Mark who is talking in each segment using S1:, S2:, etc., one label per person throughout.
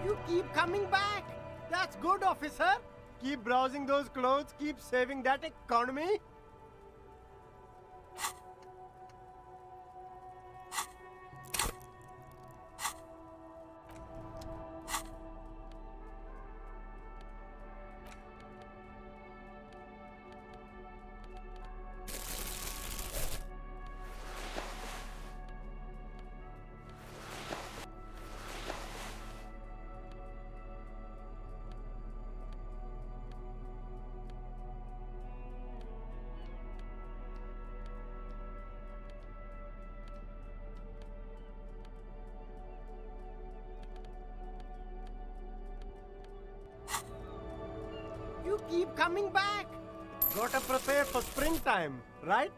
S1: You keep coming back. That's good, officer. Keep browsing those clothes. Keep saving that economy. You keep coming back. Gotta prepare for springtime, right?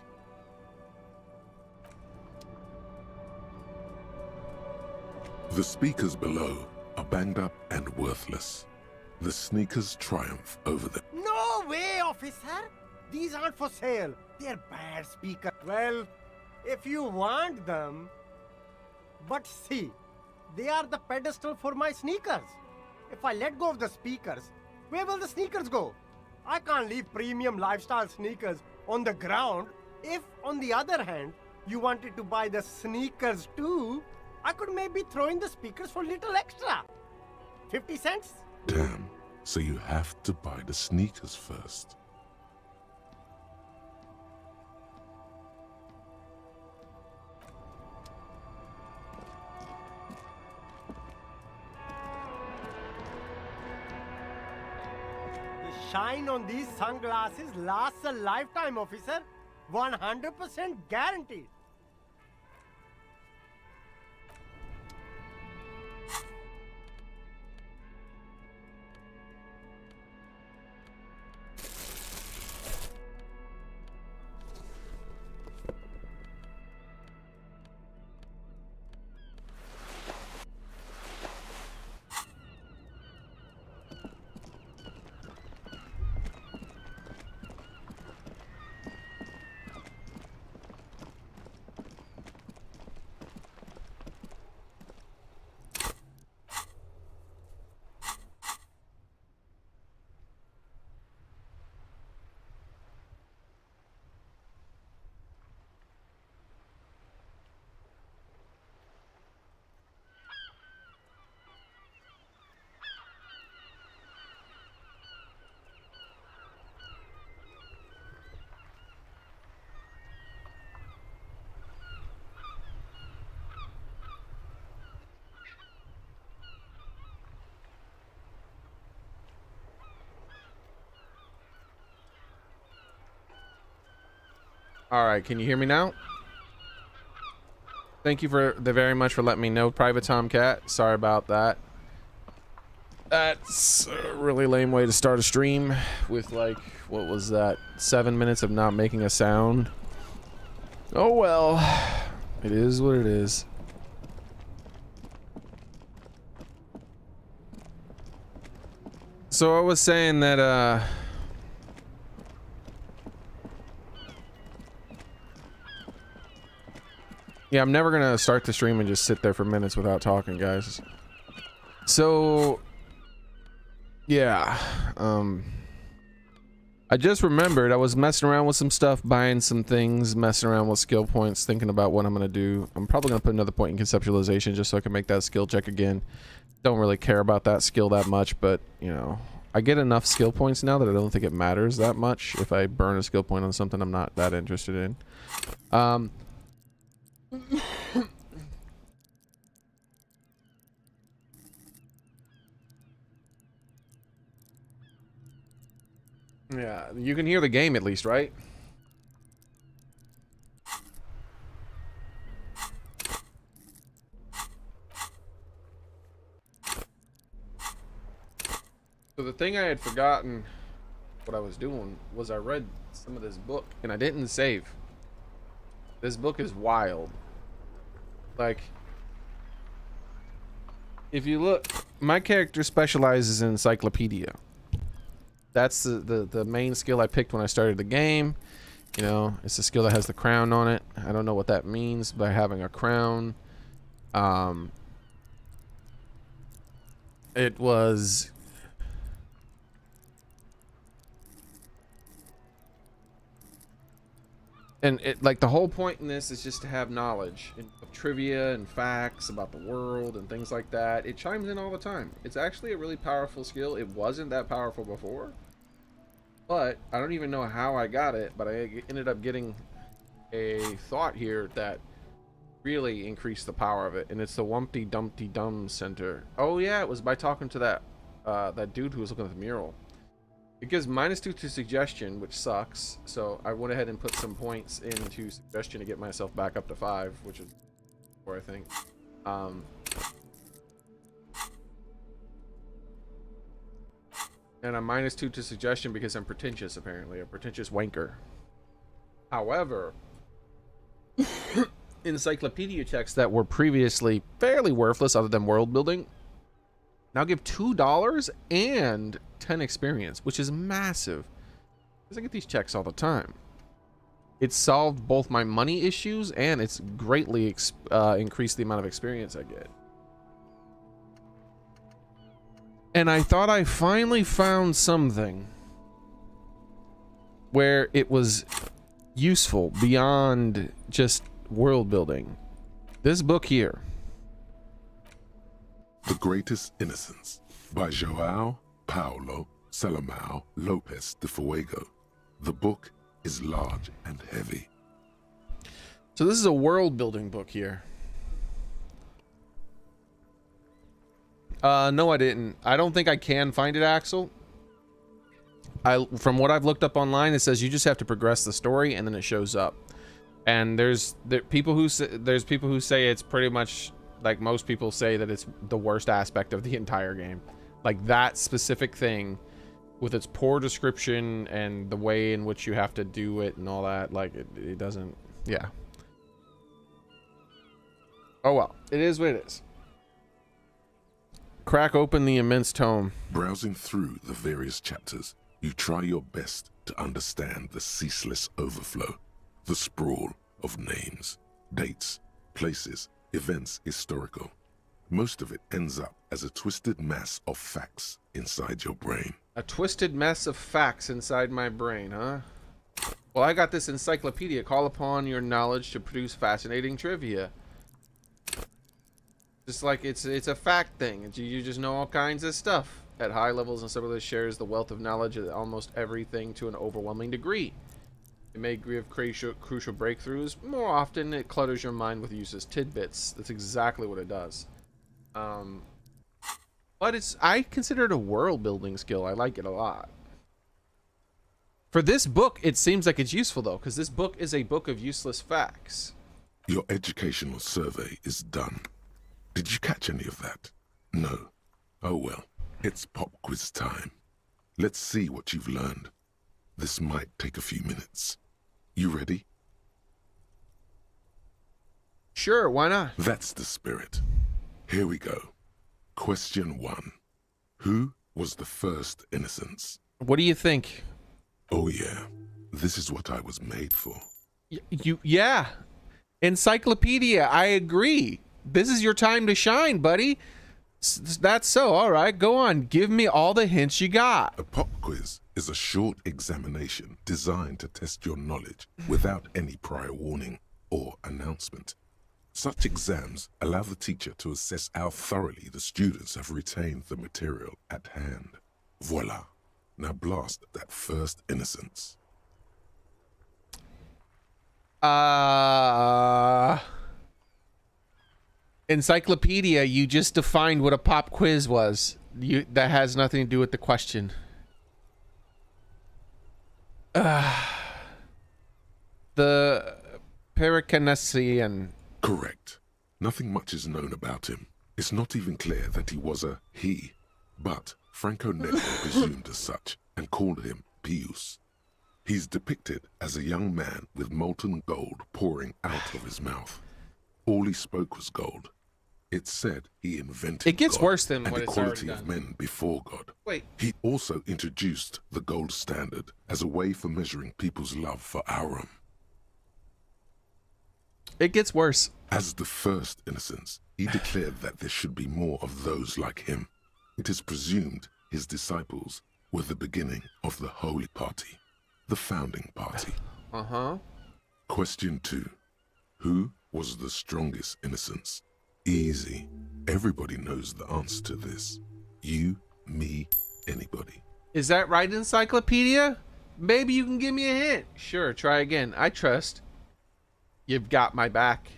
S2: The speakers below are banged up and worthless. The sneakers triumph over them.
S1: No way, officer. These aren't for sale. They're bad speakers. Well, if you want them. But see, they are the pedestal for my sneakers. If I let go of the speakers, where will the sneakers go? I can't leave premium lifestyle sneakers on the ground. If, on the other hand, you wanted to buy the sneakers too, I could maybe throw in the speakers for little extra. 50 cents?
S2: Damn, so you have to buy the sneakers first.
S1: The shine on these sunglasses lasts a lifetime, officer. 100% guaranteed.
S3: All right, can you hear me now? Thank you very much for letting me know, Private Tomcat. Sorry about that. That's a really lame way to start a stream with, like, what was that? 7 minutes of not making a sound. Oh well, it is what it is. So I was saying that yeah, I'm never gonna start the stream and just sit there for minutes without talking, guys. So, yeah, I just remembered I was messing around with some stuff, buying some things, messing around with skill points, thinking about what I'm gonna do. I'm probably gonna put another point in conceptualization just so I can make that skill check again. Don't really care about that skill that much, but, you know, I get enough skill points now that I don't think it matters that much if I burn a skill point on something I'm not that interested in. Yeah, you can hear the game at least, right? So the thing I had forgotten what I was doing was I read some of this book and I didn't save. This book is wild. Like, if you look, my character specializes in encyclopedia. That's the main skill I picked when I started the game. You know, it's a skill that has the crown on it. I don't know what that means by having a crown. It was... And it, like, the whole point in this is just to have knowledge of trivia and facts about the world and things like that. It chimes in all the time. It's actually a really powerful skill. It wasn't that powerful before, but I don't even know how I got it, but I ended up getting a thought here that really increased the power of it, and it's the Wumpty Dumpty Dum Center. Oh yeah, it was by talking to that that dude who was looking at the mural. It gives -2 to suggestion, which sucks. So I went ahead and put some points into suggestion to get myself back up to 5, which is 4, I think. And I'm -2 to suggestion because I'm pretentious, apparently. A pretentious wanker. However, encyclopedia texts that were previously fairly worthless other than world building now give $2 and 10 experience, which is massive because I get these checks all the time. It solved both my money issues and it's greatly increased the amount of experience I get. And I thought I finally found something where it was useful beyond just world building. This book here,
S2: The Greatest Innocence by João Paulo Salomão Lopes de Fuego. The book is large and heavy.
S3: So this is a world building book here. No, I didn't. I don't think I can find it, Axel. From what I've looked up online, it says you just have to progress the story and then it shows up. And there's people who say it's pretty much like most people say that it's the worst aspect of the entire game. Like that specific thing with its poor description and the way in which you have to do it and all that, like it doesn't, yeah. Oh well, it is what it is. Crack open the immense tome.
S2: Browsing through the various chapters, you try your best to understand the ceaseless overflow, the sprawl of names, dates, places, events historical. Most of it ends up as a twisted mass of facts inside your brain.
S3: A twisted mess of facts inside my brain, huh? Well, I got this encyclopedia. Call upon your knowledge to produce fascinating trivia. Just like it's a fact thing. You just know all kinds of stuff at high levels, and some of this shares the wealth of knowledge of almost everything to an overwhelming degree. It may give crucial breakthroughs. More often, it clutters your mind with useless tidbits. That's exactly what it does. But I consider it a world building skill. I like it a lot. For this book, it seems like it's useful though, because this book is a book of useless facts.
S2: Your educational survey is done. Did you catch any of that? No. Oh well, it's pop quiz time. Let's see what you've learned. This might take a few minutes. You ready?
S3: Sure, why not?
S2: That's the spirit. Here we go. Question 1. Who was the first innocence?
S3: What do you think?
S2: Oh yeah, this is what I was made for.
S3: Yeah. Encyclopedia, I agree. This is your time to shine, buddy. That's so. All right, go on. Give me all the hints you got.
S2: A pop quiz is a short examination designed to test your knowledge without any prior warning or announcement. Such exams allow the teacher to assess how thoroughly the students have retained the material at hand. Voila. Now blast that first innocence.
S3: Encyclopedia, you just defined what a pop quiz was. That has nothing to do with the question. The Pericanesian.
S2: Correct. Nothing much is known about him. It's not even clear that he was a he, but Franco Negro presumed as such and called him Pius. He's depicted as a young man with molten gold pouring out of his mouth. All he spoke was gold. It's said he invented
S3: It gets
S2: God
S3: worse than
S2: and
S3: what it's already
S2: equality of
S3: done.
S2: men before God.
S3: Wait.
S2: He also introduced the gold standard as a way for measuring people's love for Aurum.
S3: It gets worse.
S2: As the first innocence, he declared that there should be more of those like him. It is presumed his disciples were the beginning of the Holy Party, the founding party.
S3: Uh-huh.
S2: Question 2. Who was the strongest innocence? Easy. Everybody knows the answer to this. You, me, anybody.
S3: Is that right, Encyclopedia? Maybe you can give me a hint. Sure, try again. I trust. You've got my back.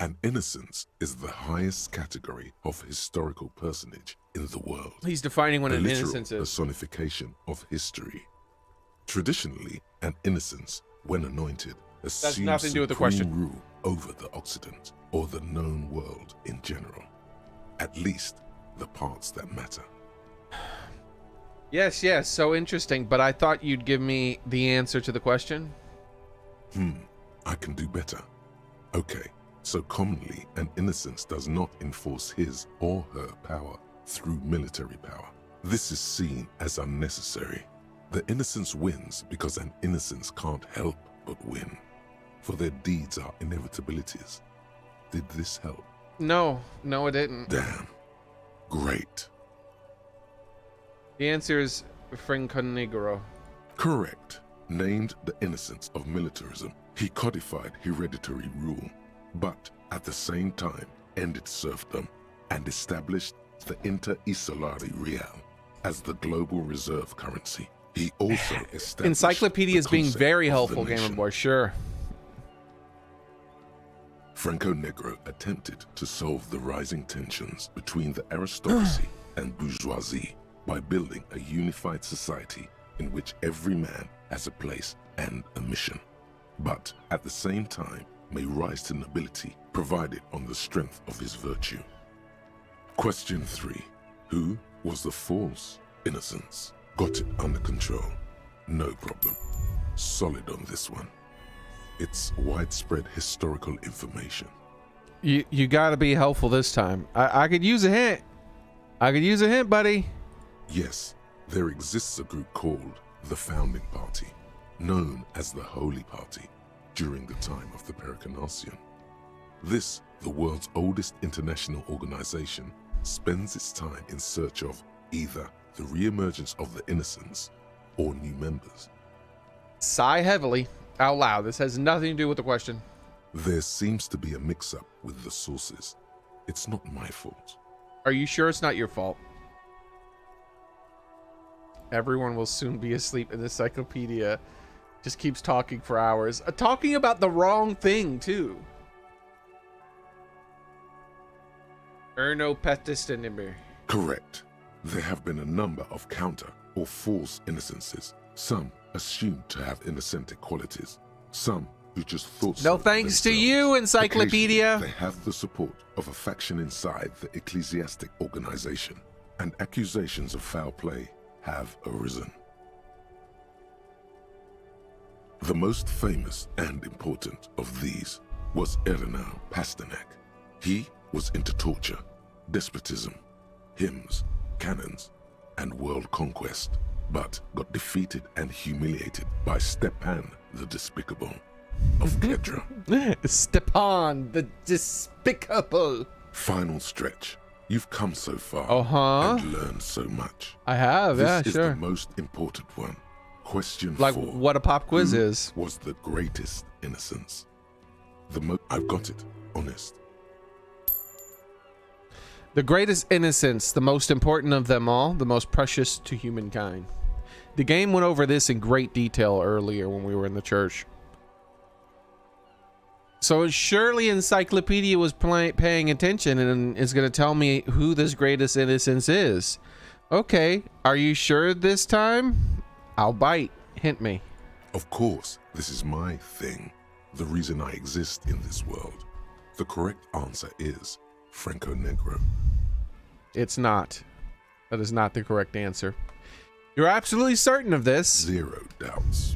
S2: An innocence is the highest category of historical personage in the world.
S3: He's defining what
S2: A
S3: an
S2: literal
S3: innocence is.
S2: personification of history. Traditionally, an innocence, when anointed, assumes
S3: nothing to do with the
S2: supreme
S3: question.
S2: rule over the Occident or the known world in general. At least the parts that matter.
S3: Yes, so interesting, but I thought you'd give me the answer to the question.
S2: I can do better. Okay, so commonly an innocence does not enforce his or her power through military power. This is seen as unnecessary. The innocence wins because an innocence can't help but win, for their deeds are inevitabilities. Did this help?
S3: No, it didn't.
S2: Damn. Great.
S3: The answer is Franco Negro.
S2: Correct. Named the innocence of militarism, he codified hereditary rule, but at the same time ended serfdom and established the Inter-Isolari Real as the global reserve currency. He also established
S3: Encyclopedia is
S2: the
S3: being
S2: concept
S3: very
S2: of the
S3: helpful, Gamer
S2: nation.
S3: Boy, sure.
S2: Franco Negro attempted to solve the rising tensions between the aristocracy and bourgeoisie by building a unified society in which every man has a place and a mission, but at the same time may rise to nobility provided on the strength of his virtue. Question 3. Who was the false innocence? Got it under control. No problem. Solid on this one. It's widespread historical information.
S3: You gotta be helpful this time. I could use a hint. I could use a hint, buddy.
S2: Yes, there exists a group called the Founding Party, known as the Holy Party, during the time of the Pericarnacian. This, the world's oldest international organization, spends its time in search of either the re-emergence of the innocents or new members.
S3: Sigh heavily, out loud. This has nothing to do with the question.
S2: There seems to be a mix-up with the sources. It's not my fault.
S3: Are you sure it's not your fault? Everyone will soon be asleep, and the encyclopedia just keeps talking for hours. Talking about the wrong thing, too. Erno Petistenimir.
S2: Correct. There have been a number of counter or false innocences. Some assumed to have innocentic qualities. Some who just thought
S3: No
S2: so
S3: thanks to
S2: themselves.
S3: you, encyclopedia.
S2: Occasionally, they have the support of a faction inside the ecclesiastic organization, and accusations of foul play have arisen. The most famous and important of these was Ernest Pasternak. He was into torture, despotism, hymns, cannons, and world conquest, but got defeated and humiliated by Stepan the Despicable of Kedra.
S3: Stepan the Despicable.
S2: Final stretch. You've come so far and learned so much.
S3: I have,
S2: This is
S3: sure.
S2: the most important one. Question
S3: Like
S2: 4.
S3: what a pop quiz
S2: Who
S3: is.
S2: was the greatest innocence? I've got it. Honest.
S3: The greatest innocence, the most important of them all, the most precious to humankind. The game went over this in great detail earlier when we were in the church. So surely Encyclopedia was paying attention and is going to tell me who this greatest innocence is. Okay, are you sure this time? I'll bite. Hint me.
S2: Of course, this is my thing. The reason I exist in this world. The correct answer is Franco Negro.
S3: It's not. That is not the correct answer. You're absolutely certain of this.
S2: 0 doubts.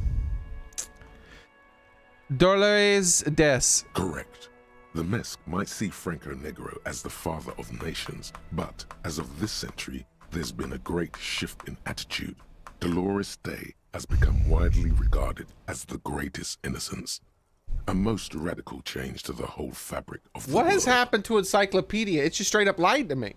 S3: Dolores Des.
S2: Correct. The Mesk might see Franco Negro as the father of nations, but as of this century, there's been a great shift in attitude. Dolores Day has become widely regarded as the greatest innocence. A most radical change to the whole fabric of the
S3: What has
S2: world.
S3: happened to Encyclopedia? It's just straight up lied to me.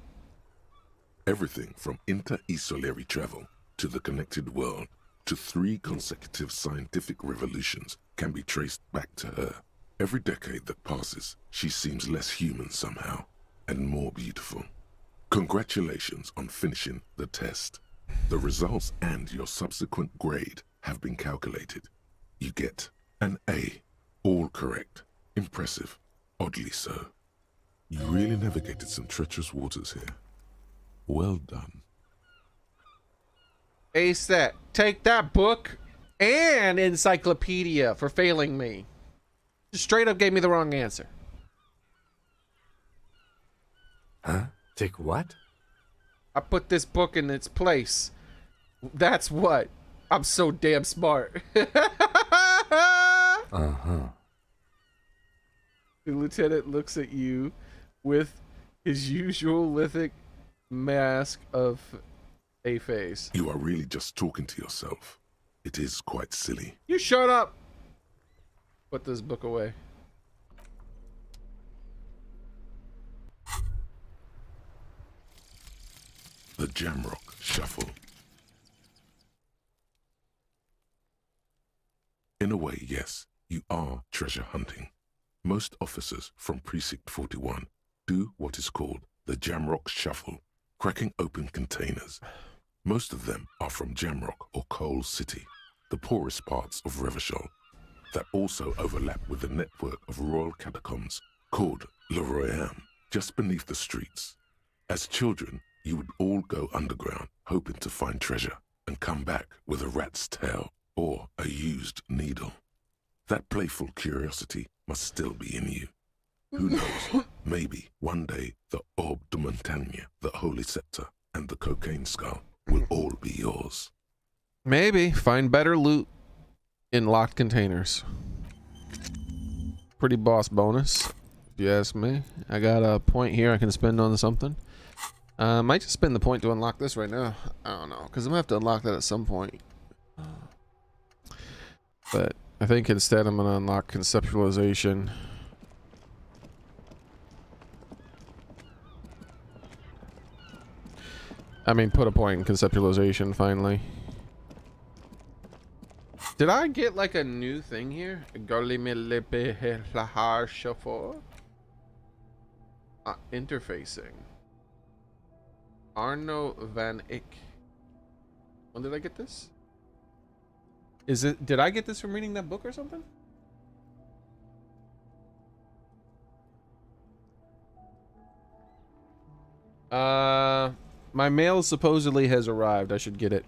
S2: Everything from inter-esolary travel to the connected world to 3 consecutive scientific revolutions can be traced back to her. Every decade that passes, she seems less human somehow and more beautiful. Congratulations on finishing the test. The results and your subsequent grade have been calculated. You get an A. All correct. Impressive. Oddly so. You really navigated some treacherous waters here. Well done.
S3: Ace that. Take that book and encyclopedia for failing me. Just straight up gave me the wrong answer.
S4: Huh? Take what?
S3: I put this book in its place. That's what. I'm so damn smart.
S4: Uh-huh.
S3: The lieutenant looks at you with his usual lithic mask of a face.
S2: You are really just talking to yourself. It is quite silly.
S3: You shut up. Put this book away.
S2: The Jamrock Shuffle. In a way, yes, you are treasure hunting. Most officers from Precinct 41 do what is called the Jamrock Shuffle, cracking open containers. Most of them are from Jamrock or Coal City, the poorest parts of Revachol, that also overlap with the network of royal catacombs called Le Royaume, just beneath the streets. As children, you would all go underground, hoping to find treasure, and come back with a rat's tail or a used needle. That playful curiosity must still be in you. Who knows, maybe one day the Orbe de Montagne, the Holy Scepter, and the Cocaine Skull will all be yours.
S3: Maybe. Find better loot in locked containers. Pretty boss bonus, if you ask me. I got a point here I can spend on something. Might just spend the point to unlock this right now. I don't know, because I'm gonna have to unlock that at some point. But I think instead I'm gonna unlock conceptualization. I mean, put a point in conceptualization finally. Did I get like a new thing here? Interfacing. Arno van Eyck. When did I get this? Is it? Did I get this from reading that book or something? My mail supposedly has arrived. I should get it.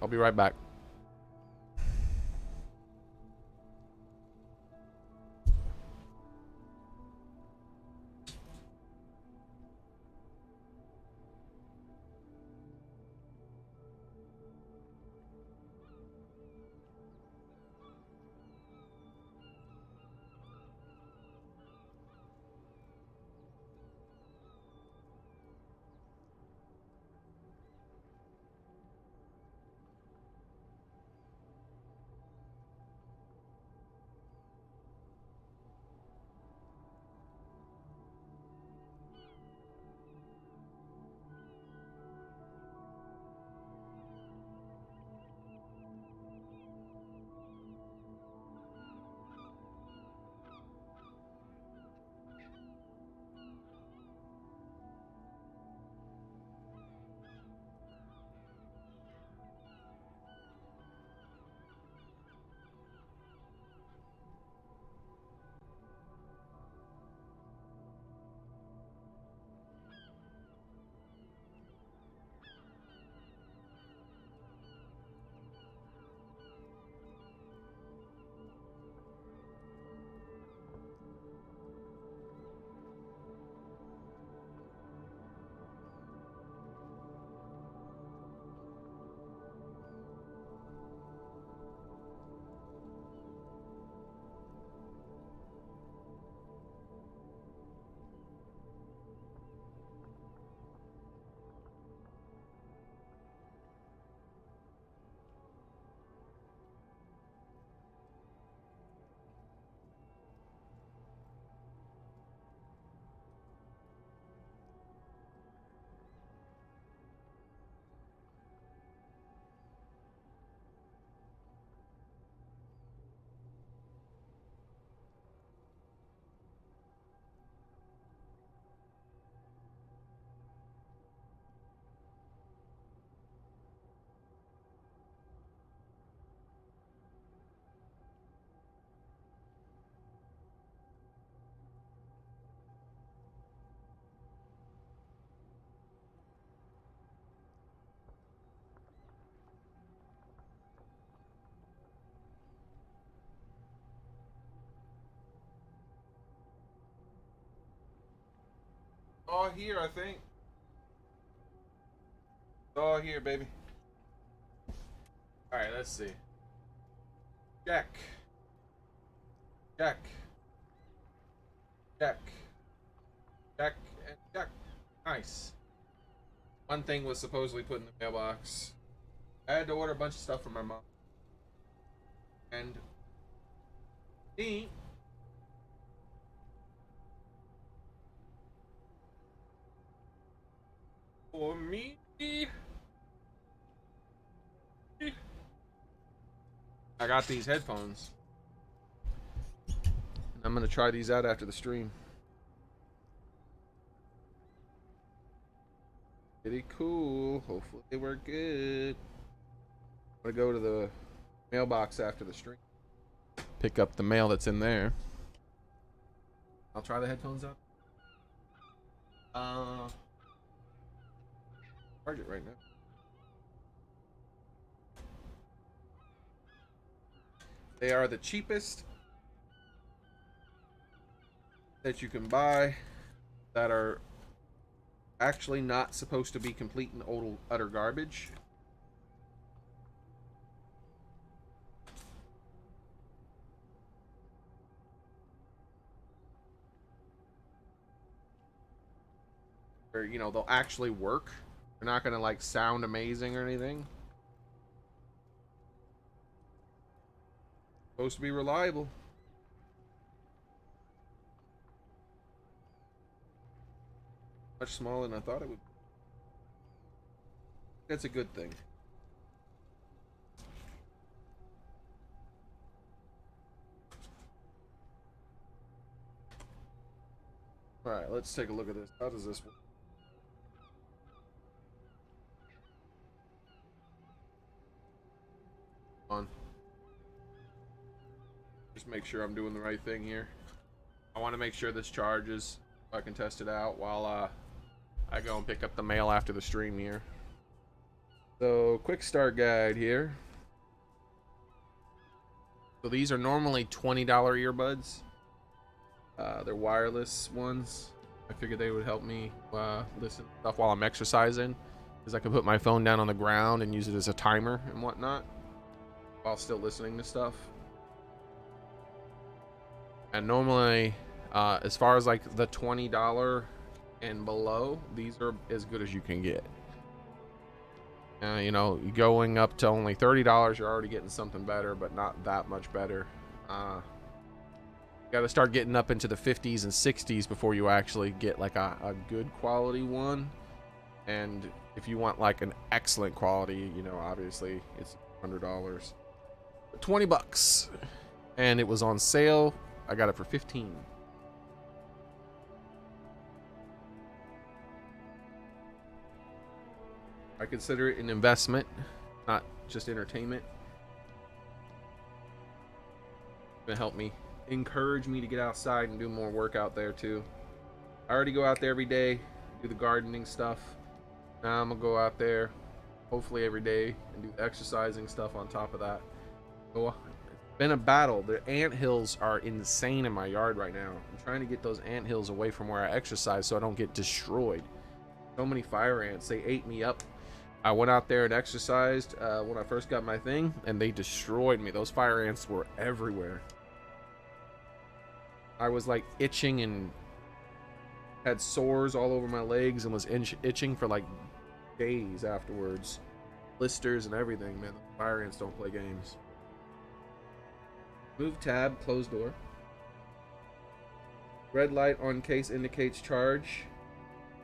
S3: I'll be right back. All here, I think. It's all here, baby. All right, let's see. Check. Check. Check. Check and check. Nice. One thing was supposedly put in the mailbox. I had to order a bunch of stuff from my mom. And me. For me. I got these headphones. And I'm gonna try these out after the stream. Pretty cool. Hopefully they work good. I'm gonna go to the mailbox after the stream. Pick up the mail that's in there. I'll try the headphones out. Charge it right now. They are the cheapest that you can buy that are actually not supposed to be complete and utter garbage. Or, you know, they'll actually work. They're not gonna like sound amazing or anything. Supposed to be reliable. Much smaller than I thought it would. That's a good thing. All right, let's take a look at this. How does this work? On. Just make sure I'm doing the right thing here. I want to make sure this charges so I can test it out while I go and pick up the mail after the stream here. So, quick start guide here. So these are normally $20 earbuds. They're wireless ones. I figured they would help me listen to stuff while I'm exercising, because I could put my phone down on the ground and use it as a timer and whatnot while still listening to stuff. And normally, as far as like the $20 and below, these are as good as you can get. You know, going up to only $30, you're already getting something better, but not that much better. Got to start getting up into the 50s and 60s before you actually get like a good quality one. And if you want like an excellent quality, you know, obviously it's $100. But $20, and it was on sale. I got it for 15. I consider it an investment, not just entertainment. It's gonna help me, encourage me to get outside and do more work out there too. I already go out there every day, do the gardening stuff. Now I'm gonna go out there, hopefully every day, and do the exercising stuff on top of that. So it's been a battle. The anthills are insane in my yard right now. I'm trying to get those anthills away from where I exercise so I don't get destroyed. So many fire ants, they ate me up. I went out there and exercised when I first got my thing, and they destroyed me. Those fire ants were everywhere. I was like itching and had sores all over my legs and was itching for like days afterwards. Blisters and everything, man. The fire ants don't play games. Move tab, close door. Red light on case indicates charge.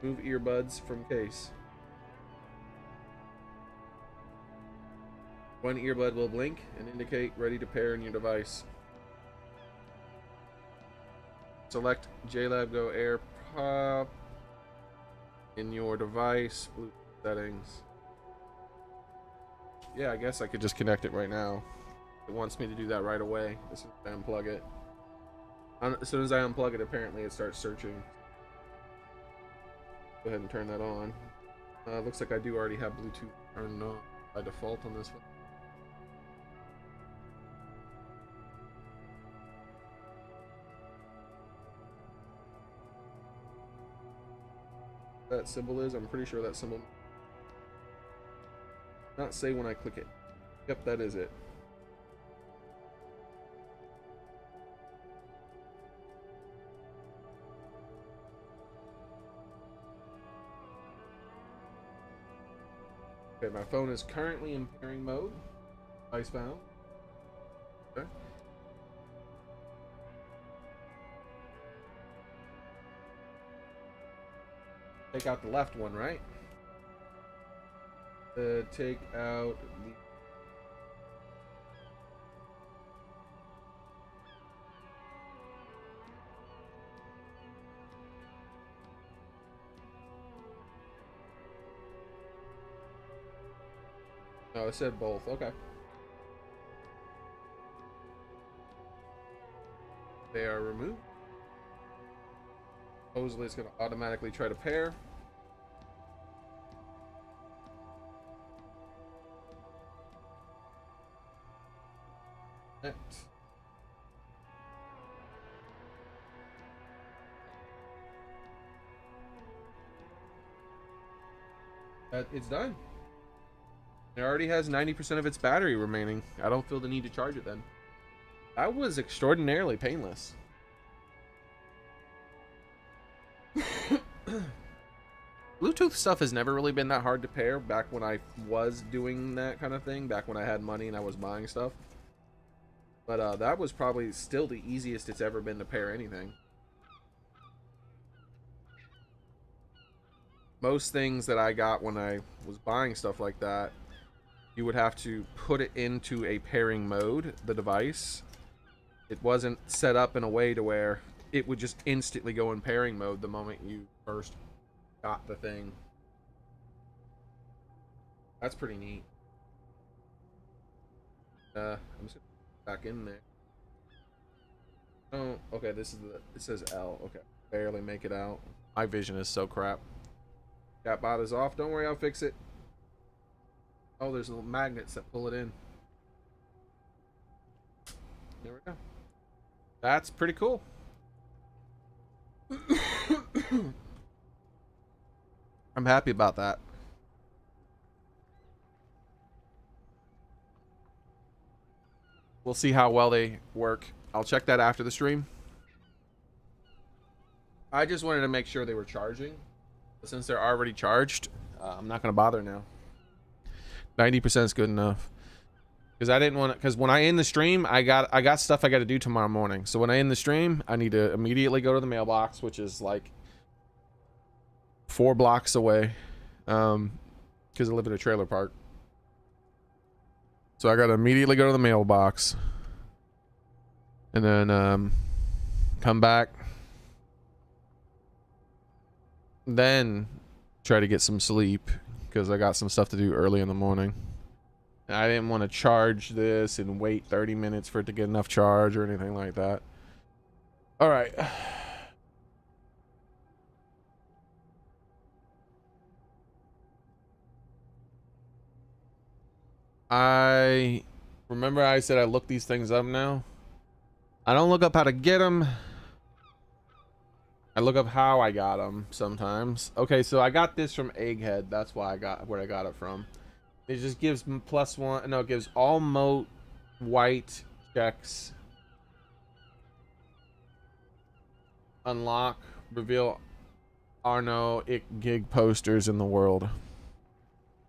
S3: Move earbuds from case. One earbud will blink and indicate ready to pair in your device. Select JLab Go AirPop in your device. Bluetooth settings. Yeah, I guess I could just connect it right now. It wants me to do that right away as soon as I unplug it. As soon as I unplug it, apparently it starts searching. Go ahead and turn that on. Looks like I do already have Bluetooth turned on by default on this one. that symbol is. I'm pretty sure that symbol. Not say when I click it. Yep, that is it. Okay, my phone is currently in pairing mode. Device found. Okay. Take out the left one, right? Take out the... No, it said both. Okay. They are removed. Supposedly it's going to automatically try to pair. Next. It's done. It already has 90% of its battery remaining. I don't feel the need to charge it then. That was extraordinarily painless. Bluetooth stuff has never really been that hard to pair back when I was doing that kind of thing, back when I had money and I was buying stuff. But that was probably still the easiest it's ever been to pair anything. Most things that I got when I was buying stuff like that, you would have to put it into a pairing mode, the device. It wasn't set up in a way to where it would just instantly go in pairing mode the moment you first got the thing. That's pretty neat. I'm just gonna back in there. Oh, okay, this is the, it says L. Okay, barely make it out. My vision is so crap. Got bothers off. Don't worry, I'll fix it. Oh, there's little magnets that pull it in. There we go. That's pretty cool. I'm happy about that. We'll see how well they work. I'll check that after the stream. I just wanted to make sure they were charging. But since they're already charged, I'm not going to bother now. 90% is good enough. Because I didn't want to, because when I end the stream, I got stuff I got to do tomorrow morning. So when I end the stream, I need to immediately go to the mailbox, which is like 4 blocks away. Because I live in a trailer park. So I got to immediately go to the mailbox. And then come back. Then try to get some sleep. Because I got some stuff to do early in the morning. And I didn't want to charge this and wait 30 minutes for it to get enough charge or anything like that. All right. I remember I said I look these things up now. I don't look up how to get them. I look up how I got them sometimes. Okay, so I got this from Egghead. That's why I got where I got it from. It just gives +1. No, it gives all moat white checks. Unlock, reveal Arno gig posters in the world.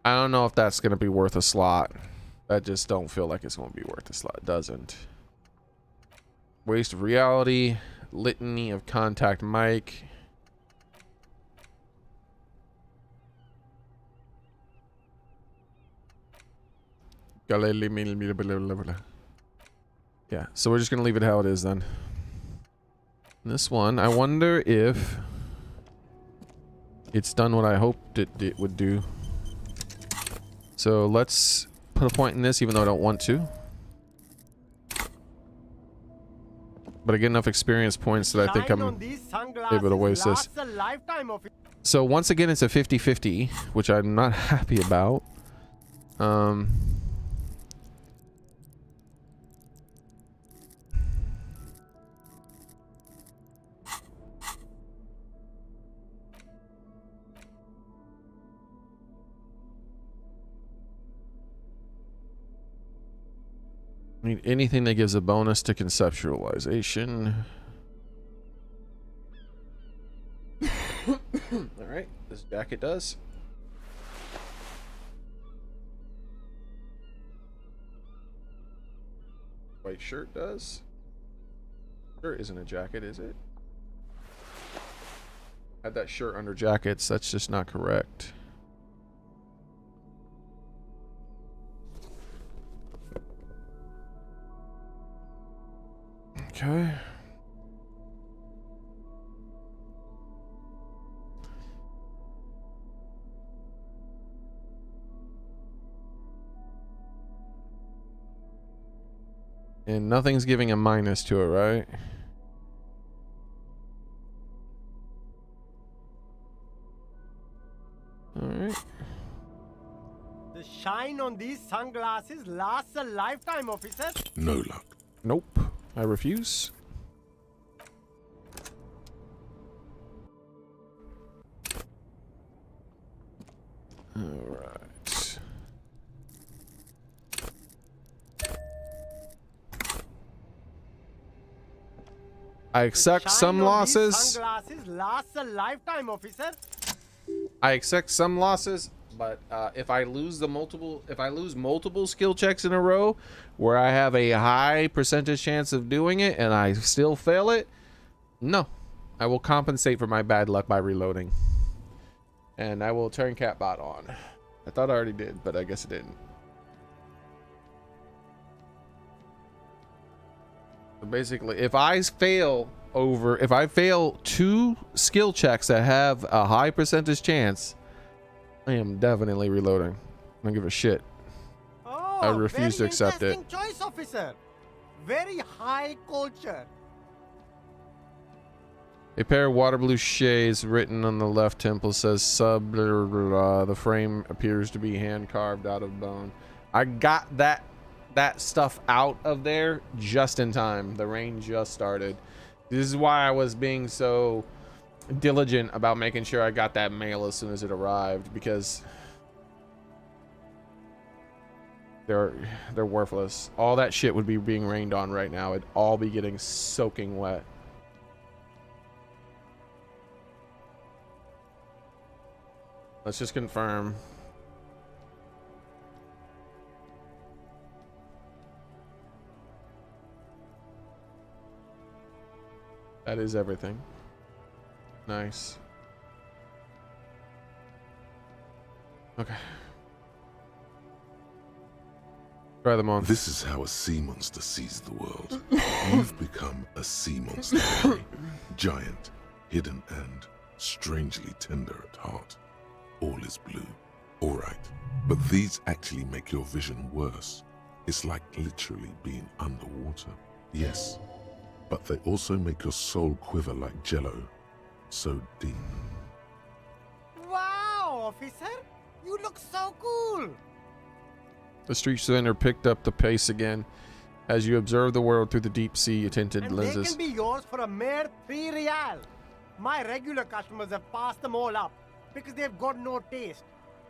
S3: I don't know if that's going to be worth a slot. I just don't feel like it's going to be worth a slot. It doesn't. Waste of reality. Litany of contact mic. Yeah, so we're just going to leave it how it is then. This one, I wonder if it's done what I hoped it would do. So let's put a point in this, even though I don't want to. But I get enough experience points that I think I'm able to waste this. So once again, it's a 50-50, which I'm not happy about. Need anything that gives a bonus to conceptualization. All right, this jacket does. White shirt does. Shirt isn't a jacket, is it? Had that shirt under jackets. That's just not correct. Okay. And nothing's giving a minus to it, right? Alright.
S1: The shine on these sunglasses lasts a lifetime, officer.
S2: No luck.
S3: Nope. I refuse. Alright. I accept some losses.
S1: Sunglasses lasts a lifetime, officer.
S3: I accept some losses, but if I lose multiple skill checks in a row where I have a high percentage chance of doing it and I still fail it, no. I will compensate for my bad luck by reloading. And I will turn Catbot on. I thought I already did, but I guess it didn't. So basically, if I fail 2 skill checks that have a high percentage chance, I am definitely reloading. I don't give a shit.
S1: Oh,
S3: I refuse to accept it.
S1: Very interesting choice, officer. Very high culture.
S3: A pair of water blue shades written on the left temple says sub blah, blah, blah. The frame appears to be hand carved out of bone. I got that stuff out of there just in time. The rain just started. This is why I was being so diligent about making sure I got that mail as soon as it arrived, because they're worthless. All that shit would be being rained on right now. It'd all be getting soaking wet. Let's just confirm. That is everything. Nice. Okay. Try them on.
S2: This is how a sea monster sees the world. You've become a sea monster, Harry. Giant, hidden, and strangely tender at heart. All is blue. All right, but these actually make your vision worse. It's like literally being underwater. Yes, but they also make your soul quiver like jello. So deep.
S1: Wow, officer. You look so cool.
S3: The street vendor picked up the pace again as you observe the world through the deep sea tinted
S1: And
S3: lenses.
S1: they can be yours for a mere 3 real. My regular customers have passed them all up because they've got no taste.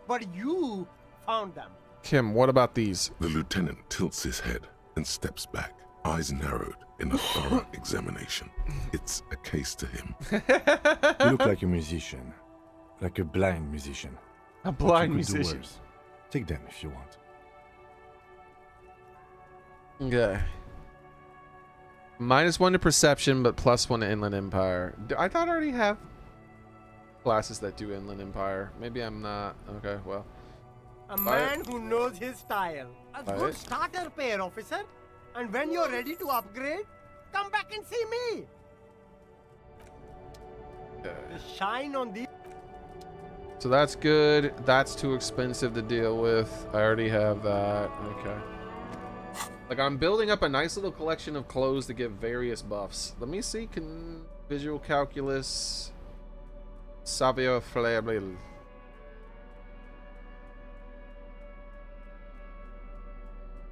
S1: But you found them.
S3: Kim, what about these?
S2: The lieutenant tilts his head and steps back, eyes narrowed in a thorough examination. It's a case to him.
S4: You look like a musician. Like a blind musician.
S3: A
S4: But you
S3: blind
S4: could do
S3: musician.
S4: worse. Take them if you want.
S3: Okay. -1 to perception, but +1 to Inland Empire. I thought I already have classes that do Inland Empire. Maybe I'm not. Okay, well.
S1: A
S3: Buy
S1: man who knows his style. A
S3: Buy
S1: good
S3: it.
S1: starter pair, officer. And when you're ready to upgrade, come back and see me.
S3: Okay.
S1: The shine on these.
S3: So that's good. That's too expensive to deal with. I already have that. Okay. Like, I'm building up a nice little collection of clothes to give various buffs. Let me see. Can visual calculus, Savio Flabil.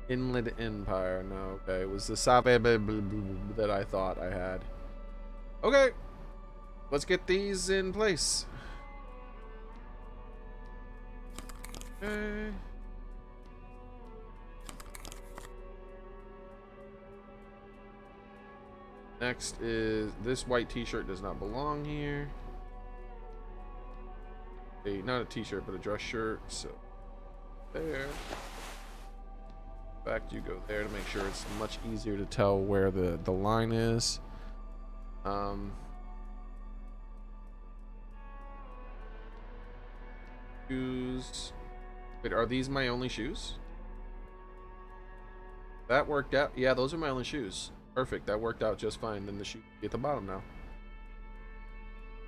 S3: Inland Empire. No, okay. It was the Savio that I thought I had. Okay. Let's get these in place. Okay. Next is this white t-shirt does not belong here. Not a t-shirt, but a dress shirt. So there. In fact, you go there to make sure it's much easier to tell where the line is. Shoes. Wait, are these my only shoes? That worked out. Yeah, those are my only shoes. Perfect. That worked out just fine. Then the shoe at the bottom now.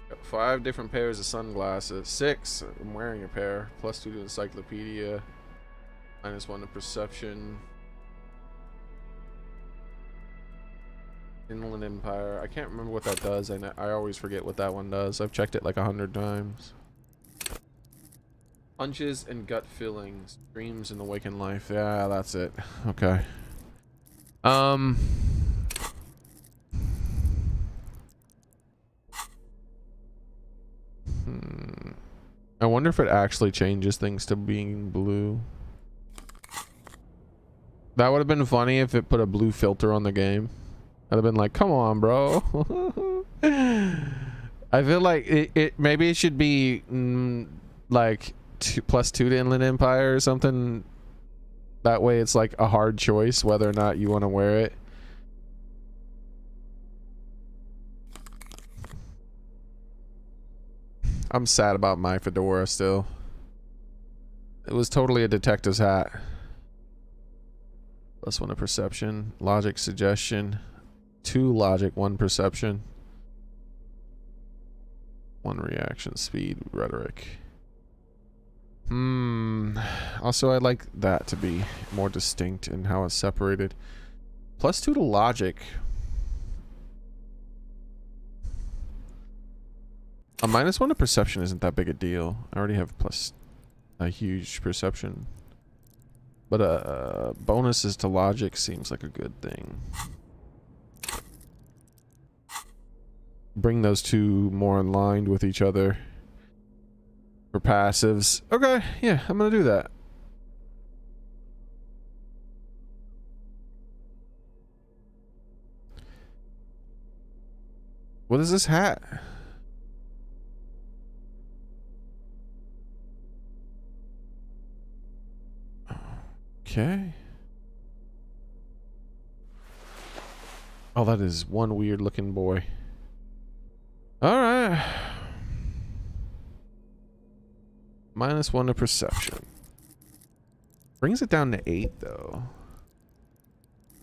S3: Got 5 different pairs of sunglasses. 6. I'm wearing a pair. +2 to encyclopedia. -1 to perception. Inland Empire. I can't remember what that does. I always forget what that one does. I've checked it like 100 times. Punches and gut feelings. Dreams and awakened life. Yeah, that's it. Okay. I wonder if it actually changes things to being blue. That would have been funny if it put a blue filter on the game. I'd have been like, come on, bro. I feel like it maybe it should be like +2 to Inland Empire or something. That way it's like a hard choice whether or not you want to wear it. I'm sad about my fedora still. It was totally a detective's hat. +1 to perception. Logic, suggestion. 2 logic, 1 perception. 1 reaction, speed, rhetoric. Also, I'd like that to be more distinct in how it's separated. +2 to logic. A -1 to perception isn't that big a deal. I already have a huge perception. But bonuses to logic seems like a good thing. Bring those two more in line with each other for passives. Okay, yeah, I'm gonna do that. What is this hat? Okay. Oh, that is one weird looking boy. Alright. -1 to perception. Brings it down to 8 though.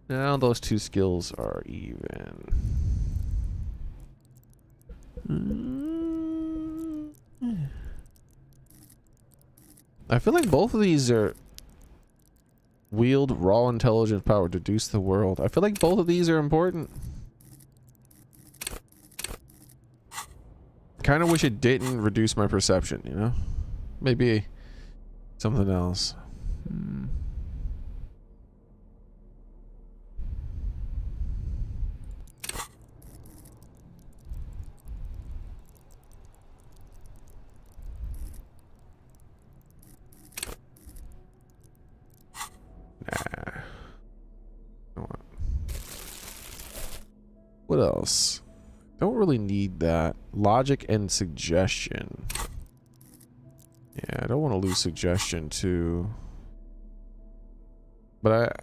S3: Now those two skills are even. I feel like both of these are wield raw intelligence power, deduce the world. I feel like both of these are important. Kind of wish it didn't reduce my perception, you know? Maybe something else. Nah. What else? Don't really need that. Logic and suggestion. Yeah, I don't want to lose suggestion too. But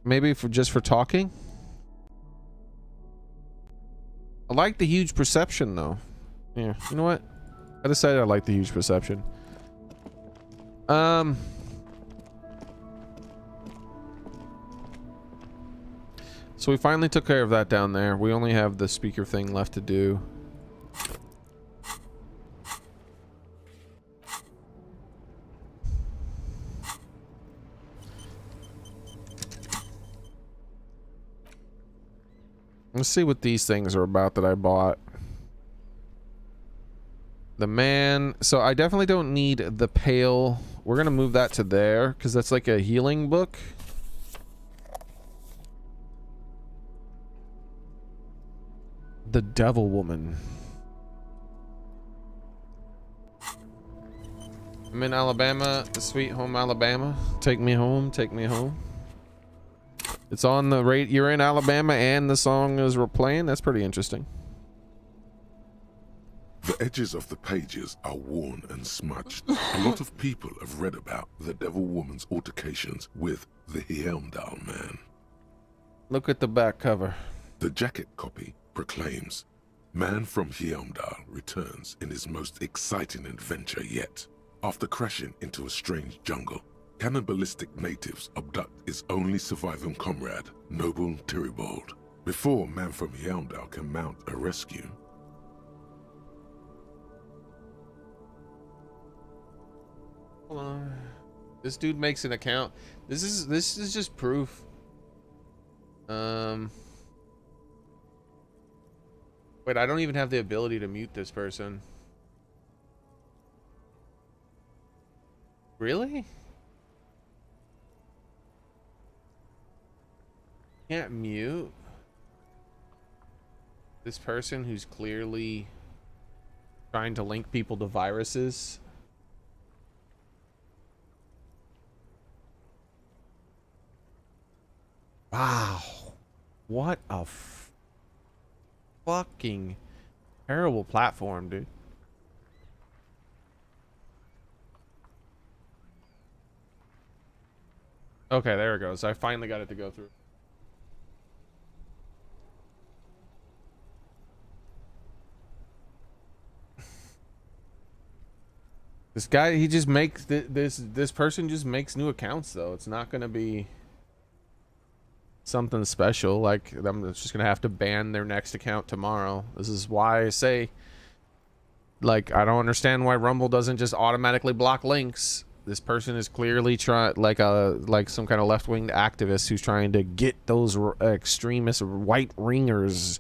S3: maybe for just for talking. I like the huge perception though. Yeah, you know what? I decided I like the huge perception. So we finally took care of that down there. We only have the speaker thing left to do. Let's see what these things are about that I bought. The man. So I definitely don't need the pail. We're gonna move that to there because that's like a healing book. The Devil Woman. I'm in Alabama, the sweet home Alabama. Take me home, take me home. It's on the rate. You're in Alabama and the song is playing. That's pretty interesting.
S2: The edges of the pages are worn and smudged. A lot of people have read about the Devil Woman's altercations with the Heimdall man.
S3: Look at the back cover.
S2: The jacket copy proclaims, "Man from Heimdall returns in his most exciting adventure yet. After crashing into a strange jungle, cannibalistic natives abduct his only surviving comrade, Noble Tyribald. Before Man from Heimdall can mount a rescue,
S3: Hold on. This dude makes an account. This is just proof. Wait, I don't even have the ability to mute this person. Really? Can't mute this person who's clearly trying to link people to viruses. Wow. What a fucking terrible platform, dude. Okay, there it goes. I finally got it to go through. This guy, he just makes this person just makes new accounts though. It's not gonna be something special. Like I'm just gonna have to ban their next account tomorrow. This is why I say, like, I don't understand why Rumble doesn't just automatically block links. This person is clearly trying, like some kind of left-wing activist who's trying to get those extremist white ringers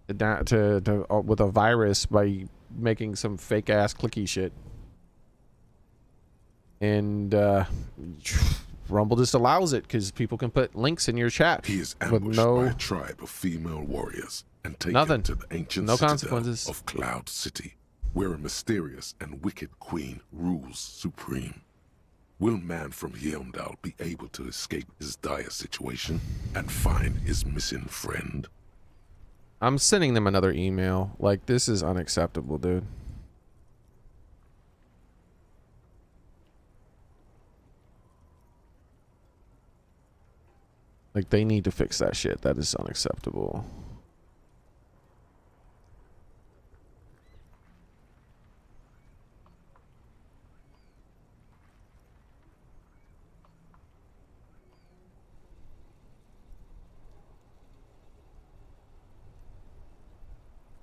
S3: to with a virus by making some fake ass clicky shit. And Rumble just allows it because people can put links in your chat.
S2: He is
S3: with
S2: ambushed by a tribe of female warriors and taken to the ancient citadel of Cloud City, where a mysterious and wicked queen rules supreme. Will Man from Heimdall be able to escape his dire situation and find his missing friend?
S3: I'm sending them another email. Like, this is unacceptable, dude. Like, they need to fix that shit. That is unacceptable.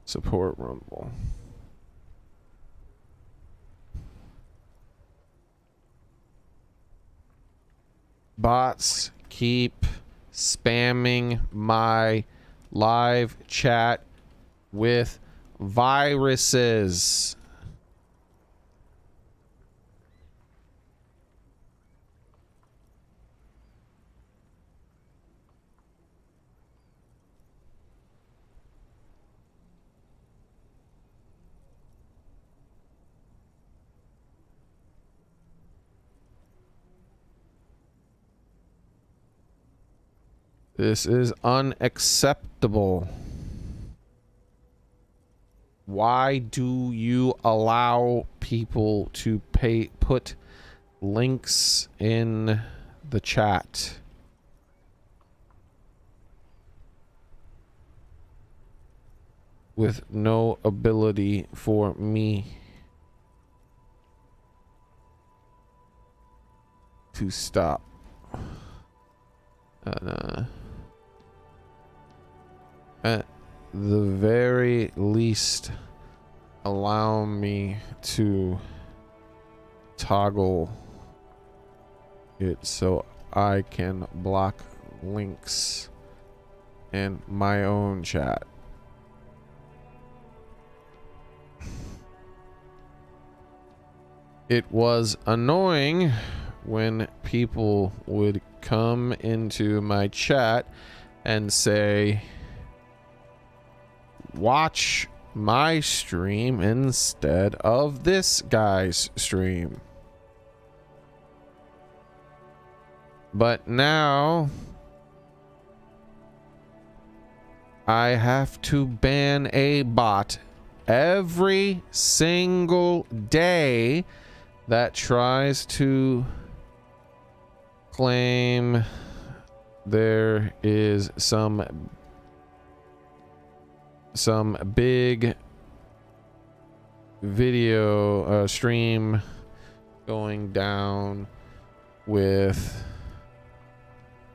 S3: Support Rumble. Bots keep spamming my live chat with viruses. This is unacceptable. Why do you allow people to put links in the chat? With no ability for me to stop. At the very least, allow me to toggle it so I can block links in my own chat. It was annoying when people would come into my chat and say, watch my stream instead of this guy's stream. But now I have to ban a bot every single day that tries to claim there is some big video stream going down with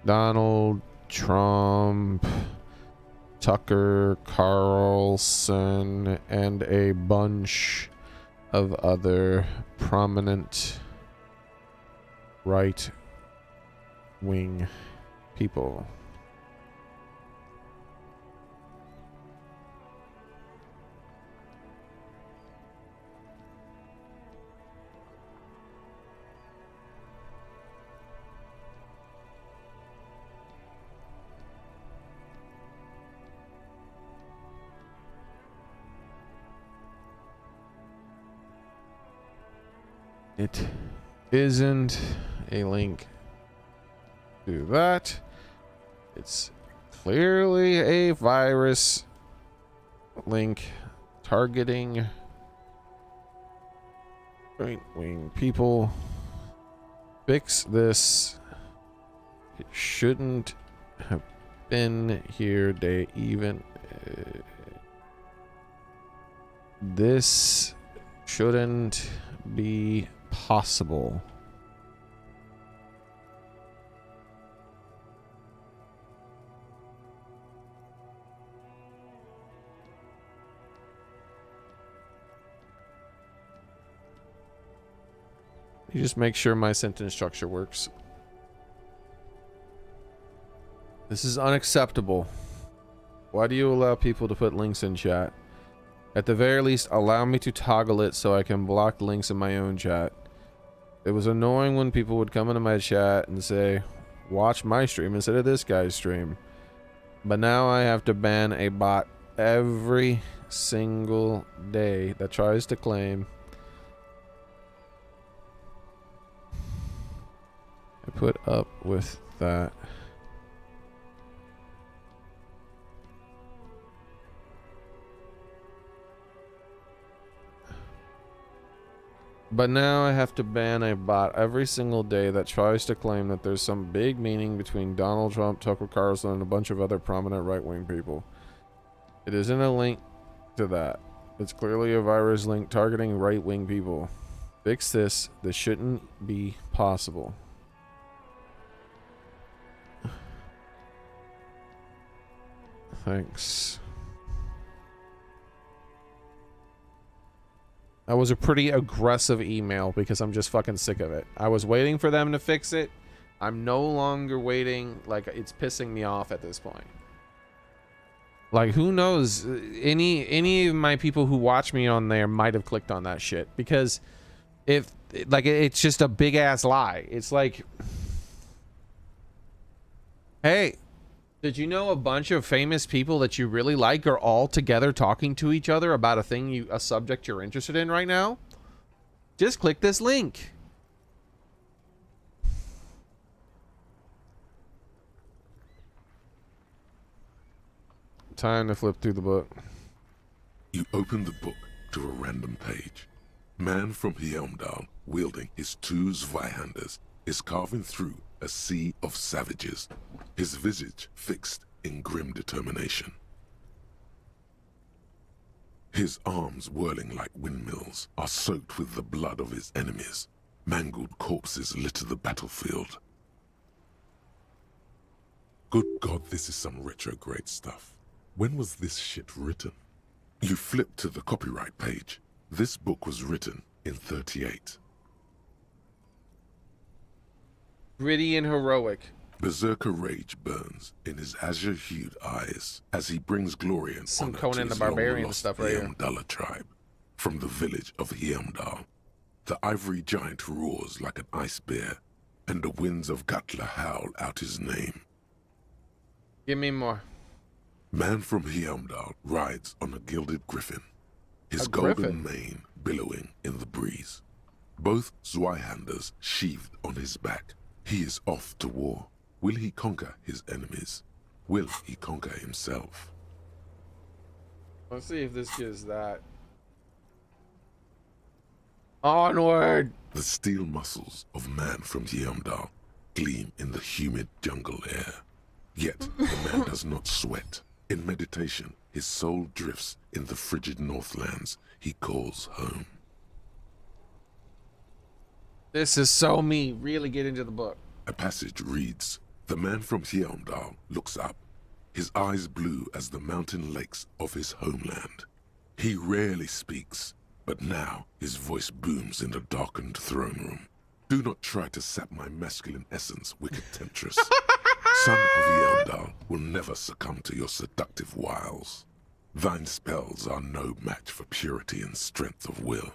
S3: Donald Trump, Tucker Carlson, and a bunch of other prominent right-wing people. It isn't a link to that. It's clearly a virus link targeting right-wing people. Fix this. It shouldn't have been here. They even this shouldn't be possible. You just make sure my sentence structure works. This is unacceptable. Why do you allow people to put links in chat? At the very least, allow me to toggle it so I can block links in my own chat. It was annoying when people would come into my chat and say, watch my stream instead of this guy's stream. But now I have to ban a bot every single day that tries to claim I put up with that. But now I have to ban a bot every single day that tries to claim that there's some big meaning between Donald Trump, Tucker Carlson, and a bunch of other prominent right-wing people. It isn't a link to that. It's clearly a virus link targeting right-wing people. Fix this. This shouldn't be possible. Thanks. That was a pretty aggressive email because I'm just fucking sick of it. I was waiting for them to fix it. I'm no longer waiting. Like, it's pissing me off at this point. Like, who knows? Any of my people who watch me on there might have clicked on that shit because if like it's just a big ass lie. It's like, hey, did you know a bunch of famous people that you really like are all together talking to each other about a subject you're interested in right now? Just click this link. Time to flip through the book.
S2: You open the book to a random page. Man from Helmdall, wielding his two Zweihanders, is carving through a sea of savages, his visage fixed in grim determination. His arms, whirling like windmills, are soaked with the blood of his enemies. Mangled corpses litter the battlefield. Good God, this is some retrograde stuff. When was this shit written? You flip to the copyright page. This book was written in 1938.
S3: Gritty and heroic.
S2: Berserker rage burns in his azure-hued eyes as he brings glory and
S3: Some
S2: honor
S3: Conan
S2: to
S3: the
S2: his
S3: Barbarian
S2: long-lost
S3: stuff right here.
S2: Heimdall tribe. From the village of Heimdall, the ivory giant roars like an ice bear, and the winds of Gatla howl out his name.
S3: Give me more.
S2: Man from Heimdall rides on a gilded griffin, his
S3: A
S2: golden
S3: griffin?
S2: mane billowing in the breeze. Both Zweihanders sheathed on his back. He is off to war. Will he conquer his enemies? Will he conquer himself?
S3: Let's see if this gives that. Onward!
S2: The steel muscles of man from Yeomdal gleam in the humid jungle air. Yet the man does not sweat. In meditation, his soul drifts in the frigid northlands he calls home.
S3: This is so me. Really get into the book.
S2: A passage reads, "The man from Yeomdal looks up, his eyes blue as the mountain lakes of his homeland. He rarely speaks, but now his voice booms in the darkened throne room. Do not try to sap my masculine essence, wicked temptress. Son of Yeomdal will never succumb to your seductive wiles. Thine spells are no match for purity and strength of will.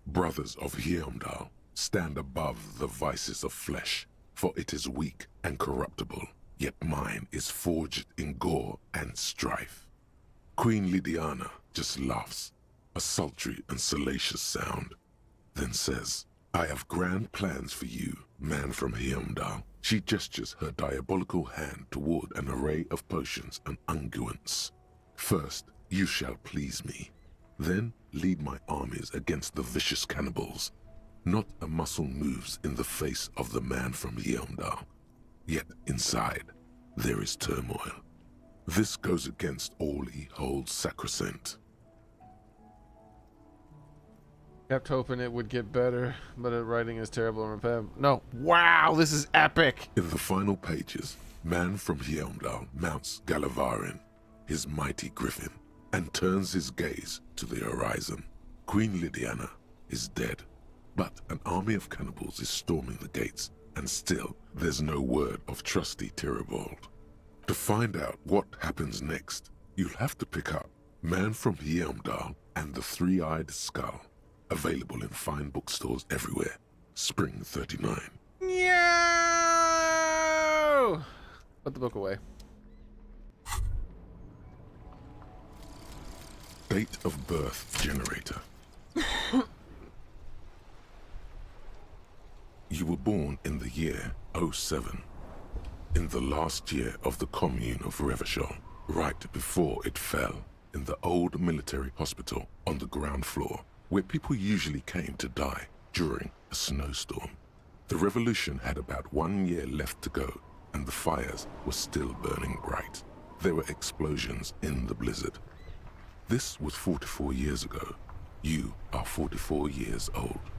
S2: Brothers of Yeomdal, stand above the vices of flesh, for it is weak and corruptible, yet mine is forged in gore and strife." Queen Lydiana just laughs, a sultry and salacious sound, then says, "I have grand plans for you, man from Yeomdal." She gestures her diabolical hand toward an array of potions and unguents. "First, you shall please me. Then lead my armies against the vicious cannibals. Not a muscle moves in the face of the man from Yeomdal. Yet inside, there is turmoil. This goes against all he holds sacrosanct."
S3: Kept hoping it would get better, but the writing is terrible and repetitive. No. Wow, this is epic.
S2: In the final pages, man from Yeomdal mounts Gallavarin, his mighty griffin, and turns his gaze to the horizon. Queen Lydiana is dead, but an army of cannibals is storming the gates, and still there's no word of trusty Tyribald. To find out what happens next, you'll have to pick up Man from Yeomdal and the Three-Eyed Skull. Available in fine bookstores everywhere. Spring 39.
S3: No! Put the book away.
S2: Date of birth generator. You were born in the year 07. In the last year of the commune of Revachol, right before it fell, in the old military hospital on the ground floor, where people usually came to die during a snowstorm. The revolution had about 1 year left to go, and the fires were still burning bright. There were explosions in the blizzard. This was 44 years ago. You are 44 years old.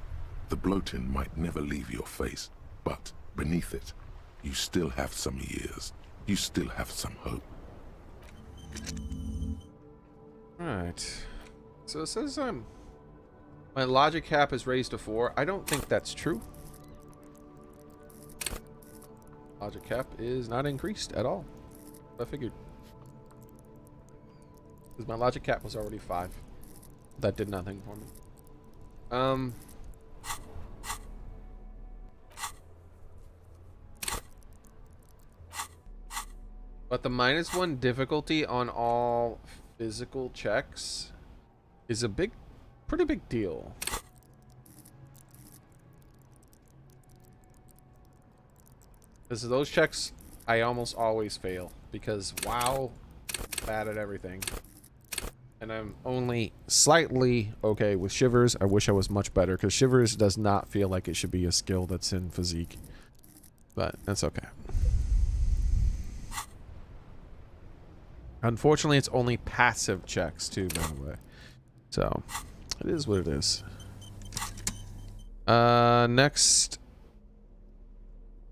S2: The bloating might never leave your face, but beneath it, you still have some years. You still have some hope.
S3: Alright. So it says my logic cap is raised to 4. I don't think that's true. Logic cap is not increased at all. I figured. Because my logic cap was already 5. That did nothing for me. But the -1 difficulty on all physical checks is a pretty big deal. Because those checks, I almost always fail. Because, wow, bad at everything. And I'm only slightly okay with Shivers. I wish I was much better, because Shivers does not feel like it should be a skill that's in Physique. But, that's okay. Unfortunately, it's only passive checks, too, by the way. So, it is what it is. Next,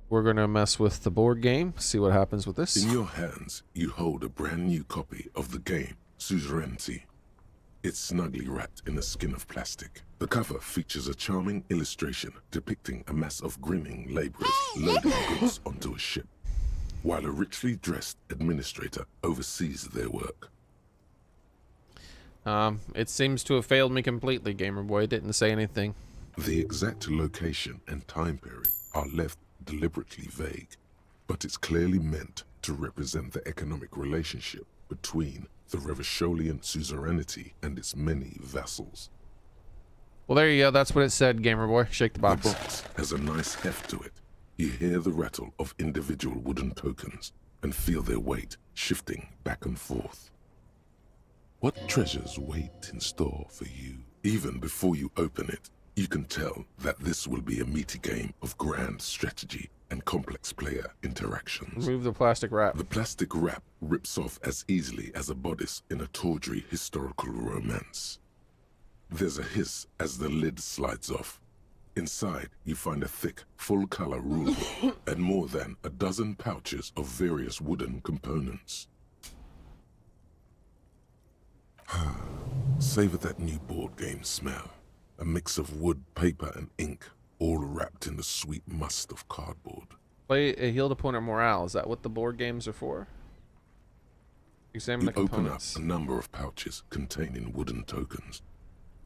S3: we're going to mess with the board game, see what happens with this.
S2: In your hands, you hold a brand new copy of the game, Suzerainty. It's snugly wrapped in a skin of plastic. The cover features a charming illustration depicting a mass of grinning laborers loading goods onto a ship, while a richly dressed administrator oversees their work.
S3: It seems to have failed me completely, Gamer Boy. It didn't say anything.
S2: The exact location and time period are left deliberately vague, but it's clearly meant to represent the economic relationship between the Revacholian suzerainty and its many vassals.
S3: Well, there you go. That's what it said, Gamer Boy. Shake the box.
S2: The box has a nice heft to it. You hear the rattle of individual wooden tokens and feel their weight shifting back and forth. What treasures wait in store for you? Even before you open it, you can tell that this will be a meaty game of grand strategy and complex player interactions.
S3: Remove the plastic wrap.
S2: The plastic wrap rips off as easily as a bodice in a tawdry historical romance. There's a hiss as the lid slides off. Inside, you find a thick, full-color rulebook and more than a dozen pouches of various wooden components. Savor that new board game smell. A mix of wood, paper, and ink, all wrapped in the sweet must of cardboard.
S3: Play a healed opponent morale. Is that what the board games are for? Examine
S2: You
S3: the components.
S2: open up a number of pouches containing wooden tokens.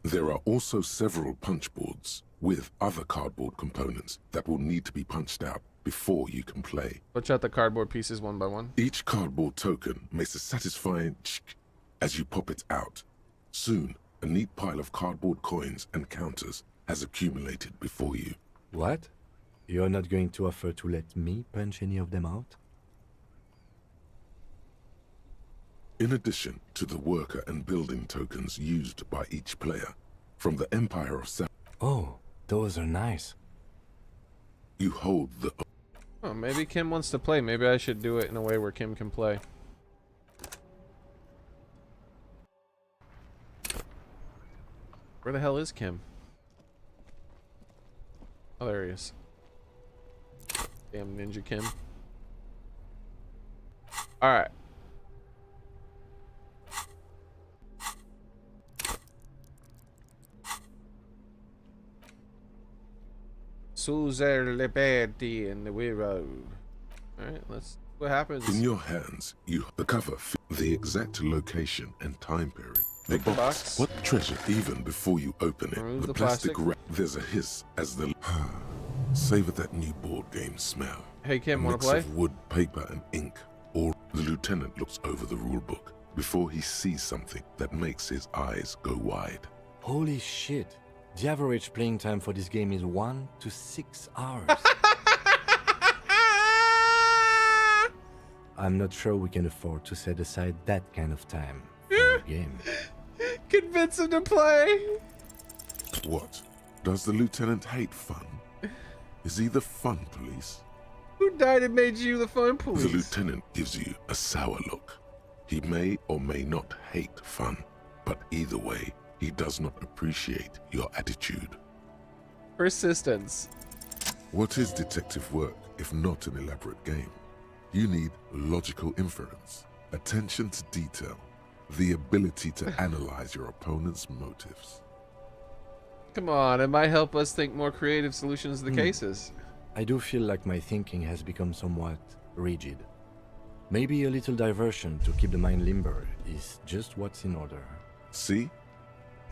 S2: There are also several punch boards with other cardboard components that will need to be punched out before you can play.
S3: Punch out the cardboard pieces one by one.
S2: Each cardboard token makes a satisfying ch as you pop it out. Soon, a neat pile of cardboard coins and counters has accumulated before you.
S4: What? You're not going to offer to let me punch any of them out?
S2: In addition to the worker and building tokens used by each player, from the Empire of South,
S4: Oh, those are nice.
S2: you hold the
S3: Oh, maybe Kim wants to play. Maybe I should do it in a way where Kim can play. Where the hell is Kim? Oh, there he is. Damn Ninja Kim. Alright. Suzer Liberty in the Wiro. Alright, let's see what happens.
S2: In your hands, you the cover, the exact location and time period. The
S3: Pick the box.
S2: What treasure? Even before you open it,
S3: Remove the
S2: plastic
S3: plastic.
S2: wrap. There's a hiss as the savor that new board game smell.
S3: Hey Kim,
S2: A
S3: wanna
S2: mix
S3: play?
S2: of wood, paper, and ink. Or the lieutenant looks over the rule book before he sees something that makes his eyes go wide.
S4: Holy shit. The average playing time for this game is 1 to 6 hours. I'm not sure we can afford to set aside that kind of time for a game.
S3: Convince him to play.
S2: What? Does the lieutenant hate fun? Is he the fun police?
S3: Who died and made you the fun
S2: The
S3: police?
S2: lieutenant gives you a sour look. He may or may not hate fun, but either way, he does not appreciate your attitude.
S3: Persistence.
S2: What is detective work if not an elaborate game? You need logical inference, attention to detail, the ability to analyze your opponent's motives.
S3: Come on, it might help us think more creative solutions to the cases.
S4: I do feel like my thinking has become somewhat rigid. Maybe a little diversion to keep the mind limber is just what's in order.
S2: See?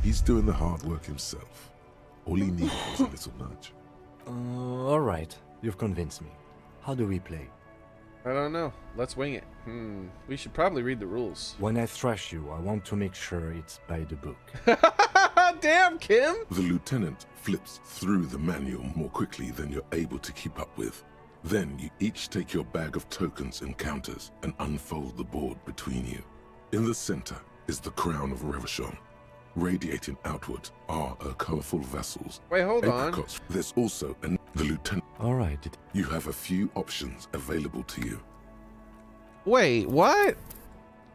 S2: He's doing the hard work himself. All he needed was a little nudge.
S4: Alright, you've convinced me. How do we play?
S3: I don't know. Let's wing it. We should probably read the rules.
S4: When I thrash you, I want to make sure it's by the book.
S3: Damn, Kim!
S2: The lieutenant flips through the manual more quickly than you're able to keep up with. Then you each take your bag of tokens and counters and unfold the board between you. In the center is the crown of Revachon. Radiating outward are her colorful vessels.
S3: Wait, hold on.
S2: Apricots. There's also the lieutenant.
S4: Alright,
S2: You have a few options available to you.
S3: Wait, what?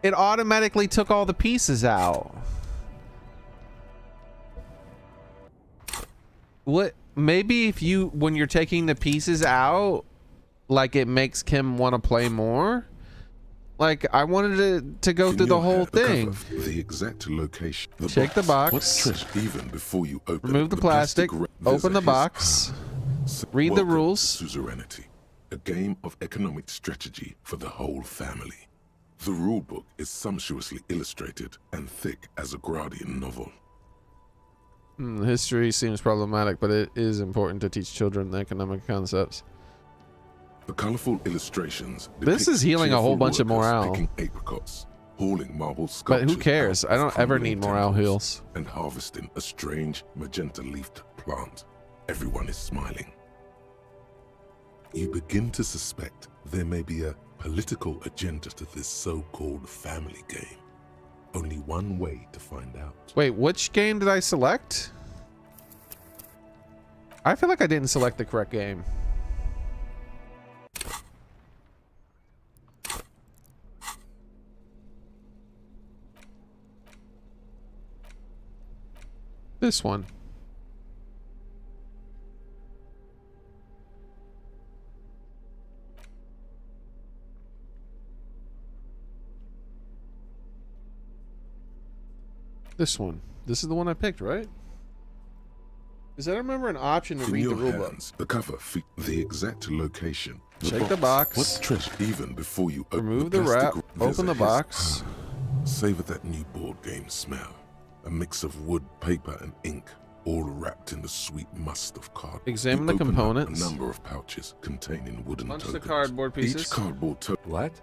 S3: It automatically took all the pieces out. What? Maybe if you, when you're taking the pieces out, like it makes Kim want to play more? Like, I wanted to go
S2: In
S3: through the
S2: your
S3: whole
S2: hand, the
S3: thing.
S2: cover, the exact location.
S3: Check the box.
S2: What treasure? Even before you open
S3: Remove
S2: it,
S3: the plastic.
S2: there's
S3: Open
S2: a
S3: the box. Read the
S2: Welcome to
S3: rules.
S2: Suzerainty, a game of economic strategy for the whole family. The rulebook is sumptuously illustrated and thick as a Gradian novel.
S3: History seems problematic, but it is important to teach children the economic concepts.
S2: The colorful illustrations.
S3: This is
S2: depict
S3: healing a whole
S2: cheerful
S3: bunch of
S2: workers
S3: morale.
S2: Picking apricots, hauling marble
S3: But
S2: sculptures.
S3: who cares?
S2: out
S3: I
S2: of
S3: don't ever
S2: crumbling
S3: need morale
S2: temples,
S3: heals.
S2: And harvesting a strange magenta-leafed plant. Everyone is smiling. You begin to suspect there may be a political agenda to this so-called family game. only one way to find out.
S3: Wait, which game did I select? I feel like I didn't select the correct game. This one. This one. This is the one I picked, right? Because I don't remember an option to
S2: In
S3: read the
S2: your
S3: rulebook.
S2: hands, the cover features the exact location.
S3: Check the box.
S2: What treasure? Even before you open
S3: Remove the
S2: plastic
S3: wrap.
S2: there's
S3: Open
S2: a
S3: the box.
S2: Savor that new board game smell. A mix of wood, paper, and ink, all wrapped in the sweet must of card.
S3: Examine
S2: You
S3: the
S2: open up
S3: components.
S2: a number of pouches containing wooden
S3: Punch the
S2: tokens.
S3: cardboard pieces.
S2: Each cardboard token.
S4: What?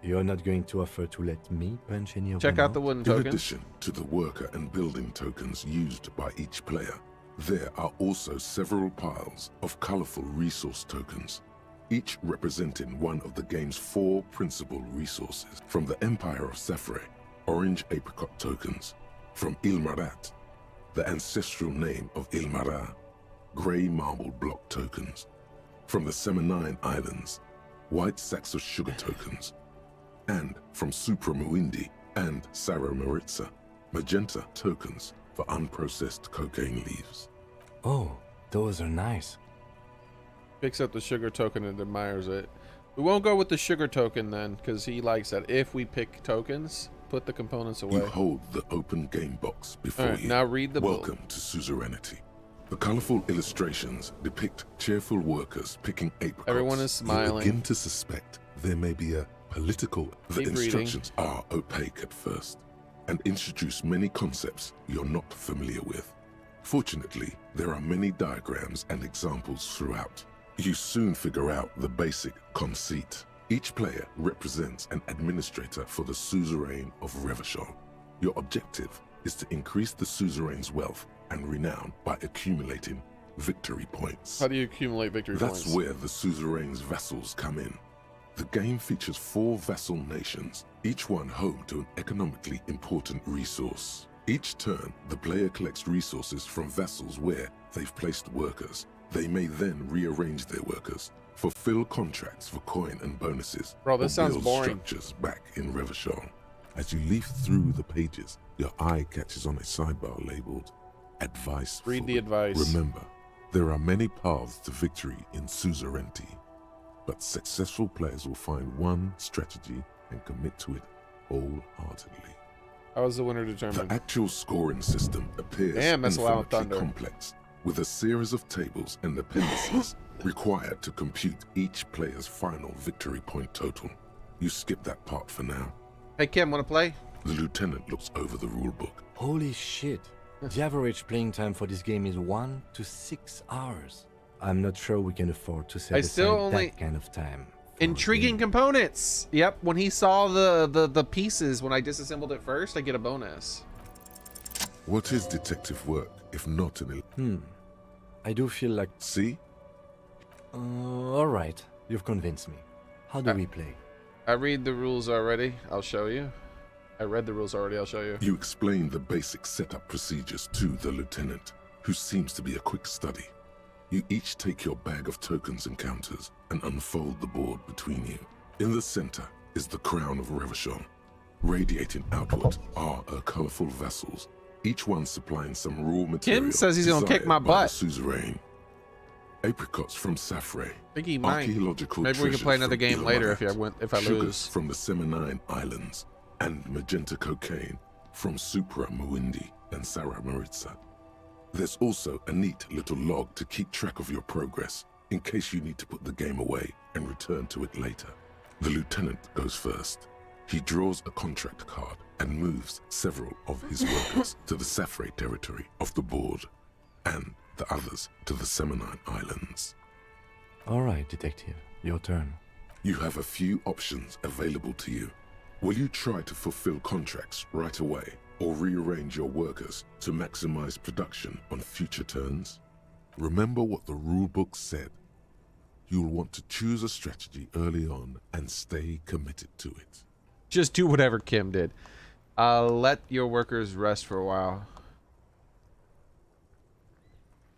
S4: You're not going to offer to let me punch any of
S3: Check
S4: them
S3: out the wooden
S2: In
S3: tokens.
S2: addition to the worker and building tokens used by each player, there are also several piles of colorful resource tokens, each representing one of the game's 4 principal resources. From the Empire of Safre, orange apricot tokens. From Ilmarat, the ancestral name of Ilmara, gray marble block tokens. From the Seminine Islands, white sacks of sugar tokens. And from Supramuindi and Sarah Maritza, magenta tokens for unprocessed cocaine leaves.
S4: Oh, those are nice.
S3: Picks up the sugar token and admires it. We won't go with the sugar token then, because he likes that. If we pick tokens, put the components away.
S2: You hold the open game box before
S3: Alright,
S2: you.
S3: now read the book.
S2: Welcome to suzerainty. The colorful illustrations depict cheerful workers picking apricots.
S3: Everyone is smiling.
S2: You begin to suspect there may be a political. The
S3: Keep reading.
S2: instructions are opaque at first and introduce many concepts you're not familiar with. Fortunately, there are many diagrams and examples throughout. You soon figure out the basic conceit. Each player represents an administrator for the suzerain of Revachol. Your objective is to increase the suzerain's wealth and renown by accumulating victory points.
S3: How do you accumulate victory
S2: That's
S3: points?
S2: where the suzerain's vassals come in. The game features 4 vassal nations, each one home to an economically important resource. Each turn, the player collects resources from vassals where they've placed workers. They may then rearrange their workers, fulfill contracts for coin and bonuses,
S3: Bro, this
S2: or
S3: sounds
S2: build
S3: boring.
S2: structures back in Revachol. As you leaf through the pages, your eye catches on a sidebar labeled Advice.
S3: Read
S2: for
S3: the advice.
S2: Remember, there are many paths to victory in suzerainty, but successful players will find one strategy and commit to it wholeheartedly.
S3: How is the winner
S2: The
S3: determined?
S2: actual scoring system appears
S3: Damn, that's a lot of
S2: infinitely
S3: thunder.
S2: complex, with a series of tables and appendices required to compute each player's final victory point total. You skip that part for now.
S3: Hey Kim, wanna play?
S2: The lieutenant looks over the rulebook.
S4: Holy shit. The average playing time for this game is 1 to 6 hours. I'm not sure we can afford to set
S3: I
S4: aside
S3: still only-
S4: that kind of time. for a
S3: Intriguing
S4: game.
S3: components. Yep, when he saw the pieces, when I disassembled it first, I get a bonus.
S2: What is detective work if not an
S4: I do feel like...
S2: See?
S4: Alright, you've convinced me. How do we play?
S3: I read the rules already. I'll show you. I read the rules already. I'll show you.
S2: You explain the basic setup procedures to the lieutenant, who seems to be a quick study. You each take your bag of tokens and counters and unfold the board between you. In the center is the crown of Revachol. Radiating outward are her colorful vessels, each one supplying some raw material.
S3: Kim says he's gonna kick
S2: desired
S3: my
S2: by the
S3: butt.
S2: suzerain. Apricots from Safre.
S3: I think he might.
S2: Archaeological
S3: Maybe we can
S2: treasures
S3: play another
S2: from
S3: game later
S2: Ilmarat,
S3: if I
S2: sugars
S3: lose.
S2: from the Seminine Islands, and magenta cocaine from Supra Muindi and Sarah Maritza. There's also a neat little log to keep track of your progress in case you need to put the game away and return to it later. The lieutenant goes first. He draws a contract card and moves several of his workers to the Safre territory of the board and the others to the Seminine Islands.
S4: Alright, detective, your turn.
S2: You have a few options available to you. Will you try to fulfill contracts right away or rearrange your workers to maximize production on future turns? Remember what the rulebook said. You'll want to choose a strategy early on and stay committed to it.
S3: Just do whatever Kim did. Let your workers rest for a while.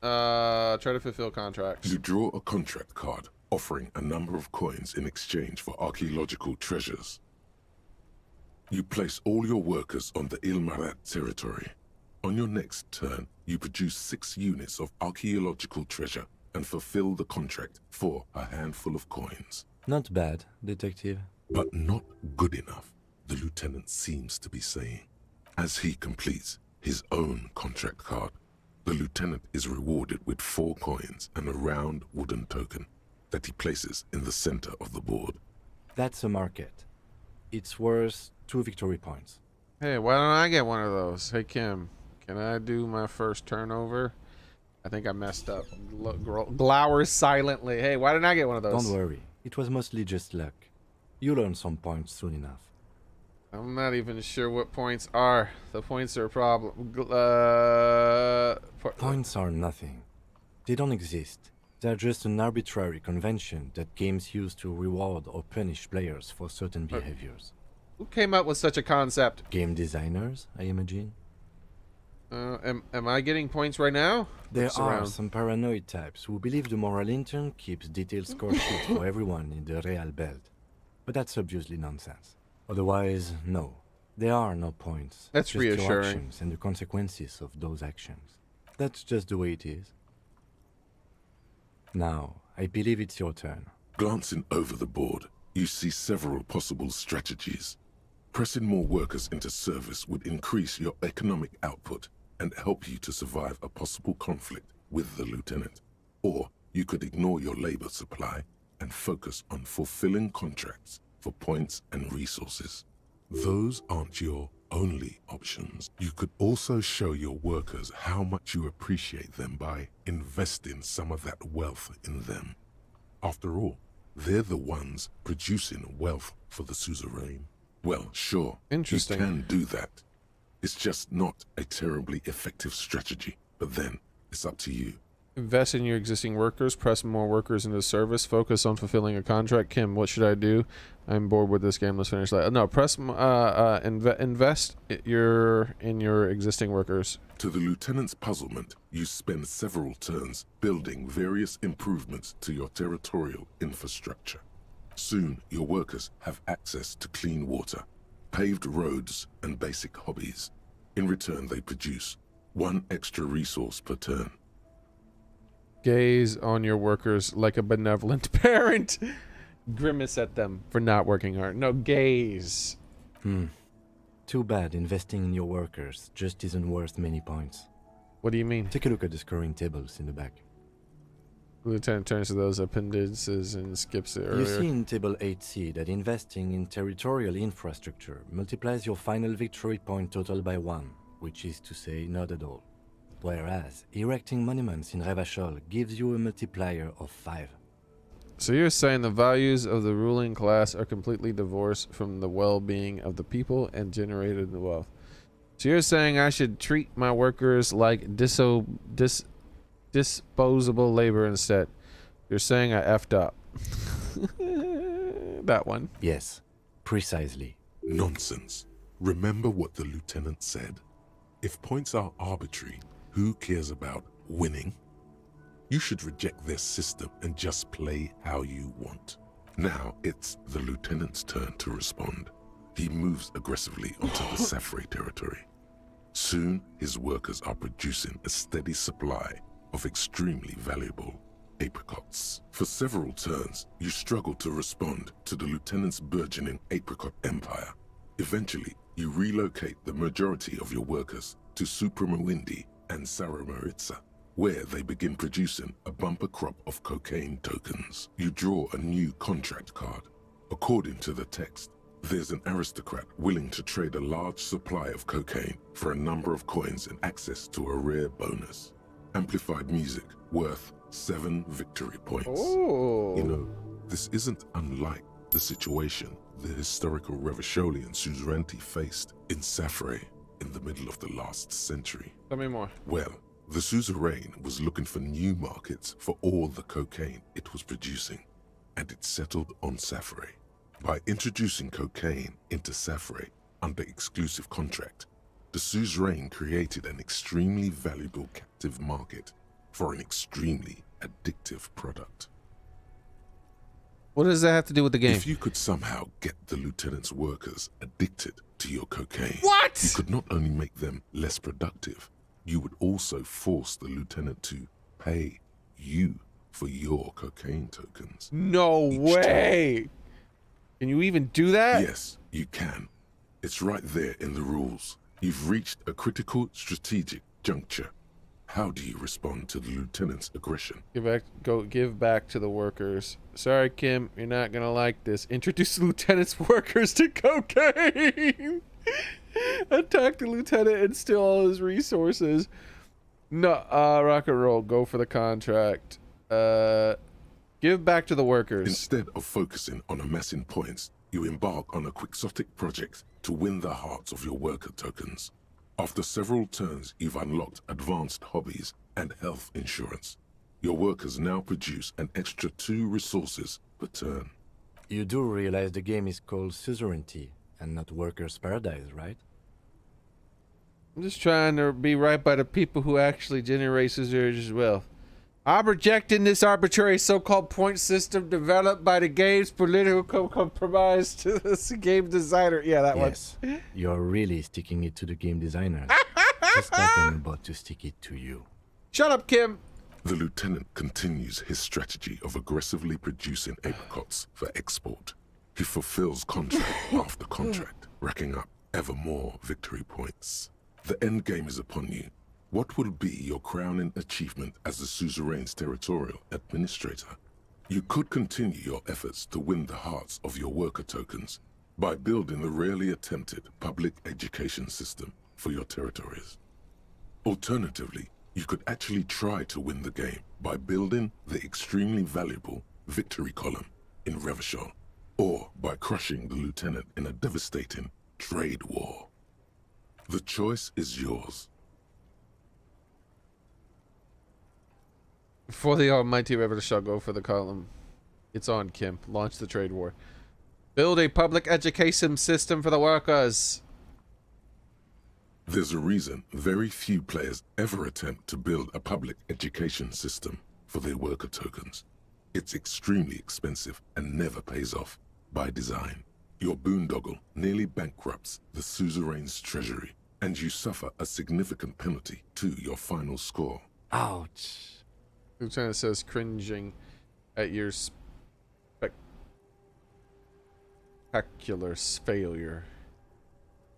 S3: Try to fulfill contracts.
S2: You draw a contract card offering a number of coins in exchange for archaeological treasures. You place all your workers on the Ilmarat territory. On your next turn, you produce 6 units of archaeological treasure and fulfill the contract for a handful of coins.
S4: Not bad, detective.
S2: But not good enough, the lieutenant seems to be saying. As he completes his own contract card, the lieutenant is rewarded with 4 coins and a round wooden token that he places in the center of the board.
S4: That's a market. It's worth 2 victory points.
S3: Hey, why don't I get one of those? Hey, Kim, can I do my first turnover? I think I messed up. Glowers silently. Hey, why didn't I get one of those?
S4: Don't worry. It was mostly just luck. You'll earn some points soon enough.
S3: I'm not even sure what points are. The points are a problem.
S4: Points are nothing. They don't exist. They're just an arbitrary convention that games use to reward or punish players for certain behaviors.
S3: Who came up with such a concept?
S4: Game designers, I imagine.
S3: Am I getting points right now?
S4: There
S3: Looks
S4: are
S3: around.
S4: some paranoid types who believe the moral intern keeps detailed score sheets for everyone in the Real Belt. But that's obviously nonsense. Otherwise, no. There are no points.
S3: That's
S4: just your
S3: reassuring.
S4: actions and the consequences of those actions. That's just the way it is. Now, I believe it's your turn.
S2: Glancing over the board, you see several possible strategies. Pressing more workers into service would increase your economic output and help you to survive a possible conflict with the lieutenant. Or you could ignore your labor supply and focus on fulfilling contracts for points and resources. Those aren't your only options. You could also show your workers how much you appreciate them by investing some of that wealth in them. After all, they're the ones producing wealth for the suzerain. Well, sure,
S3: Interesting.
S2: you can do that. It's just not a terribly effective strategy, but then it's up to you.
S3: Invest in your existing workers. Press more workers into service. Focus on fulfilling a contract. Kim, what should I do? I'm bored with this game. Let's finish that. No, invest in your existing workers.
S2: To the lieutenant's puzzlement, you spend several turns building various improvements to your territorial infrastructure. Soon, your workers have access to clean water, paved roads, and basic hobbies. In return, they produce 1 extra resource per turn.
S3: Gaze on your workers like a benevolent parent. Grimace at them for not working hard. No, gaze.
S4: Too bad investing in your workers just isn't worth many points.
S3: What do you mean?
S4: Take a look at the scoring tables in the back.
S3: Lieutenant turns to those appendices and skips it
S4: You
S3: earlier.
S4: see in Table 8C that investing in territorial infrastructure multiplies your final victory point total by 1, which is to say not at all. Whereas erecting monuments in Revachol gives you a multiplier of 5.
S3: So you're saying the values of the ruling class are completely divorced from the well-being of the people and generated the wealth. So you're saying I should treat my workers like disposable labor instead. You're saying I effed up. That one.
S4: Yes, precisely.
S2: Nonsense. Remember what the lieutenant said. If points are arbitrary, who cares about winning? You should reject their system and just play how you want. Now it's the lieutenant's turn to respond. He moves aggressively onto the Safre territory. Soon, his workers are producing a steady supply of extremely valuable apricots. For several turns, you struggle to respond to the lieutenant's burgeoning apricot empire. Eventually, you relocate the majority of your workers to Supremawindi and Saramaritsa, where they begin producing a bumper crop of cocaine tokens. You draw a new contract card. According to the text, there's an aristocrat willing to trade a large supply of cocaine for a number of coins and access to a rare bonus. Amplified music worth 7 victory points.
S3: Oh.
S2: You know, this isn't unlike the situation the historical Revacholian suzerainty faced in Safre in the middle of the last century.
S3: Tell me more.
S2: Well, the suzerain was looking for new markets for all the cocaine it was producing, and it settled on Safre. By introducing cocaine into Safre, under exclusive contract, the suzerain created an extremely valuable captive market for an extremely addictive product.
S3: What does that have to do with the game?
S2: If you could somehow get the lieutenant's workers addicted to your cocaine,
S3: What?
S2: you could not only make them less productive, you would also force the lieutenant to pay you for your cocaine tokens.
S3: No
S2: each
S3: way. Can you even do that?
S2: Yes, you can. It's right there in the rules. You've reached a critical strategic juncture. How do you respond to the lieutenant's aggression?
S3: Give back to the workers. Sorry, Kim, you're not gonna like this. Introduce the lieutenant's workers to cocaine. Attack the lieutenant and steal all his resources. No, rock and roll. Go for the contract. Give back to the workers.
S2: Instead of focusing on amassing points, you embark on a quixotic project to win the hearts of your worker tokens. After several turns, you've unlocked advanced hobbies and health insurance. Your workers now produce an extra 2 resources per turn.
S4: You do realize the game is called Suzerainty and not Workers' Paradise, right?
S3: I'm just trying to be right by the people who actually generate suzerain's wealth. I'm rejecting this arbitrary so-called point system developed by the game's political compromise to the game designer. Yeah, that
S4: Yes, you're really sticking it to the game designers. Just like I'm about to stick it to you.
S3: Shut up, Kim.
S2: The lieutenant continues his strategy of aggressively producing apricots for export. He fulfills contract after contract, racking up ever more victory points. The end game is upon you. What will be your crowning achievement as the suzerain's territorial administrator? You could continue your efforts to win the hearts of your worker tokens by building the rarely attempted public education system for your territories. Alternatively, you could actually try to win the game by building the extremely valuable victory column in Revachol, or by crushing the lieutenant in a devastating trade war. The choice is yours.
S3: Before the almighty river shall go for the column. It's on, Kim. Launch the trade war. Build a public education system for the workers.
S2: There's a reason very few players ever attempt to build a public education system for their worker tokens. It's extremely expensive and never pays off by design. Your boondoggle nearly bankrupts the suzerain's treasury, and you suffer a significant penalty to your final score.
S4: Ouch.
S3: Lieutenant says cringing at your spectacular failure.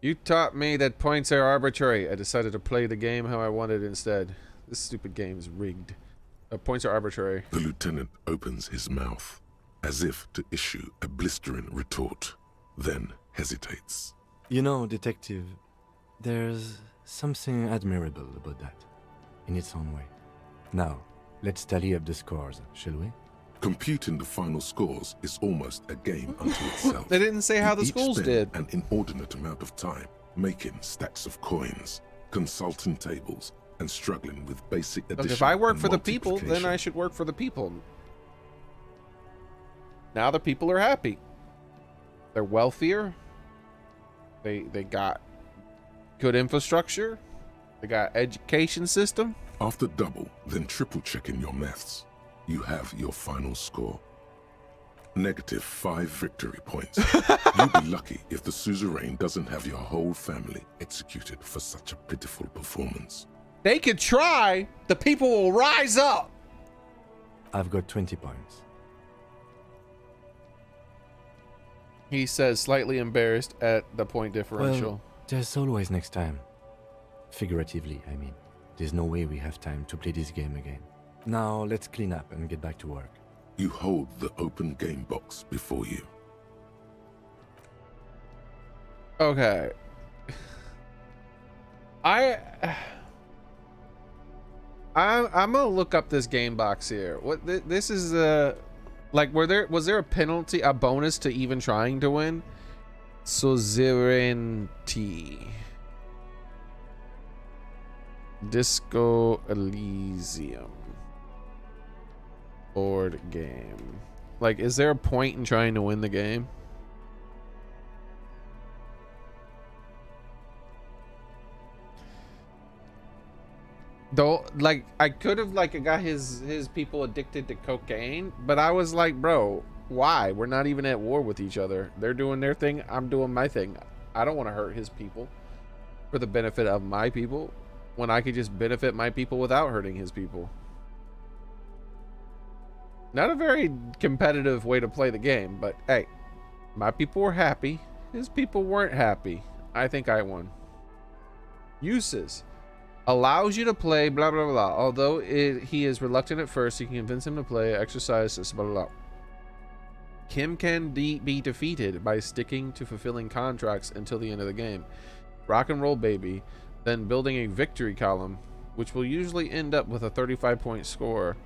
S3: You taught me that points are arbitrary. I decided to play the game how I wanted instead. This stupid game is rigged. Points are arbitrary.
S2: The lieutenant opens his mouth as if to issue a blistering retort, then hesitates.
S4: You know, Detective, there's something admirable about that, in its own way. Now, let's tally up the scores, shall we?
S2: Computing the final scores is almost a game unto itself.
S3: They didn't say how
S2: You
S3: the
S2: each
S3: schools
S2: spend
S3: did.
S2: an inordinate amount of time making stacks of coins, consulting tables, and struggling with basic addition.
S3: Look, if I work
S2: and
S3: for the people, then I
S2: multiplication.
S3: should work for the people. Now the people are happy. They're wealthier. They got good infrastructure. They got education system.
S2: After double, then triple checking your maths, you have your final score. -5 victory points. You'll be lucky if the suzerain doesn't have your whole family executed for such a pitiful performance.
S3: They could try. The people will rise up.
S4: I've got 20 points.
S3: He says, slightly embarrassed at the point differential.
S4: Well, there's always next time. Figuratively, I mean. There's no way we have time to play this game again. Now, let's clean up and get back to work.
S2: You hold the open game box before you.
S3: Okay. I'm gonna look up this game box here. What this is? Like, was there a penalty, a bonus to even trying to win? Suzerainty. Disco Elysium. Board game. Like, is there a point in trying to win the game? Though, like, I could have like got his people addicted to cocaine, but I was like, bro, why? We're not even at war with each other. They're doing their thing. I'm doing my thing. I don't want to hurt his people for the benefit of my people when I could just benefit my people without hurting his people. Not a very competitive way to play the game, but hey, my people were happy. His people weren't happy. I think I won. Uses. Allows you to play blah blah blah. Although he is reluctant at first, you can convince him to play, exercise this blah blah blah. Kim can be defeated by sticking to fulfilling contracts until the end of the game. Rock and roll baby, then building a victory column, which will usually end up with a 35-point score.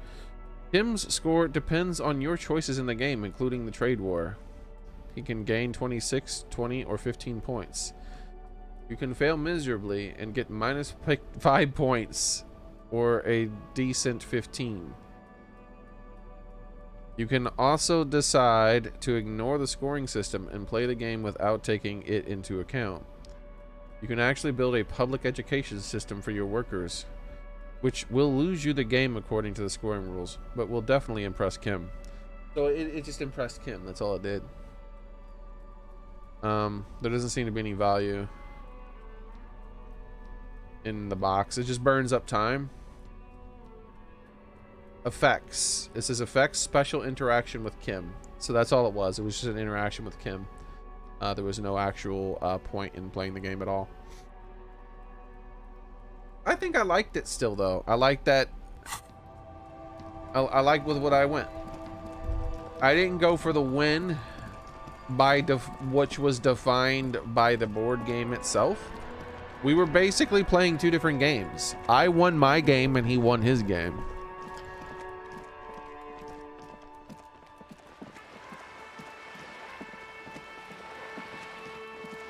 S3: Kim's score depends on your choices in the game, including the trade war. He can gain 26, 20, or 15 points. You can fail miserably and get minus 5 points or a decent 15. You can also decide to ignore the scoring system and play the game without taking it into account. You can actually build a public education system for your workers, which will lose you the game according to the scoring rules, but will definitely impress Kim. So it just impressed Kim, that's all it did. There doesn't seem to be any value in the box. It just burns up time. Effects. It says effects, special interaction with Kim. So that's all it was. It was just an interaction with Kim. There was no actual point in playing the game at all. I think I liked it still, though. I like that. I like with what I went. I didn't go for the win by which was defined by the board game itself. We were basically playing two different games. I won my game and he won his game.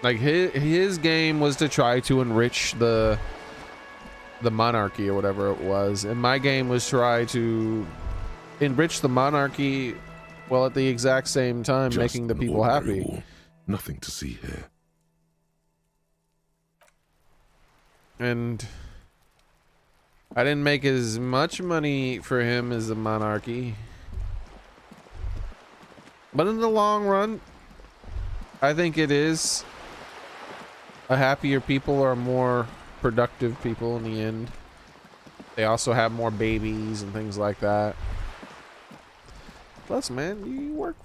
S3: Like his game was to try to enrich the monarchy or whatever it was, and my game was try to enrich the monarchy while at the exact same time
S2: Just
S3: making the
S2: an
S3: people
S2: ordinary
S3: happy.
S2: war. Nothing to see here.
S3: And I didn't make as much money for him as the monarchy, but in the long run, I think it is a happier people are more productive people in the end. They also have more babies and things like that. Plus, man, you work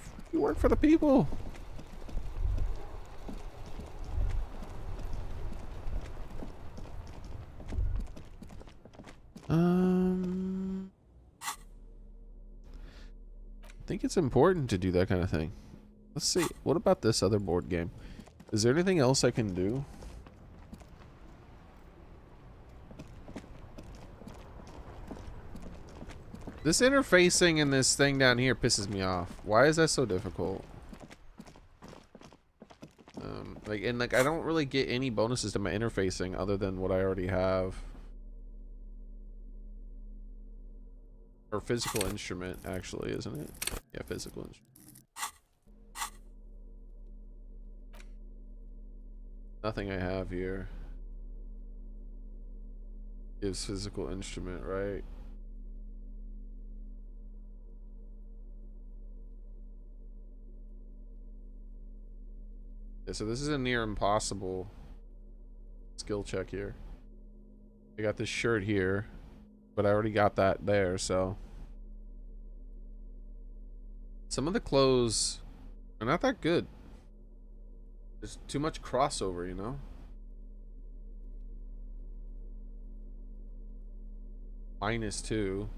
S3: for the people. I think it's important to do that kind of thing. Let's see. What about this other board game? Is there anything else I can do? This interfacing in this thing down here pisses me off. Why is that so difficult? Like I don't really get any bonuses to my interfacing other than what I already have. Or physical instrument, actually, isn't it? Yeah, physical instrument. Nothing I have here is physical instrument, right? Yeah, so this is a near impossible skill check here. I got this shirt here, but I already got that there, so. Some of the clothes are not that good. There's too much crossover, you know? -2.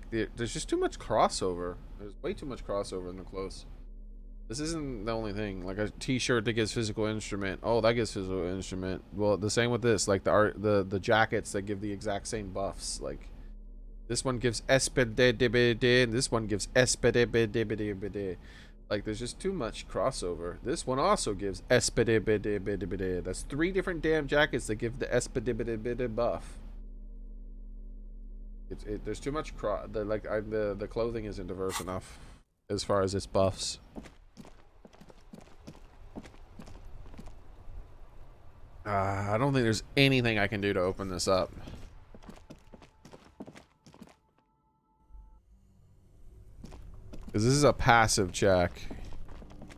S3: There's just too much crossover. There's way too much crossover in the clothes. This isn't the only thing. Like a t-shirt that gives physical instrument. Oh, that gives physical instrument. Well, the same with this. Like the jackets that give the exact same buffs. Like this one gives espedibidi, and this one gives espedibidi. Like there's just too much crossover. This one also gives espedibidi. That's 3 different damn jackets that give the espedibidi buff. There's too much the clothing isn't diverse enough as far as its buffs. I don't think there's anything I can do to open this up. Because this is a passive check.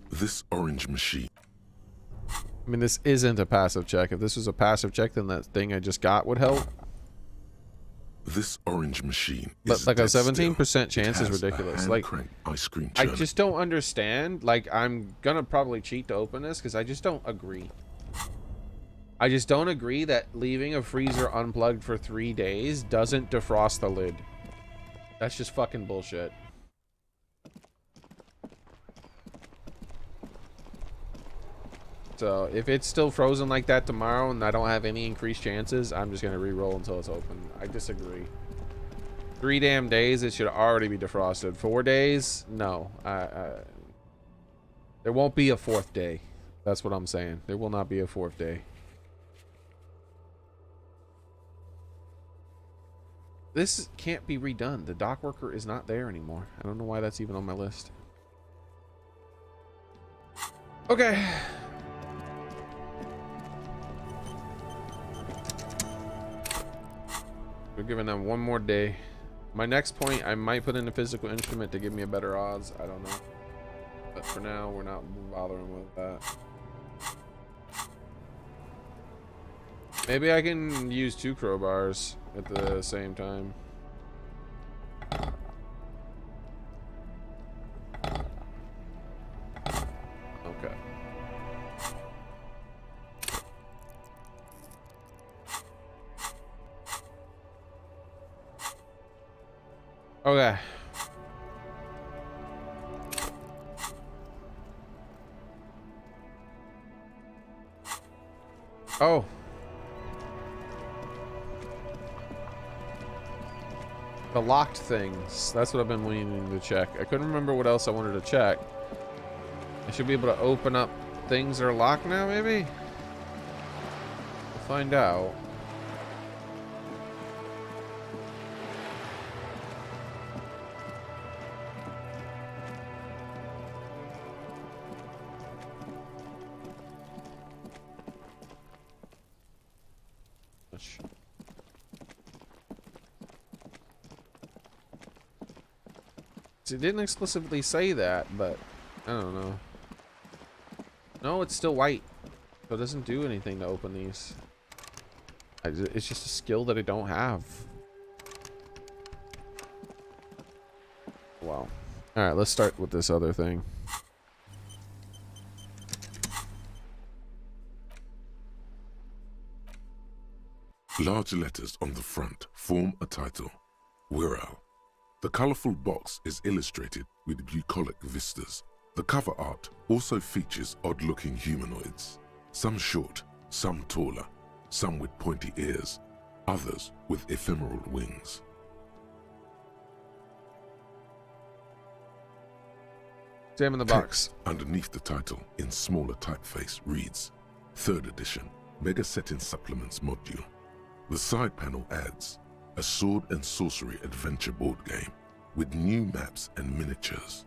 S2: This orange machine.
S3: I mean, this isn't a passive check. If this was a passive check, then that thing I just got would help.
S2: This orange machine
S3: But
S2: is
S3: like a
S2: dead still.
S3: 17% chance
S2: It
S3: is
S2: has a
S3: ridiculous. Like,
S2: hand-cranked ice cream
S3: I
S2: churner.
S3: just don't understand. Like, I'm gonna probably cheat to open this because I just don't agree. I just don't agree that leaving a freezer unplugged for 3 days doesn't defrost the lid. That's just fucking bullshit. So if it's still frozen like that tomorrow and I don't have any increased chances, I'm just gonna re-roll until it's open. I disagree. 3 damn days, it should already be defrosted. 4 days, no. There won't be a 4th day. That's what I'm saying. There will not be a 4th day. This can't be redone. The dock worker is not there anymore. I don't know why that's even on my list. Okay. We're giving them 1 more day. My next point, I might put in a physical instrument to give me a better odds. I don't know. But for now, we're not bothering with that. Maybe I can use 2 crowbars at the same time. Okay. Okay. Oh. The locked things. That's what I've been meaning to check. I couldn't remember what else I wanted to check. I should be able to open up things that are locked now, maybe? We'll find out. It didn't explicitly say that, but I don't know. No, it's still white, so it doesn't do anything to open these. It's just a skill that I don't have. Wow. All right, let's start with this other thing.
S2: Large letters on the front form a title. Wirral. The colorful box is illustrated with bucolic vistas. The cover art also features odd-looking humanoids. Some short, some taller, some with pointy ears, others with ephemeral wings.
S3: Examine the box.
S2: Text underneath the title in smaller typeface reads, 3rd edition, Mega Setting Supplements Module. The side panel adds, a sword and sorcery adventure board game with new maps and miniatures.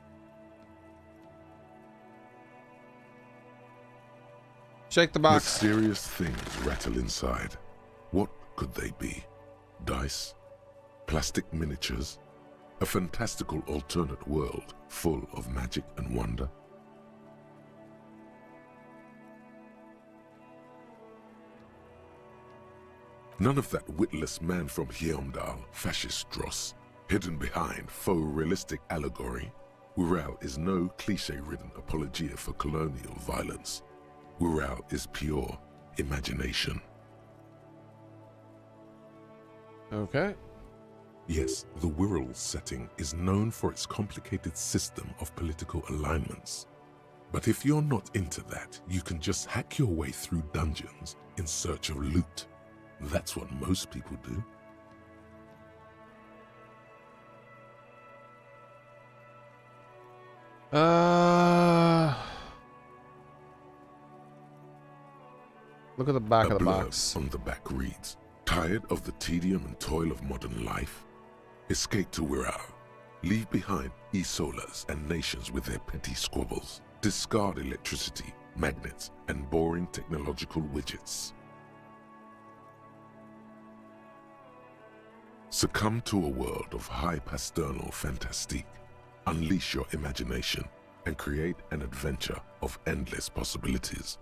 S3: Shake the box.
S2: Mysterious things rattle inside. What could they be? Dice? Plastic miniatures? A fantastical alternate world full of magic and wonder? None of that witless man from Heimdall, fascist dross, hidden behind faux realistic allegory. Wirral is no cliche-ridden apologia for colonial violence. Wirral is pure imagination.
S3: Okay.
S2: Yes, the Wirral setting is known for its complicated system of political alignments. But if you're not into that, you can just hack your way through dungeons in search of loot. That's what most people do.
S3: Look at the back
S2: A
S3: of the
S2: blurb
S3: box.
S2: on the back reads, tired of the tedium and toil of modern life? Escape to Wirral. Leave behind Isolas and nations with their petty squabbles. Discard electricity, magnets, and boring technological widgets. Succumb to a world of high pasternal fantastique. Unleash your imagination and create an adventure of endless possibilities.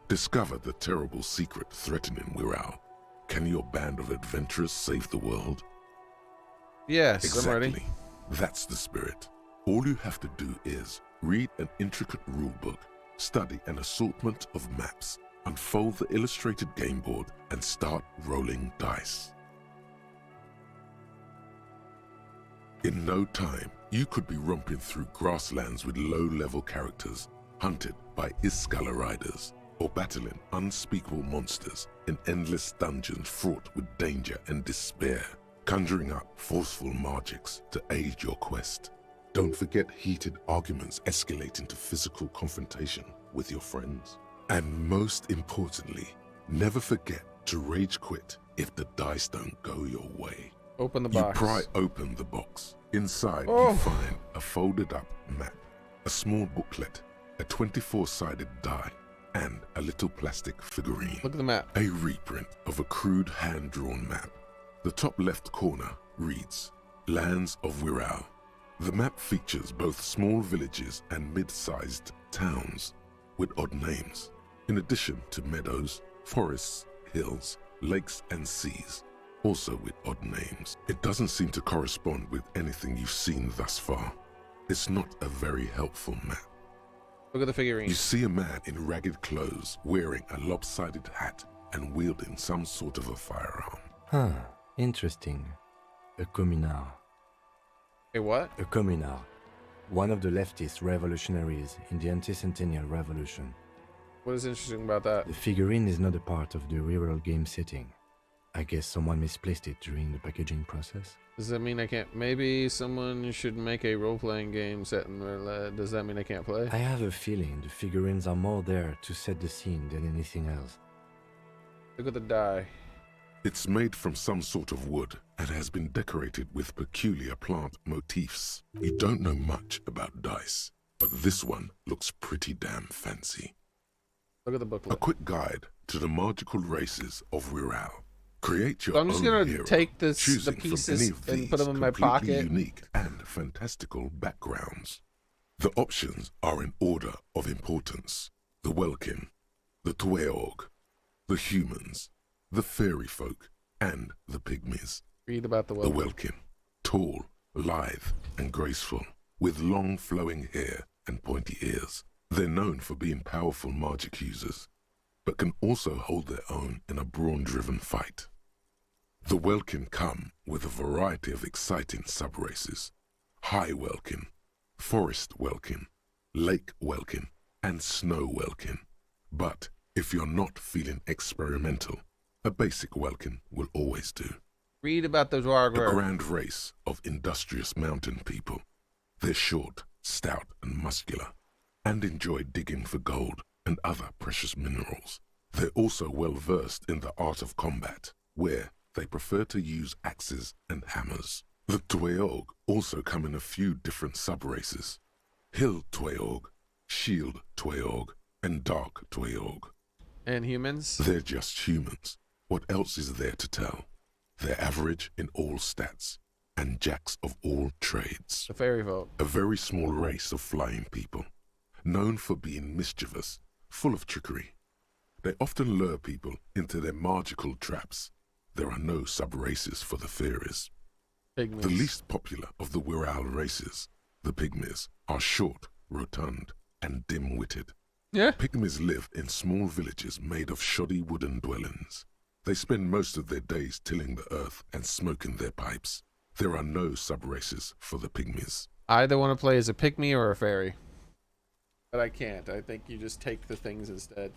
S2: Discover the terrible secret threatening Wirral. Can your band of adventurers save the world?
S3: Yes,
S2: Exactly.
S3: I'm ready.
S2: That's the spirit. All you have to do is read an intricate rulebook, study an assortment of maps, unfold the illustrated game board, and start rolling dice. In no time, you could be romping through grasslands with low-level characters, hunted by Iskala riders, or battling unspeakable monsters in endless dungeons fraught with danger and despair, conjuring up forceful magics to aid your quest. Don't forget heated arguments escalating to physical confrontation with your friends. And most importantly, never forget to rage quit if the dice don't go your way.
S3: Open the
S2: You
S3: box.
S2: pry open the box. Inside,
S3: Oh.
S2: you find a folded up map, a small booklet, a 24-sided die, and a little plastic figurine.
S3: Look at the map.
S2: A reprint of a crude hand-drawn map. The top left corner reads, Lands of Wirral. The map features both small villages and mid-sized towns with odd names, in addition to meadows, forests, hills, lakes, and seas, also with odd names. It doesn't seem to correspond with anything you've seen thus far. It's not a very helpful map.
S3: Look at the figurine.
S2: You see a man in ragged clothes wearing a lopsided hat and wielding some sort of a firearm.
S4: Huh, interesting. A communard.
S3: Hey, what?
S4: A communard. One of the leftist revolutionaries in the anti-centennial revolution.
S3: What is interesting about that?
S4: The figurine is not a part of the real game setting. I guess someone misplaced it during the packaging process.
S3: Does that mean I can't? Maybe someone should make a role-playing game set in where. Does that mean I can't play?
S4: I have a feeling the figurines are more there to set the scene than anything else.
S3: Look at the die.
S2: It's made from some sort of wood and has been decorated with peculiar plant motifs. You don't know much about dice, but this one looks pretty damn fancy.
S3: Look at the
S2: A
S3: booklet.
S2: quick guide to the magical races of Wirral. Create your
S3: So I'm just
S2: own
S3: gonna
S2: hero,
S3: take the
S2: choosing from
S3: pieces
S2: any of
S3: and put
S2: these
S3: them in my
S2: completely
S3: pocket.
S2: unique and fantastical backgrounds. The options are in order of importance: the Welkin, the Tweog, the humans, the fairy folk, and the pygmies.
S3: Read about the
S2: The
S3: welcome.
S2: Welkin, tall, lithe, and graceful, with long flowing hair and pointy ears. They're known for being powerful magic users, but can also hold their own in a brawn-driven fight. The Welkin come with a variety of exciting sub-races: High Welkin, Forest Welkin, Lake Welkin, and Snow Welkin. But if you're not feeling experimental, a basic Welkin will always do.
S3: Read about the
S2: A
S3: Dwargler.
S2: grand race of industrious mountain people. They're short, stout, and muscular, and enjoy digging for gold and other precious minerals. They're also well versed in the art of combat, where they prefer to use axes and hammers. The Tweog also come in a few different sub-races: Hill Tweog, Shield Tweog, and Dark Tweog.
S3: And humans.
S2: They're just humans. What else is there to tell? They're average in all stats, and jacks of all trades.
S3: The fairy folk.
S2: A very small race of flying people, known for being mischievous, full of trickery. They often lure people into their magical traps. There are no sub-races for the fairies.
S3: Pygmies.
S2: The least popular of the Wirral races, the pygmies, are short, rotund, and dim-witted.
S3: Yeah.
S2: Pygmies live in small villages made of shoddy wooden dwellings. They spend most of their days tilling the earth and smoking their pipes. There are no sub-races for the pygmies.
S3: I either want to play as a pygmy or a fairy. But I can't. I think you just take the things instead.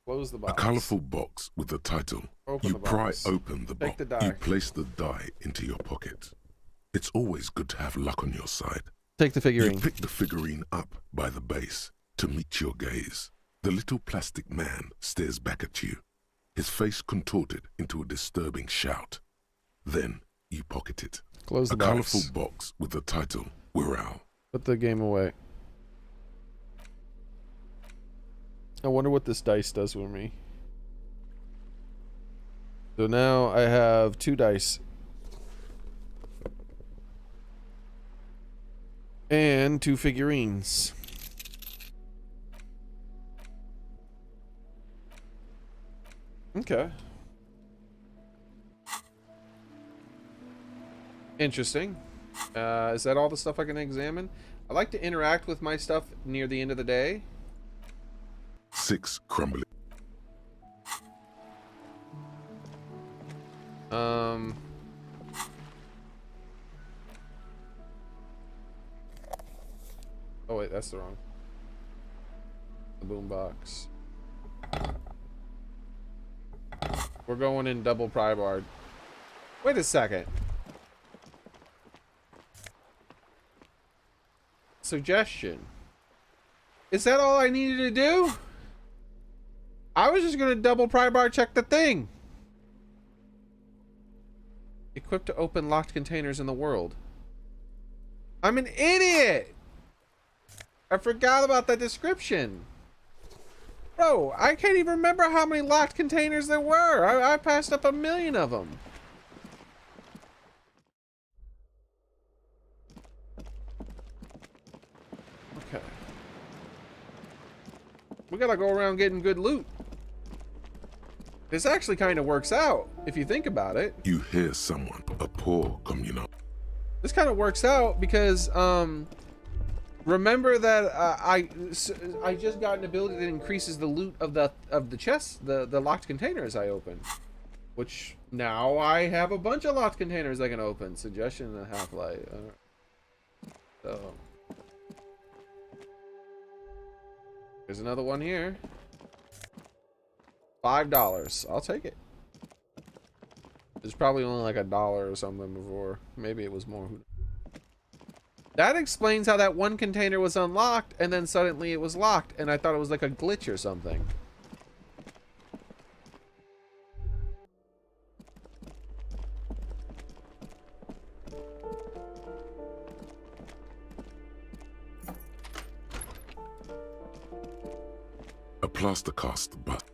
S3: Close the box.
S2: A colorful box with the title.
S3: Open
S2: You
S3: the
S2: pry
S3: box.
S2: open the
S3: Take
S2: box.
S3: the die.
S2: You place the die into your pocket. It's always good to have luck on your side.
S3: Take the
S2: You
S3: figurine.
S2: pick the figurine up by the base to meet your gaze. The little plastic man stares back at you, his face contorted into a disturbing shout. Then you pocket it.
S3: Close the
S2: A
S3: box.
S2: colorful box with the title Wirral.
S3: Put the game away. I wonder what this dice does with me. So now I have 2 dice And 2 figurines. Okay. Interesting. Is that all the stuff I can examine? I like to interact with my stuff near the end of the day.
S2: 6 crumbling.
S3: Oh wait, that's the wrong. The boombox. We're going in double pry bar. Wait a second. Suggestion. Is that all I needed to do? I was just gonna double pry bar check the thing. Equipped to open locked containers in the world. I'm an idiot. I forgot about that description. Bro, I can't even remember how many locked containers there were. I passed up 1,000,000 of them. Okay. We gotta go around getting good loot. This actually kind of works out, if you think about it.
S2: You hear someone, a poor communal.
S3: This kind of works out because, remember that I just got an ability that increases the loot of the chests, the locked containers I open, which now I have a bunch of locked containers I can open. Suggestion and half-life. So there's another one here. $5. I'll take it. There's probably only like $1 or something before. Maybe it was more. That explains how that one container was unlocked and then suddenly it was locked and I thought it was like a glitch or something.
S2: A plaster cast, but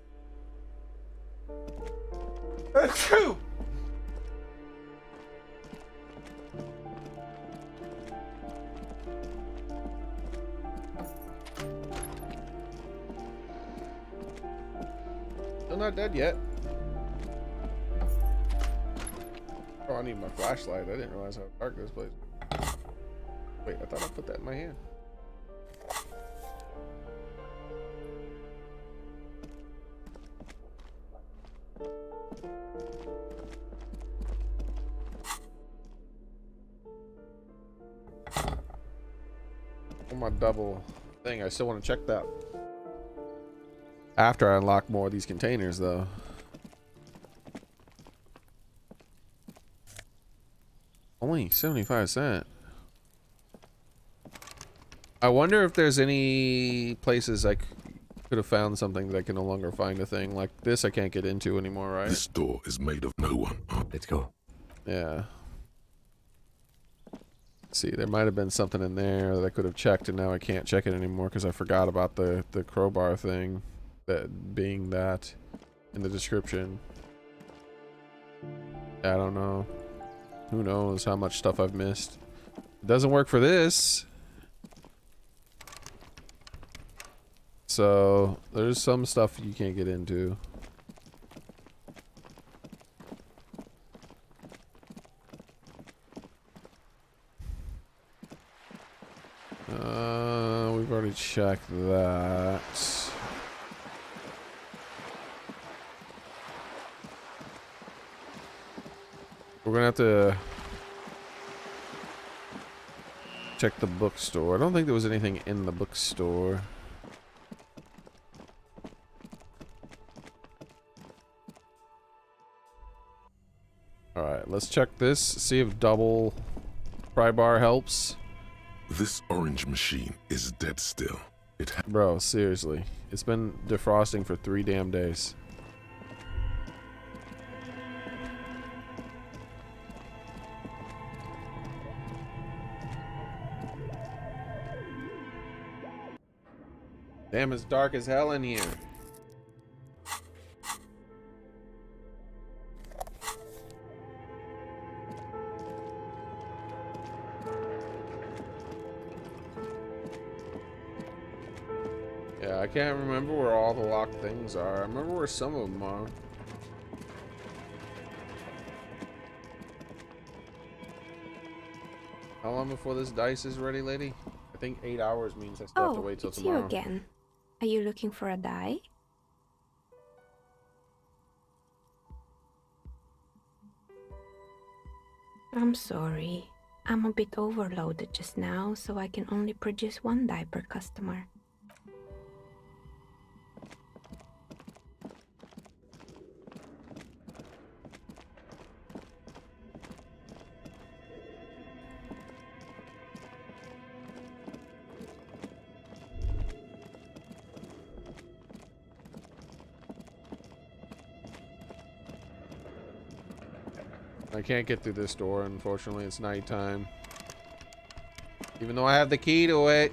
S3: That's true. Still not dead yet. Oh, I need my flashlight. I didn't realize how dark this place is. Wait, I thought I put that in my hand. On my double thing, I still want to check that. After I unlock more of these containers, though. Only 75 cents. I wonder if there's any places I could have found something that I can no longer find a thing. Like this I can't get into anymore, right?
S2: this door is made of no one.
S4: Let's go.
S3: Yeah. See, there might have been something in there that I could have checked, and now I can't check it anymore because I forgot about the crowbar thing, that being that in the description. I don't know. Who knows how much stuff I've missed. It doesn't work for this. So there's some stuff you can't get into. We've already checked that. We're gonna have to check the bookstore. I don't think there was anything in the bookstore. Alright, let's check this. See if double pry bar helps.
S2: This orange machine is dead still.
S3: Bro, seriously. It's been defrosting for 3 damn days. Damn, it's dark as hell in here. Yeah, I can't remember where all the locked things are. I remember where some of them are. How long before this dice is ready, lady? I think 8 hours means I still have to wait till
S5: it's
S3: tomorrow.
S5: you again. Are you looking for a die? I'm sorry. I'm a bit overloaded just now, so I can only produce 1 die per customer.
S3: I can't get through this door, unfortunately. It's nighttime. Even though I have the key to it.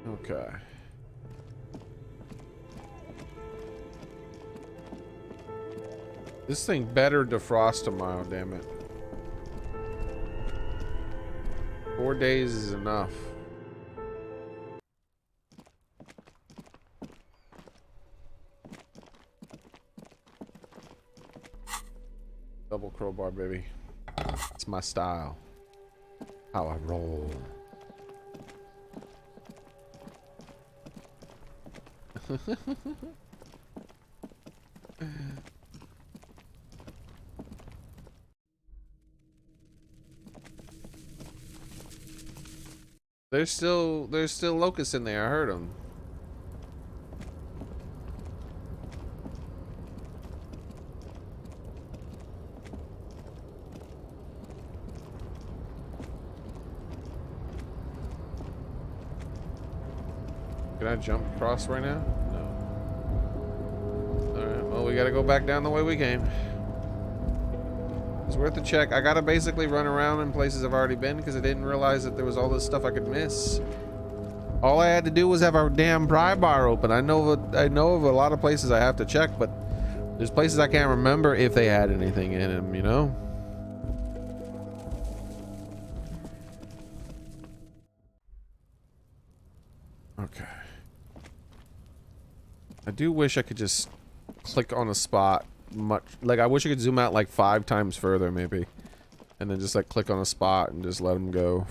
S3: Okay. This thing better defrost tomorrow, damn it. 4 days is enough. Double crowbar, baby. It's my style. How I roll. There's still locusts in there. I heard them. Can I jump across right now? No. Alright, well, we gotta go back down the way we came. It's worth a check. I gotta basically run around in places I've already been because I didn't realize that there was all this stuff I could miss. All I had to do was have a damn pry bar open. I know of a lot of places I have to check, but there's places I can't remember if they had anything in them, you know? Okay. I do wish I could just click on a spot much. Like, I wish I could zoom out like 5 times further, maybe. And then just like click on a spot and just let them go.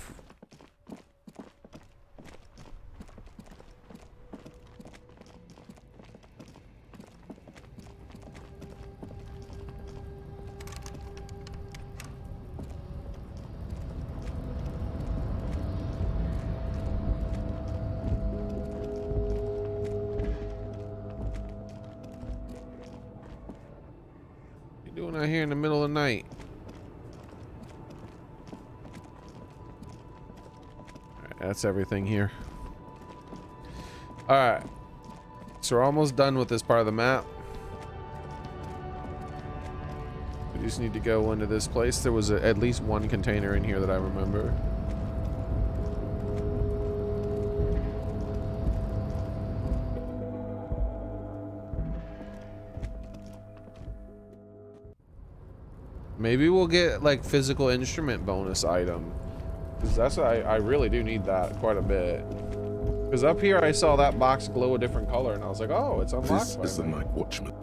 S3: Out here in the middle of the night. Alright, that's everything here. Alright. So we're almost done with this part of the map. We just need to go into this place. There was at least 1 container in here that I remember. Maybe we'll get like physical instrument bonus item. Cause that's I really do need that quite a bit. Cause up here I saw that box glow a different color and I was like, oh, it's unlocked.
S2: This is the night watchman.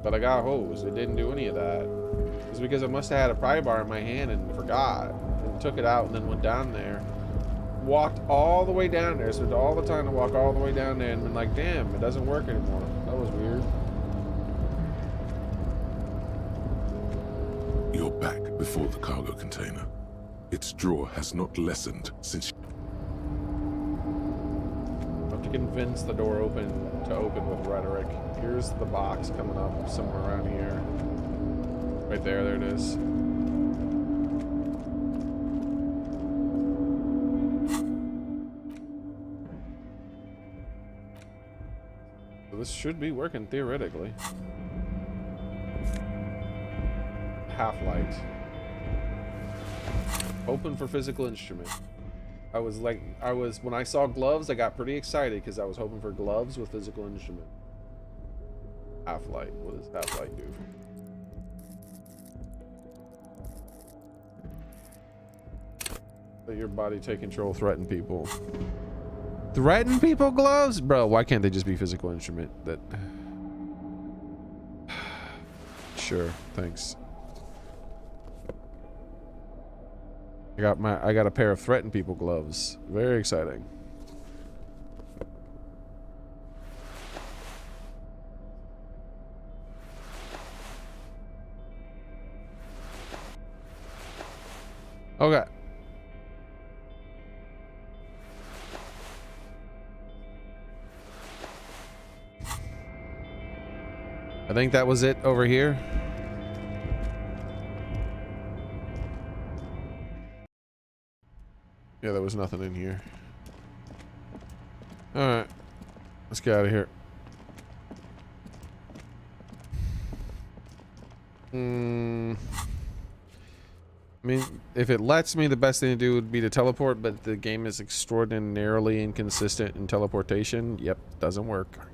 S3: But I got hose. It didn't do any of that. It's because I must have had a pry bar in my hand and forgot. And took it out and then went down there. Walked all the way down there. Spent all the time to walk all the way down there and been like, damn, it doesn't work anymore. That was weird.
S2: You're back before the cargo container. Its drawer has not lessened since...
S3: I have to convince the door to open with rhetoric. Here's the box coming up somewhere around here. Right there, there it is. So this should be working theoretically. Half light. Open for physical instrument. When I saw gloves, I got pretty excited because I was hoping for gloves with physical instrument. Half-light. What does half-light do? Let your body take control, threaten people. Threaten people gloves? Bro, why can't they just be physical instrument? That. Sure, thanks. I got a pair of threaten people gloves. Very exciting. Okay. I think that was it over here. Yeah, there was nothing in here. Alright. Let's get out of here. I mean, if it lets me, the best thing to do would be to teleport, but the game is extraordinarily inconsistent in teleportation. Yep, doesn't work.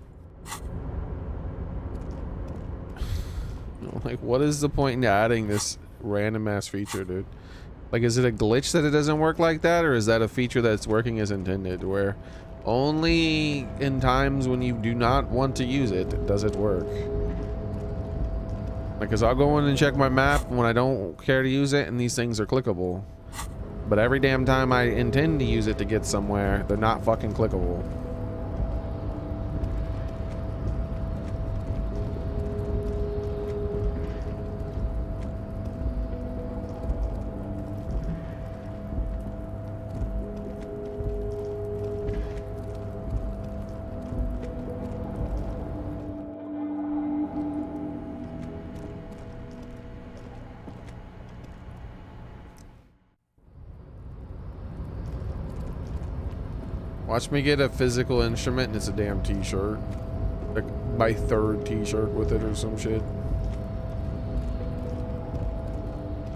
S3: Like, what is the point in adding this random ass feature, dude? Like, is it a glitch that it doesn't work like that, or is that a feature that's working as intended, where only in times when you do not want to use it does it work? Like, cause I'll go in and check my map when I don't care to use it, and these things are clickable. But every damn time I intend to use it to get somewhere, they're not fucking clickable. Watch me get a physical instrument and it's a damn t-shirt. Like my third t-shirt with it or some shit.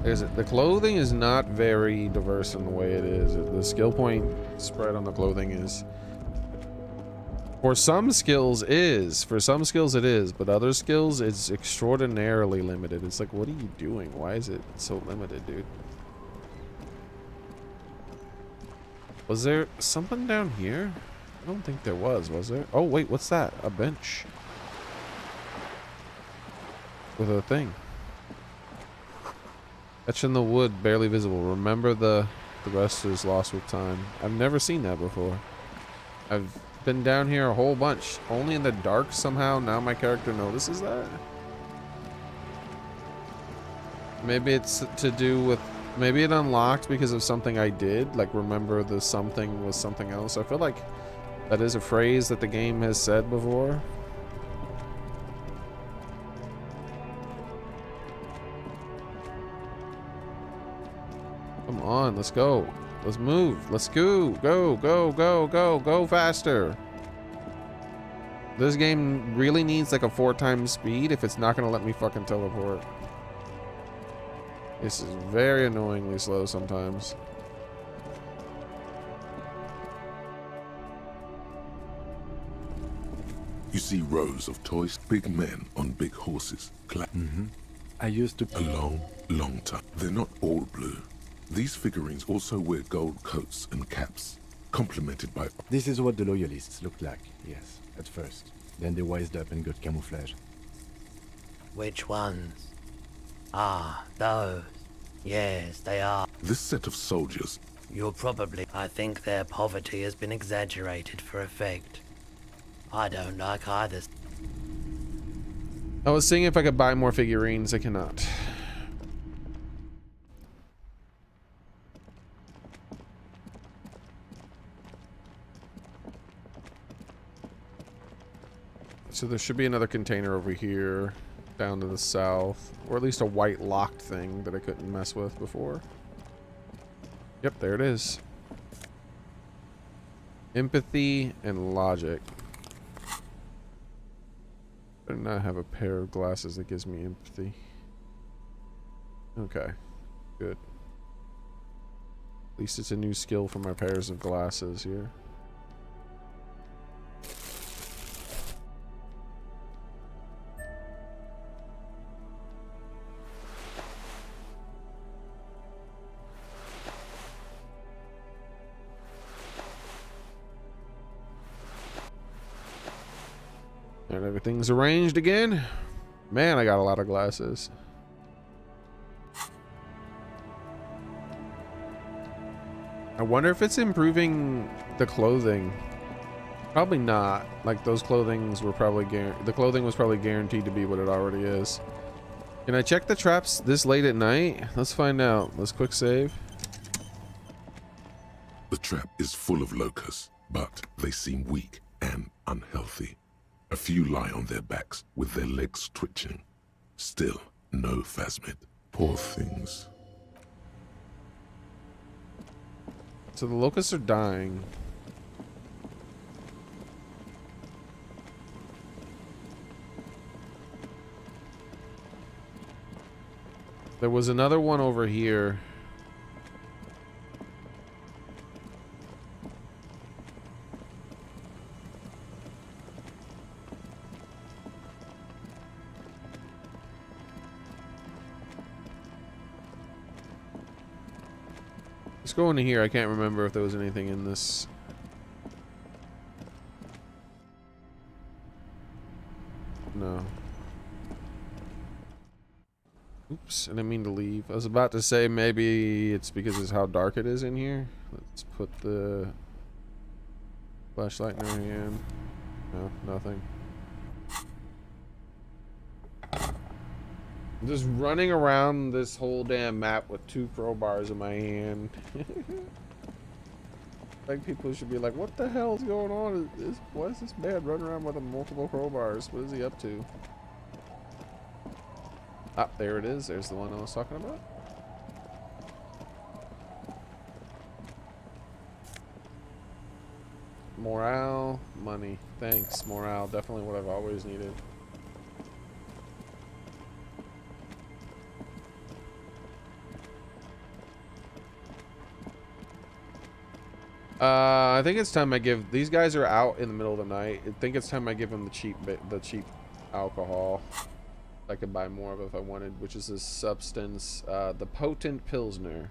S3: The clothing is not very diverse in the way it is. The skill point spread on the clothing is. For some skills for some skills it is, but other skills it's extraordinarily limited. It's like, what are you doing? Why is it so limited, dude? Was there something down here? I don't think there was there? Oh wait, what's that? A bench. With a thing. Etched in the wood, barely visible. Remember the rest is lost with time. I've never seen that before. I've been down here a whole bunch. Only in the dark somehow. Now my character notices that. Maybe it's to do with... Maybe it unlocked because of something I did. Like, remember the something was something else. I feel like that is a phrase that the game has said before. Come on, let's go. Let's move. Let's go. Go faster. This game really needs like a 4 times speed if it's not gonna let me fucking teleport. This is very annoyingly slow sometimes.
S2: You see rows of toys, big men on big horses.
S4: I used to...
S2: A long, long time. They're not all blue. These figurines also wear gold coats and caps, complemented by...
S4: This is what the loyalists looked like, yes, at first. Then they wised up and got camouflage.
S6: Which ones? Ah, those. Yes, they are.
S2: This set of soldiers...
S6: You're probably... I think their poverty has been exaggerated for effect. I don't like either.
S3: I was seeing if I could buy more figurines. I cannot. So there should be another container over here, down to the south, or at least a white locked thing that I couldn't mess with before. Yep, there it is. Empathy and logic. I do not have a pair of glasses that gives me empathy. Okay, good. At least it's a new skill for my pairs of glasses here. And everything's arranged again. Man, I got a lot of glasses. I wonder if it's improving the clothing. Probably not. Like those clothings were probably the clothing was probably guaranteed to be what it already is. Can I check the traps this late at night? Let's find out. Let's quick save.
S2: The trap is full of locusts, but they seem weak and unhealthy. A few lie on their backs with their legs twitching. Still, no phasmid. Poor things.
S3: So the locusts are dying. There was another one over here. Let's go into here. I can't remember if there was anything in this. No. Oops, I didn't mean to leave. I was about to say maybe it's because of how dark it is in here. Let's put the flashlight in our hand. No, nothing. I'm just running around this whole damn map with 2 crowbars in my hand. Like people should be like, what the hell is going on? Why is this man running around with multiple crowbars? What is he up to? Ah, there it is. There's the one I was talking about. Morale, money. Thanks, morale. Definitely what I've always needed. I think it's time I give these guys are out in the middle of the night. I think it's time I give them the cheap alcohol. I could buy more of if I wanted, which is this substance, the potent pilsner.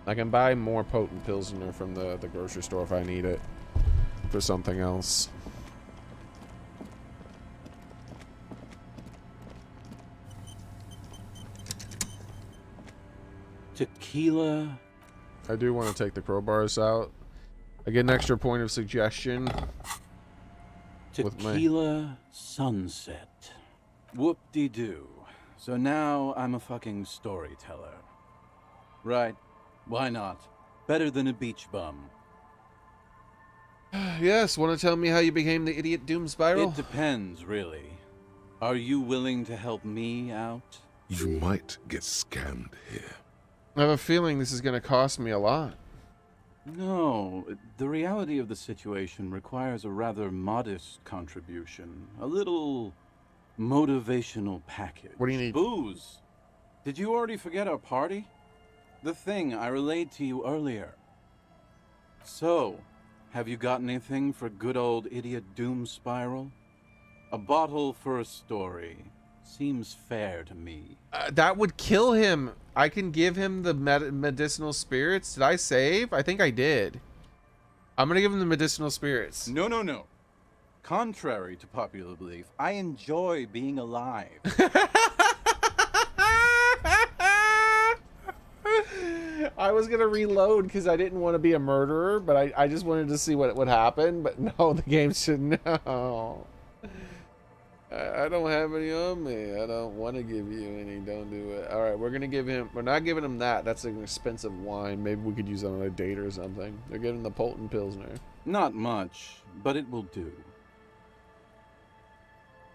S3: I can buy more potent pilsner from the grocery store if I need it for something else.
S7: Tequila.
S3: I do want to take the crowbars out. I get an extra point of suggestion.
S7: Tequila sunset. Whoop-de-doo. So now I'm a fucking storyteller. Right. Why not? Better than a beach bum.
S3: Yes, want to tell me how you became the idiot doom spiral?
S7: It depends, really. Are you willing to help me out?
S2: You might get scammed here.
S3: I have a feeling this is going to cost me a lot.
S7: No, the reality of the situation requires a rather modest contribution. A little motivational package.
S3: What do you need?
S7: Booze. Did you already forget our party? The thing I relayed to you earlier. So, have you got anything for good old idiot doom spiral? A bottle for a story. Seems fair to me.
S3: That would kill him. I can give him the medicinal spirits. Did I save? I think I did. I'm gonna give him the medicinal spirits.
S7: No, no, no. Contrary to popular belief, I enjoy being alive.
S3: I was gonna reload because I didn't want to be a murderer, but I just wanted to see what would happen. But no, the game should know. I don't have any on me. I don't want to give you any. Don't do it. All right, we're gonna give him. We're not giving him that. That's an expensive wine. Maybe we could use it on a date or something. They're giving the potent pilsner.
S7: Not much, but it will do.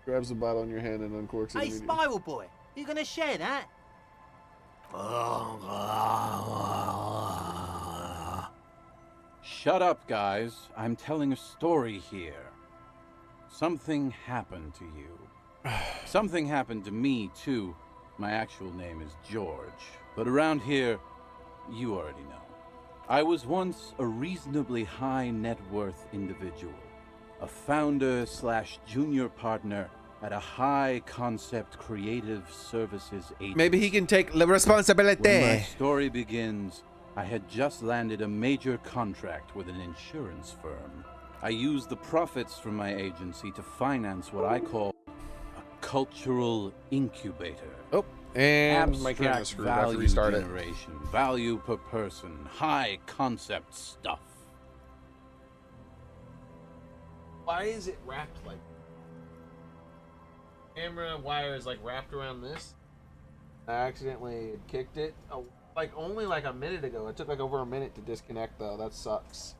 S3: Grabs the bottle in your hand and uncorks it.
S8: Hey,
S3: immediately.
S8: Spiral Boy, you gonna share that?
S7: Shut up, guys. I'm telling a story here. Something happened to you. Something happened to me, too. My actual name is George. But around here, you already know. I was once a reasonably high net worth individual, a founder slash junior partner at a high concept creative services agency.
S3: Maybe he can take the
S7: When my
S3: responsibility.
S7: story begins, I had just landed a major contract with an insurance firm. I used the profits from my agency to finance what I call a cultural incubator.
S3: Oh, and my
S7: Abstract
S3: camera screwed. I have to
S7: value
S3: restart it.
S7: generation, value per person, high concept stuff.
S3: Why is it wrapped like? Camera wire is like wrapped around this. I accidentally kicked it. Oh, like only like a minute ago. It took like over a minute to disconnect though. That sucks.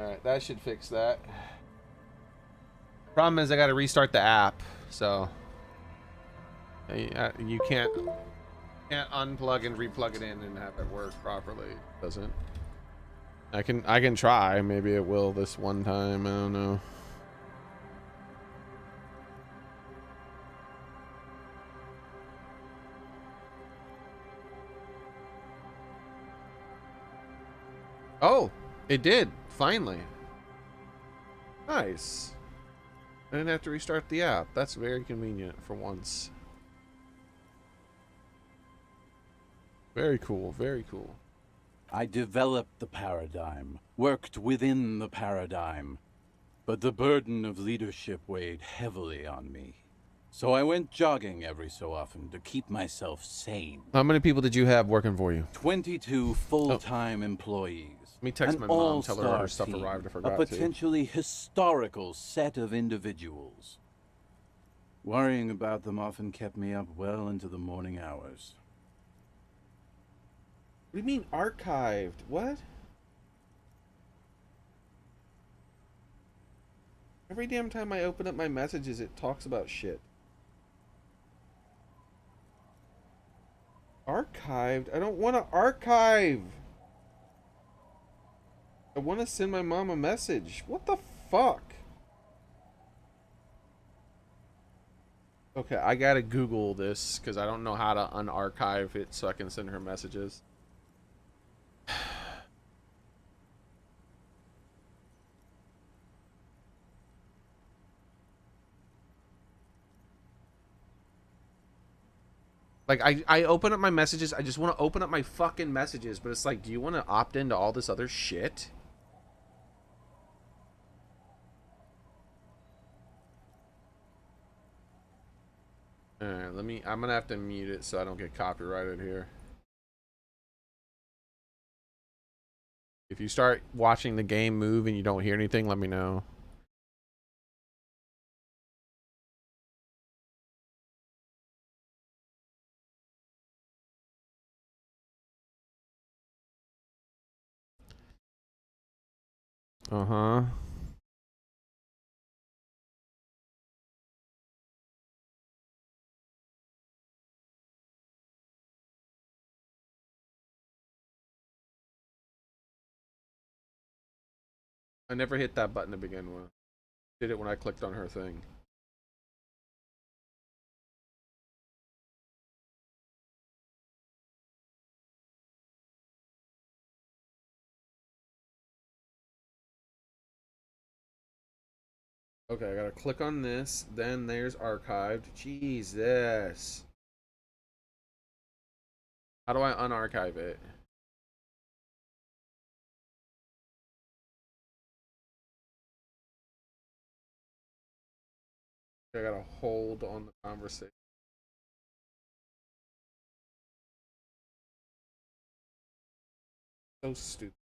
S3: Alright, that should fix that. Problem is I gotta restart the app, so you can't unplug and replug it in and have it work properly. It doesn't. I can try. Maybe it will this one time. I don't know. Oh, it did. Finally. Nice. I didn't have to restart the app. That's very convenient for once. Very cool. Very cool.
S7: I developed the paradigm, worked within the paradigm, but the burden of leadership weighed heavily on me. So I went jogging every so often to keep myself sane.
S3: How many people did you have working for you?
S7: 22 full-time employees.
S3: Let me text
S7: An
S3: my mom, tell her her
S7: all-star
S3: stuff
S7: team,
S3: arrived. I
S7: a
S3: forgot to.
S7: potentially historical set of individuals. Worrying about them often kept me up well into the morning hours.
S3: What do you mean archived? What? Every damn time I open up my messages, it talks about shit. Archived? I don't want to archive. I want to send my mom a message. What the fuck? Okay, I gotta Google this because I don't know how to unarchive it so I can send her messages. Like, I open up my messages. I just want to open up my fucking messages. But it's like, do you want to opt into all this other shit? Alright, I'm gonna have to mute it so I don't get copyrighted here. If you start watching the game move and you don't hear anything, let me know. Uh-huh. I never hit that button to begin with. Did it when I clicked on her thing. Okay, I gotta click on this. Then there's archived. Jesus. How do I unarchive it? I gotta hold on the conversation. So stupid.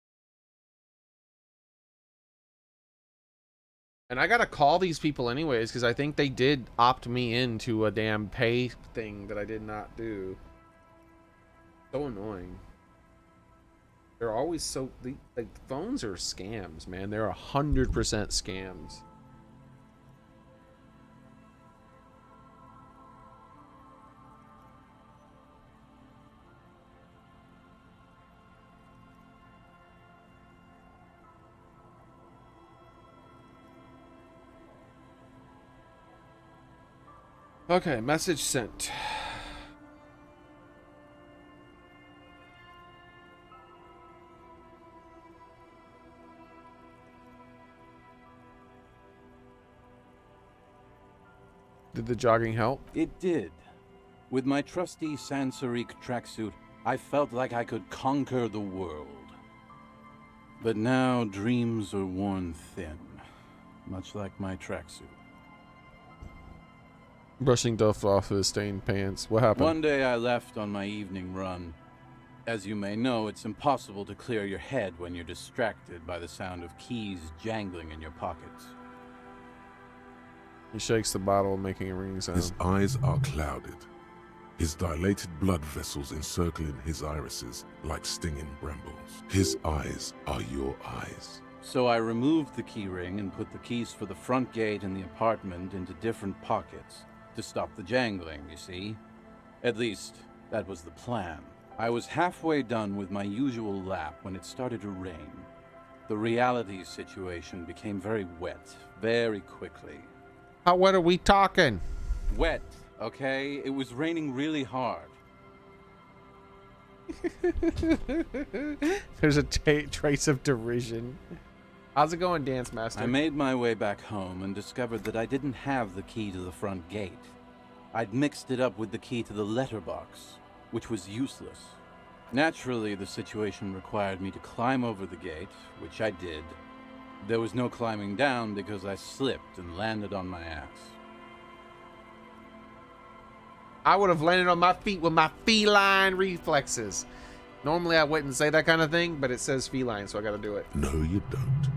S3: And I gotta call these people anyways because I think they did opt me into a damn pay thing that I did not do. So annoying. They're always so like phones are scams, man. They're 100% scams. Okay, message sent. Did the jogging help?
S7: It did. With my trusty Sansariq tracksuit, I felt like I could conquer the world. But now dreams are worn thin, much like my tracksuit.
S3: Brushing dust off his stained pants. What happened?
S7: One day I left on my evening run. As you may know, it's impossible to clear your head when you're distracted by the sound of keys jangling in your pockets.
S3: He shakes the bottle, making a ringing
S2: His
S3: sound.
S2: eyes are clouded, his dilated blood vessels encircling his irises like stinging brambles. His eyes are your eyes.
S7: So I removed the key ring and put the keys for the front gate and the apartment into different pockets to stop the jangling, you see? At least, that was the plan. I was halfway done with my usual lap when it started to rain. The reality situation became very wet, very quickly.
S3: How wet are we talking?
S7: Wet, okay? It was raining really hard.
S3: There's a trace of derision. How's it going, Dance Master?
S7: I made my way back home and discovered that I didn't have the key to the front gate. I'd mixed it up with the key to the letterbox, which was useless. Naturally, the situation required me to climb over the gate, which I did. There was no climbing down because I slipped and landed on my ass.
S3: I would have landed on my feet with my feline reflexes. Normally I wouldn't say that kind of thing, but it says feline, so I gotta do it.
S2: No, you don't.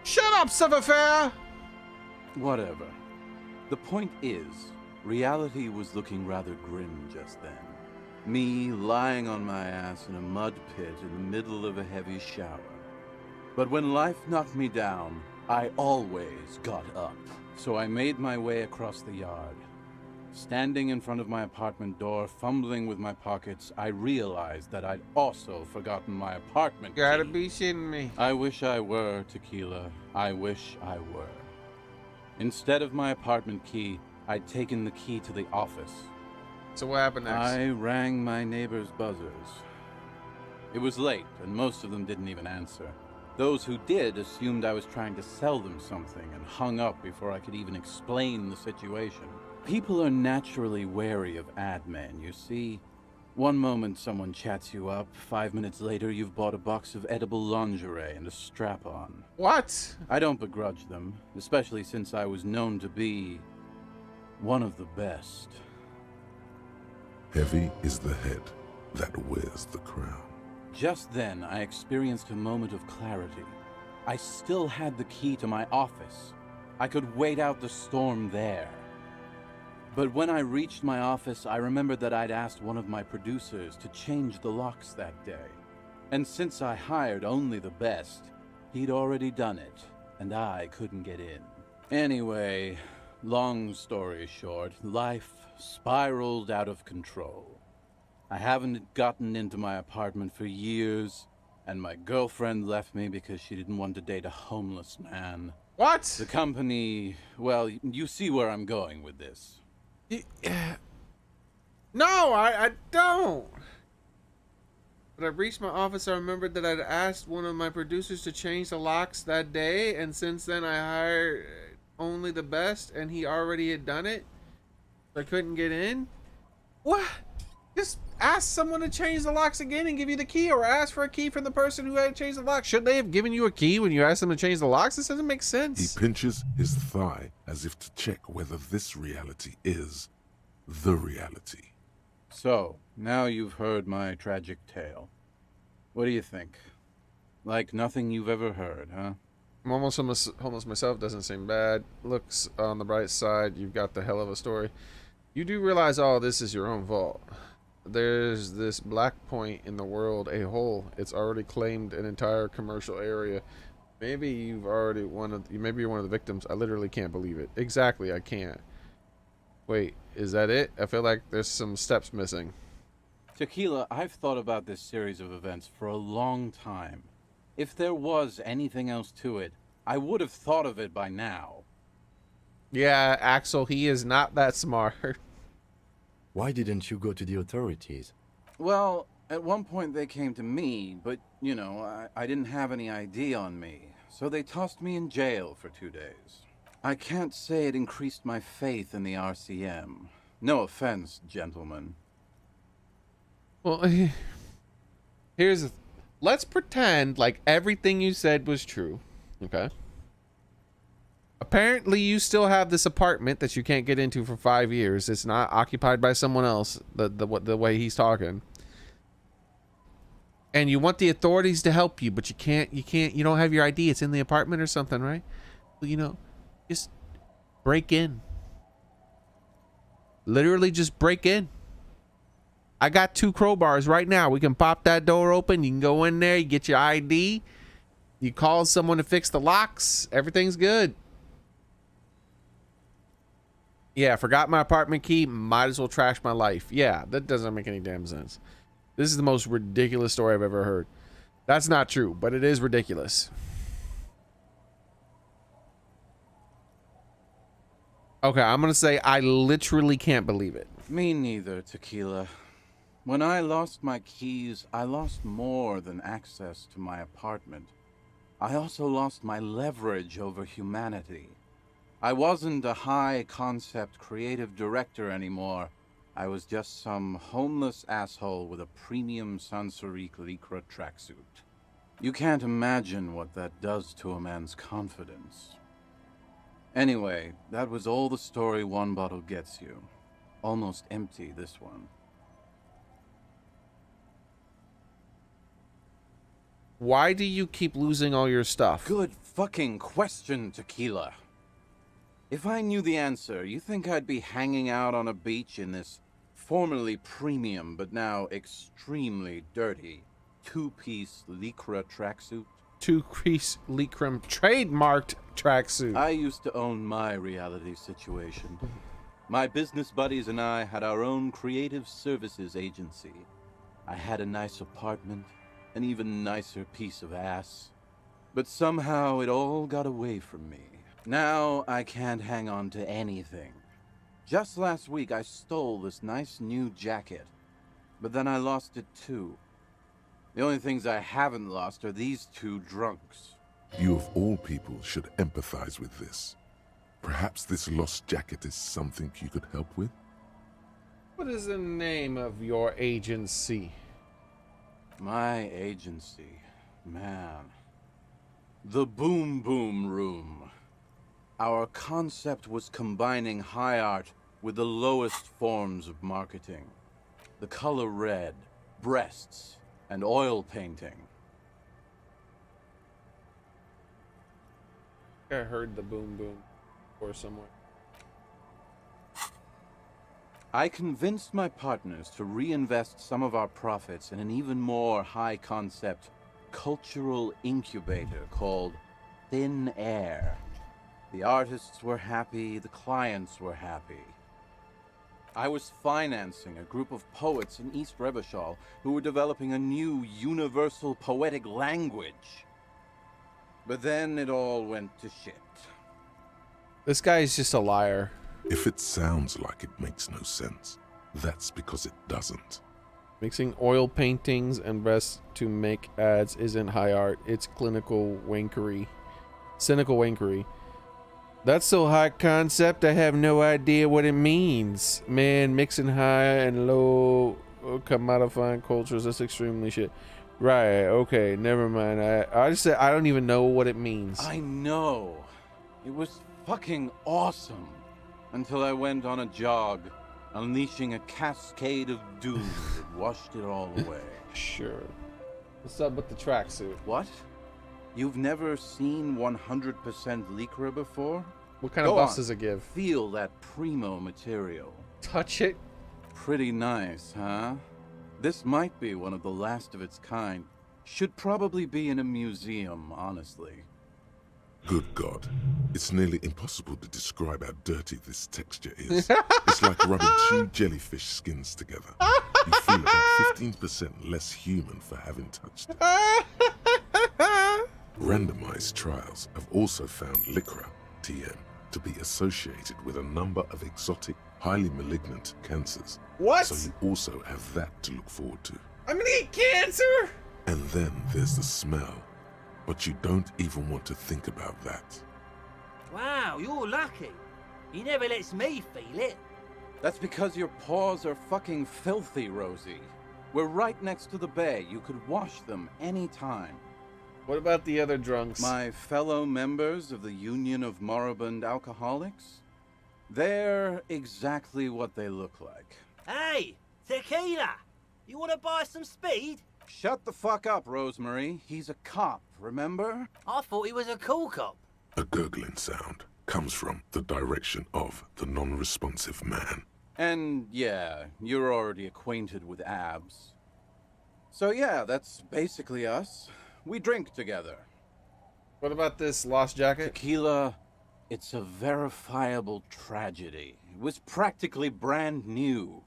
S3: Shut up, Silverfair!
S7: Whatever. The point is, reality was looking rather grim just then. Me lying on my ass in a mud pit in the middle of a heavy shower. But when life knocked me down, I always got up. So I made my way across the yard. Standing in front of my apartment door, fumbling with my pockets, I realized that I'd also forgotten my apartment
S3: Gotta
S7: key.
S3: be shitting me.
S7: I wish I were, Tequila. I wish I were. Instead of my apartment key, I'd taken the key to the office.
S3: So what happened next?
S7: I rang my neighbors' buzzers. It was late, and most of them didn't even answer. Those who did assumed I was trying to sell them something and hung up before I could even explain the situation. People are naturally wary of ad men, you see. One moment someone chats you up, 5 minutes later you've bought a box of edible lingerie and a strap-on.
S3: What?
S7: I don't begrudge them, especially since I was known to be one of the best.
S2: Heavy is the head that wears the crown.
S7: Just then, I experienced a moment of clarity. I still had the key to my office. I could wait out the storm there. But when I reached my office, I remembered that I'd asked one of my producers to change the locks that day. And since I hired only the best, he'd already done it, and I couldn't get in. Anyway, long story short, life spiraled out of control. I haven't gotten into my apartment for years, and my girlfriend left me because she didn't want to date a homeless man.
S3: What?
S7: The company, well, you see where I'm going with this.
S3: No, I don't. When I reached my office, I remembered that I'd asked one of my producers to change the locks that day, and since then I hired only the best, and he already had done it. So I couldn't get in. What? Just ask someone to change the locks again and give you the key, or ask for a key from the person who had changed the lock. Should they have given you a key when you asked them to change the locks? This doesn't make
S2: He
S3: sense.
S2: pinches his thigh as if to check whether this reality is the reality.
S7: So, now you've heard my tragic tale. What do you think? Like nothing you've ever heard, huh?
S3: I'm almost homeless myself. Doesn't seem bad. Looks on the bright side. You've got the hell of a story. You do realize all this is your own fault. There's this black point in the world, a hole. It's already claimed an entire commercial area. Maybe you've already maybe you're one of the victims. I literally can't believe it. Exactly, I can't. Wait, is that it? I feel like there's some steps missing.
S7: Tequila, I've thought about this series of events for a long time. If there was anything else to it, I would have thought of it by now.
S3: Yeah, Axel, he is not that smart.
S4: Why didn't you go to the authorities?
S7: Well, at one point they came to me, but, you know, I didn't have any ID on me, so they tossed me in jail for 2 days. I can't say it increased my faith in the RCM. No offense, gentlemen.
S3: Well, here's let's pretend like everything you said was true, okay? Apparently you still have this apartment that you can't get into for 5 years. It's not occupied by someone else, the way he's talking. And you want the authorities to help you, but you don't have your ID. It's in the apartment or something, right? Well, you know, just break in. Literally just break in. I got 2 crowbars right now. We can pop that door open. You can go in there, you get your ID. You call someone to fix the locks. Everything's good. Yeah, forgot my apartment key. Might as well trash my life. Yeah, that doesn't make any damn sense. This is the most ridiculous story I've ever heard. That's not true, but it is ridiculous. Okay, I'm gonna say I literally can't believe it.
S7: Me neither, Tequila. When I lost my keys, I lost more than access to my apartment. I also lost my leverage over humanity. I wasn't a high-concept creative director anymore. I was just some homeless asshole with a premium Sansorique Lycra tracksuit. You can't imagine what that does to a man's confidence. Anyway, that was all the story one bottle gets you. Almost empty, this one.
S3: Why do you keep losing all your stuff?
S7: Good fucking question, Tequila. If I knew the answer, you think I'd be hanging out on a beach in this formerly premium but now extremely dirty 2-piece Lycra tracksuit?
S3: 2-piece Lycra trademarked tracksuit.
S7: I used to own my reality situation. My business buddies and I had our own creative services agency. I had a nice apartment, an even nicer piece of ass. But somehow it all got away from me. Now I can't hang on to anything. Just last week I stole this nice new jacket, but then I lost it too. The only things I haven't lost are these 2 drunks.
S2: You of all people should empathize with this. Perhaps this lost jacket is something you could help with?
S3: What is the name of your agency?
S7: My agency, man. The Boom Boom Room. Our concept was combining high art with the lowest forms of marketing. The color red, breasts, and oil painting.
S3: I heard the boom boom or somewhere.
S7: I convinced my partners to reinvest some of our profits in an even more high-concept cultural incubator called Thin Air. The artists were happy, the clients were happy. I was financing a group of poets in East Revachol who were developing a new universal poetic language. But then it all went to shit.
S3: This guy is just a liar.
S2: If it sounds like it makes no sense, that's because it doesn't.
S3: Mixing oil paintings and breasts to make ads isn't high art. It's clinical wankery. Cynical wankery. That's so high concept, I have no idea what it means. Man, mixing high and low commodifying cultures, that's extremely shit. Right, okay, never mind. I just said I don't even know what it means.
S7: I know. It was fucking awesome. Until I went on a jog, unleashing a cascade of doom that washed it all away.
S3: Sure. What's up with the tracksuit?
S7: What? You've never seen 100% Lycra before?
S3: What kind of buffs does it give?
S7: Feel that primo material.
S3: Touch it.
S7: Pretty nice, huh? This might be one of the last of its kind. Should probably be in a museum, honestly.
S2: Good God. It's nearly impossible to describe how dirty this texture is. It's like rubbing 2 jellyfish skins together. You feel about 15% less human for having touched it. Randomized trials have also found Lycra, TM, to be associated with a number of exotic, highly malignant cancers.
S3: What?
S2: So you also have that to look forward to.
S3: I'm gonna get cancer!
S2: And then there's the smell. But you don't even want to think about that.
S8: Wow, you're lucky. He never lets me feel it.
S7: That's because your paws are fucking filthy, Rosie. We're right next to the bay. You could wash them anytime.
S3: What about the other drunks?
S7: My fellow members of the Union of Moribund Alcoholics? They're exactly what they look like.
S8: Hey, tequila! You want to buy some speed?
S7: Shut the fuck up, Rosemary. He's a cop, remember?
S8: I thought he was a cool cop.
S2: A gurgling sound comes from the direction of the non-responsive man.
S7: And yeah, you're already acquainted with abs. So yeah, that's basically us. We drink together.
S3: What about this lost jacket?
S7: Tequila, it's a verifiable tragedy. It was practically brand new.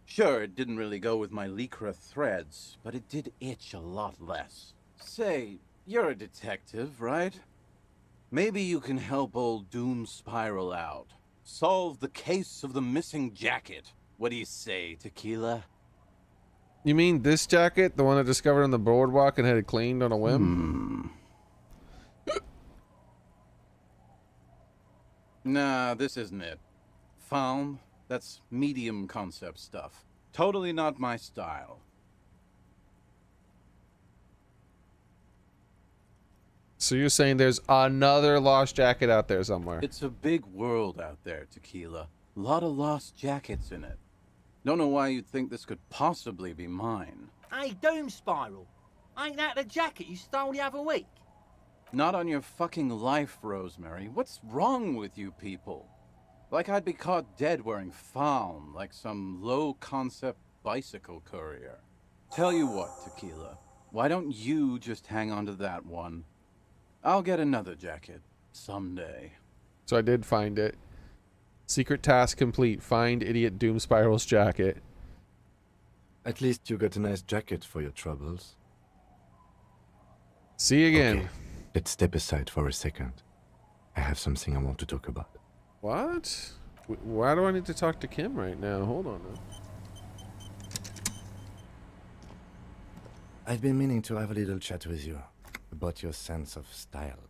S7: Sure, it didn't really go with my Lycra threads, but it did itch a lot less. Say, you're a detective, right? Maybe you can help old Doom Spiral out. Solve the case of the missing jacket. What do you say, Tequila?
S3: You mean this jacket? The one I discovered on the boardwalk and had it cleaned on a whim?
S7: Nah, this isn't it. Found? That's medium concept stuff. Totally not my style.
S3: So you're saying there's another lost jacket out there somewhere?
S7: It's a big world out there, Tequila. Lot of lost jackets in it. Don't know why you'd think this could possibly be mine.
S8: Hey, Doom Spiral. Ain't that the jacket you stole the other week?
S7: Not on your fucking life, Rosemary. What's wrong with you people? Like I'd be caught dead wearing fawn, like some low-concept bicycle courier. Tell you what, Tequila. Why don't you just hang on to that one? I'll get another jacket. Someday.
S3: So I did find it. Secret task complete. Find idiot Doom Spiral's jacket.
S4: At least you got a nice jacket for your troubles.
S3: See you again.
S4: Okay, let's step aside for a second. I have something I want to talk about.
S3: What? Why do I need to talk to Kim right now? Hold on now.
S4: I've been meaning to have a little chat with you about your sense of style.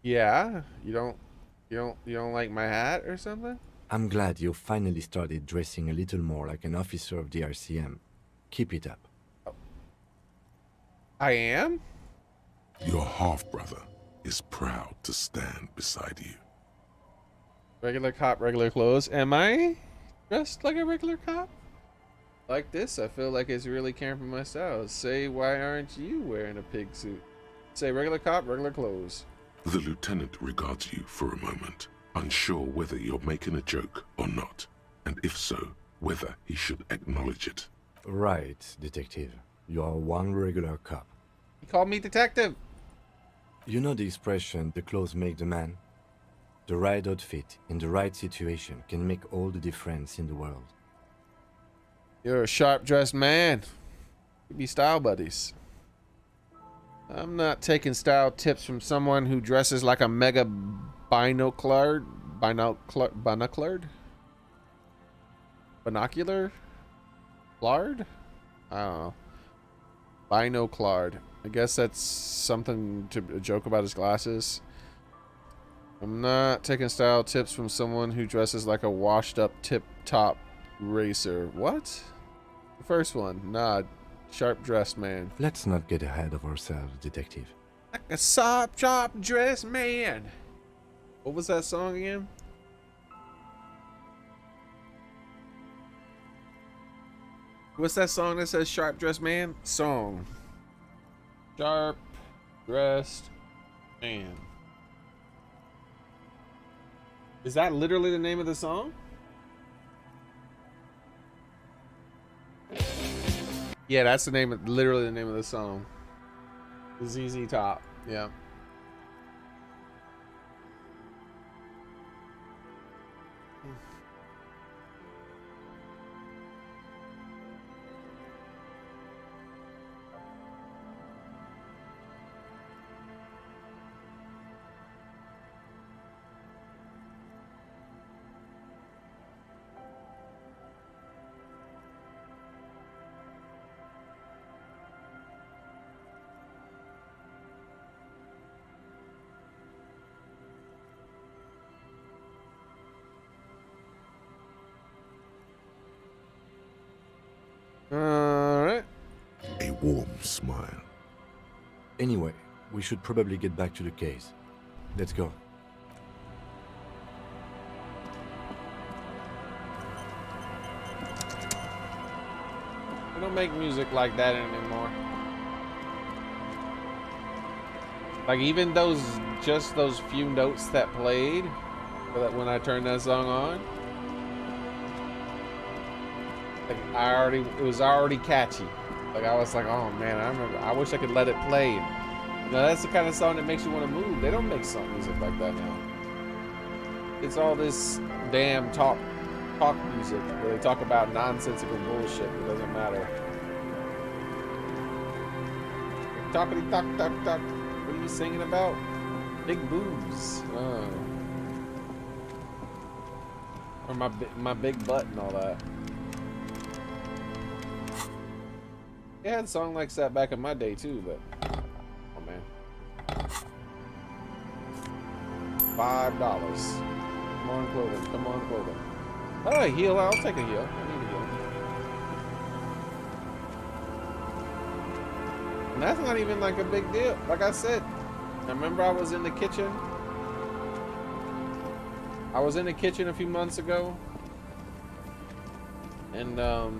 S3: Yeah? You don't like my hat or something?
S4: I'm glad you finally started dressing a little more like an officer of the RCM. Keep it up.
S3: I am?
S2: Your half-brother is proud to stand beside you.
S3: Regular cop, regular clothes. Am I dressed like a regular cop? Like this, I feel like it's really caring for my style. Say, why aren't you wearing a pig suit? Say, regular cop, regular clothes.
S2: The lieutenant regards you for a moment, unsure whether you're making a joke or not, and if so, whether he should acknowledge it.
S4: Right, detective. You are one regular cop.
S3: He called me detective.
S4: You know the expression, the clothes make the man? The right outfit in the right situation can make all the difference in the world.
S3: You're a sharp-dressed man. We be style buddies. I'm not taking style tips from someone who dresses like a mega binocular? Lard? I don't know. Binoclard. I guess that's something to a joke about his glasses. I'm not taking style tips from someone who dresses like a washed up tip-top racer. What? The first one. Nah. Sharp-dressed man.
S4: Let's not get ahead of ourselves, detective.
S3: Like a sharp-dressed man. What was that song again? What's that song that says sharp-dressed man? Song. Sharp-dressed man. Is that literally the name of the song? Yeah, that's the name of, literally the name of the song. ZZ Top. Yeah.
S2: warm smile.
S4: Anyway, we should probably get back to the case. Let's go.
S3: We don't make music like that anymore. Like even just those few notes that played, that when I turned that song on, like it was already catchy. Like I was like, oh man, I wish I could let it play. You know, that's the kind of song that makes you want to move. They don't make song music like that now. It's all this damn talk music where they talk about nonsensical bullshit that doesn't matter. Talkity talk talk talk. What are you singing about? Big boobs. Or my big butt and all that. They had songs like that back in my day too, but oh man. $5. Come on, clothing. Come on, clothing. Oh, a heal. I'll take a heal. I need a heal. And that's not even like a big deal. Like I said, I remember I was in the kitchen. I was in the kitchen a few months ago. And, oh,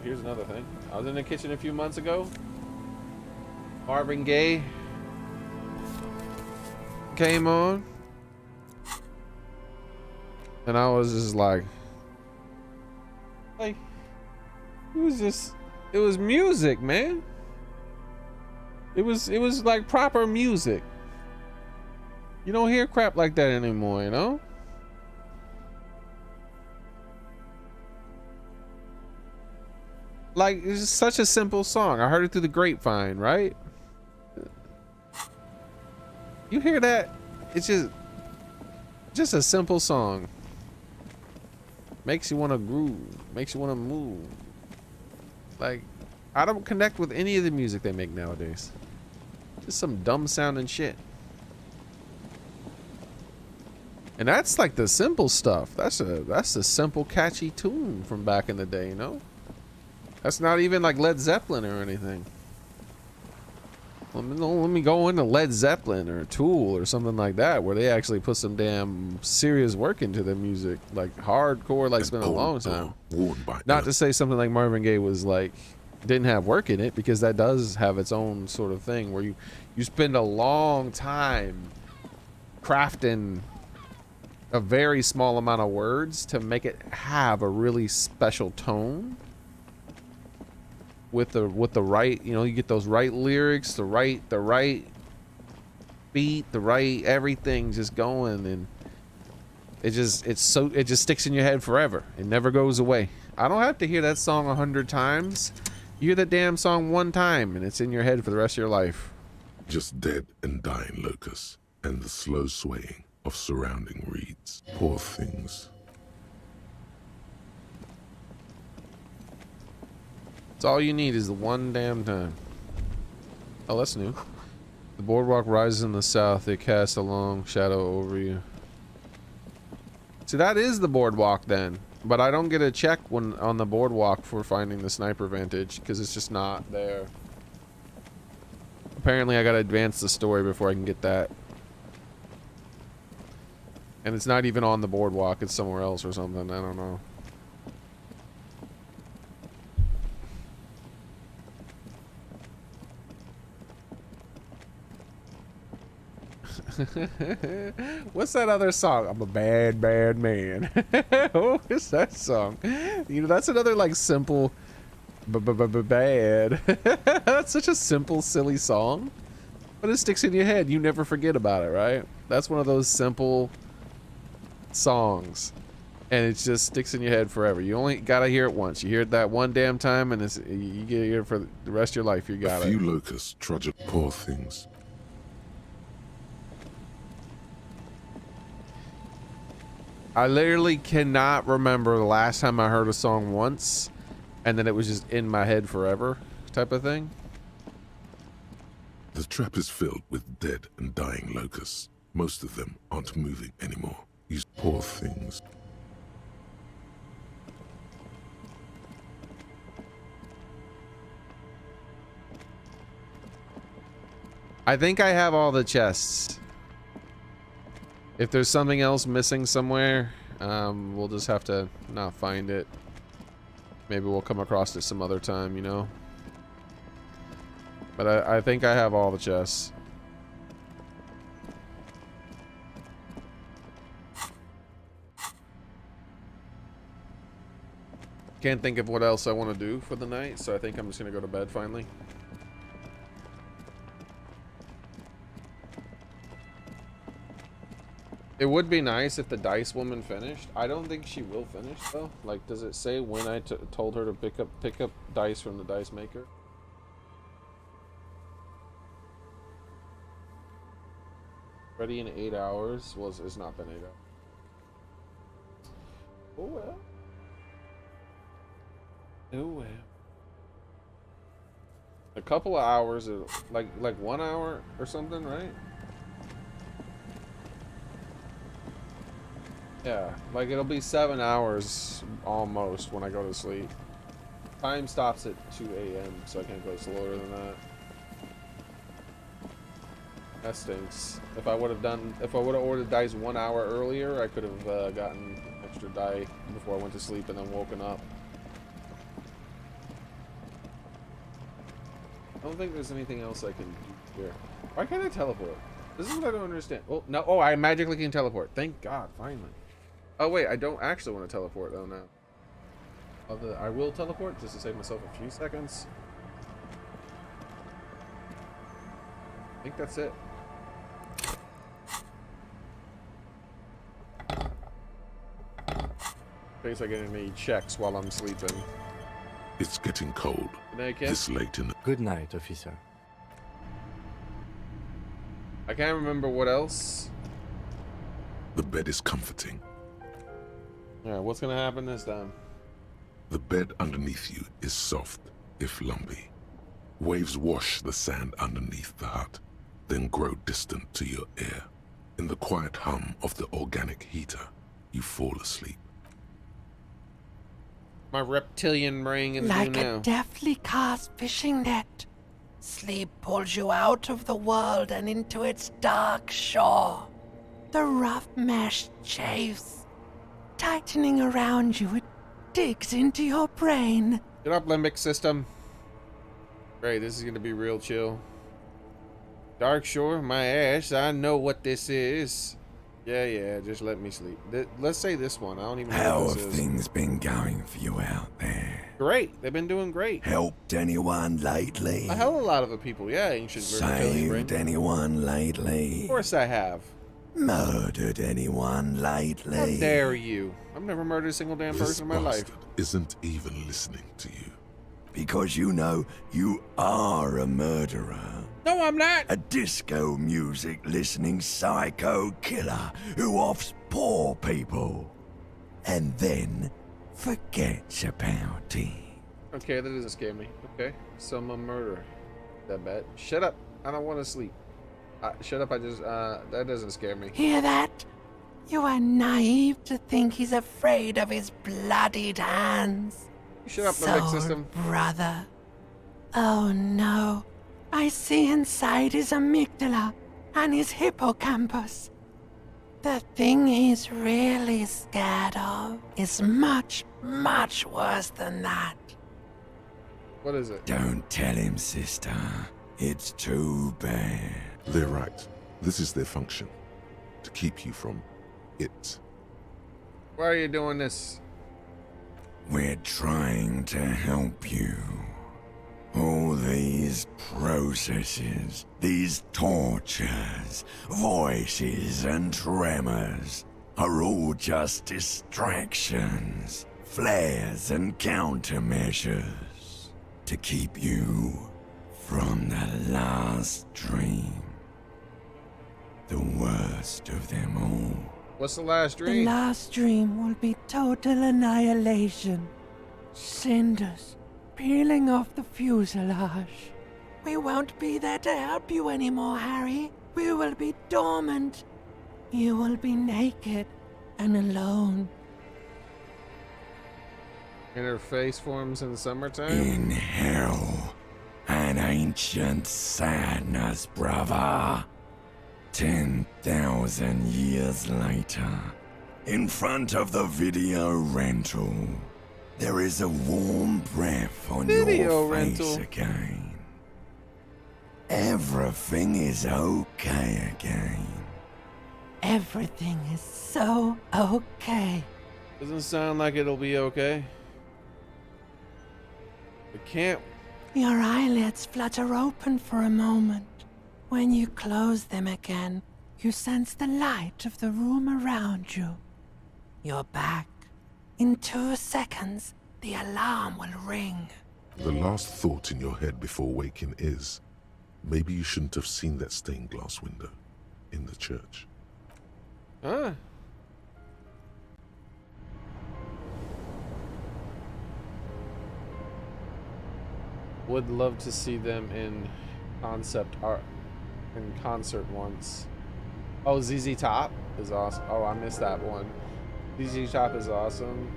S3: here's another thing. I was in the kitchen a few months ago. Marvin Gaye came on. And I was just like, it was music, man. It was like proper music. You don't hear crap like that anymore, you know? Like, it's just such a simple song. I heard it through the grapevine, right? You hear that? It's just a simple song. Makes you want to groove. Makes you want to move. Like, I don't connect with any of the music they make nowadays. Just some dumb sounding shit. And that's like the simple stuff. That's a simple, catchy tune from back in the day, you know? That's not even like Led Zeppelin or anything. Let me go into Led Zeppelin or Tool or something like that, where they actually put some damn serious work into their music, like hardcore, like it's been a long time. Not to say something like Marvin Gaye was like, didn't have work in it, because that does have its own sort of thing where you spend a long time crafting a very small amount of words to make it have a really special tone. With the right, you know, you get those right lyrics, the right beat, the right everything just going, and it just sticks in your head forever. It never goes away. I don't have to hear that song 100 times. You hear that damn song one time and it's in your head for the rest of your life.
S2: Just dead and dying locusts and the slow swaying of surrounding reeds. Poor things.
S3: It's all you need is the one damn time. Oh, that's new. The boardwalk rises in the south. They cast a long shadow over you. See, that is the boardwalk then. But I don't get a check when on the boardwalk for finding the sniper vantage, because it's just not there. Apparently I gotta advance the story before I can get that. And it's not even on the boardwalk. It's somewhere else or something. I don't know. What's that other song? I'm a bad, bad man. What is that song? You know, that's another like simple bad. That's such a simple, silly song, but it sticks in your head. You never forget about it, right? That's one of those simple songs, and it just sticks in your head forever. You only gotta hear it once. You hear it that one damn time, and you get it for the rest of your life. You got it.
S2: A few locusts trudge. Poor things.
S3: I literally cannot remember the last time I heard a song once and then it was just in my head forever type of thing.
S2: The trap is filled with dead and dying locusts. Most of them aren't moving anymore. These poor things.
S3: I think I have all the chests. If there's something else missing somewhere, we'll just have to not find it. Maybe we'll come across it some other time, you know? But I think I have all the chests. Can't think of what else I want to do for the night, so I think I'm just gonna go to bed finally. It would be nice if the dice woman finished. I don't think she will finish though. Like, does it say when I told her to pick up dice from the dice maker? Ready in 8 hours? Well, it's not been 8 hours. Oh well. Oh well. A couple of hours, like 1 hour or something, right? Yeah, like it'll be 7 hours almost when I go to sleep. Time stops at 2 a.m., so I can't go slower than that. That stinks. If I would have ordered dice 1 hour earlier, I could have gotten extra die before I went to sleep and then woken up. I don't think there's anything else I can do here. Why can't I teleport? This is what I don't understand. Oh, no. Oh, I magically can teleport. Thank God, finally. Oh, wait. I don't actually want to teleport, though, now. I will teleport just to save myself a few seconds. I think that's it. In case I get any checks while I'm sleeping.
S2: It's getting cold.
S3: Good night, kid.
S2: This late in the...
S4: Good night, officer.
S3: I can't remember what else.
S2: The bed is comforting.
S3: Yeah, what's gonna happen this time?
S2: The bed underneath you is soft, if lumpy. Waves wash the sand underneath the hut, then grow distant to your ear. In the quiet hum of the organic heater, you fall asleep.
S3: My reptilian brain gonna do
S9: Like
S3: now.
S9: a deftly cast fishing net, sleep pulls you out of the world and into its dark shore. The rough mesh chafes, tightening around you, it digs into your brain.
S3: Get up, limbic system. Great, this is gonna be real chill. Dark shore, my ass, I know what this is. Yeah, just let me sleep. Let's say this one. I don't even know
S10: How
S3: what
S10: have
S3: this is.
S10: things been going for you out there?
S3: Great, they've been doing great.
S10: Helped anyone lately?
S3: A hell of a lot of the people, yeah, ancient reptilian brain.
S10: Saved anyone lately?
S3: Of course I have.
S10: Murdered anyone lately?
S3: How dare you? I've never murdered a single damn
S2: This
S3: person in my life.
S2: bastard isn't even listening to you.
S10: Because you know you are a murderer.
S3: No, I'm not.
S10: A disco music listening psycho killer who offs poor people and then forgets about it.
S3: Okay, that doesn't scare me. Okay, so I'm a murderer. That bad. Shut up. I don't want to sleep. Shut up. That doesn't scare me.
S9: Hear that? You are naive to think he's afraid of his bloodied hands.
S3: Shut up, limbic
S9: Soul
S3: system.
S9: brother. Oh no. I see inside his amygdala and his hippocampus. The thing he's really scared of is much, much worse than that.
S3: What is it?
S10: Don't tell him, sister. It's too bad.
S2: They're right. This is their function. To keep you from it.
S3: Why are you doing this?
S10: We're trying to help you. All these processes, these tortures, voices and tremors are all just distractions, flares and countermeasures to keep you from the last dream. The worst of them all.
S3: What's the last
S9: The
S3: dream?
S9: last dream will be total annihilation. Cinders peeling off the fuselage. We won't be there to help you anymore, Harry. We will be dormant. You will be naked and alone.
S3: And her face forms in the summertime?
S10: In hell. And ain't Ancient sadness, brother. 10,000 years later, in front of the video rental, there is a warm breath on your face again. Everything is okay again.
S9: Everything is so okay.
S3: Doesn't sound like it'll be okay. It can't.
S9: Your eyelids flutter open for a moment. When you close them again, you sense the light of the room around you. You're back. In 2 seconds, the alarm will ring.
S2: The last thought in your head before waking is, maybe you shouldn't have seen that stained glass window in the church.
S3: Huh? Would love to see them in concept art, in concert once. Oh, ZZ Top is awesome. Oh, I missed that one. ZZ Top is awesome.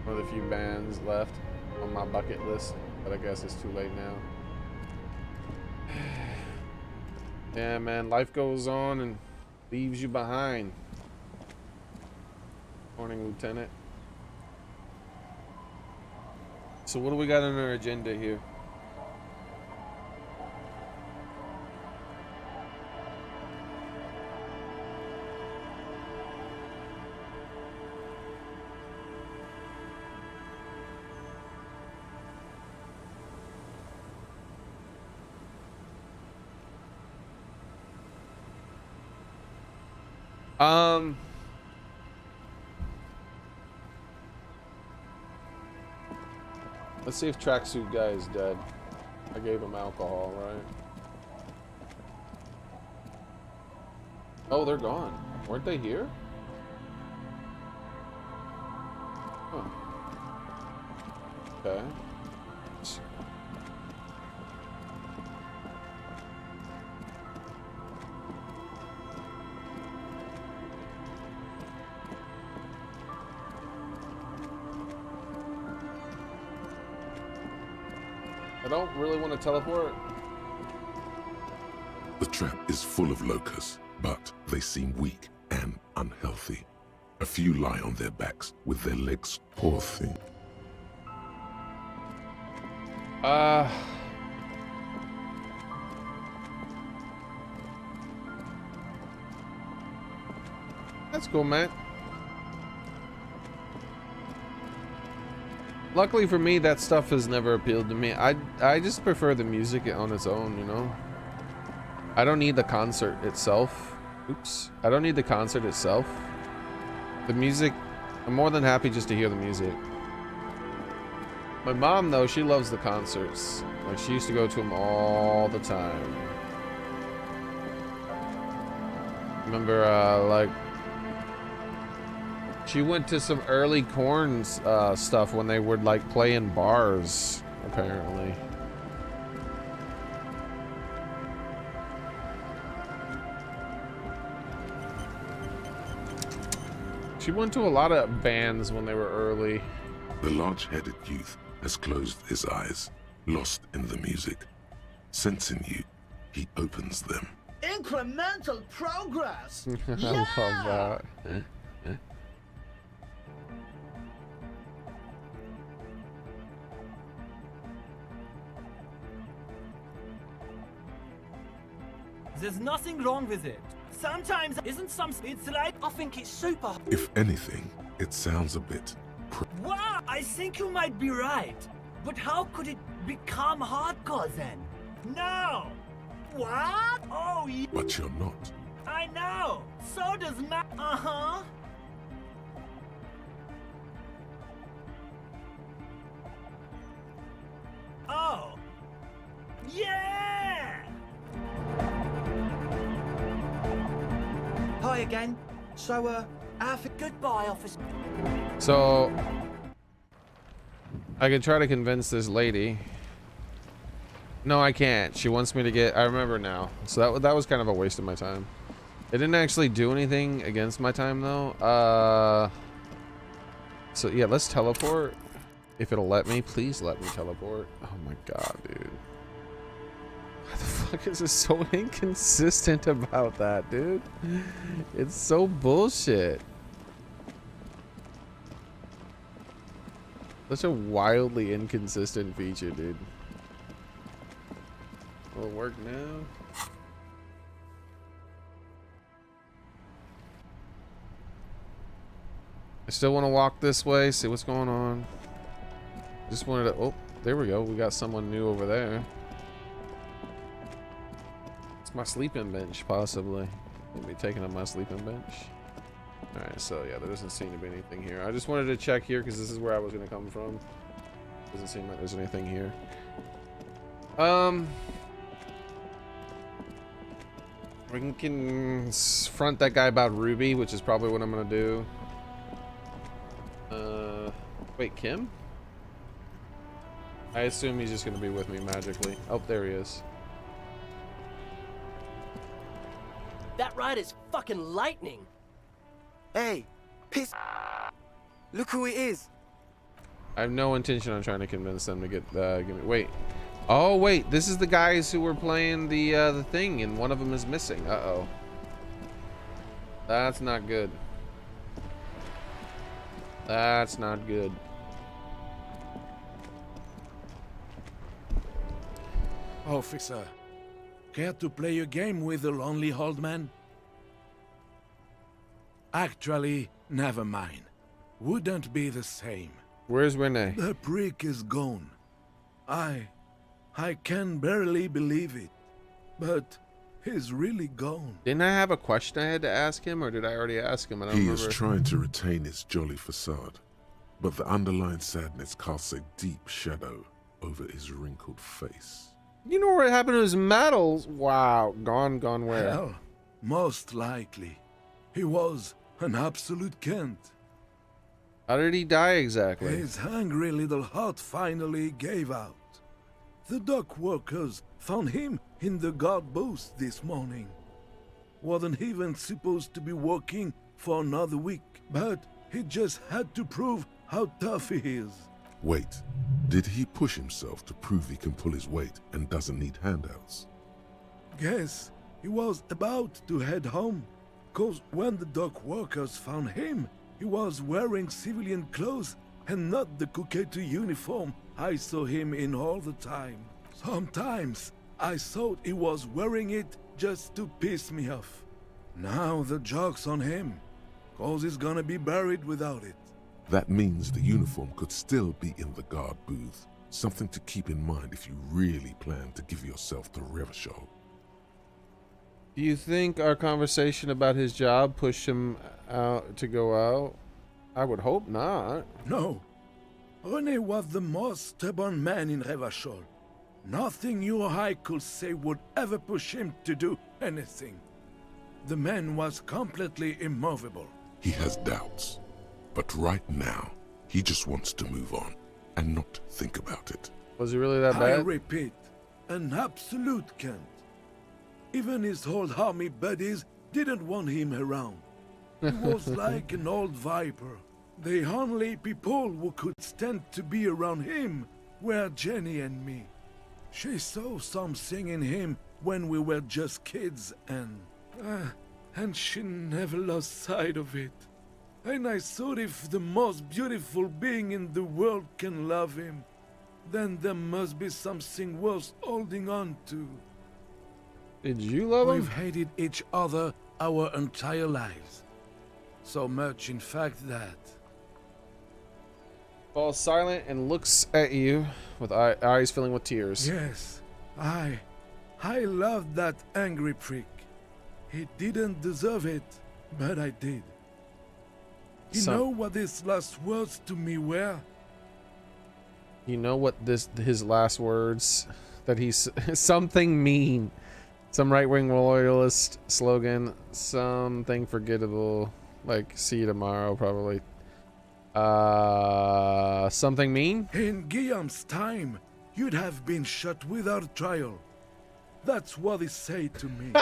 S3: One of the few bands left on my bucket list, but I guess it's too late now. Yeah, man, life goes on and leaves you behind. Morning, Lieutenant. So what do we got on our agenda here? Let's see if Tracksuit Guy is dead. I gave him alcohol, right? Oh, they're gone. Weren't they here? Huh. Okay. I don't really want to teleport.
S2: The trap is full of locusts, but they seem weak and unhealthy. A few lie on their backs with their legs, poor thing.
S3: That's cool, man. Luckily for me, that stuff has never appealed to me. I just prefer the music on its own, you know? I don't need the concert itself. Oops. I don't need the concert itself. The music, I'm more than happy just to hear the music. My mom, though, she loves the concerts. Like, she used to go to them all the time. Remember, like, she went to some early Korn stuff when they would like play in bars, apparently. She went to a lot of bands when they were early.
S2: The large-headed youth has closed his eyes, lost in the music. Sensing you, he opens them.
S8: Incremental progress!
S3: I love that.
S8: There's nothing wrong with it. Sometimes isn't some. It's like I think it's super.
S2: If anything, it sounds a bit...
S8: Wow, I think you might be right. But how could it become hardcore then? No. What? Oh, yeah.
S2: But you're not.
S8: I know. So does Matt. Uh-huh. Oh. Yeah. Hi again. So, goodbye, officer.
S3: So, I could try to convince this lady. No, I can't. She wants me to get... I remember now. So that was kind of a waste of my time. It didn't actually do anything against my time, though. So, yeah, let's teleport. If it'll let me, please let me teleport. Oh, my God, dude. Why the fuck is it so inconsistent about that, dude? It's so bullshit. Such a wildly inconsistent feature, dude. Will it work now? I still want to walk this way, see what's going on. Just wanted to, oh, there we go. We got someone new over there. It's my sleeping bench, possibly. Maybe taking up my sleeping bench. Alright, so yeah, there doesn't seem to be anything here. I just wanted to check here because this is where I was going to come from. Doesn't seem like there's anything here. We can front that guy about Ruby, which is probably what I'm going to do. Wait, Kim? I assume he's just going to be with me magically. Oh, there he is.
S11: That ride is fucking lightning.
S12: Hey, piss. Look who it is.
S3: I have no intention on trying to convince them to get give me. Wait. Oh wait, this is the guys who were playing the thing, and one of them is missing. Uh-oh. That's not good. That's not good.
S13: Officer, care to play a game with the lonely old man? Actually, never mind. Wouldn't be the same.
S3: Where's Renee?
S13: The prick is gone. I can barely believe it, but he's really gone.
S3: Didn't I have a question I had to ask him, or did I already ask him? I don't remember.
S2: He is trying to retain his jolly facade, but the underlying sadness casts a deep shadow over his wrinkled face.
S3: You know what happened to his medals? Wow, gone where?
S13: Hell, most likely. He was an absolute Kent.
S3: How did he die exactly?
S13: His hungry little heart finally gave out. The dock workers found him in the guard booth this morning. Wasn't even supposed to be working for another week, but he just had to prove how tough he is.
S2: Wait, did he push himself to prove he can pull his weight and doesn't need handouts?
S13: Guess he was about to head home, cause when the dock workers found him, he was wearing civilian clothes and not the Kuketu uniform I saw him in all the time. Sometimes I thought he was wearing it just to piss me off. Now the joke's on him, cause he's gonna be buried without it.
S2: That means the uniform could still be in the guard booth. Something to keep in mind if you really plan to give yourself to Revachol.
S3: Do you think our conversation about his job pushed him out to go out? I would hope not.
S13: No. René was the most stubborn man in Revachol. Nothing you or I could say would ever push him to do anything. The man was completely immovable.
S2: He has doubts, but right now, he just wants to move on and not think about it.
S3: Was he really that
S13: I
S3: bad?
S13: repeat, an absolute Kent. Even his old army buddies didn't want him around. He was like an old viper. The only people who could stand to be around him were Jenny and me. She saw something in him when we were just kids, and she never lost sight of it. And I thought if the most beautiful being in the world can love him, then there must be something worth holding on to.
S3: Did you love him?
S13: We've hated each other our entire lives. So much, in fact, that...
S3: Falls silent and looks at you with eyes filling with tears.
S13: Yes, I loved that angry prick. He didn't deserve it, but I did. You know what his last words to me were?
S3: You know what his last words that he's something mean. Some right-wing loyalist slogan, something forgettable, like see you tomorrow probably. Something mean?
S13: In Guillaume's time, you'd have been shot without trial. That's what he said to me.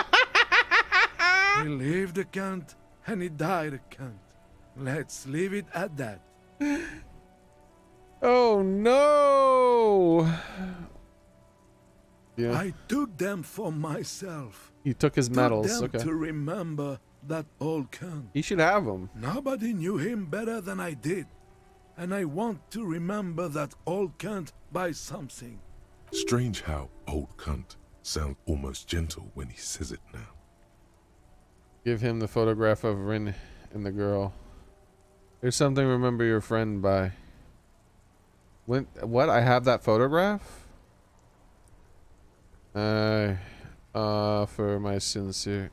S13: He lived a cunt and he died a cunt. Let's leave it at that.
S3: Oh no! Yeah.
S13: I took them for myself.
S3: He took his medals.
S13: Took them
S3: Okay.
S13: to remember that old cunt.
S3: He should have them.
S13: Nobody knew him better than I did. And I want to remember that old cunt by something.
S2: Strange how old cunt sounds almost gentle when he says it now.
S3: Give him the photograph of Rin and the girl. Here's something to remember your friend by. What? I have that photograph? For my sincere.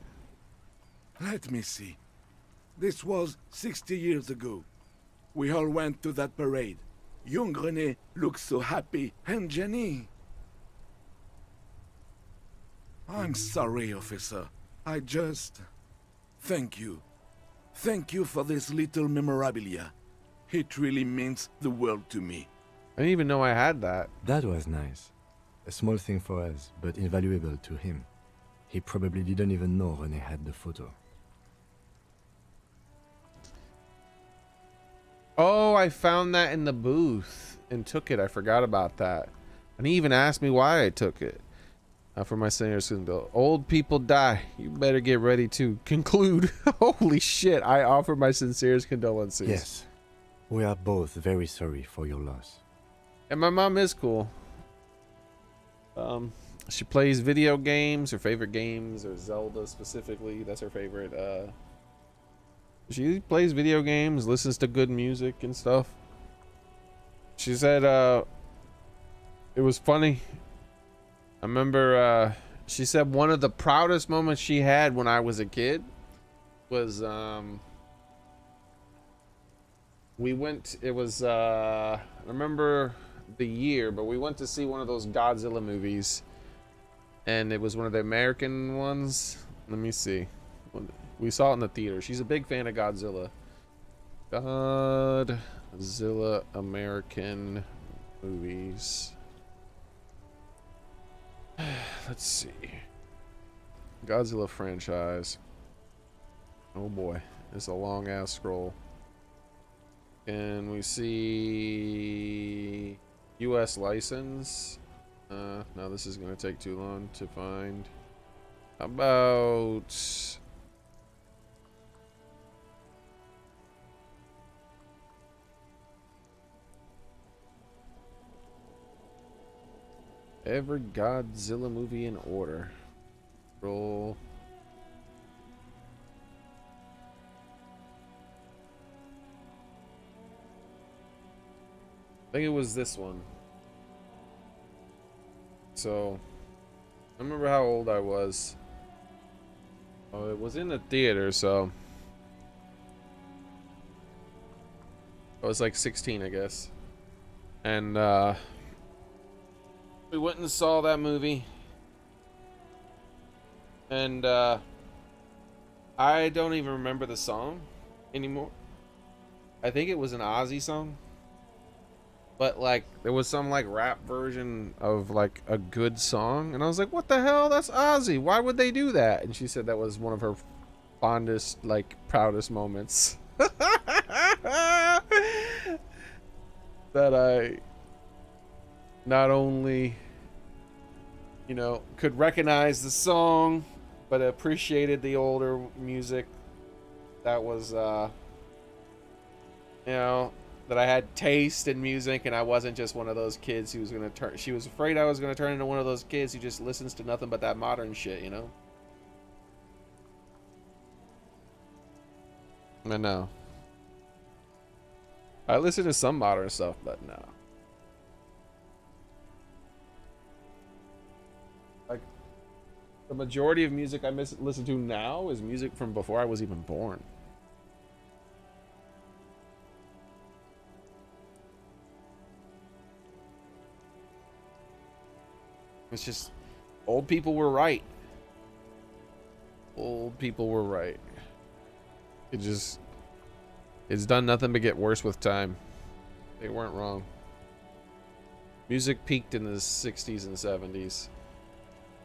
S13: Let me see. This was 60 years ago. We all went to that parade. Young René looked so happy, and Jenny. I'm sorry, officer. I just... Thank you. Thank you for this little memorabilia. It really means the world to me.
S3: I didn't even know I had that.
S4: That was nice. A small thing for us, but invaluable to him. He probably didn't even know René had the photo.
S3: Oh, I found that in the booth and took it. I forgot about that. And he even asked me why I took it. For my seniors, old people die. You better get ready to conclude. Holy shit! I offer my sincerest condolences.
S4: Yes, we are both very sorry for your loss.
S3: And my mom is cool. She plays video games. Her favorite games are Zelda specifically. That's her favorite. She plays video games, listens to good music and stuff. She said it was funny. I remember she said one of the proudest moments she had when I was a kid was we went, it was I remember the year, but we went to see one of those Godzilla movies, and it was one of the American ones. Let me see. We saw it in the theater. She's a big fan of Godzilla. Godzilla American movies. Let's see. Godzilla franchise. Oh boy, it's a long ass scroll. And we see US license. No, this is gonna take too long to find. How about every Godzilla movie in order? Roll. I think it was this one. So, I remember how old I was. Oh, it was in the theater, so I was like 16, I guess. And we went and saw that movie. And I don't even remember the song anymore. I think it was an Ozzy song. But like there was some like rap version of like a good song, and I was like, what the hell? That's Ozzy. Why would they do that? And she said that was one of her fondest, like proudest moments. That I not only, you know, could recognize the song, but appreciated the older music. That was you know, that I had taste in music, and I wasn't just one of those kids who was gonna turn. She was afraid I was gonna turn into one of those kids who just listens to nothing but that modern shit, you know. I know. I listen to some modern stuff, but no. Like the majority of music I listen to now is music from before I was even born. It's just, old people were right. Old people were right. It's done nothing but get worse with time. They weren't wrong. Music peaked in the 60s and 70s.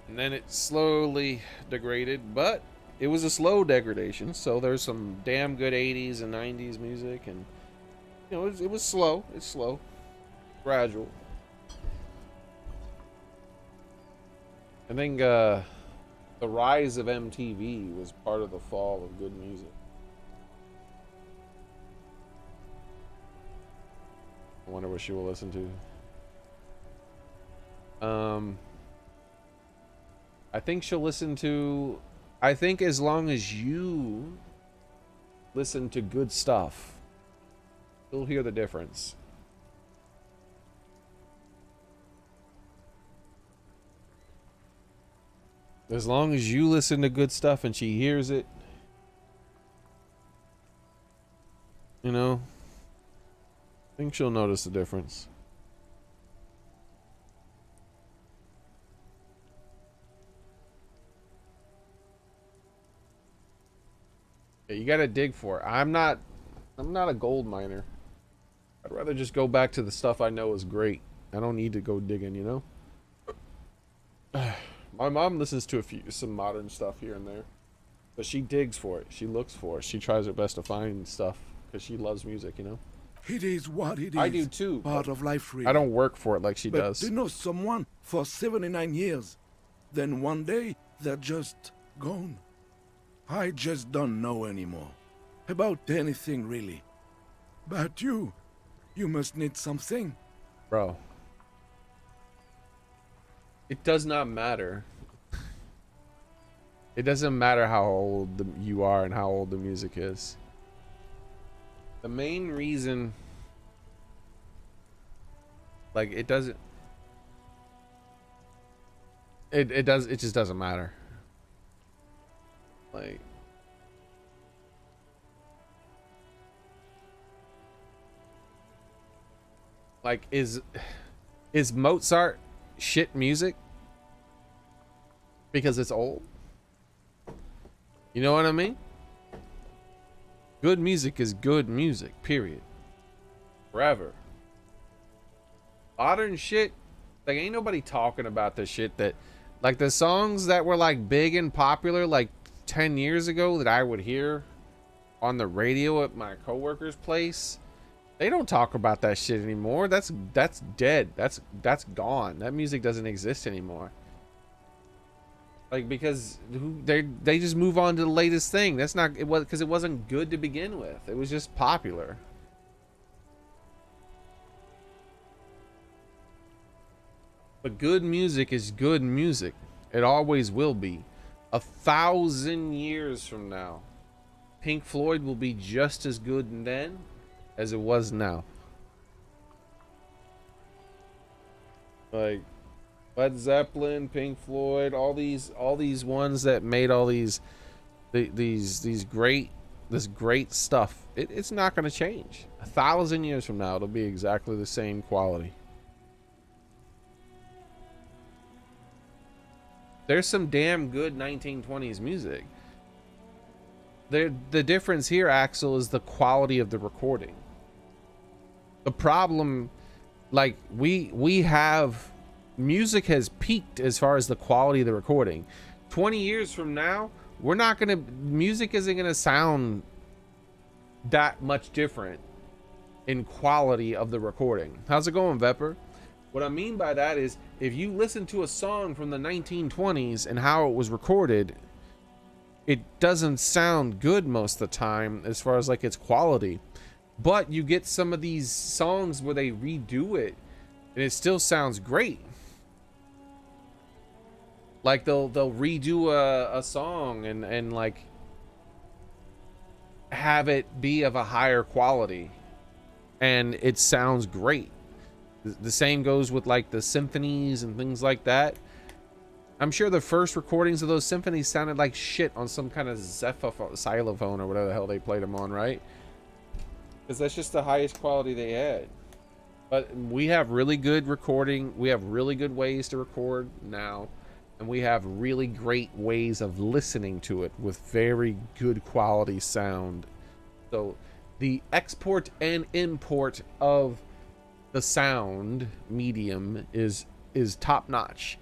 S3: And then it slowly degraded, but it was a slow degradation. So there's some damn good 80s and 90s music, and you know, it was slow. It's slow. Gradual. I think the rise of MTV was part of the fall of good music. I wonder what she will listen to. I think she'll listen to, I think as long as you listen to good stuff, you'll hear the difference. As long as you listen to good stuff and she hears it, you know, I think she'll notice the difference. Yeah, you gotta dig for it. I'm not a gold miner. I'd rather just go back to the stuff I know is great. I don't need to go digging, you know? My mom listens to some modern stuff here and there, but she digs for it. She looks for it. She tries her best to find stuff because she loves music, you know?
S13: It is what it is.
S3: I do too.
S13: Part of life, really.
S3: I don't work for it like she does.
S13: To know someone for 79 years, then one day they're just gone. I just don't know anymore. About anything, really. But you must need something.
S3: Bro. It does not matter. It doesn't matter how old you are and how old the music is. The main reason, like, it doesn't, it just doesn't matter. Like is Mozart shit music because it's old? You know what I mean? Good music is good music, period. Forever. Modern shit, like, ain't nobody talking about the shit that, like, the songs that were like big and popular like 10 years ago that I would hear on the radio at my coworker's place. They don't talk about that shit anymore. That's dead. That's gone. That music doesn't exist anymore. Like, because they just move on to the latest thing. That's not, it was because it wasn't good to begin with. It was just popular. But good music is good music. It always will be. 1,000 years from now, Pink Floyd will be just as good then as it was now. Like Led Zeppelin, Pink Floyd, all these ones that made all these great stuff. It's not going to change. 1,000 years from now, it'll be exactly the same quality. There's some damn good 1920s music. The difference here, Axel, is the quality of the recording. The problem, like, we have, music has peaked as far as the quality of the recording. 20 years from now, music isn't gonna sound that much different in quality of the recording. How's it going, Vepper? What I mean by that is, if you listen to a song from the 1920s and how it was recorded, it doesn't sound good most of the time as far as like its quality. But you get some of these songs where they redo it and it still sounds great. Like they'll redo a song and like have it be of a higher quality and it sounds great. The same goes with like the symphonies and things like that. I'm sure the first recordings of those symphonies sounded like shit on some kind of xylophone or whatever the hell they played them on, right? Because that's just the highest quality they had. But we have really good recording. We have really good ways to record now. And we have really great ways of listening to it with very good quality sound. So the export and import of the sound medium is top notch.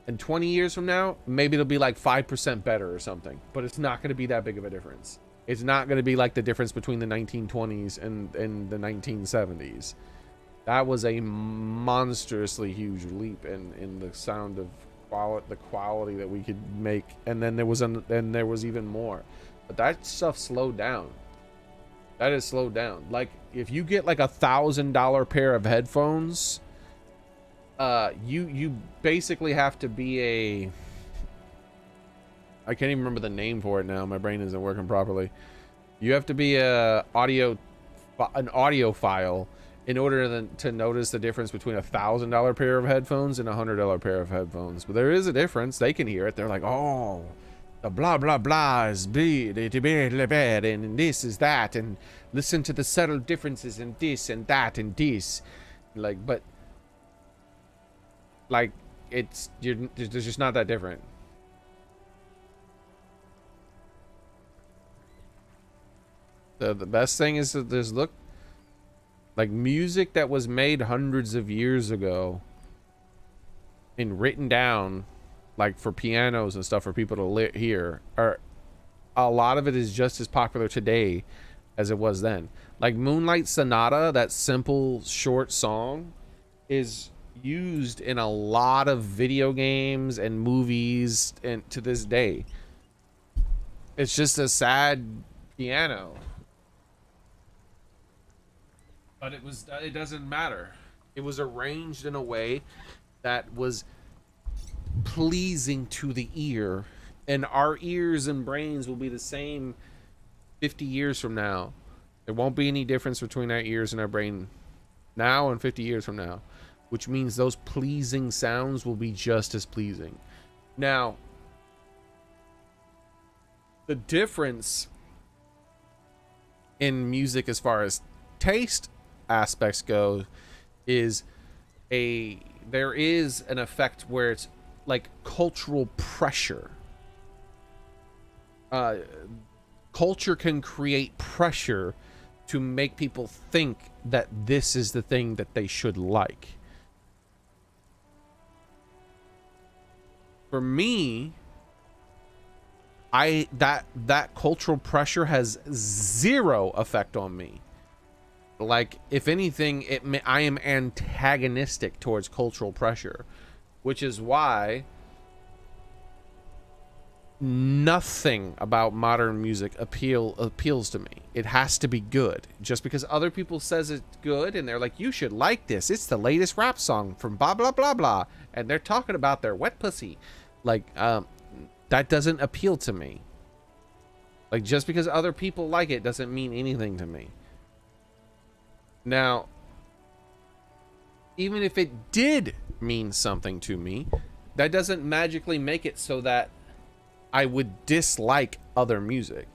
S3: And 20 years from now, maybe it'll be like 5% better or something, but it's not going to be that big of a difference. It's not going to be like the difference between the 1920s and the 1970s. That was a monstrously huge leap in the sound of quality that we could make, and then there was even more, but that stuff slowed down. That is slowed down. Like if you get like $1,000 pair of headphones, you basically have to be a, I can't even remember the name for it now. My brain isn't working properly. You have to be an audiophile in order to notice the difference between $1,000 pair of headphones and $100 pair of headphones. But there is a difference. They can hear it. They're like, oh, the blah blah blah is bad, and this is that, and listen to the subtle differences in this and that and this. Like, but like it's just not that different. The best thing is that there's like music that was made hundreds of years ago and written down, like for pianos and stuff for people to hear, or a lot of it is just as popular today as it was then. Like Moonlight Sonata, that simple short song, is used in a lot of video games and movies and to this day. It's just a sad piano. But it doesn't matter. It was arranged in a way that was pleasing to the ear, and our ears and brains will be the same 50 years from now. There won't be any difference between our ears and our brain now and 50 years from now, which means those pleasing sounds will be just as pleasing. Now, the difference in music as far as taste aspects go is there is an effect where it's like cultural pressure. Culture can create pressure to make people think that this is the thing that they should like. For me, that cultural pressure has zero effect on me. Like, if anything, I am antagonistic towards cultural pressure, which is why nothing about modern music appeals to me. It has to be good. Just because other people says it's good and they're like, you should like this, it's the latest rap song from blah blah blah blah, and they're talking about their wet pussy, like that doesn't appeal to me. Like, just because other people like it doesn't mean anything to me. Now, even if it did mean something to me, that doesn't magically make it so that I would dislike other music.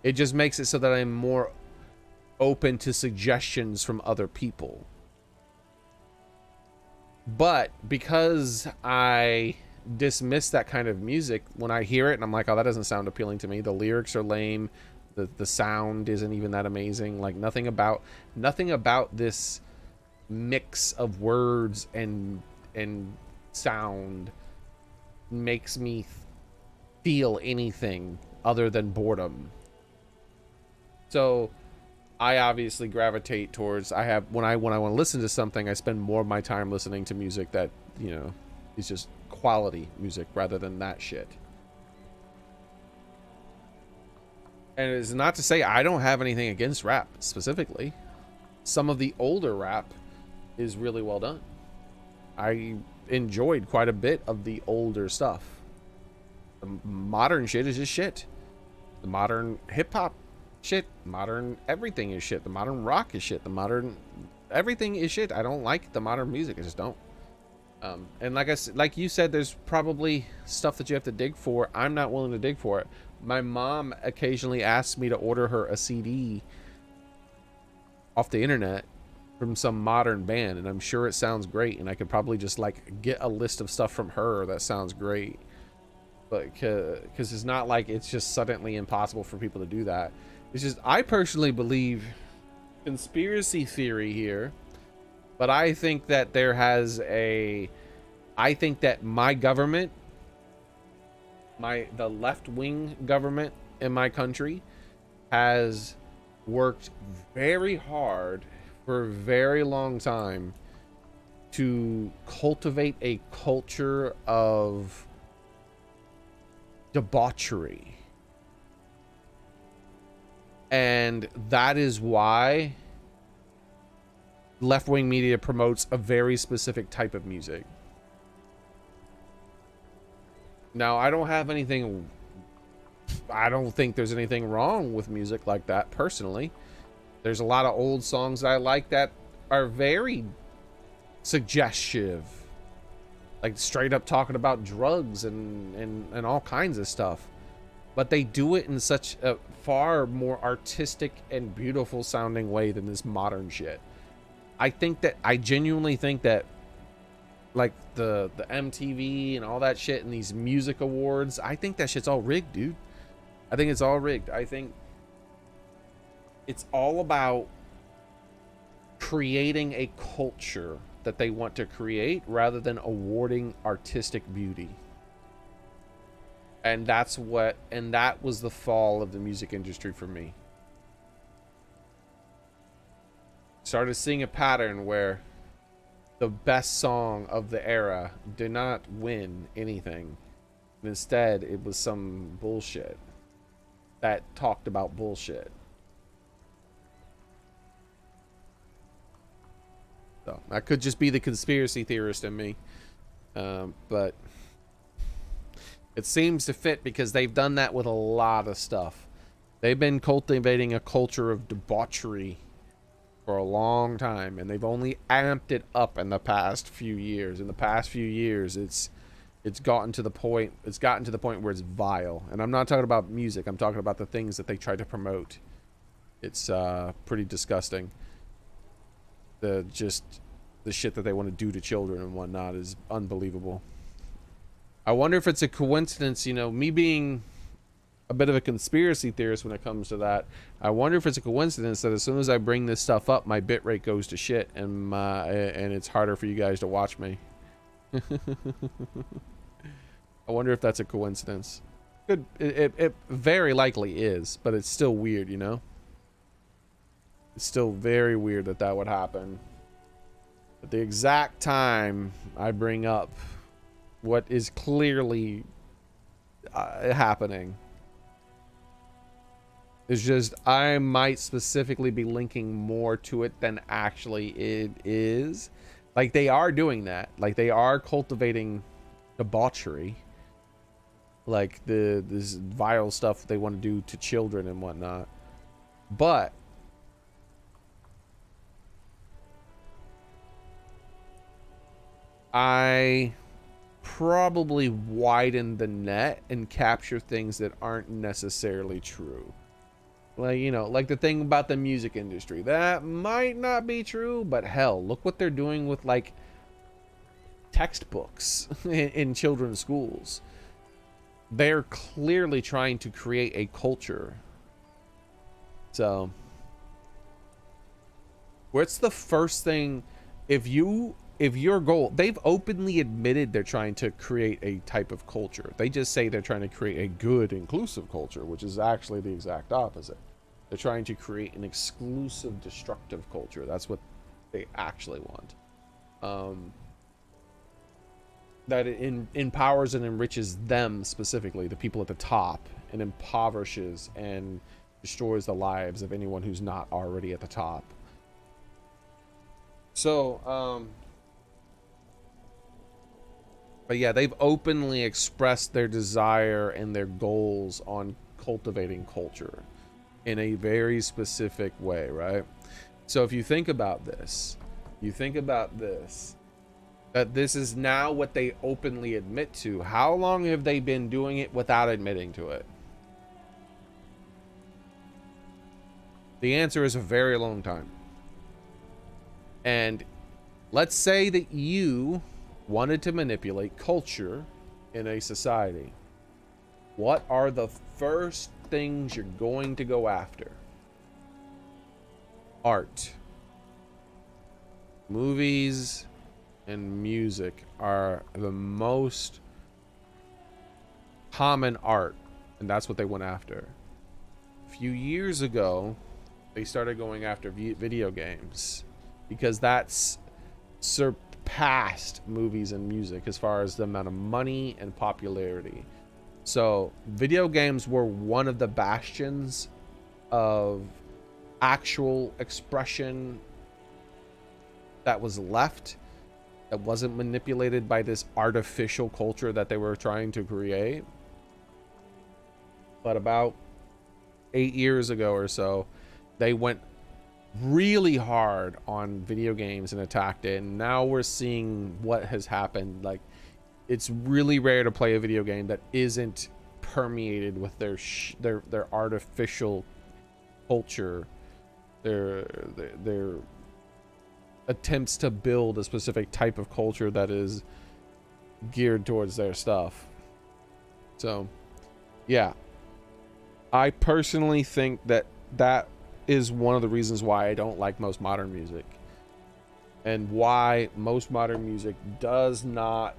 S3: It just makes it so that I'm more open to suggestions from other people. But because I dismiss that kind of music, when I hear it and I'm like, oh, that doesn't sound appealing to me, the lyrics are lame, the sound isn't even that amazing, like nothing about this mix of words and sound makes me feel anything other than boredom. So I obviously gravitate towards, when I want to listen to something, I spend more of my time listening to music that, you know, is just quality music rather than that shit. And it's not to say I don't have anything against rap specifically. Some of the older rap is really well done. I enjoyed quite a bit of the older stuff. The modern shit is just shit. The modern hip hop shit, modern everything is shit. The modern rock is shit. The modern everything is shit. I don't like the modern music. I just don't. And like you said, there's probably stuff that you have to dig for. I'm not willing to dig for it. My mom occasionally asks me to order her a CD off the internet from some modern band, and I'm sure it sounds great, and I could probably just like get a list of stuff from her that sounds great. But because it's not like it's just suddenly impossible for people to do that. It's just, I personally believe conspiracy theory here, but I think that I think that my government, the left-wing government in my country, has worked very hard for a very long time to cultivate a culture of debauchery. And that is why left-wing media promotes a very specific type of music. Now, I don't think there's anything wrong with music like that, personally. There's a lot of old songs I like that are very suggestive. Like straight up talking about drugs and all kinds of stuff. But they do it in such a far more artistic and beautiful sounding way than this modern shit. I genuinely think that like the MTV and all that shit and these music awards, I think that shit's all rigged, dude. I think it's all rigged. I think it's all about creating a culture that they want to create rather than awarding artistic beauty. And that was the fall of the music industry for me. Started seeing a pattern where the best song of the era did not win anything. Instead, it was some bullshit that talked about bullshit. So that could just be the conspiracy theorist in me. But it seems to fit because they've done that with a lot of stuff. They've been cultivating a culture of debauchery for a long time, and they've only amped it up in the past few years. In the past few years, it's gotten to the point where it's vile. And I'm not talking about music. I'm talking about the things that they try to promote. It's pretty disgusting. The shit that they want to do to children and whatnot is unbelievable. I wonder if it's a coincidence, you know, me being a bit of a conspiracy theorist when it comes to that. I wonder if it's a coincidence that as soon as I bring this stuff up, my bitrate goes to shit and it's harder for you guys to watch me. I wonder if that's a coincidence. It very likely is, but it's still weird, you know? It's still very weird that would happen. At the exact time I bring up what is clearly happening, it's just I might specifically be linking more to it than actually it is. Like, they are doing that. Like, they are cultivating debauchery. Like, this vile stuff they want to do to children and whatnot. But I probably widen the net and capture things that aren't necessarily true. Like, you know, like the thing about the music industry. That might not be true, but hell, look what they're doing with, like, textbooks in children's schools. They're clearly trying to create a culture. So, what's the first thing, if your goal, they've openly admitted they're trying to create a type of culture. They just say they're trying to create a good, inclusive culture, which is actually the exact opposite. They're trying to create an exclusive, destructive culture. That's what they actually want. That it empowers and enriches them specifically, the people at the top, and impoverishes and destroys the lives of anyone who's not already at the top. So, but yeah, they've openly expressed their desire and their goals on cultivating culture in a very specific way, right? So if you think about this, that this is now what they openly admit to. How long have they been doing it without admitting to it? The answer is a very long time. And let's say that you wanted to manipulate culture in a society. What are the first things you're going to go after? Art. Movies and music are the most common art, and that's what they went after. A few years ago, they started going after video games because that's surpassed surpassed movies and music as far as the amount of money and popularity. So video games were one of the bastions of actual expression that was left, that wasn't manipulated by this artificial culture that they were trying to create. But about 8 years ago or so, they went really hard on video games and attacked it, and now we're seeing what has happened. Like, it's really rare to play a video game that isn't permeated with their artificial culture, their attempts to build a specific type of culture that is geared towards their stuff. So yeah, I personally think that is one of the reasons why I don't like most modern music, and why most modern music does not,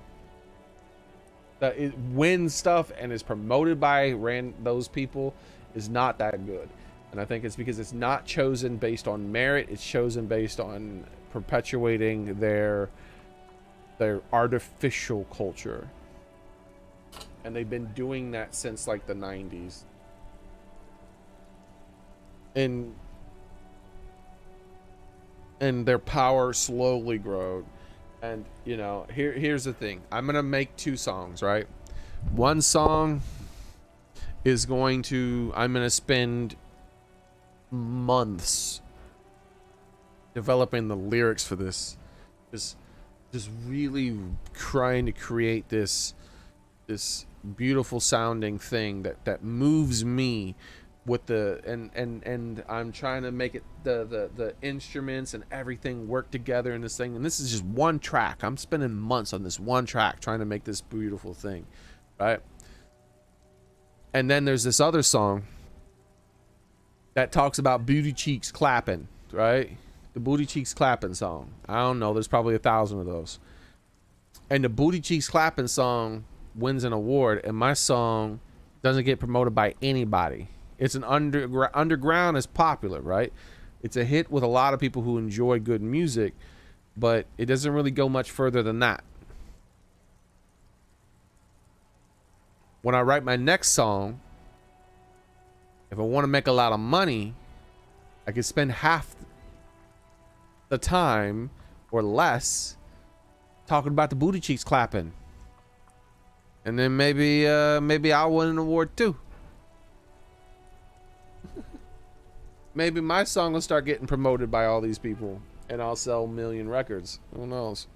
S3: that it wins stuff and is promoted by those people, is not that good. And I think it's because it's not chosen based on merit, it's chosen based on perpetuating their artificial culture, and they've been doing that since like the 90s. And their power slowly growed. And you know, here's the thing, I'm gonna make 2 songs, right? One song is I'm gonna spend months developing the lyrics for this, just really trying to create this beautiful sounding thing that moves me with the and I'm trying to make it the instruments and everything work together in this thing. And this is just one track. I'm spending months on this one track trying to make this beautiful thing, right? And then there's this other song that talks about booty cheeks clapping, right? The booty cheeks clapping song. I don't know, there's probably 1,000 of those. And the booty cheeks clapping song wins an award, and my song doesn't get promoted by anybody. It's an underground is popular, right? It's a hit with a lot of people who enjoy good music, but it doesn't really go much further than that. When I write my next song, if I want to make a lot of money, I can spend half the time or less talking about the booty cheeks clapping, and then maybe I'll win an award too. Maybe my song will start getting promoted by all these people, and I'll sell 1 million records. Who knows?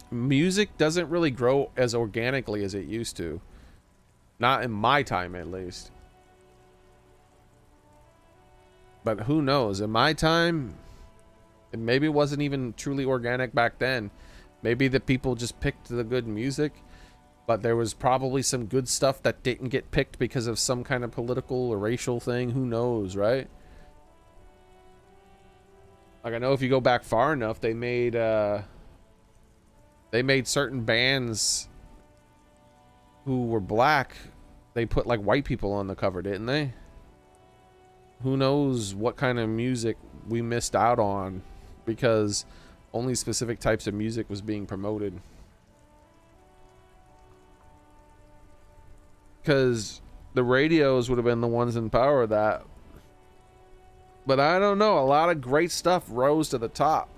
S3: Music doesn't really grow as organically as it used to. Not in my time, at least. But who knows? In my time, and maybe it wasn't even truly organic back then. Maybe the people just picked the good music, but there was probably some good stuff that didn't get picked because of some kind of political or racial thing. Who knows, right? Like, I know if you go back far enough, they made certain bands who were black, they put like white people on the cover, didn't they? Who knows what kind of music we missed out on because only specific types of music was being promoted. Because the radios would have been the ones in power of that. But I don't know, a lot of great stuff rose to the top.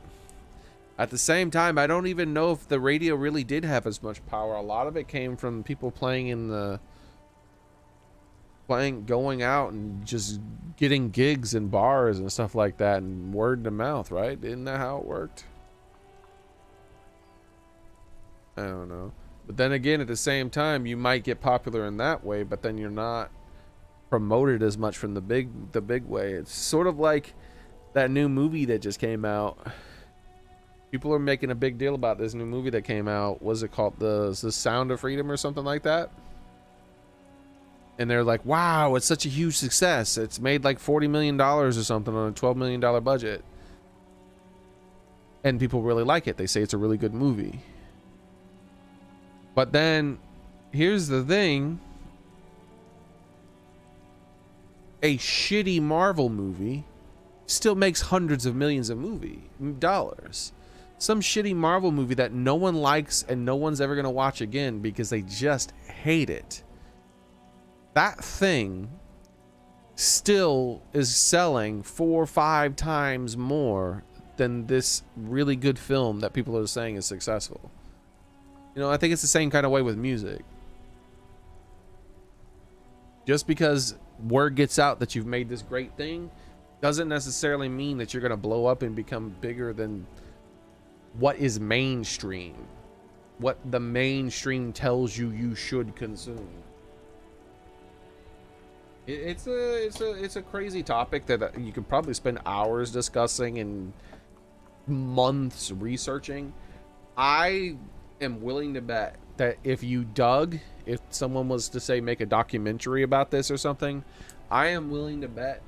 S3: At the same time, I don't even know if the radio really did have as much power. A lot of it came from people going out and just getting gigs in bars and stuff like that, and word to mouth, right? Isn't that how it worked? I don't know. But then again, at the same time, you might get popular in that way, but then you're not promoted as much from the big way. It's sort of like that new movie that just came out. People are making a big deal about this new movie that came out. What's it called? The Sound of Freedom or something like that? And they're like, wow, it's such a huge success. It's made like $40 million or something on a $12 million budget. And people really like it. They say it's a really good movie. But then, here's the thing. A shitty Marvel movie still makes hundreds of millions of dollars. Some shitty Marvel movie that no one likes and no one's ever gonna watch again because they just hate it. That thing still is selling 4 or 5 times more than this really good film that people are saying is successful. You know, I think it's the same kind of way with music. Just because word gets out that you've made this great thing doesn't necessarily mean that you're going to blow up and become bigger than what is mainstream, what the mainstream tells you you should consume. It's a crazy topic that you could probably spend hours discussing and months researching. I am willing to bet that if someone was to say make a documentary about this or something, I am willing to bet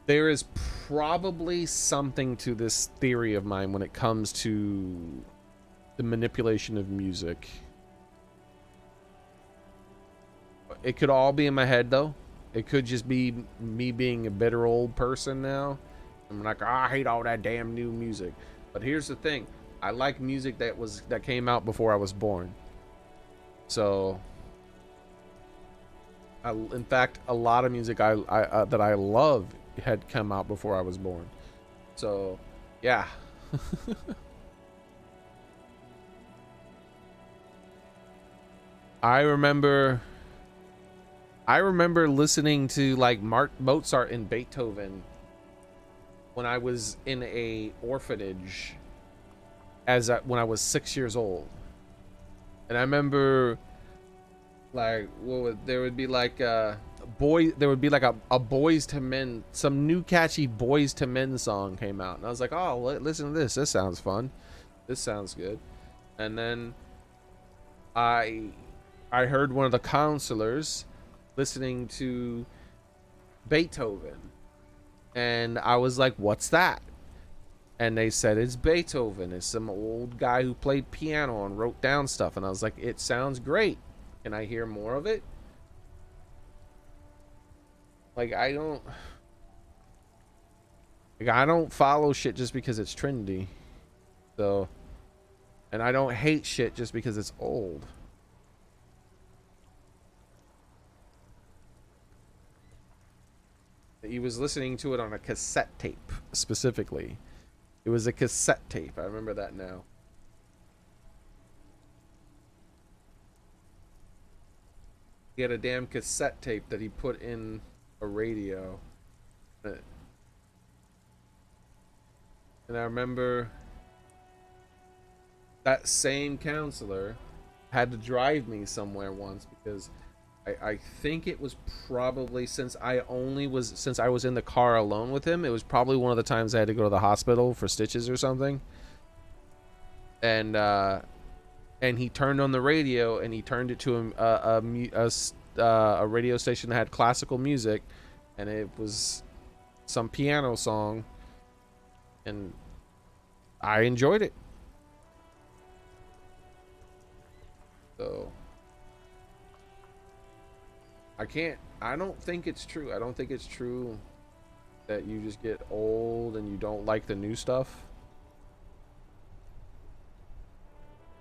S3: there is probably something to this theory of mine when it comes to the manipulation of music. It could all be in my head though. It could just be me being a bitter old person now. I'm like, I hate all that damn new music. But here's the thing. I like music that came out before I was born. So in fact, a lot of music that I love had come out before I was born. So yeah. I remember listening to like Mozart and Beethoven when I was in a orphanage when I was 6 years old. And I remember like there would be like a Boys to Men, some new catchy Boys to Men song came out, and I was like, oh, listen to this sounds fun, this sounds good. And then I heard one of the counselors listening to Beethoven, and I was like, what's that? And they said it's Beethoven. It's some old guy who played piano and wrote down stuff. And I was like, it sounds great. Can I hear more of it? Like, I don't follow shit just because it's trendy. So, and I don't hate shit just because it's old. He was listening to it on a cassette tape, specifically. It was a cassette tape. I remember that now. He had a damn cassette tape that he put in a radio. And I remember that same counselor had to drive me somewhere once because I think it was probably since I was in the car alone with him, it was probably one of the times I had to go to the hospital for stitches or something. And he turned on the radio and he turned it to a radio station that had classical music, and it was some piano song, and I enjoyed it. So I don't think it's true. I don't think it's true that you just get old and you don't like the new stuff.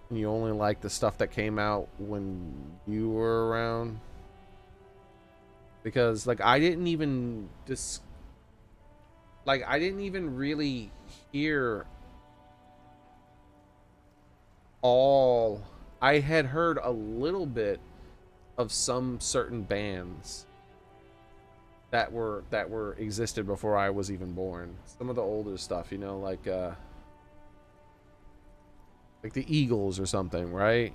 S3: And you only like the stuff that came out when you were around. Because like I didn't even really hear all. I had heard a little bit of some certain bands that existed before I was even born. Some of the older stuff, you know, like the Eagles or something, right?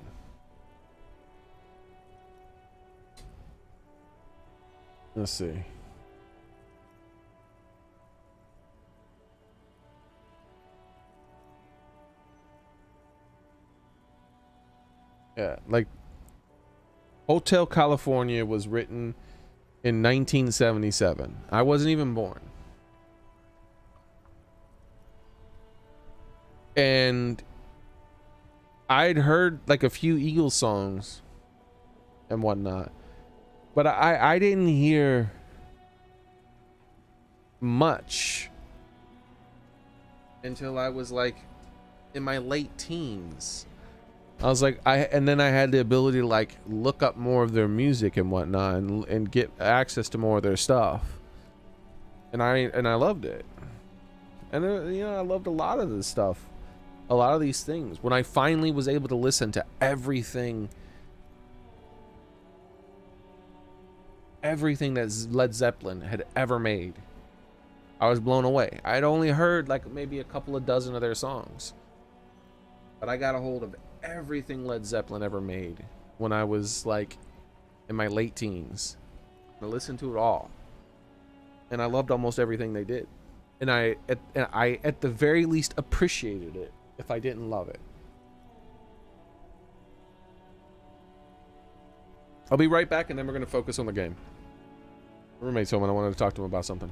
S3: Let's see. Yeah, like Hotel California was written in 1977. I wasn't even born. And I'd heard like a few Eagles songs and whatnot, but I didn't hear much until I was like in my late teens. I was like, and then I had the ability to like look up more of their music and whatnot, and get access to more of their stuff. And I loved it. And you know, I loved a lot of this stuff, a lot of these things. When I finally was able to listen to everything that Led Zeppelin had ever made, I was blown away. I'd only heard like maybe a couple of dozen of their songs, but I got a hold of everything Led Zeppelin ever made when I was like in my late teens. I listened to it all, and I loved almost everything they did. And I at the very least appreciated it if I didn't love it. I'll be right back, and then we're going to focus on the game. My roommate's home, and I wanted to talk to him about something.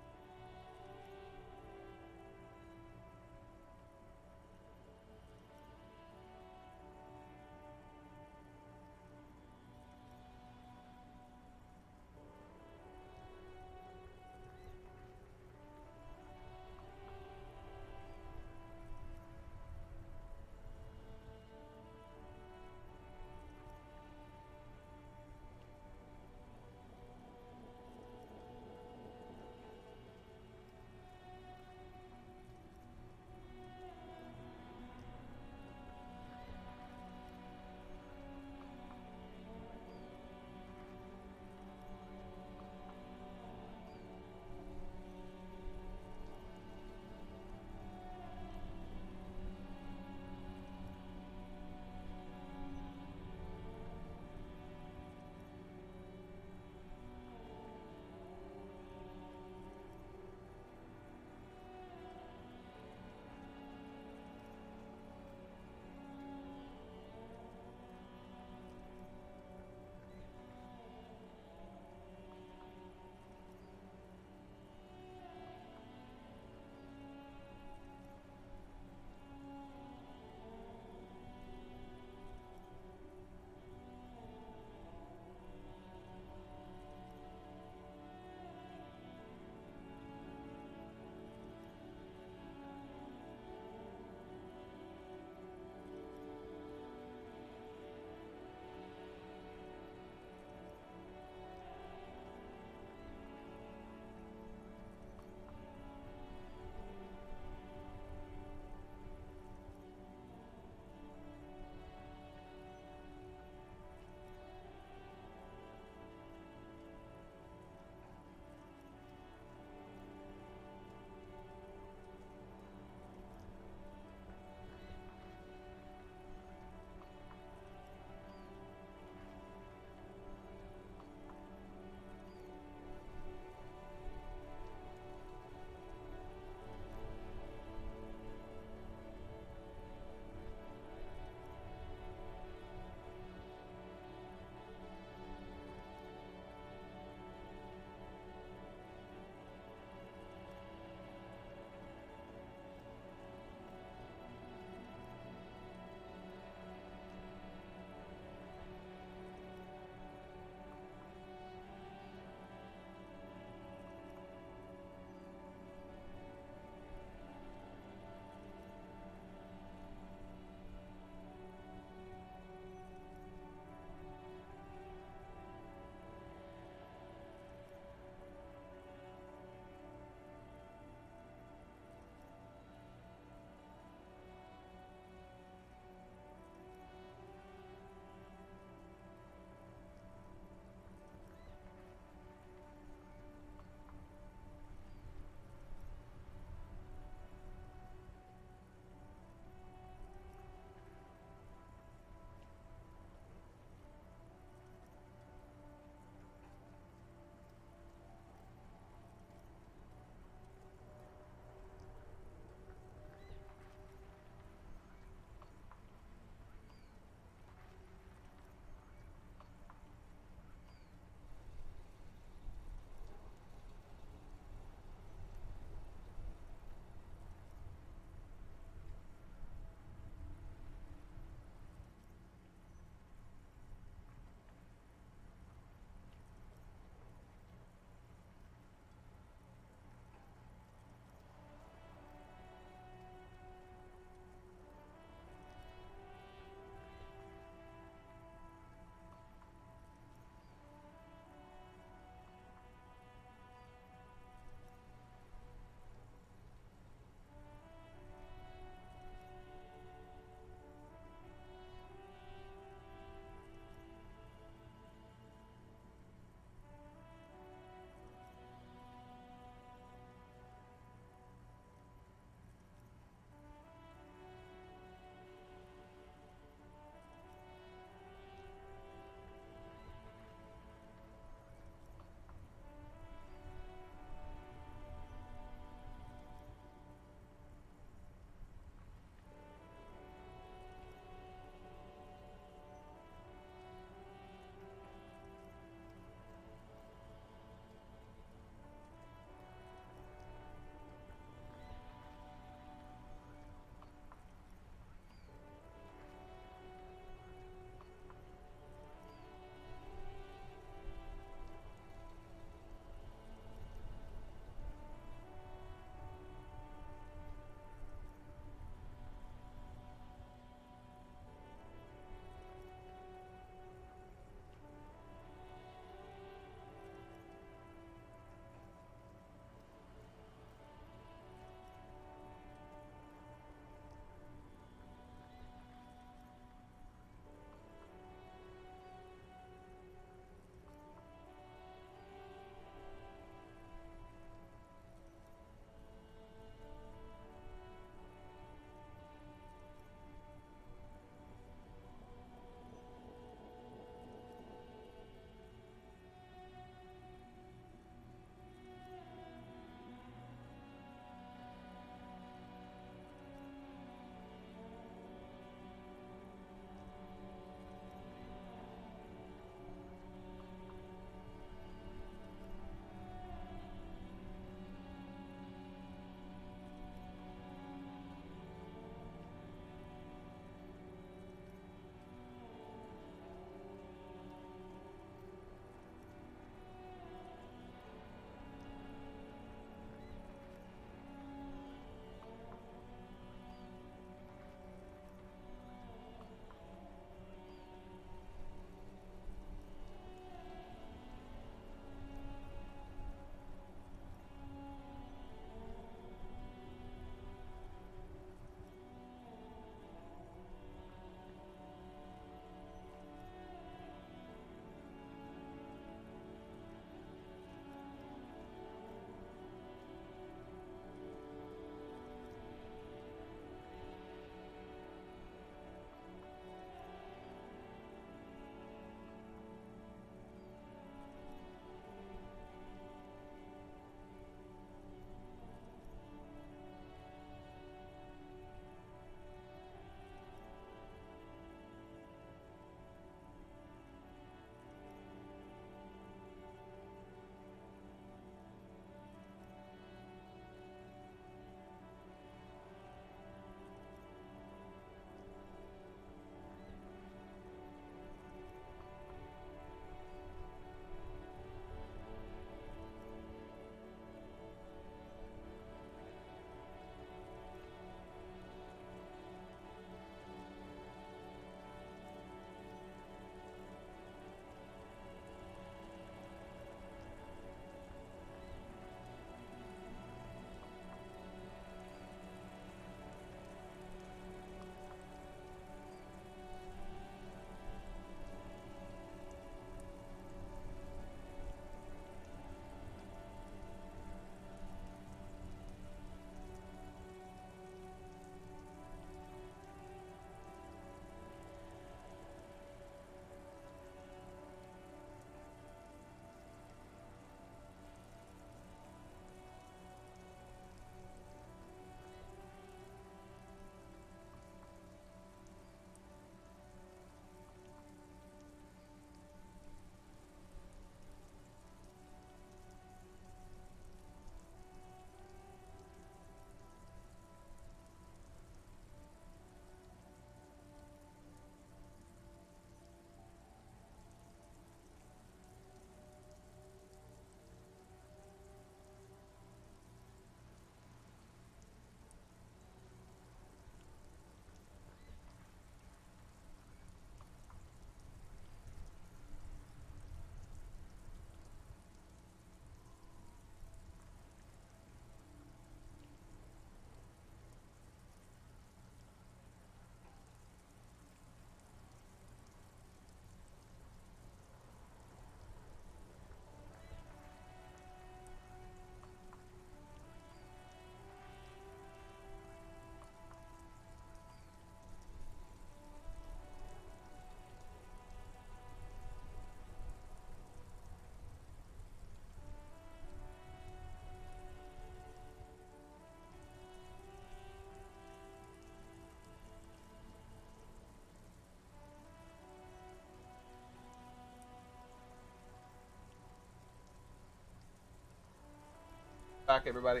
S3: back, everybody.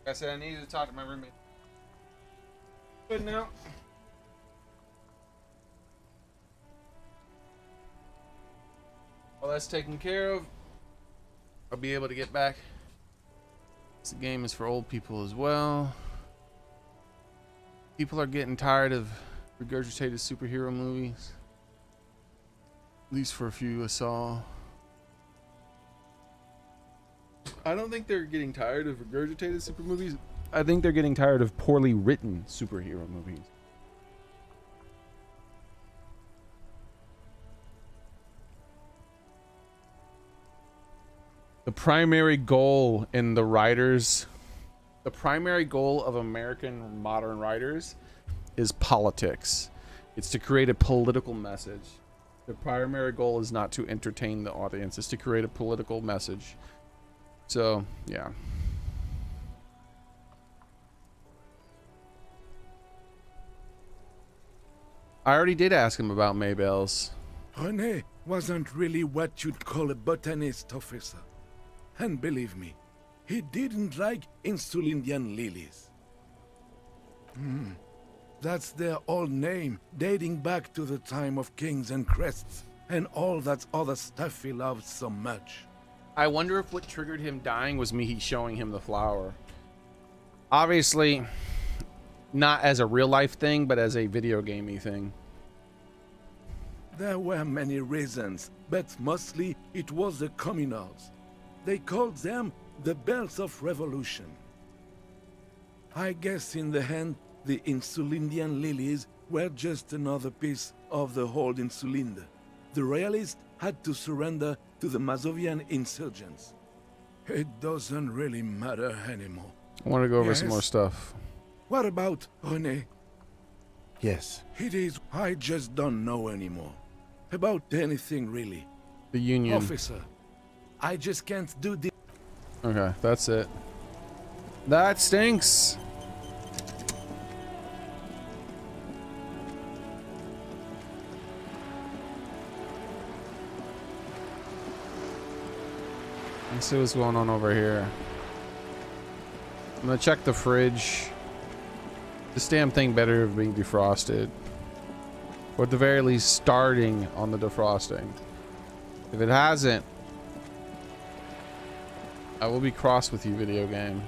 S3: Like I said, I needed to talk to my roommate. Good now. Well, that's taken care of. I'll be able to get back. This game is for old people as well. People are getting tired of regurgitated superhero movies. At least for a few I saw. I don't think they're getting tired of regurgitated super movies. I think they're getting tired of poorly written superhero movies. The primary goal in the writers, the primary goal of American modern writers is politics. It's to create a political message. The primary goal is not to entertain the audience, it's to create a political message. So, yeah. I already did ask him about Maybells.
S13: René wasn't really what you'd call a botanist, officer. And believe me, he didn't like Insulindian lilies. That's their old name, dating back to the time of kings and crests, and all that other stuff he loved so much.
S3: I wonder if what triggered him dying was me showing him the flower. Obviously, not as a real life thing, but as a video gamey thing.
S13: There were many reasons, but mostly it was the communals. They called them the Bells of Revolution. I guess in the end, the Insulindian lilies were just another piece of the whole Insulinde. The Royalists had to surrender to the Mazovian insurgents. It doesn't really matter anymore.
S3: I want to go over some more stuff.
S13: What about René?
S4: Yes.
S13: It is. I just don't know anymore. About anything, really.
S3: The Union.
S13: Officer, I just can't do this.
S3: Okay, that's it. That stinks. Let's see what's going on over here. I'm gonna check the fridge. This damn thing better be defrosted. Or at the very least starting on the defrosting. If it hasn't, I will be cross with you, video game.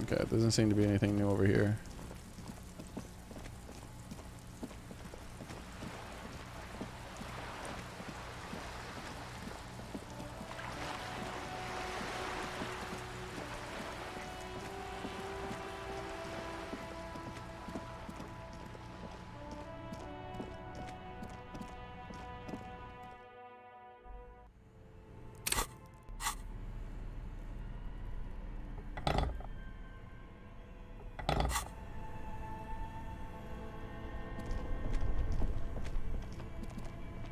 S3: Okay, it doesn't seem to be anything new over here.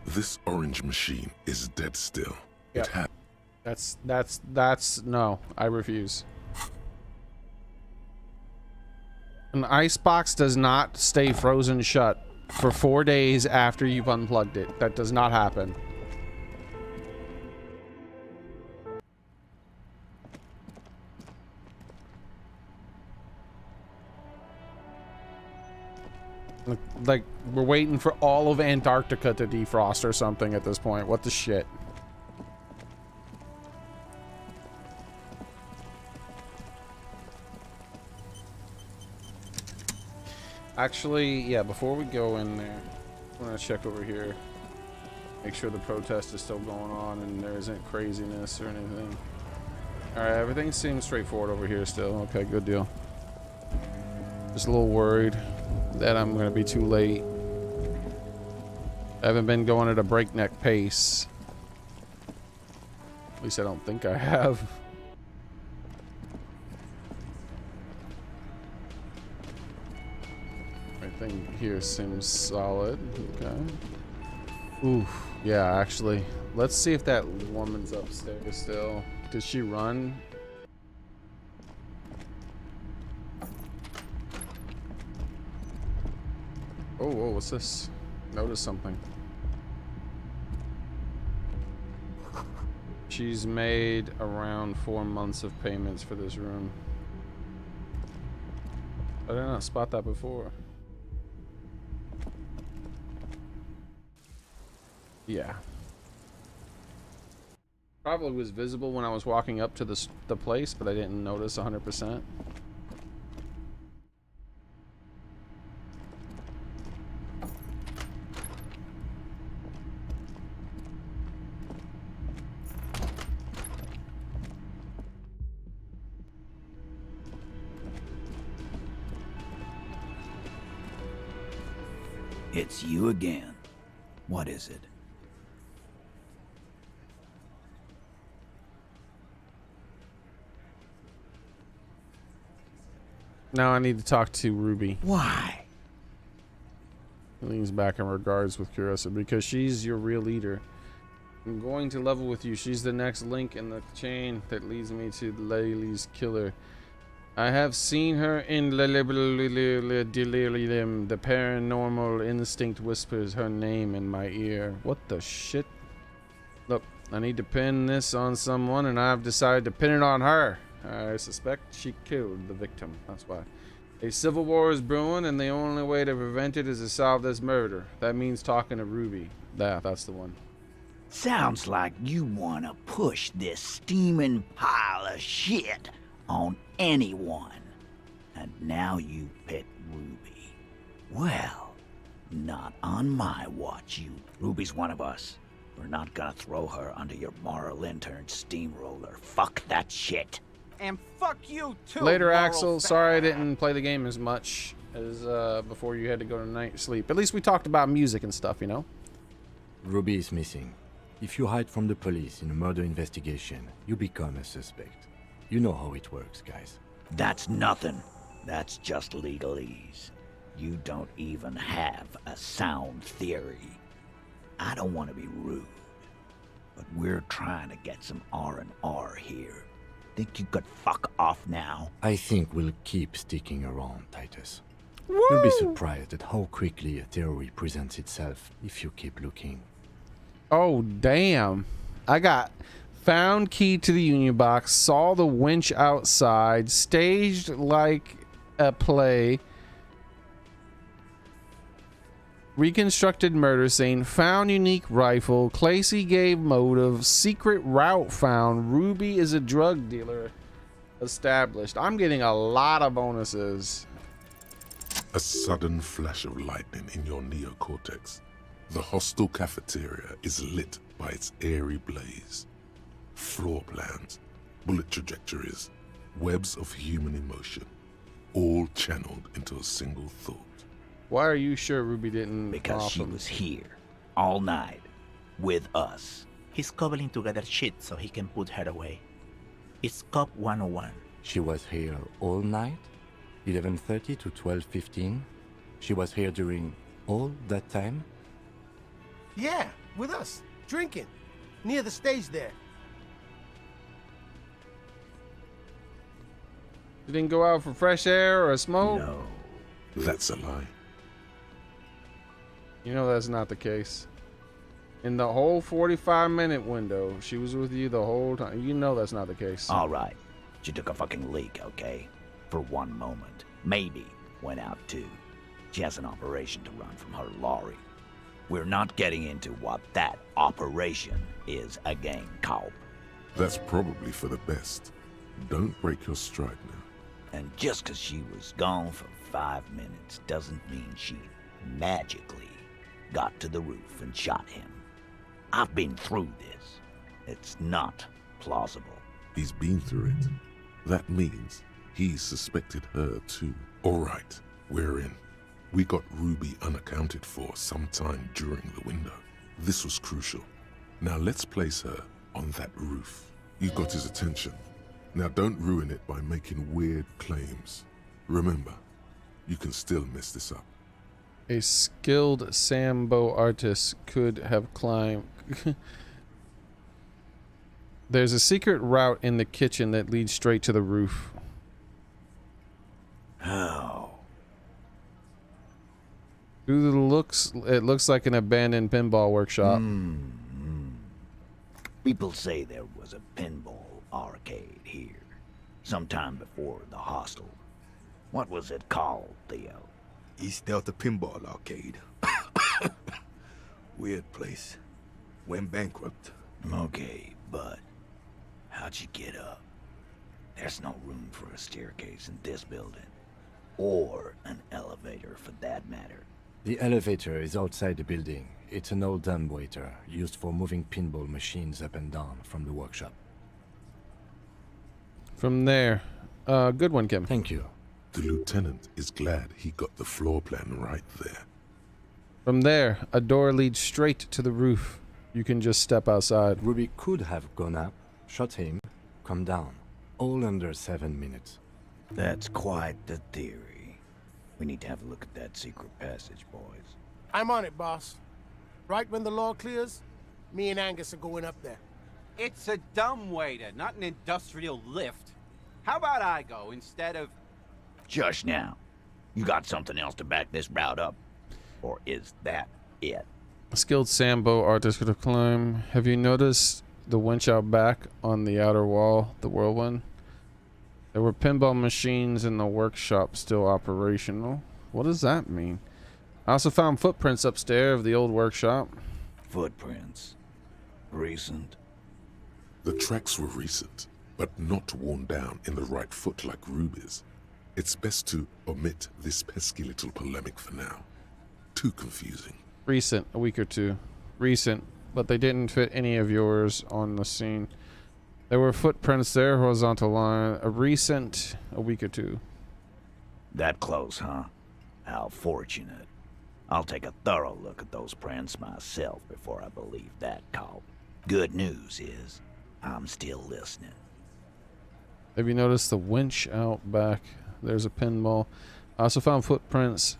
S2: This orange machine is dead still.
S3: Yep.
S2: It had.
S3: That's no, I refuse. An ice box does not stay frozen shut for 4 days after you've unplugged it. That does not happen. Like, we're waiting for all of Antarctica to defrost or something at this point. What the shit? Actually, yeah, before we go in there, I'm gonna check over here. Make sure the protest is still going on and there isn't craziness or anything. Alright, everything seems straightforward over here still. Okay, good deal. Just a little worried that I'm gonna be too late. I haven't been going at a breakneck pace. At least I don't think I have. Everything here seems solid. Okay. Oof. Yeah, actually. Let's see if that woman's upstairs still. Did she run? Oh, whoa, what's this? Notice something. She's made around 4 months of payments for this room. I did not spot that before. Yeah. Probably was visible when I was walking up to the place, but I didn't notice 100%.
S10: It's you again. What is it?
S3: Now I need to talk to Ruby.
S10: Why?
S3: He leans back in regards with curiosity. Because she's your real leader. I'm going to level with you. She's the next link in the chain that leads me to Laylee's killer. I have seen her in delirium. The paranormal instinct whispers her name in my ear. What the shit? Look, I need to pin this on someone, and I've decided to pin it on her. I suspect she killed the victim. That's why. A civil war is brewing, and the only way to prevent it is to solve this murder. That means talking to Ruby. That's the one.
S10: Sounds like you want to push this steaming pile of shit on anyone. And now you pick Ruby. Well, not on my watch, you. Ruby's one of us. We're not gonna throw her under your moral intern steamroller. Fuck that shit.
S14: And fuck you too.
S3: Later, Axel. Sorry I didn't play the game as much as before you had to go to night sleep. At least we talked about music and stuff, you know?
S4: Ruby is missing. If you hide from the police in a murder investigation, you become a suspect. You know how it works, guys.
S10: That's nothing. That's just legalese. You don't even have a sound theory. I don't want to be rude, but we're trying to get some R&R here. Think you could fuck off now?
S4: I think we'll keep sticking around, Titus.
S3: Woo!
S4: You'll be surprised at how quickly a theory presents itself if you keep looking.
S3: Oh, damn. I got found key to the union box, saw the winch outside, staged like a play, reconstructed murder scene, found unique rifle, Clacy gave motive, secret route found, Ruby is a drug dealer established. I'm getting a lot of bonuses.
S2: A sudden flash of lightning in your neocortex. The hostel cafeteria is lit by its airy blaze. Floor plans, bullet trajectories, webs of human emotion, all channeled into a single thought.
S3: Why are you sure Ruby didn't?
S10: Because she was here, all night, with us.
S15: He's cobbling together shit so he can put her away. It's Cop 101.
S4: She was here all night? 11:30 to 12:15? She was here during all that time?
S14: Yeah, with us, drinking, near the stage there.
S3: You didn't go out for fresh air or a smoke?
S10: No.
S2: That's a lie.
S3: You know that's not the case. In the whole 45-minute window, she was with you the whole time. You know that's not the case.
S10: All right. She took a fucking leak, okay? For one moment. Maybe went out too. She has an operation to run from her lorry. We're not getting into what that operation is again, Cop.
S2: That's probably for the best. Don't break your stride now.
S10: And just 'cause she was gone for 5 minutes doesn't mean she magically got to the roof and shot him. I've been through this. It's not plausible.
S2: He's been through it. That means he suspected her too. All right, we're in. We got Ruby unaccounted for sometime during the window. This was crucial. Now let's place her on that roof. You got his attention. Now don't ruin it by making weird claims. Remember, you can still mess this up.
S3: A skilled Sambo artist could have climbed. There's a secret route in the kitchen that leads straight to the roof.
S10: How?
S3: Through the looks, it looks like an abandoned pinball workshop.
S10: People say there was a pinball arcade here, sometime before the hostel. What was it called, Theo?
S16: East Delta Pinball Arcade. Weird place. Went bankrupt.
S10: Okay, but how'd you get up? There's no room for a staircase in this building. Or an elevator, for that matter.
S4: The elevator is outside the building. It's an old dumbwaiter used for moving pinball machines up and down from the workshop.
S3: From there. Good one, Kim.
S4: Thank you.
S2: The lieutenant is glad he got the floor plan right there.
S3: From there, a door leads straight to the roof. You can just step outside.
S4: Ruby could have gone up, shot him, come down. All under 7 minutes.
S10: That's quite the theory. We need to have a look at that secret passage, boys.
S14: I'm on it, boss. Right when the law clears, me and Angus are going up there.
S17: It's a dumbwaiter, not an industrial lift. How about I go instead of...
S10: Just now. You got something else to back this route up? Or is that it?
S3: A skilled Sambo artist could have climbed. Have you noticed the winch out back on the outer wall, the whirlwind? There were pinball machines in the workshop still operational. What does that mean? I also found footprints upstairs of the old workshop.
S10: Footprints? Recent?
S2: The tracks were recent, but not worn down in the right foot like Ruby's. It's best to omit this pesky little polemic for now. Too confusing.
S3: Recent, a week or two. Recent, but they didn't fit any of yours on the scene. There were footprints there, horizontal line. A recent, a week or two.
S10: That close, huh? How fortunate. I'll take a thorough look at those prints myself before I believe that call. Good news is, I'm still listening.
S3: Have you noticed the winch out back? There's a pinball. I also found footprints.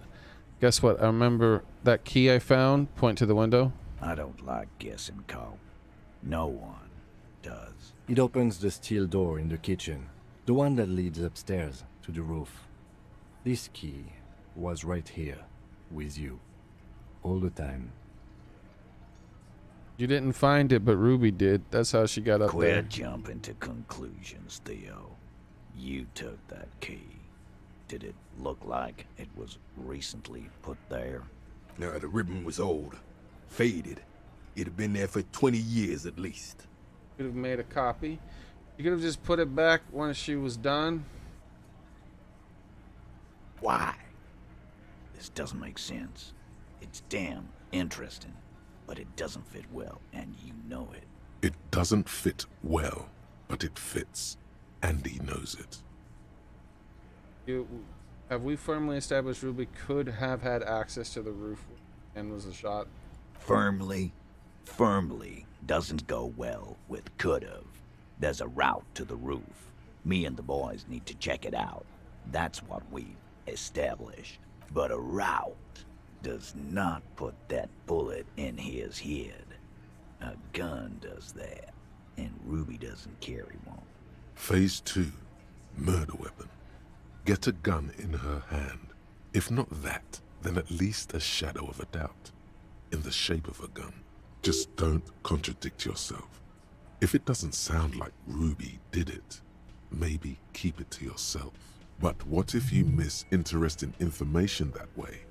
S3: Guess what? I remember that key I found. Point to the window.
S10: I don't like guessing, Cole. No one does.
S4: It opens the steel door in the kitchen, the one that leads upstairs to the roof. This key was right here, with you, all the time.
S3: You didn't find it, but Ruby did. That's how she got up there.
S10: Quit jumping to conclusions, Theo. You took that key. Did it look like it was recently put there?
S16: No, the ribbon was old. Faded. It'd have been there for 20 years at least.
S3: Could have made a copy. You could have just put it back when she was done.
S10: Why? This doesn't make sense. It's damn interesting, but it doesn't fit well, and you know it.
S2: It doesn't fit well, but it fits. Andy knows it.
S3: Have we firmly established Ruby could have had access to the roof and was a shot?
S10: Firmly doesn't go well with could've. There's a route to the roof. Me and the boys need to check it out. That's what we've established. But a route does not put that bullet in his head. A gun does that, and Ruby doesn't carry one.
S2: Phase 2. Murder weapon. Get a gun in her hand. If not that, then at least a shadow of a doubt. In the shape of a gun. Just don't contradict yourself. If it doesn't sound like Ruby did it, maybe keep it to yourself. But what if you miss interesting information that way?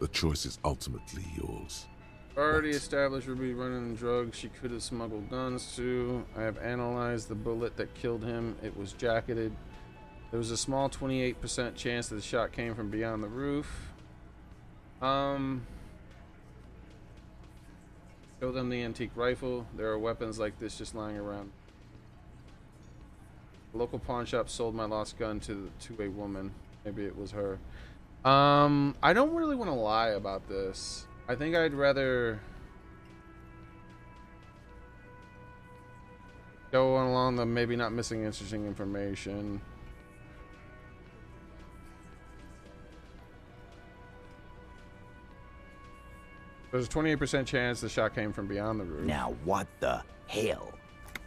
S2: The choice is ultimately yours.
S3: Already established Ruby running drugs. She could have smuggled guns too. I have analyzed the bullet that killed him. It was jacketed. There was a small 28% chance that the shot came from beyond the roof. Show them the antique rifle. There are weapons like this just lying around. The local pawn shop sold my lost gun to a woman. Maybe it was her. I don't really want to lie about this. I think I'd rather go along the maybe not missing interesting information. There's a 28% chance the shot came from beyond the roof.
S10: Now what the hell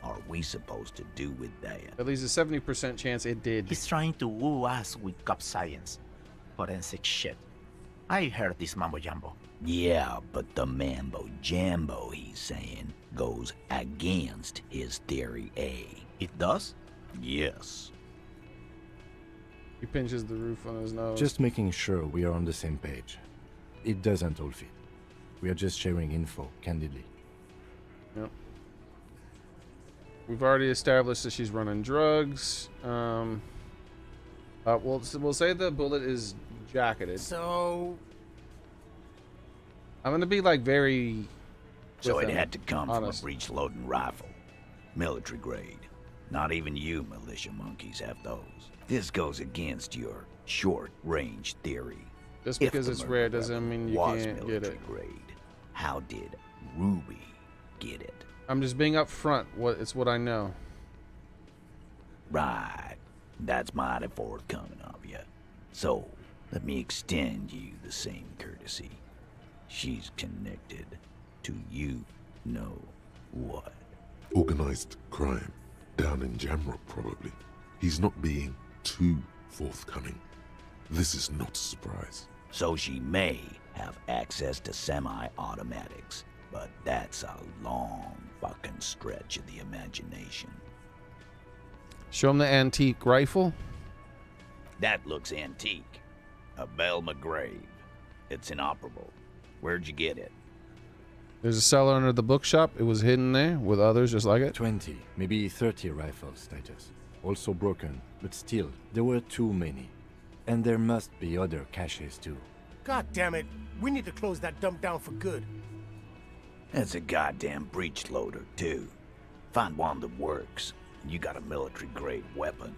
S10: are we supposed to do with that?
S3: At least a 70% chance it did.
S15: He's trying to woo us with cop science. Forensic shit. I heard this mambo jumbo.
S10: Yeah, but the mambo jambo he's saying goes against his theory A.
S15: It does?
S10: Yes.
S3: He pinches the roof on his nose.
S4: Just making sure we are on the same page. It doesn't all fit. We are just sharing info, candidly.
S3: Yep. We've already established that she's running drugs. We'll say the bullet is jacketed.
S14: So
S3: I'm gonna be like very.
S10: So it had to come
S3: honest.
S10: from a breech-loading rifle. Military grade. Not even you militia monkeys have those. This goes against your short-range theory.
S3: Just
S10: If
S3: because
S10: the
S3: it's
S10: murder
S3: rare doesn't
S10: weapon
S3: mean you
S10: was
S3: can't get
S10: military
S3: it.
S10: grade, how did Ruby get it?
S3: I'm just being upfront. It's what I know.
S10: Right. That's mighty forthcoming of you. So, let me extend you the same courtesy. She's connected to you know what.
S2: Organized crime. Down in Jamrock, probably. He's not being too forthcoming. This is not a surprise.
S10: So she may have access to semi-automatics, but that's a long fucking stretch of the imagination.
S3: Show him the antique rifle.
S10: That looks antique. A Belle McGrave. It's inoperable. Where'd you get it?
S3: There's a cellar under the bookshop. It was hidden there with others just like it.
S4: 20, maybe 30 rifles, Titus. Also broken, but still, there were too many. And there must be other caches too.
S14: God damn it. We need to close that dump down for good.
S10: That's a goddamn breech loader, too. Find one that works. You got a military-grade weapon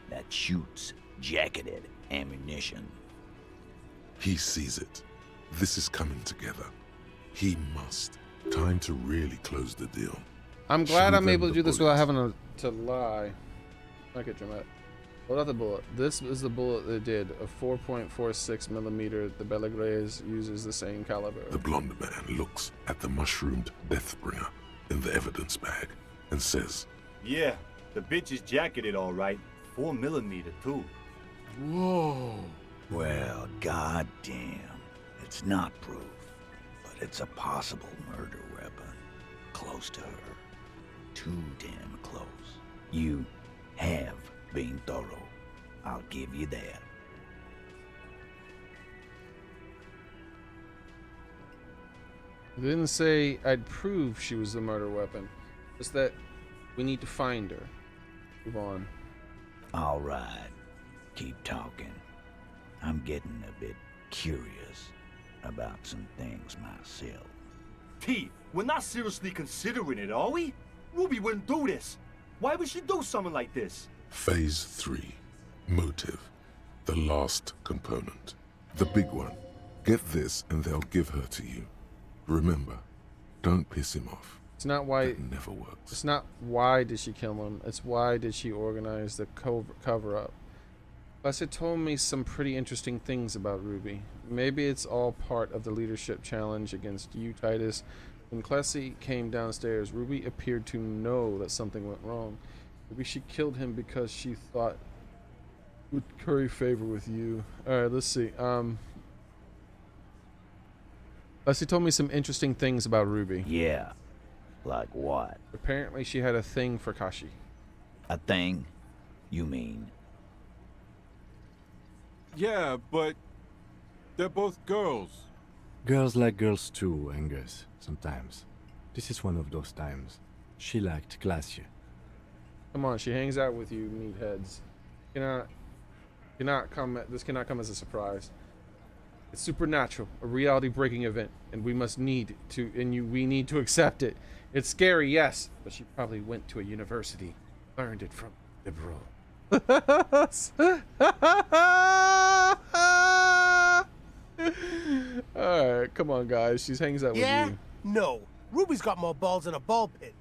S10: that shoots jacketed ammunition.
S2: He sees it. This is coming together. He must. Time to really close the deal.
S3: I'm glad
S2: Shoot
S3: I'm
S2: them
S3: able to
S2: the
S3: do this
S2: bullets.
S3: without having to lie. Okay, dramatic. What about the bullet? This is the bullet that did a 4.46 millimeter. The Bellegraze uses the same caliber.
S2: The blonde man looks at the mushroomed Deathbringer in the evidence bag and says,
S18: Yeah, the bitch is jacketed all right. 4 millimeter too.
S10: Whoa. Well, goddamn. It's not proof, but it's a possible murder weapon. Close to her. Too damn close. You have been thorough. I'll give you that.
S3: I didn't say I'd prove she was the murder weapon. Just that we need to find her. Move on.
S10: All right. Keep talking. I'm getting a bit curious about some things myself.
S18: T, we're not seriously considering it, are we? Ruby wouldn't do this. Why would she do something like this?
S2: Phase 3. Motive. The last component. The big one. Get this and they'll give her to you. Remember, don't piss him off.
S3: It's not why.
S2: That never works.
S3: It's not why did she kill him. It's why did she organize the cover up. Plus, it told me some pretty interesting things about Ruby. Maybe it's all part of the leadership challenge against you, Titus. When Clessy came downstairs, Ruby appeared to know that something went wrong. Maybe she killed him because she thought would curry favor with you. Alright, let's see. Clessy told me some interesting things about Ruby.
S10: Yeah. Like what?
S3: Apparently she had a thing for Kashi.
S10: A thing? You mean?
S7: Yeah, but they're both girls.
S4: Girls like girls too, Angus, sometimes. This is one of those times. She liked Glacier.
S3: Come on, she hangs out with you meatheads. This cannot come as a surprise. It's supernatural, a reality-breaking event, and we need to accept it. It's scary, yes, but she probably went to a university, learned it from liberal. Alright, come on, guys. She hangs out with you.
S14: No. Ruby's got more balls than a ball pit.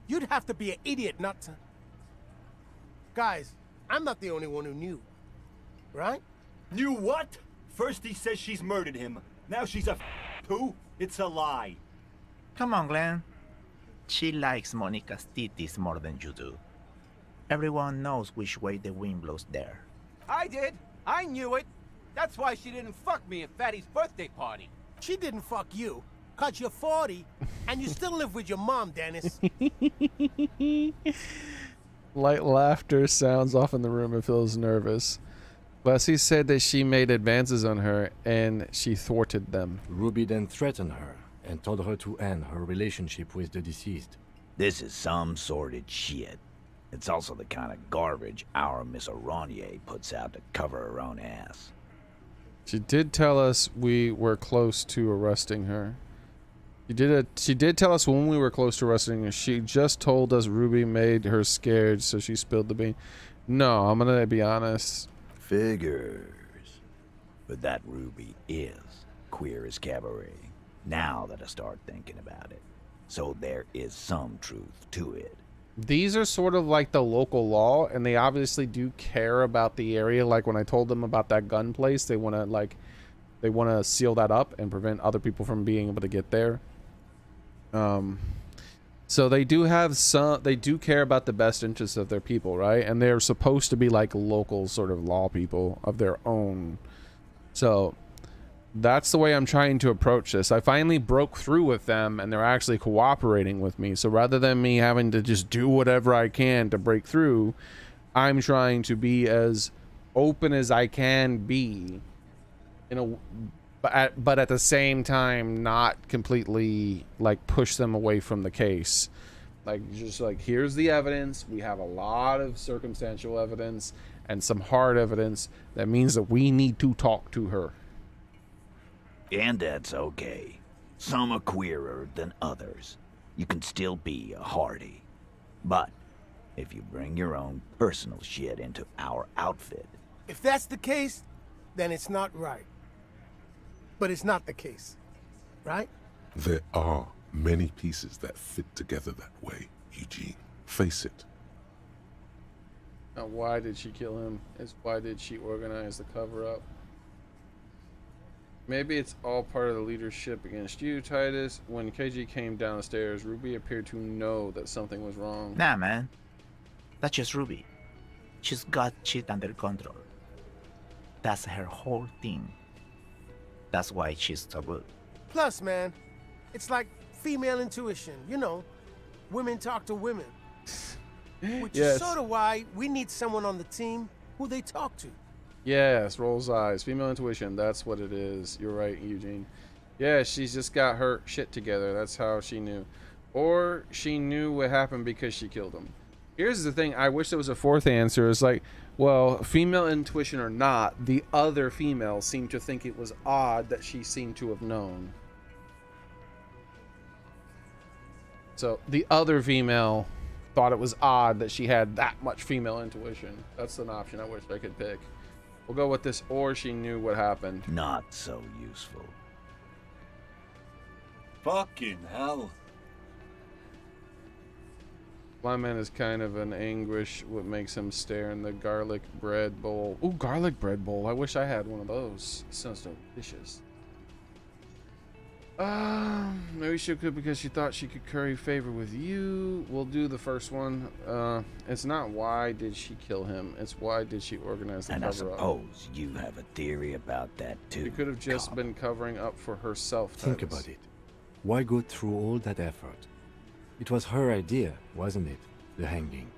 S14: You'd have to be an idiot not to... Guys, I'm not the only one who knew. Right?
S18: Knew what? First he says she's murdered him. Now she's a too? It's a lie.
S15: Come on, Glenn. She likes Monica's titties more than you do. Everyone knows which way the wind blows there.
S17: I did. I knew it. That's why she didn't fuck me at Fatty's birthday party.
S14: She didn't fuck you, 'cause you're 40, and you still live with your mom, Dennis.
S3: Light laughter sounds off in the room and feels nervous. Leslie said that she made advances on her and she thwarted them.
S4: Ruby then threatened her and told her to end her relationship with the deceased.
S10: This is some sordid shit. It's also the kind of garbage our Miss Aronier puts out to cover her own ass.
S3: She did tell us we were close to arresting her. She did tell us when we were close to arresting her. She just told us Ruby made her scared, so she spilled the bean. No, I'm gonna be honest.
S10: Figures. But that Ruby is queer as cabaret, now that I start thinking about it. So there is some truth to it.
S3: These are sort of like the local law, and they obviously do care about the area. Like when I told them about that gun place, they want to seal that up and prevent other people from being able to get there. So they do care about the best interests of their people, right? And they're supposed to be like local sort of law people of their own. So that's the way I'm trying to approach this. I finally broke through with them and they're actually cooperating with me. So rather than me having to just do whatever I can to break through, I'm trying to be as open as I can be, but at the same time not completely like push them away from the case. Like just like, here's the evidence. We have a lot of circumstantial evidence and some hard evidence that means that we need to talk to her.
S10: And that's okay. Some are queerer than others. You can still be a Hardy. But if you bring your own personal shit into our outfit...
S14: If that's the case, then it's not right. But it's not the case, right?
S2: There are many pieces that fit together that way, Eugene. Face it.
S3: Now, why did she kill him? Why did she organize the cover-up? Maybe it's all part of the leadership against you, Titus. When KG came down the stairs, Ruby appeared to know that something was wrong.
S15: Nah, man. That's just Ruby. She's got shit under control. That's her whole thing. That's why she's so good.
S14: Plus, man, it's like female intuition. You know, women talk to women. Which is sort of why we need someone on the team who they talk to.
S3: Yes, rolls eyes. Female intuition. That's what it is. You're right, Eugene. Yeah, she's just got her shit together. That's how she knew. Or she knew what happened because she killed him. Here's the thing. I wish there was a fourth answer. It's like, well, female intuition or not, the other female seemed to think it was odd that she seemed to have known. So the other female thought it was odd that she had that much female intuition. That's an option I wish I could pick. We'll go with this, or she knew what happened.
S10: Not so useful.
S18: Fucking hell.
S3: Blind man is kind of an anguish. What makes him stare in the garlic bread bowl? Ooh, garlic bread bowl. I wish I had one of those. It sounds delicious. Maybe she could because she thought she could curry favor with you. We'll do the first one. It's not why did she kill him. It's why did she organize the cover-up.
S10: And I suppose you have a theory about that too.
S3: She could have just been covering up for herself.
S4: Think about it. Why go through all that effort? It was her idea, wasn't it? The hanging.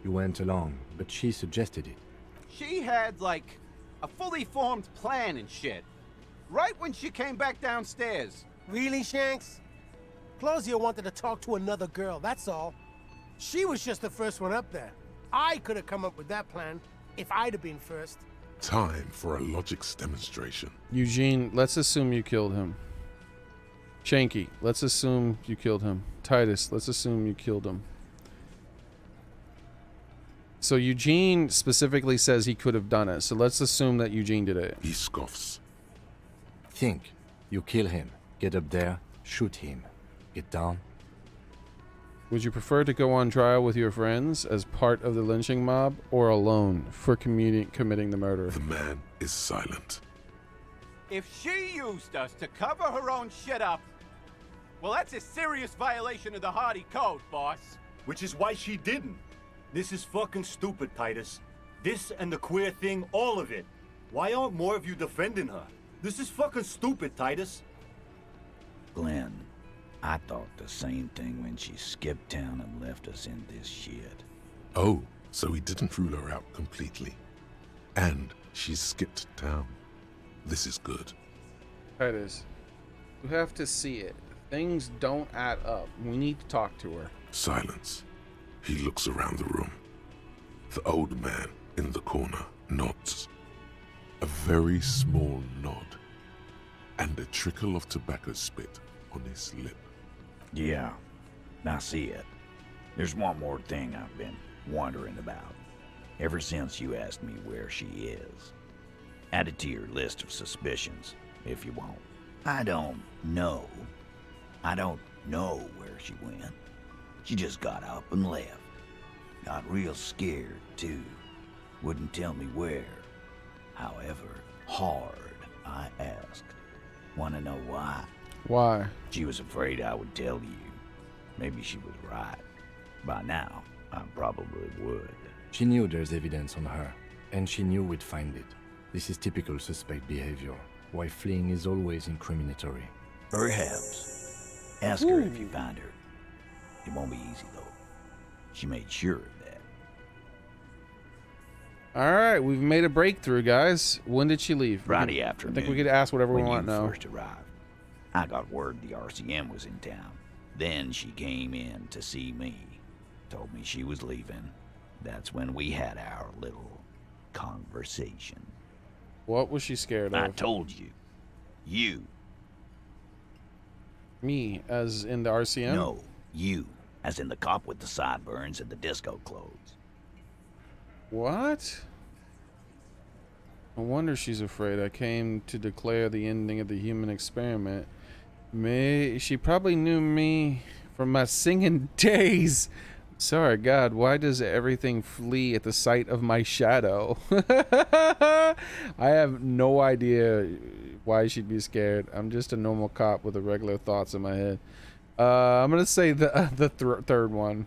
S4: You went along, but she suggested it.
S17: She had, like, a fully formed plan and shit. Right when she came back downstairs.
S14: Really, Shanks? Claudia wanted to talk to another girl, that's all. She was just the first one up there. I could have come up with that plan if I'd have been first.
S2: Time for a logics demonstration.
S3: Eugene, let's assume you killed him. Shanky, let's assume you killed him. Titus, let's assume you killed him. So Eugene specifically says he could have done it. So let's assume that Eugene did it.
S2: He scoffs.
S4: Think. You kill him. Get up there. Shoot him. Get down.
S3: Would you prefer to go on trial with your friends as part of the lynching mob or alone for committing the murder?
S2: The man is silent.
S17: If she used us to cover her own shit up, well, that's a serious violation of the Hardy Code, boss.
S18: Which is why she didn't. This is fucking stupid, Titus. This and the queer thing, all of it. Why aren't more of you defending her? This is fucking stupid, Titus.
S10: Glenn, I thought the same thing when she skipped town and left us in this shit.
S2: Oh, so he didn't rule her out completely. And she's skipped town. This is good.
S3: Titus, you have to see it. Things don't add up. We need to talk to her.
S2: Silence. He looks around the room. The old man in the corner nods. A very small nod. And a trickle of tobacco spit on his lip.
S10: Yeah, I see it. There's one more thing I've been wondering about. Ever since you asked me where she is. Add it to your list of suspicions, if you want. I don't know. I don't know where she went. She just got up and left. Got real scared, too. Wouldn't tell me where. However, hard I asked. Wanna know why?
S3: Why?
S10: She was afraid I would tell you. Maybe she was right. By now, I probably would.
S4: She knew there's evidence on her, and she knew we'd find it. This is typical suspect behavior, why fleeing is always incriminatory.
S10: Perhaps. Ask her if you find her. It won't be easy, though. She made sure of that.
S3: Alright, we've made a breakthrough, guys. When did she leave?
S10: Friday afternoon.
S3: I think we could ask whatever we want now.
S10: When you first arrived, I got word the RCM was in town. Then she came in to see me. Told me she was leaving. That's when we had our little conversation.
S3: What was she scared of?
S10: I told you. You.
S3: Me, as in the RCM?
S10: No, you. As in the cop with the sideburns and the disco clothes.
S3: What? No wonder she's afraid. I came to declare the ending of the human experiment. She probably knew me from my singing days. Sorry, God, why does everything flee at the sight of my shadow? I have no idea why she'd be scared. I'm just a normal cop with regular thoughts in my head. I'm gonna say the third one.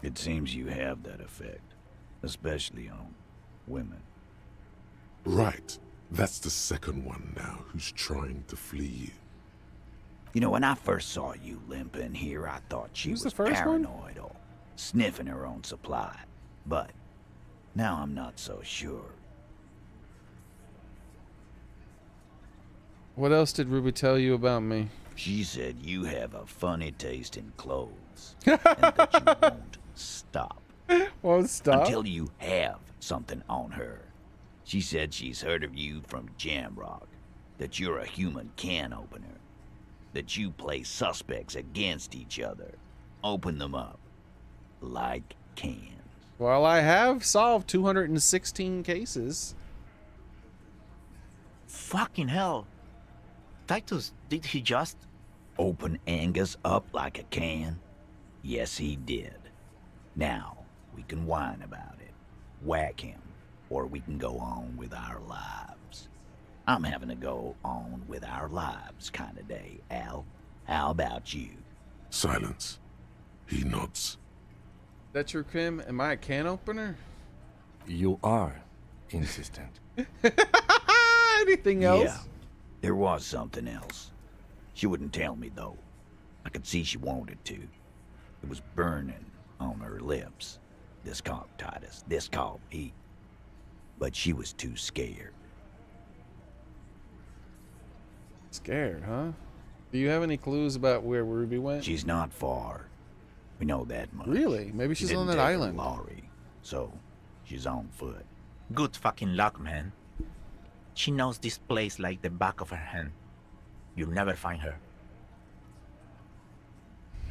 S10: It seems you have that effect, especially on women.
S2: Right. That's the second one now who's trying to flee you.
S10: You know, when I first saw you limp in here, I thought she was paranoid or sniffing her own supply. But now I'm not so sure.
S3: What else did Ruby tell you about me?
S10: She said you have a funny taste in clothes. And that you won't stop.
S3: Won't stop?
S10: Until you have something on her. She said she's heard of you from Jamrock. That you're a human can opener. That you play suspects against each other. Open them up. Like cans.
S3: Well, I have solved 216 cases.
S15: Fucking hell. Titus, did he just...
S10: Open Angus up like a can? Yes, he did. Now, we can whine about it. Whack him. Or we can go on with our lives. I'm having a go on with our lives kind of day, Al. How about you?
S2: Silence. He nods.
S3: That's your Kim? Am I a can opener?
S4: You are insistent.
S3: Anything else?
S10: Yeah, there was something else. She wouldn't tell me, though. I could see she wanted to. It was burning on her lips. This cop, Titus. This cop, he... But she was too scared.
S3: Scared, huh? Do you have any clues about where Ruby went?
S10: She's not far. We know that much.
S3: Really? Maybe she's on that island.
S10: Lorry, so she's on foot.
S15: Good fucking luck, man. She knows this place like the back of her hand. You'll never find her.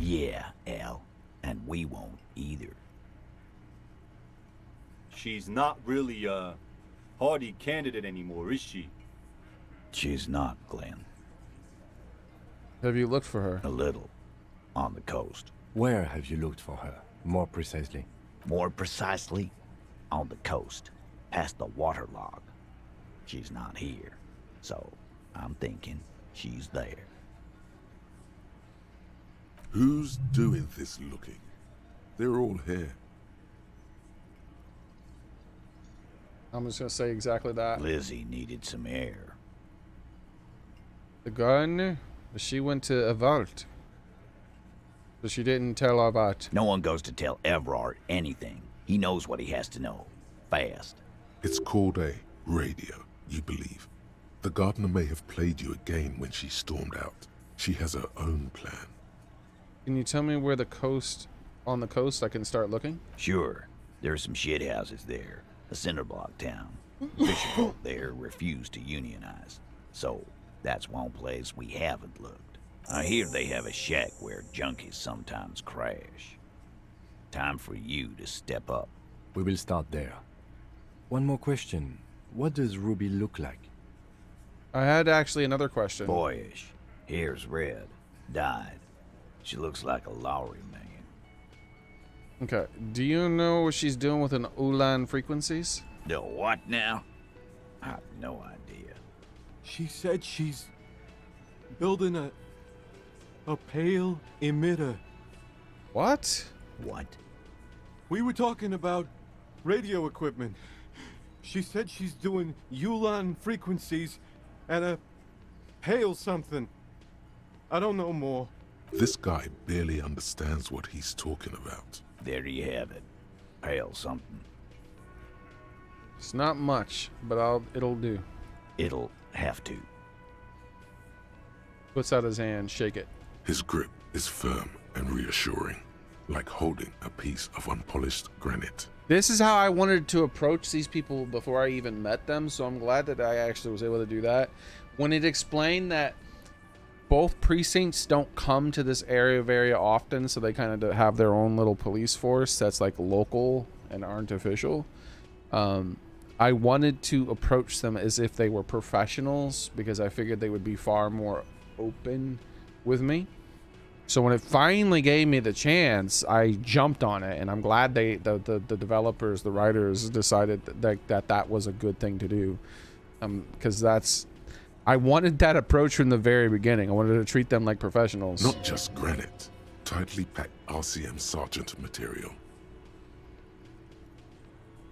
S10: Yeah, Al. And we won't either.
S18: She's not really a hardy candidate anymore, is she?
S10: She's not, Glenn.
S3: Have you looked for her?
S10: A little. On the coast.
S4: Where have you looked for her, more precisely?
S10: More precisely, on the coast, past the waterlog. She's not here, so I'm thinking she's there.
S2: Who's doing this looking? They're all here.
S3: I'm just gonna say exactly that.
S10: Lizzie needed some air.
S3: The gun, she went to a vault. But she didn't tell about.
S10: No one goes to tell Everard anything. He knows what he has to know. Fast.
S2: It's called a radio, you believe. The gardener may have played you a game when she stormed out. She has her own plan.
S3: Can you tell me where on the coast I can start looking?
S10: Sure. There's some shit houses there. A cinder block town. Fisher folk there refuse to unionize. So, that's one place we haven't looked. I hear they have a shack where junkies sometimes crash. Time for you to step up.
S4: We will start there. One more question. What does Ruby look like?
S3: I had actually another question.
S10: Boyish. Hair's red. Dyed. She looks like a Lowry man.
S3: Okay. Do you know what she's doing with an Ulan frequencies?
S10: The what now? I have no idea.
S17: She said she's building a pale emitter.
S3: What?
S10: What?
S17: We were talking about radio equipment. She said she's doing Ulan frequencies and a pale something. I don't know more.
S2: This guy barely understands what he's talking about.
S10: There you have it. Pale something.
S3: It's not much, but it'll do.
S10: It'll have to.
S3: Puts out his hand, shake it.
S2: His grip is firm and reassuring, like holding a piece of unpolished granite.
S3: This is how I wanted to approach these people before I even met them, so I'm glad that I actually was able to do that. When it explained that both precincts don't come to this area very often, so they kind of have their own little police force that's like local and aren't official. I wanted to approach them as if they were professionals because I figured they would be far more open with me. So when it finally gave me the chance, I jumped on it, and I'm glad the developers, the writers, decided that was a good thing to do, because I wanted that approach from the very beginning. I wanted to treat them like professionals.
S2: Not just granite, tightly packed RCM sergeant material.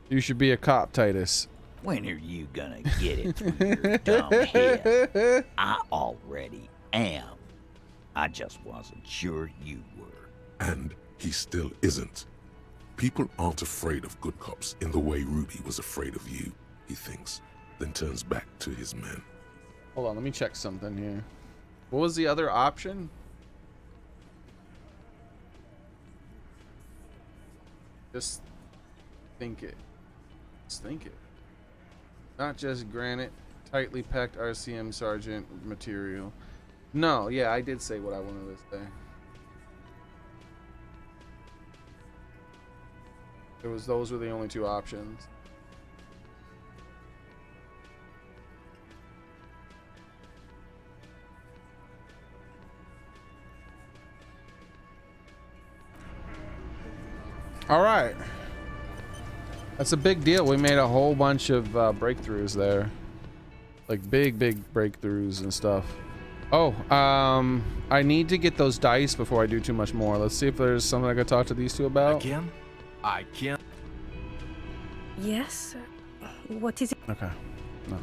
S3: You should be a cop, Titus.
S10: When are you gonna get it through your dumb head? I already am. I just wasn't sure you were.
S2: And he still isn't. People aren't afraid of good cops in the way Ruby was afraid of you, he thinks, then turns back to his men.
S3: Hold on, let me check something here. What was the other option? Just think it. Just think it. Not just granite, tightly packed RCM sergeant material. No, yeah, I did say what I wanted to say. Those were the only two options. All right. That's a big deal. We made a whole bunch of breakthroughs there. Like big breakthroughs and stuff. Oh, I need to get those dice before I do too much more. Let's see if there's something I could talk to these two about.
S17: I can.
S19: Yes? What is it?
S3: Okay. No.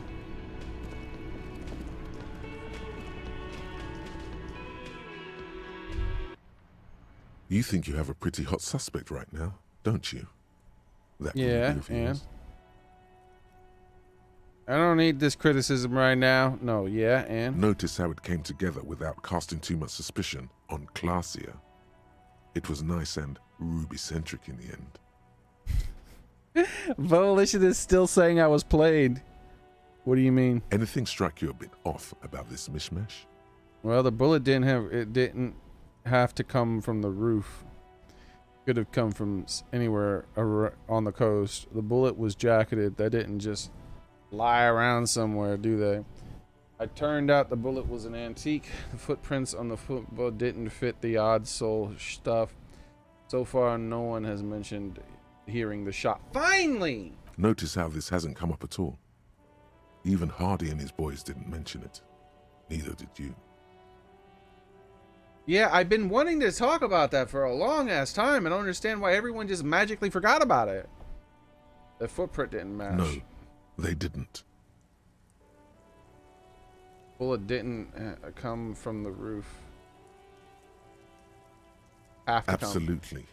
S2: You think you have a pretty hot suspect right now, don't you? That
S3: Yeah, and I don't need this criticism right now. No, yeah, and
S2: notice how it came together without casting too much suspicion on Clasia. It was nice and Ruby-centric in the end.
S3: Volition is still saying I was played. What do you mean?
S2: Anything struck you a bit off about this mishmash?
S3: Well, the bullet didn't have to come from the roof. Could have come from anywhere on the coast. The bullet was jacketed. They didn't just lie around somewhere, do they? I turned out the bullet was an antique. The footprints on the football didn't fit the odd soul stuff. So far, no one has mentioned hearing the shot. Finally!
S2: Notice how this hasn't come up at all. Even Hardy and his boys didn't mention it. Neither did you.
S3: Yeah, I've been wanting to talk about that for a long ass time. I don't understand why everyone just magically forgot about it. The footprint didn't match.
S2: No, They didn't.
S3: Bullet didn't come from the roof. Have to come.
S2: Absolutely.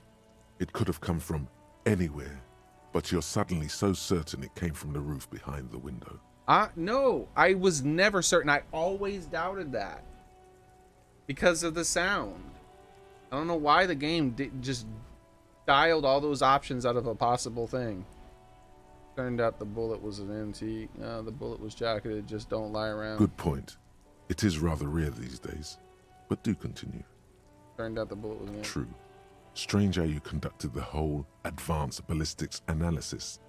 S2: It could have come from anywhere, but you're suddenly so certain it came from the roof behind the window.
S3: No, I was never certain. I always doubted that because of the sound. I don't know why the game just dialed all those options out of a possible thing. Turned out the bullet was an antique. The bullet was jacketed. Just don't lie around.
S2: Good point. It is rather rare these days, but do continue.
S3: Turned out the bullet was an antique.
S2: True. Strange how you conducted the whole advanced ballistics analysis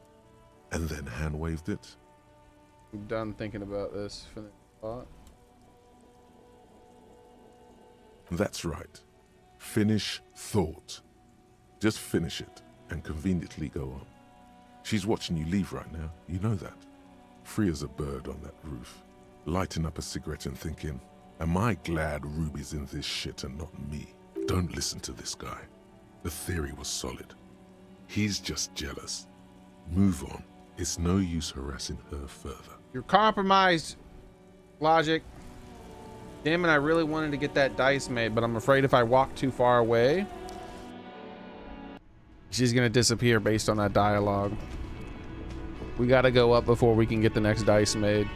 S2: and then hand-waved it.
S3: I'm done thinking about this. Finish thought.
S2: That's right. Finish thought. Just finish it and conveniently go on. She's watching you leave right now. You know that. Free as a bird on that roof, lighting up a cigarette and thinking, am I glad Ruby's in this shit and not me? Don't listen to this guy. The theory was solid. He's just jealous. Move on. It's no use harassing her further.
S3: You're compromised, Logic. Damn it, I really wanted to get that dice made, but I'm afraid if I walk too far away, she's gonna disappear based on that dialogue. We gotta go up before we can get the next dice made.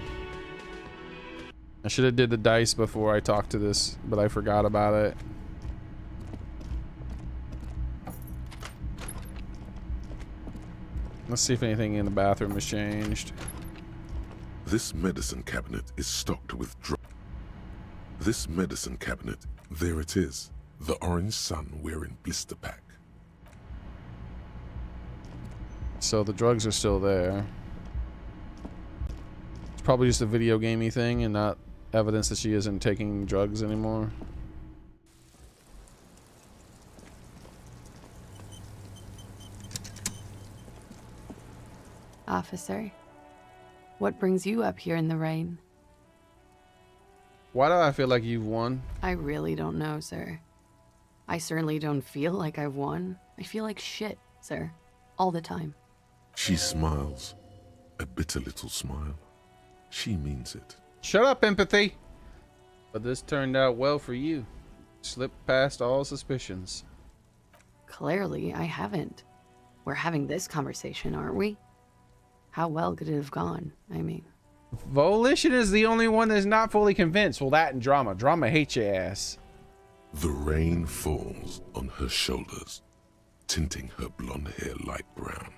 S3: I should have did the dice before I talked to this, but I forgot about it. Let's see if anything in the bathroom has changed.
S2: This medicine cabinet is stocked with drugs. This medicine cabinet, there it is. The orange sun wearing blister pack.
S3: So the drugs are still there. It's probably just a video gamey thing and not evidence that she isn't taking drugs anymore.
S19: Officer, what brings you up here in the rain?
S3: Why do I feel like you've won?
S19: I really don't know, sir. I certainly don't feel like I've won. I feel like shit, sir. All the time.
S2: She smiles. A bitter little smile. She means it.
S3: Shut up, empathy! But this turned out well for you. Slipped past all suspicions.
S19: Clearly, I haven't. We're having this conversation, aren't we? How well could it have gone? I mean...
S3: Volition is the only one that's not fully convinced. Well, that and drama. Drama hates your ass.
S2: The rain falls on her shoulders, tinting her blonde hair light brown.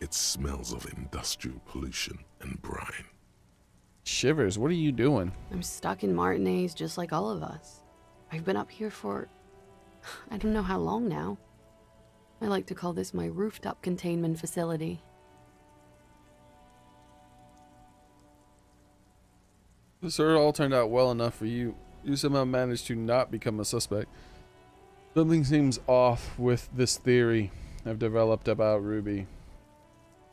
S2: It smells of industrial pollution and brine.
S3: Shivers, what are you doing?
S19: I'm stuck in Martinez just like all of us. I've been up here for... I don't know how long now. I like to call this my rooftop containment facility.
S3: Sir, it all turned out well enough for you. You somehow managed to not become a suspect. Something seems off with this theory I've developed about Ruby.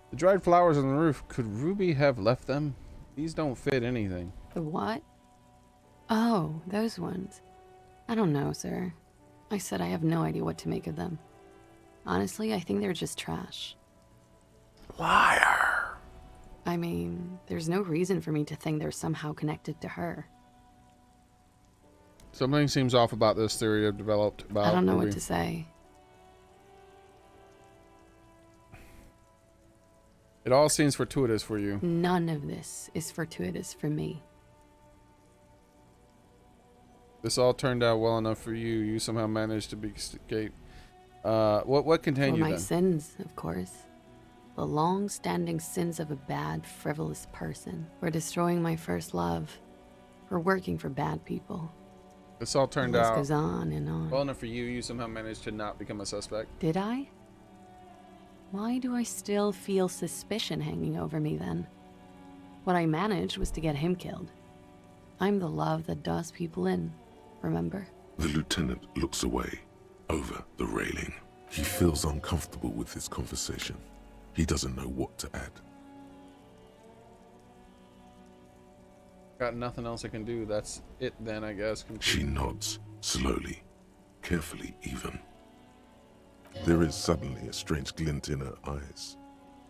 S3: The dried flowers on the roof, could Ruby have left them? These don't fit anything.
S19: The what? Oh, those ones. I don't know, sir. I said I have no idea what to make of them. Honestly, I think they're just trash.
S2: Liar!
S19: I mean, there's no reason for me to think they're somehow connected to her.
S3: Something seems off about this theory I've developed about
S19: I don't know
S3: Ruby.
S19: what to say.
S3: It all seems fortuitous for you.
S19: None of this is fortuitous for me.
S3: This all turned out well enough for you. You somehow managed to escape. What contained you
S19: For my
S3: then?
S19: sins, of course. The long-standing sins of a bad, frivolous person. For destroying my first love. For working for bad people.
S3: This all turned
S19: The list
S3: out
S19: goes on and on.
S3: well enough for you. You somehow managed to not become a suspect.
S19: Did I? Why do I still feel suspicion hanging over me then? What I managed was to get him killed. I'm the love that does people in, remember?
S2: The lieutenant looks away, over the railing. He feels uncomfortable with this conversation. He doesn't know what to add.
S3: Got nothing else I can do. That's it then, I guess.
S2: She nods, slowly, carefully even. There is suddenly a strange glint in her eyes.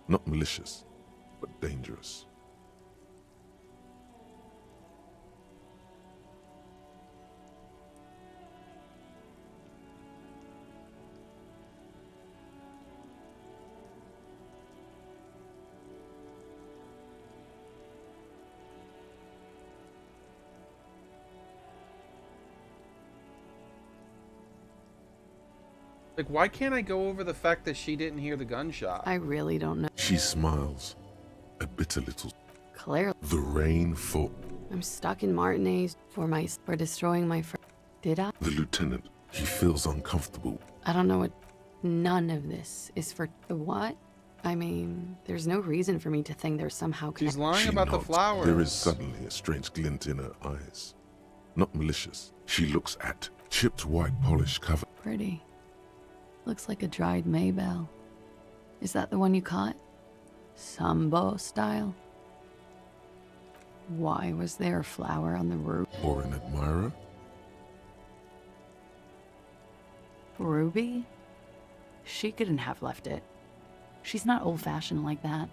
S2: Not malicious, but dangerous.
S3: Like, why can't I go over the fact that she didn't hear the gunshot?
S19: I really don't know.
S2: She smiles, a bitter little.
S19: Clearly.
S2: The rain falls.
S19: I'm stuck in Martinez for destroying my friend. Did I?
S2: The lieutenant, he feels uncomfortable.
S19: I don't know what. None of this is for the what? I mean, there's no reason for me to think there's somehow.
S3: She's lying
S2: She
S3: about the
S2: nods.
S3: flowers.
S2: There is suddenly a strange glint in her eyes. Not malicious. She looks at chipped white polish cover.
S19: Pretty. Looks like a dried Maybell. Is that the one you caught? Sambo style? Why was there a flower on the roof?
S2: Or an admirer?
S20: Ruby? She couldn't have left it. She's not old-fashioned like that.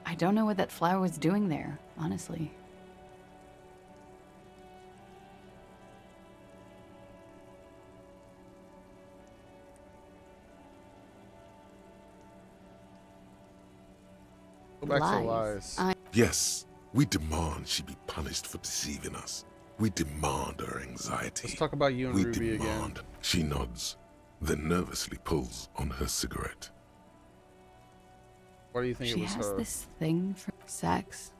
S20: I don't know what that flower was doing there, honestly.
S3: Go back to lies.
S2: Yes, we demand she be punished for deceiving us. We demand her anxiety.
S3: Let's talk about you and
S2: we
S3: Ruby
S2: demand.
S3: again.
S2: She nods, then nervously pulls on her cigarette.
S3: Why do you think
S19: She
S3: it was
S19: has
S3: her?
S19: this thing for sex.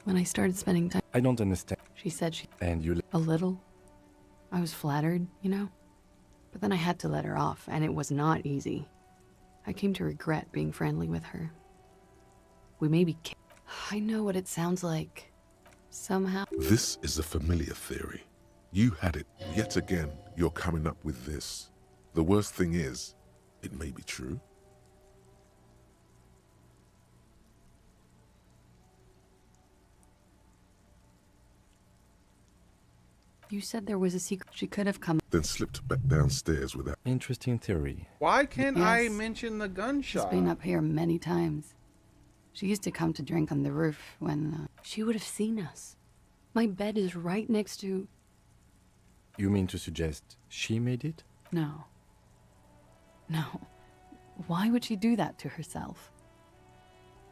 S19: When I started spending time,
S4: I don't understand.
S19: she said she.
S4: And you.
S19: A little. I was flattered, you know? But then I had to let her off, and it was not easy. I came to regret being friendly with her. We may be. I know what it sounds like. Somehow.
S2: This is a familiar theory. You had it. Yet again, you're coming up with this. The worst thing is, it may be true.
S19: You said there was a secret. She could have come.
S2: Then slipped back downstairs without.
S4: Interesting theory.
S3: Why can't I
S19: Yes.
S3: mention the
S19: She's
S3: gunshot?
S19: been up here many times. She used to come to drink on the roof when she would have seen us. My bed is right next to.
S4: You mean to suggest she made it?
S19: No. No. Why would she do that to herself?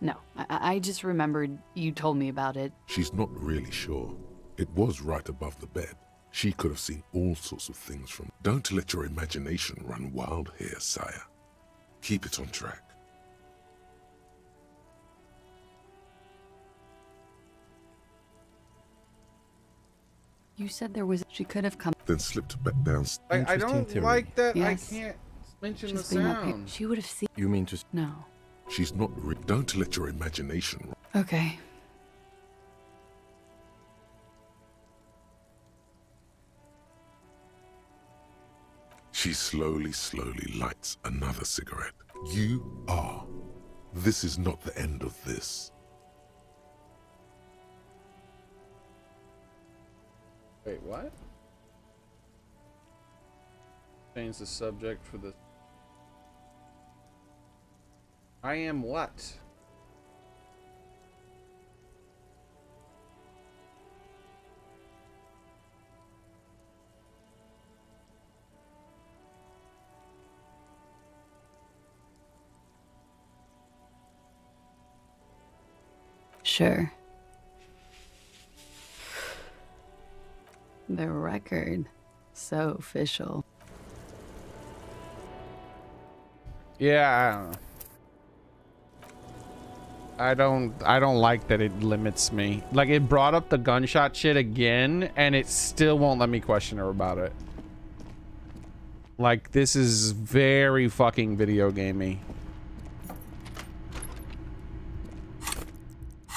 S19: No, I just remembered you told me about it.
S2: She's not really sure. It was right above the bed. She could have seen all sorts of things from. Don't let your imagination run wild here, sire. Keep it on track.
S19: You said there was. She could have come.
S2: Then slipped back downstairs.
S3: I don't
S4: theory.
S3: like that.
S19: Yes.
S3: I can't mention
S19: She's
S3: the
S19: been up here.
S3: sound.
S19: She would have seen.
S4: You mean to.
S19: No.
S2: She's not. Don't let your imagination run.
S19: Okay.
S2: She slowly lights another cigarette. You are. This is not the end of this.
S3: Wait, what? Change the subject for the. I am what?
S19: Sure. The record. So official.
S3: Yeah, I don't like that it limits me. Like, it brought up the gunshot shit again, and it still won't let me question her about it. Like, this is very fucking video gamey.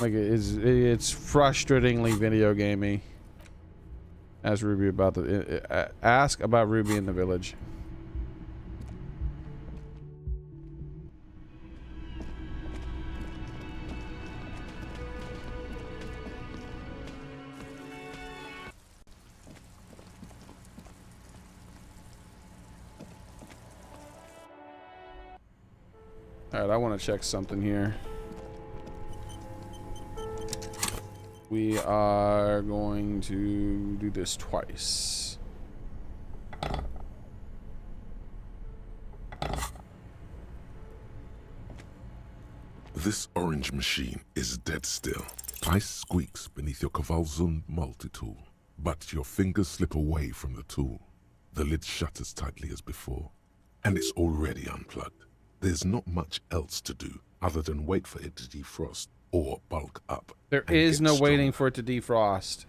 S3: Like, it's frustratingly video gamey. Ask Ruby about the ask about Ruby in the village. All right, I want to check something here. We are going to do this twice.
S2: This orange machine is dead still. Ice squeaks beneath your Kvalsund multi-tool, but your fingers slip away from the tool. The lid shutters tightly as before, and it's already unplugged. There's not much else to do other than wait for it to defrost or bulk up.
S3: There is no waiting for it to defrost.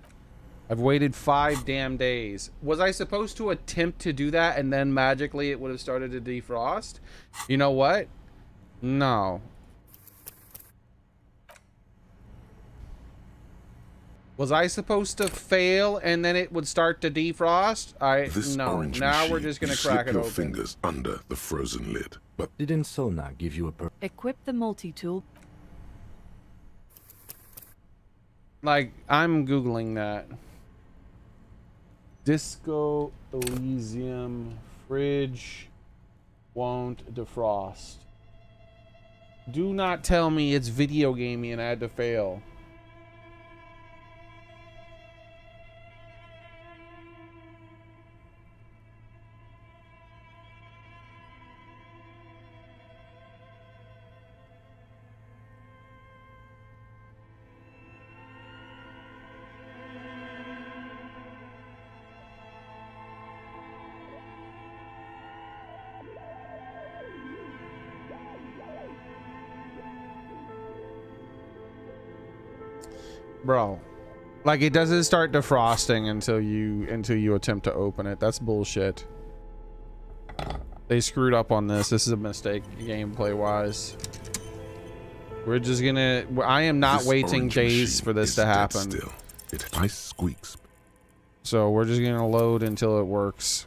S3: I've waited 5 damn days. Was I supposed to attempt to do that and then magically it would have started to defrost? You know what? No. Was I supposed to fail and then it would start to defrost? No. Now we're just gonna crack it
S2: your
S3: open.
S2: Fingers under the frozen lid, but
S4: didn't Sona give you a
S19: Equip the multi-tool.
S3: Like, I'm Googling that. Disco Elysium fridge won't defrost. Do not tell me it's video gaming and I had to fail. Bro, like, it doesn't start defrosting until you attempt to open it. That's bullshit. They screwed up on this. This is a mistake gameplay wise. We're just gonna, I am not waiting days for this to happen.
S2: It ice squeaks.
S3: So we're just gonna load until it works.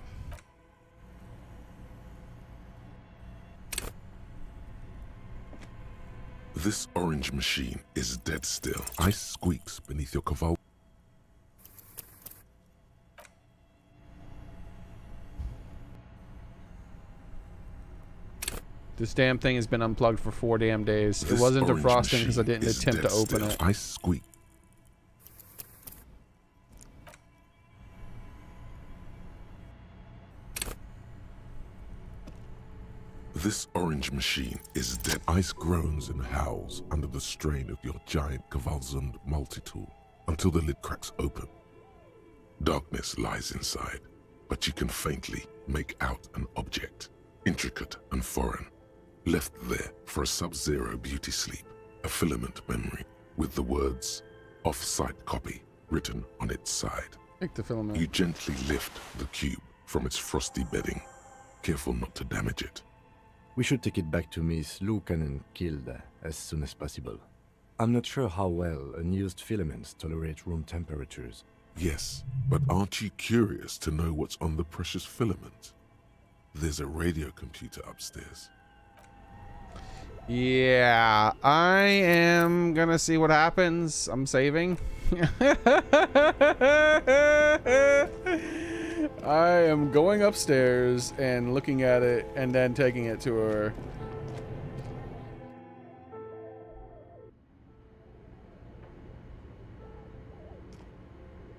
S2: This orange machine is dead still. Ice squeaks beneath your Kval.
S3: This damn thing has been unplugged for 4 damn days. It wasn't defrosting because I didn't attempt to open it.
S2: Ice squeak. This orange machine is dead. Ice groans and howls under the strain of your giant Kvalsund multi-tool until the lid cracks open. Darkness lies inside, but you can faintly make out an object, intricate and foreign, left there for a sub-zero beauty sleep, a filament memory with the words "off-site copy" written on its side.
S3: Take the filament.
S2: You gently lift the cube from its frosty bedding, careful not to damage it.
S4: We should take it back to Miss Lukanen killed as soon as possible. I'm not sure how well unused filaments tolerate room temperatures.
S2: Yes, but aren't you curious to know what's on the precious filament? There's a radio computer upstairs.
S3: Yeah, I am gonna see what happens. I'm saving. I am going upstairs and looking at it and then taking it to her.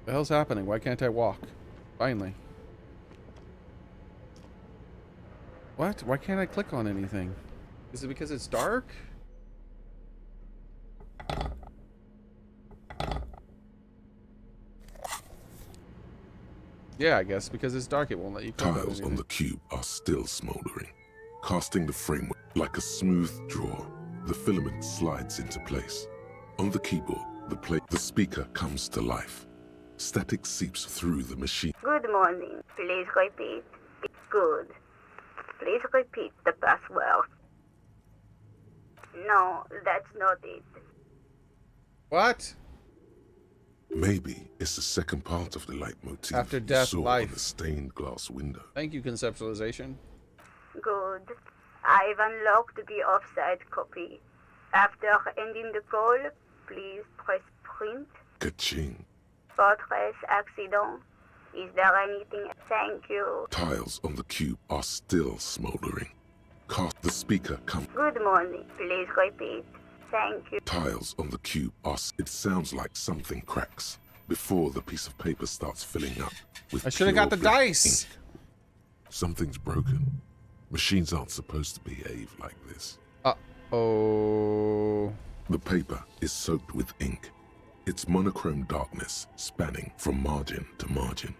S3: The hell's happening? Why can't I walk? Finally. What? Why can't I click on anything? Is it because it's dark? Yeah, I guess because it's dark it won't let you click on
S2: Tiles
S3: anything.
S2: on the cube are still smoldering. Casting the framework like a smooth draw, the filament slides into place. On the keyboard, the speaker comes to life. Static seeps through the machine.
S21: Good morning. Please repeat. Good. Please repeat the password. No, that's not it.
S3: What?
S2: Maybe it's the second part of the leitmotif
S3: After
S2: you
S3: death,
S2: saw
S3: life.
S2: on the stained glass window.
S3: Thank you, conceptualization.
S21: Good. I've unlocked the offside copy. After ending the call, please press print.
S2: Ka-ching.
S21: Fortress accident. Is there anything? Thank you.
S2: Tiles on the cube are still smoldering. The speaker comes.
S21: Good morning. Please repeat. Thank you.
S2: Tiles on the cube are... It sounds like something cracks before the piece of paper starts filling up with
S3: I should have got the
S2: pure black
S3: dice.
S2: ink. Something's broken. Machines aren't supposed to behave like this.
S3: Uh-oh.
S2: The paper is soaked with ink. It's monochrome darkness spanning from margin to margin.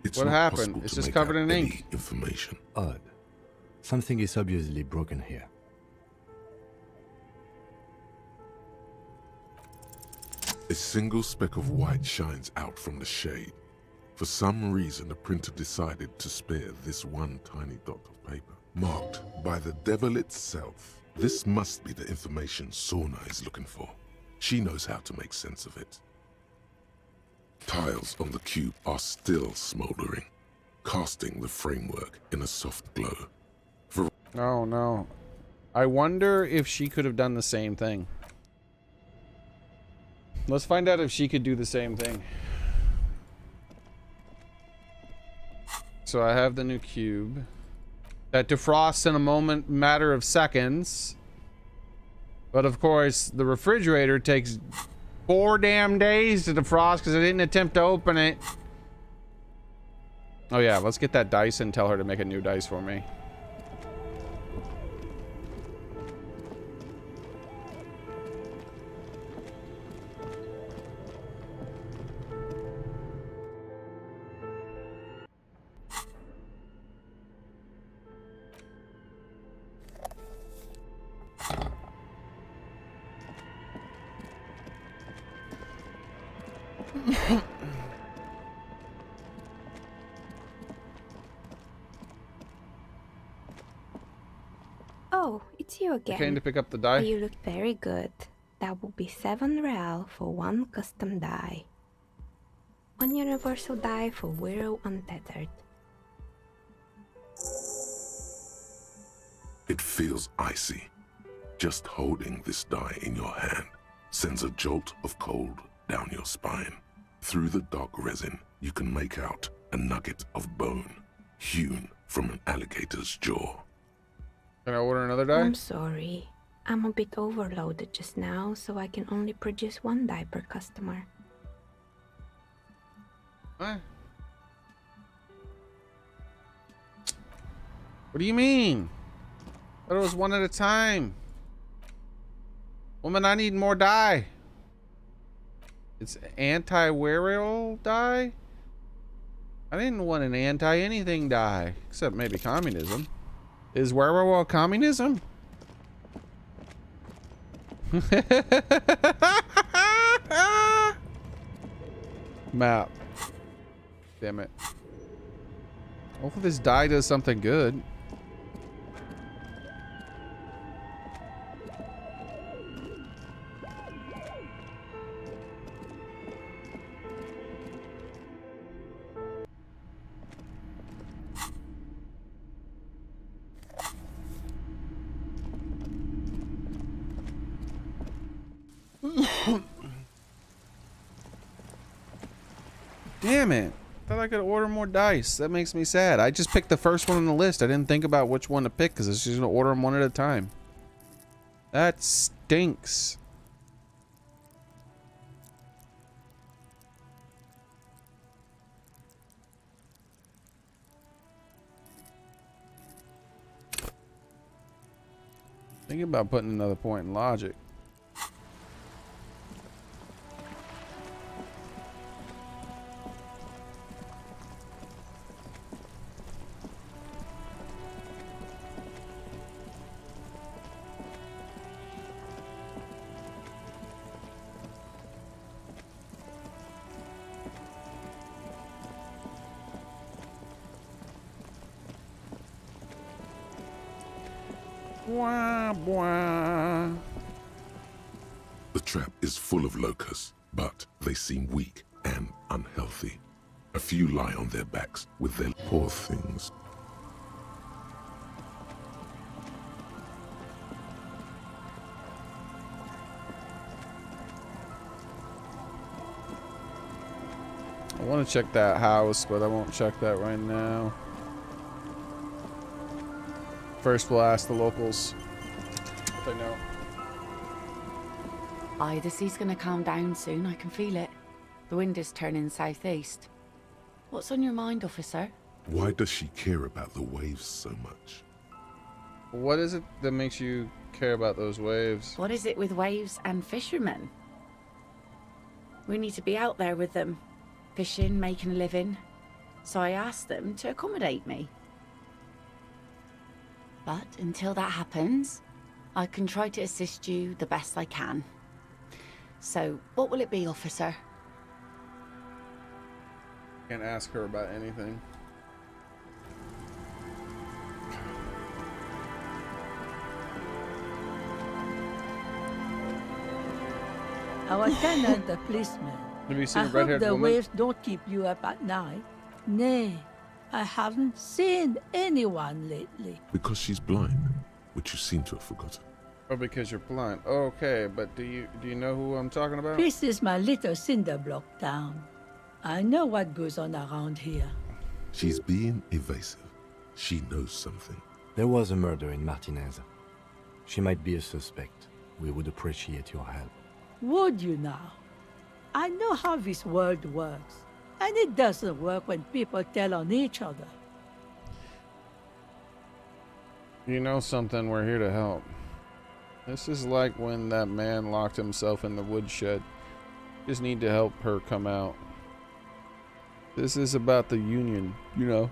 S2: It's
S3: What
S2: not
S3: happened?
S2: possible
S3: It's
S2: to
S3: just
S2: make
S3: covered
S2: out
S3: in
S2: any
S3: ink.
S2: information.
S4: Odd. Something is obviously broken here.
S2: A single speck of white shines out from the shade. For some reason, the printer decided to spare this one tiny dot of paper, marked by the devil itself. This must be the information Sorna is looking for. She knows how to make sense of it. Tiles on the cube are still smoldering, casting the framework in a soft glow.
S3: Oh no. I wonder if she could have done the same thing. Let's find out if she could do the same thing. So I have the new cube that defrosts in a matter of seconds. But of course, the refrigerator takes 4 damn days to defrost because I didn't attempt to open it. Oh yeah, let's get that dice and tell her to make a new dice for me.
S5: Oh, it's you
S3: I
S5: again.
S3: came to pick up the die.
S5: You look very good. That will be 7 real for 1 custom die. 1 universal die for Wiro Untethered.
S2: It feels icy. Just holding this die in your hand sends a jolt of cold down your spine. Through the dark resin, you can make out a nugget of bone hewn from an alligator's jaw.
S3: Can I order another die?
S5: I'm sorry. I'm a bit overloaded just now, so I can only produce 1 die per customer.
S3: What? What do you mean? I thought it was 1 at a time. Woman, I need more die. It's anti-werewolf die? I didn't want an anti-anything die, except maybe communism. Is werewolf communism? Map. Damn it. Hopefully this die does something good. Damn it. Thought I could order more dice. That makes me sad. I just picked the first one on the list. I didn't think about which one to pick because I was just going to order them 1 at a time. That stinks. Thinking about putting another point in logic. Bwah, bwah.
S2: The trap is full of locusts, but they seem weak and unhealthy. A few lie on their backs with their poor things.
S3: I want to check that house, but I won't check that right now. First, we'll ask the locals if they know.
S20: Aye, the sea's gonna calm down soon, I can feel it. The wind is turning southeast. What's on your mind, officer?
S2: Why does she care about the waves so much?
S3: What is it that makes you care about those waves?
S20: What is it with waves and fishermen? We need to be out there with them, fishing, making a living. So I asked them to accommodate me. But until that happens, I can try to assist you the best I can. So, what will it be, officer?
S3: Can't ask her about anything.
S1: Our tenant, the policeman.
S3: Have you seen
S1: I
S3: a
S1: hope
S3: red-haired
S1: the
S3: woman?
S1: waves don't keep you up at night. Nay, I haven't seen anyone lately.
S2: Because she's blind, which you seem to have forgotten.
S3: Or because you're blind. Okay, but do you know who I'm talking about?
S1: This is my little cinder block town. I know what goes on around here.
S2: She's being evasive. She knows something.
S4: There was a murder in Martinez. She might be a suspect. We would appreciate your help.
S1: Would you now? I know how this world works, and it doesn't work when people tell on each other.
S3: You know something, we're here to help. This is like when that man locked himself in the woodshed. Just need to help her come out. This is about the union, you know.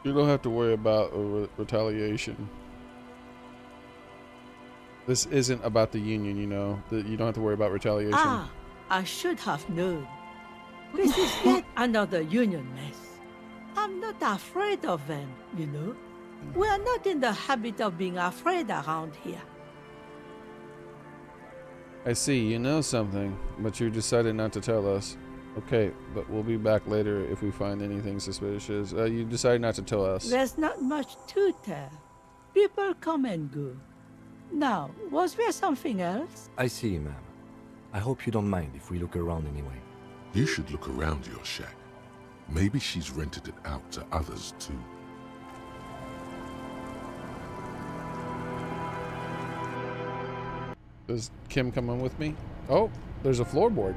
S3: You don't have to worry about retaliation. This isn't about the union, you know. You don't have to worry about retaliation.
S1: Ah, I should have known. This is yet another union mess. I'm not afraid of them, you know. We are not in the habit of being afraid around here.
S3: I see, you know something, but you decided not to tell us. Okay, but we'll be back later if we find anything suspicious. You decided not to tell us.
S1: There's not much to tell. People come and go. Now, was there something else?
S4: I see, ma'am. I hope you don't mind if we look around anyway.
S2: You should look around your shack. Maybe she's rented it out to others too.
S3: Does Kim come in with me? Oh, there's a floorboard.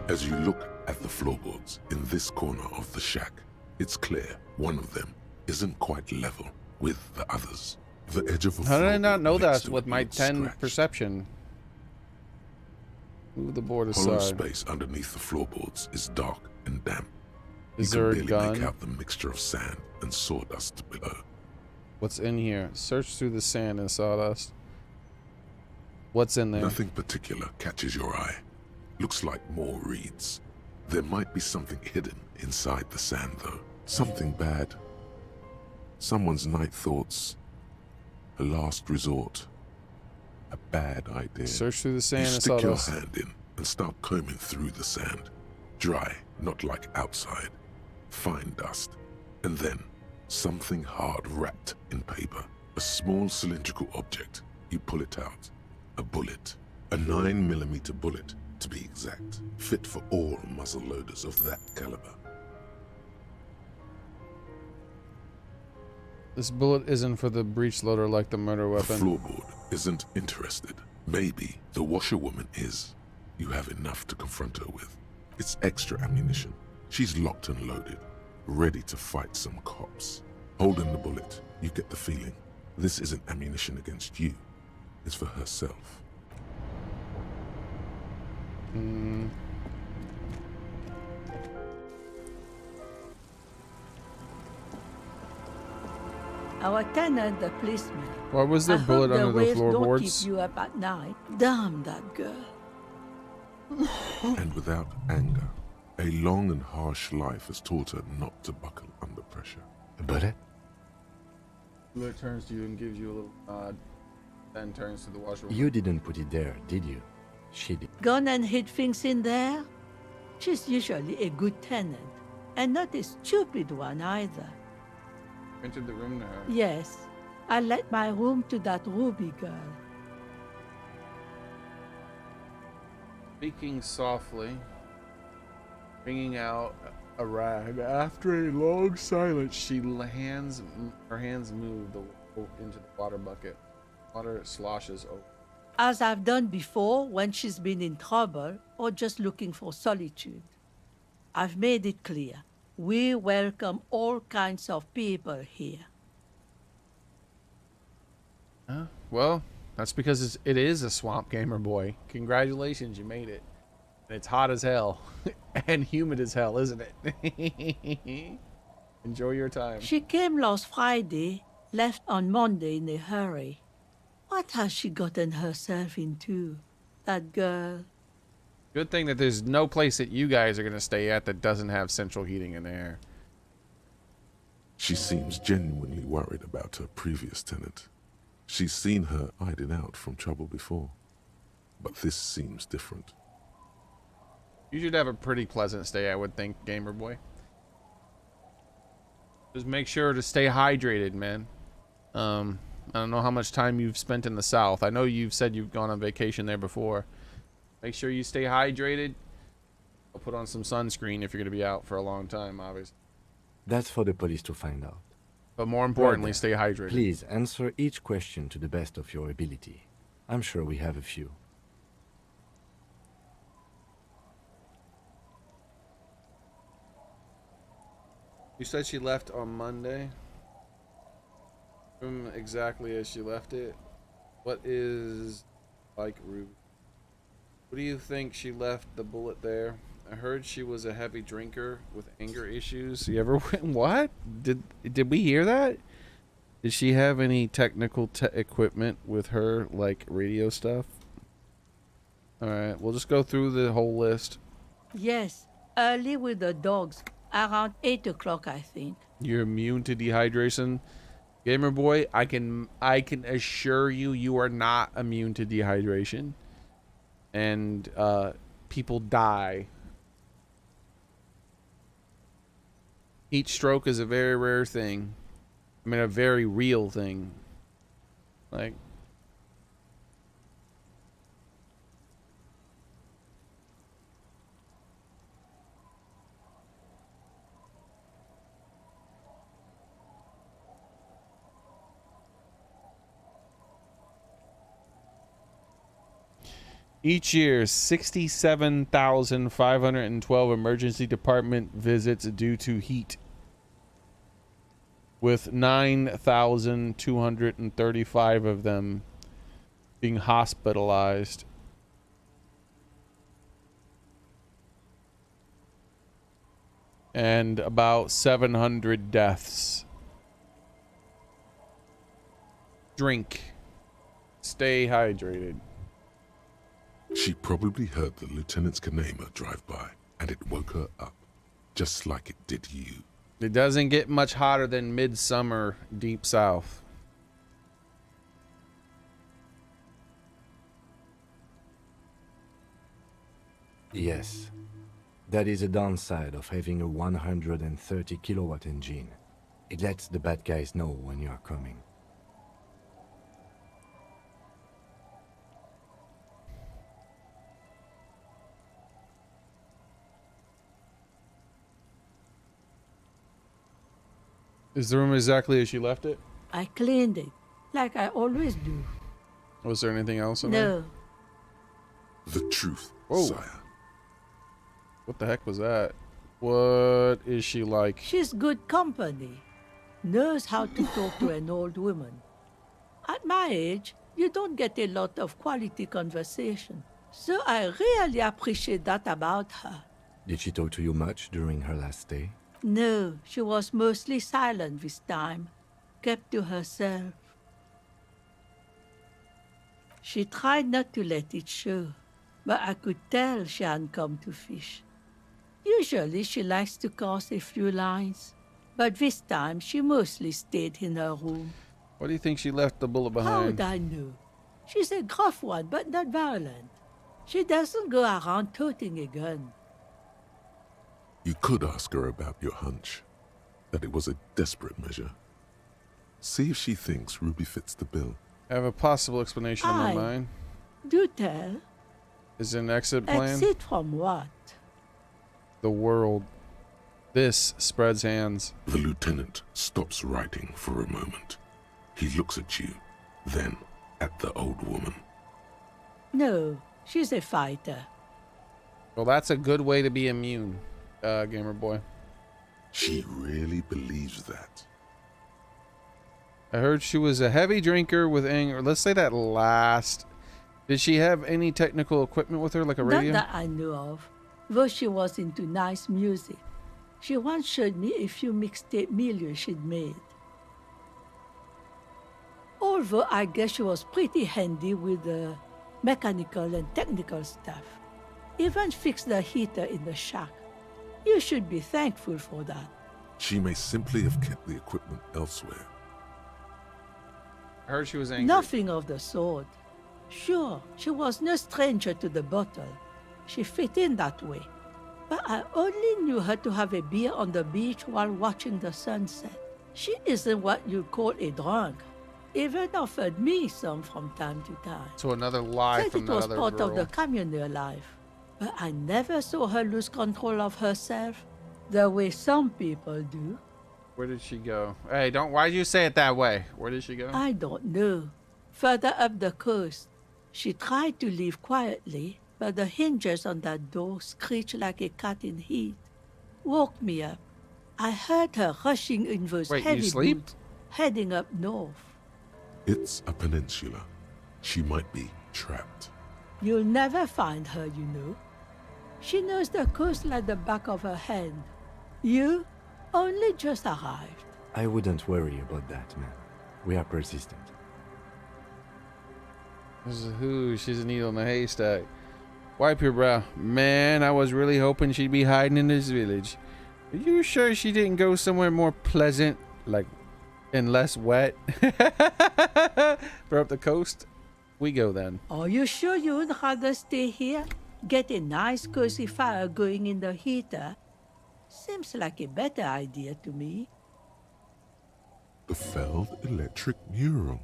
S2: As you look at the floorboards in this corner of the shack, it's clear one of them isn't quite level with the others. The edge of a
S3: How did I not know
S2: next
S3: that
S2: to
S3: with
S2: it
S3: my
S2: looks
S3: 10
S2: scratched.
S3: perception? Move the board
S2: Hollow
S3: aside.
S2: space underneath the floorboards is dark and damp.
S3: Is
S2: you
S3: there a
S2: can barely make
S3: gun?
S2: out the mixture of sand and sawdust below.
S3: What's in here? Search through the sand and sawdust. What's in there?
S2: Nothing particular catches your eye. Looks like more reeds. There might be something hidden inside the sand, though. Something bad. Someone's night thoughts. A last resort. A bad idea.
S3: Search through the sand
S2: You
S3: and
S2: stick your
S3: sawdust.
S2: hand in and start combing through the sand. Dry, not like outside. Fine dust. And then, something hard wrapped in paper. A small cylindrical object. You pull it out. A bullet. A 9mm bullet, to be exact. Fit for all muzzle loaders of that caliber.
S3: This bullet isn't for the breech loader like the murder
S2: The
S3: weapon.
S2: floorboard isn't interested. Maybe the washerwoman is. You have enough to confront her with. It's extra ammunition. She's locked and loaded, ready to fight some cops. Holding the bullet, you get the feeling this isn't ammunition against you. It's for herself.
S1: Our tenant, the policeman.
S3: Why was there
S1: I
S3: a bullet
S1: hope
S3: under the
S1: waves don't
S3: floorboards?
S1: keep you up at night. Damn that girl.
S2: And without anger, a long and harsh life has taught her not to buckle under pressure.
S4: But it?
S3: It turns to you and gives you a little nod, then turns to the washerwoman.
S4: You didn't put it there, did you? She did.
S1: Gone and hid things in there? She's usually a good tenant, and not a stupid one either.
S3: Entered the room now.
S1: Yes, I let my room to that Ruby girl.
S3: Speaking softly, bringing out a rag. After a long silence, her hands move into the water bucket. Water sloshes over.
S1: as I've done before when she's been in trouble or just looking for solitude. I've made it clear. We welcome all kinds of people here.
S3: Well, that's because it is a swamp, gamer boy. Congratulations, you made it. And it's hot as hell. And humid as hell, isn't it? Enjoy your time.
S1: She came last Friday, left on Monday in a hurry. What has she gotten herself into, that girl?
S3: Good thing that there's no place that you guys are going to stay at that doesn't have central heating and air.
S2: She seems genuinely worried about her previous tenant. She's seen her hiding out from trouble before. But this seems different.
S3: You should have a pretty pleasant stay, I would think, gamer boy. Just make sure to stay hydrated, man. I don't know how much time you've spent in the South. I know you've said you've gone on vacation there before. Make sure you stay hydrated. I'll put on some sunscreen if you're going to be out for a long time, obviously.
S4: That's for the police to find out.
S3: But more importantly, stay hydrated.
S4: Please answer each question to the best of your ability. I'm sure we have a few.
S3: You said she left on Monday. Exactly as she left it. What is like Ruby? What do you think she left the bullet there? I heard she was a heavy drinker with anger issues. You ever what? Did we hear that? Did she have any technical equipment with her, like radio stuff? All right, we'll just go through the whole list.
S1: Yes, early with the dogs, around 8 o'clock, I think.
S3: You're immune to dehydration, gamer boy. I can assure you, you are not immune to dehydration, and people die. Heat stroke is a very rare thing. I mean, a very real thing. Like, each year, 67,512 emergency department visits due to heat, with 9,235 of them being hospitalized. And about 700 deaths. Drink. Stay hydrated.
S2: She probably heard the Lieutenant's Kanema drive by, and it woke her up, just like it did you.
S3: It doesn't get much hotter than midsummer deep south.
S4: Yes. That is a downside of having a 130 kilowatt engine. It lets the bad guys know when you are coming.
S3: Is the room exactly as she left it?
S1: I cleaned it, like I always do.
S3: Was there anything else in there?
S1: No.
S2: The truth,
S3: Whoa.
S2: sire.
S3: What the heck was that? What is she like?
S1: She's good company. Knows how to talk to an old woman. At my age, you don't get a lot of quality conversation. So I really appreciate that about her.
S4: Did she talk to you much during her last stay?
S1: No, she was mostly silent this time, kept to herself. She tried not to let it show, but I could tell she hadn't come to fish. Usually she likes to cast a few lines, but this time she mostly stayed in her room.
S3: What do you think she left the bullet
S1: How
S3: behind?
S1: would I know? She's a gruff one, but not violent. She doesn't go around toting a gun.
S2: You could ask her about your hunch, that it was a desperate measure. See if she thinks Ruby fits the bill.
S3: I have a possible explanation in my mind.
S1: Do tell.
S3: Is it an exit plan?
S1: Exit from what?
S3: The world. This spreads hands.
S2: The lieutenant stops writing for a moment. He looks at you, then at the old woman.
S1: No, she's a fighter.
S3: Well, that's a good way to be immune, gamer boy.
S2: She really believes that.
S3: I heard she was a heavy drinker with anger. Let's say that last. Did she have any technical equipment with her, like a radio?
S1: Not that I know of, though she was into nice music. She once showed me a few mixtape milieu she'd made. Although I guess she was pretty handy with the mechanical and technical stuff. Even fixed the heater in the shack. You should be thankful for that.
S2: She may simply have kept the equipment elsewhere.
S3: I heard she was angry.
S1: Nothing of the sort. Sure, she was no stranger to the bottle. She fit in that way. But I only knew her to have a beer on the beach while watching the sunset. She isn't what you'd call a drunk. Even offered me some from time to time.
S3: So another lie
S1: Said
S3: from
S1: it
S3: that
S1: was
S3: other
S1: part
S3: girl.
S1: of the communal life. But I never saw her lose control of herself the way some people do.
S3: Where did she go? Hey, don't. Why'd you say it that way? Where did she go?
S1: I don't know. Further up the coast. She tried to leave quietly, but the hinges on that door screeched like a cat in heat. Woke me up. I heard her rushing in those
S3: Wait,
S1: heavy
S3: you sleep?
S1: boots, heading up north.
S2: It's a peninsula. She might be trapped.
S1: You'll never find her, you know. She knows the coast like the back of her hand. You only just arrived.
S4: I wouldn't worry about that, man. We are persistent.
S3: This is who? She's a needle in a haystack. Wipe your brow. Man, I was really hoping she'd be hiding in this village. Are you sure she didn't go somewhere more pleasant, like, and less wet? For up the coast? We go then.
S1: Are you sure you'd rather stay here? Get a nice cozy fire going in the heater? Seems like a better idea to me.
S2: The failed electric mural.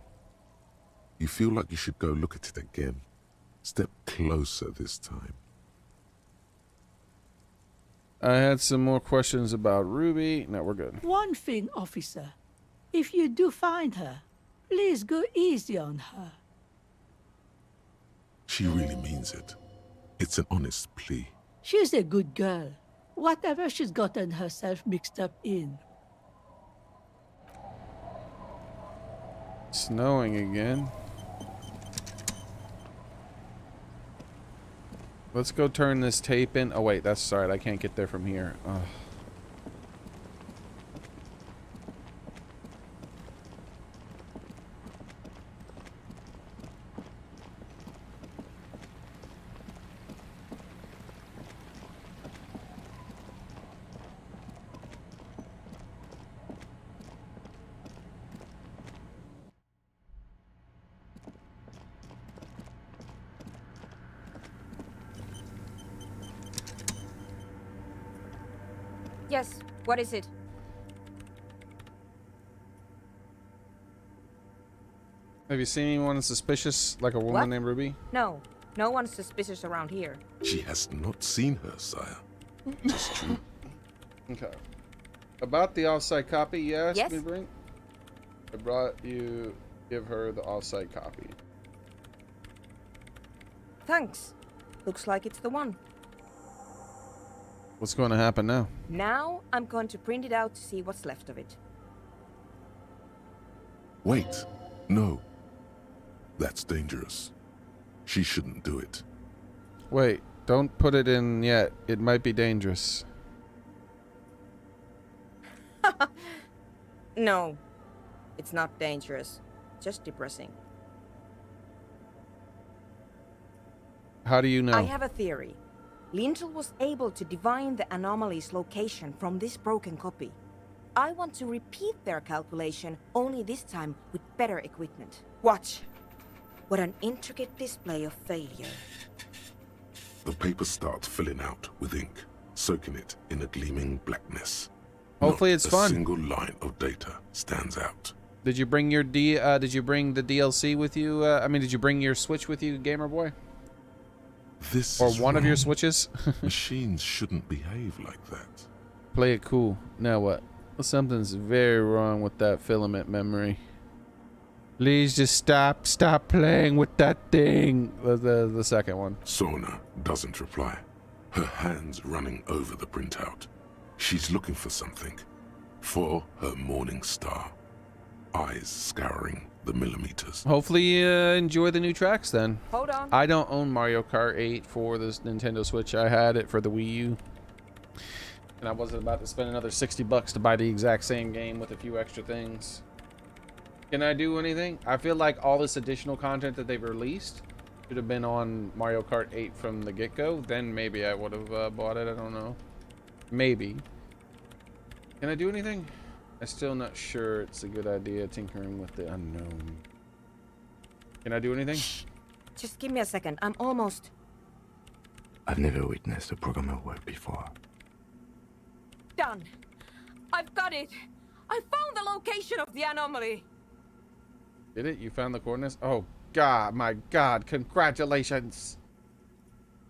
S2: You feel like you should go look at it again. Step closer this time.
S3: I had some more questions about Ruby. No, we're good.
S1: One thing, officer. If you do find her, please go easy on her.
S2: She really means it. It's an honest plea.
S1: She's a good girl. Whatever she's gotten herself mixed up in.
S3: Snowing again. Let's go turn this tape in. Oh wait, that's right. I can't get there from here. Ugh.
S6: Yes, what is it?
S3: Have you seen anyone suspicious, like a woman
S6: What?
S3: named Ruby?
S6: No, no one's suspicious around here.
S2: She has not seen her, sire. It's true.
S3: Okay. About the offsite copy, yes,
S6: Yes?
S3: me bring. I brought you. Give her the offsite copy.
S6: Thanks. Looks like it's the one.
S3: What's going to happen now?
S6: Now I'm going to print it out to see what's left of it.
S2: Wait. No. That's dangerous. She shouldn't do it.
S3: Wait, don't put it in yet. It might be dangerous.
S6: No, it's not dangerous. Just depressing.
S3: How do you know?
S6: I have a theory. Lintel was able to divine the anomaly's location from this broken copy. I want to repeat their calculation, only this time with better equipment. Watch. What an intricate display of failure.
S2: The paper starts filling out with ink, soaking it in a gleaming blackness.
S3: Hopefully it's
S2: Not
S3: fun.
S2: A single line of data stands out.
S3: Did you bring your did you bring the DLC with you? I mean, did you bring your Switch with you, gamer boy?
S2: This
S3: Or
S2: is
S3: one of your
S2: wrong.
S3: Switches?
S2: Machines shouldn't behave like that.
S3: Play it cool. Now what? Something's very wrong with that filament memory. Please just stop playing with that thing. The second one.
S2: Sona doesn't reply, her hands running over the printout. She's looking for something. For her morning star. Eyes scouring the millimeters.
S3: Hopefully you enjoy the new tracks then.
S6: Hold on.
S3: I don't own Mario Kart 8 for this Nintendo Switch. I had it for the Wii U. And I wasn't about to spend another $60 to buy the exact same game with a few extra things. Can I do anything? I feel like all this additional content that they've released should have been on Mario Kart 8 from the get-go. Then maybe I would have bought it. I don't know. Maybe. Can I do anything? I'm still not sure it's a good idea tinkering with the unknown. Can I do anything?
S6: Just give me a second. I'm almost...
S4: I've never witnessed a programmer work before.
S6: Done. I've got it. I found the location of the anomaly.
S3: Did it? You found the coordinates? Oh, God. My God. Congratulations.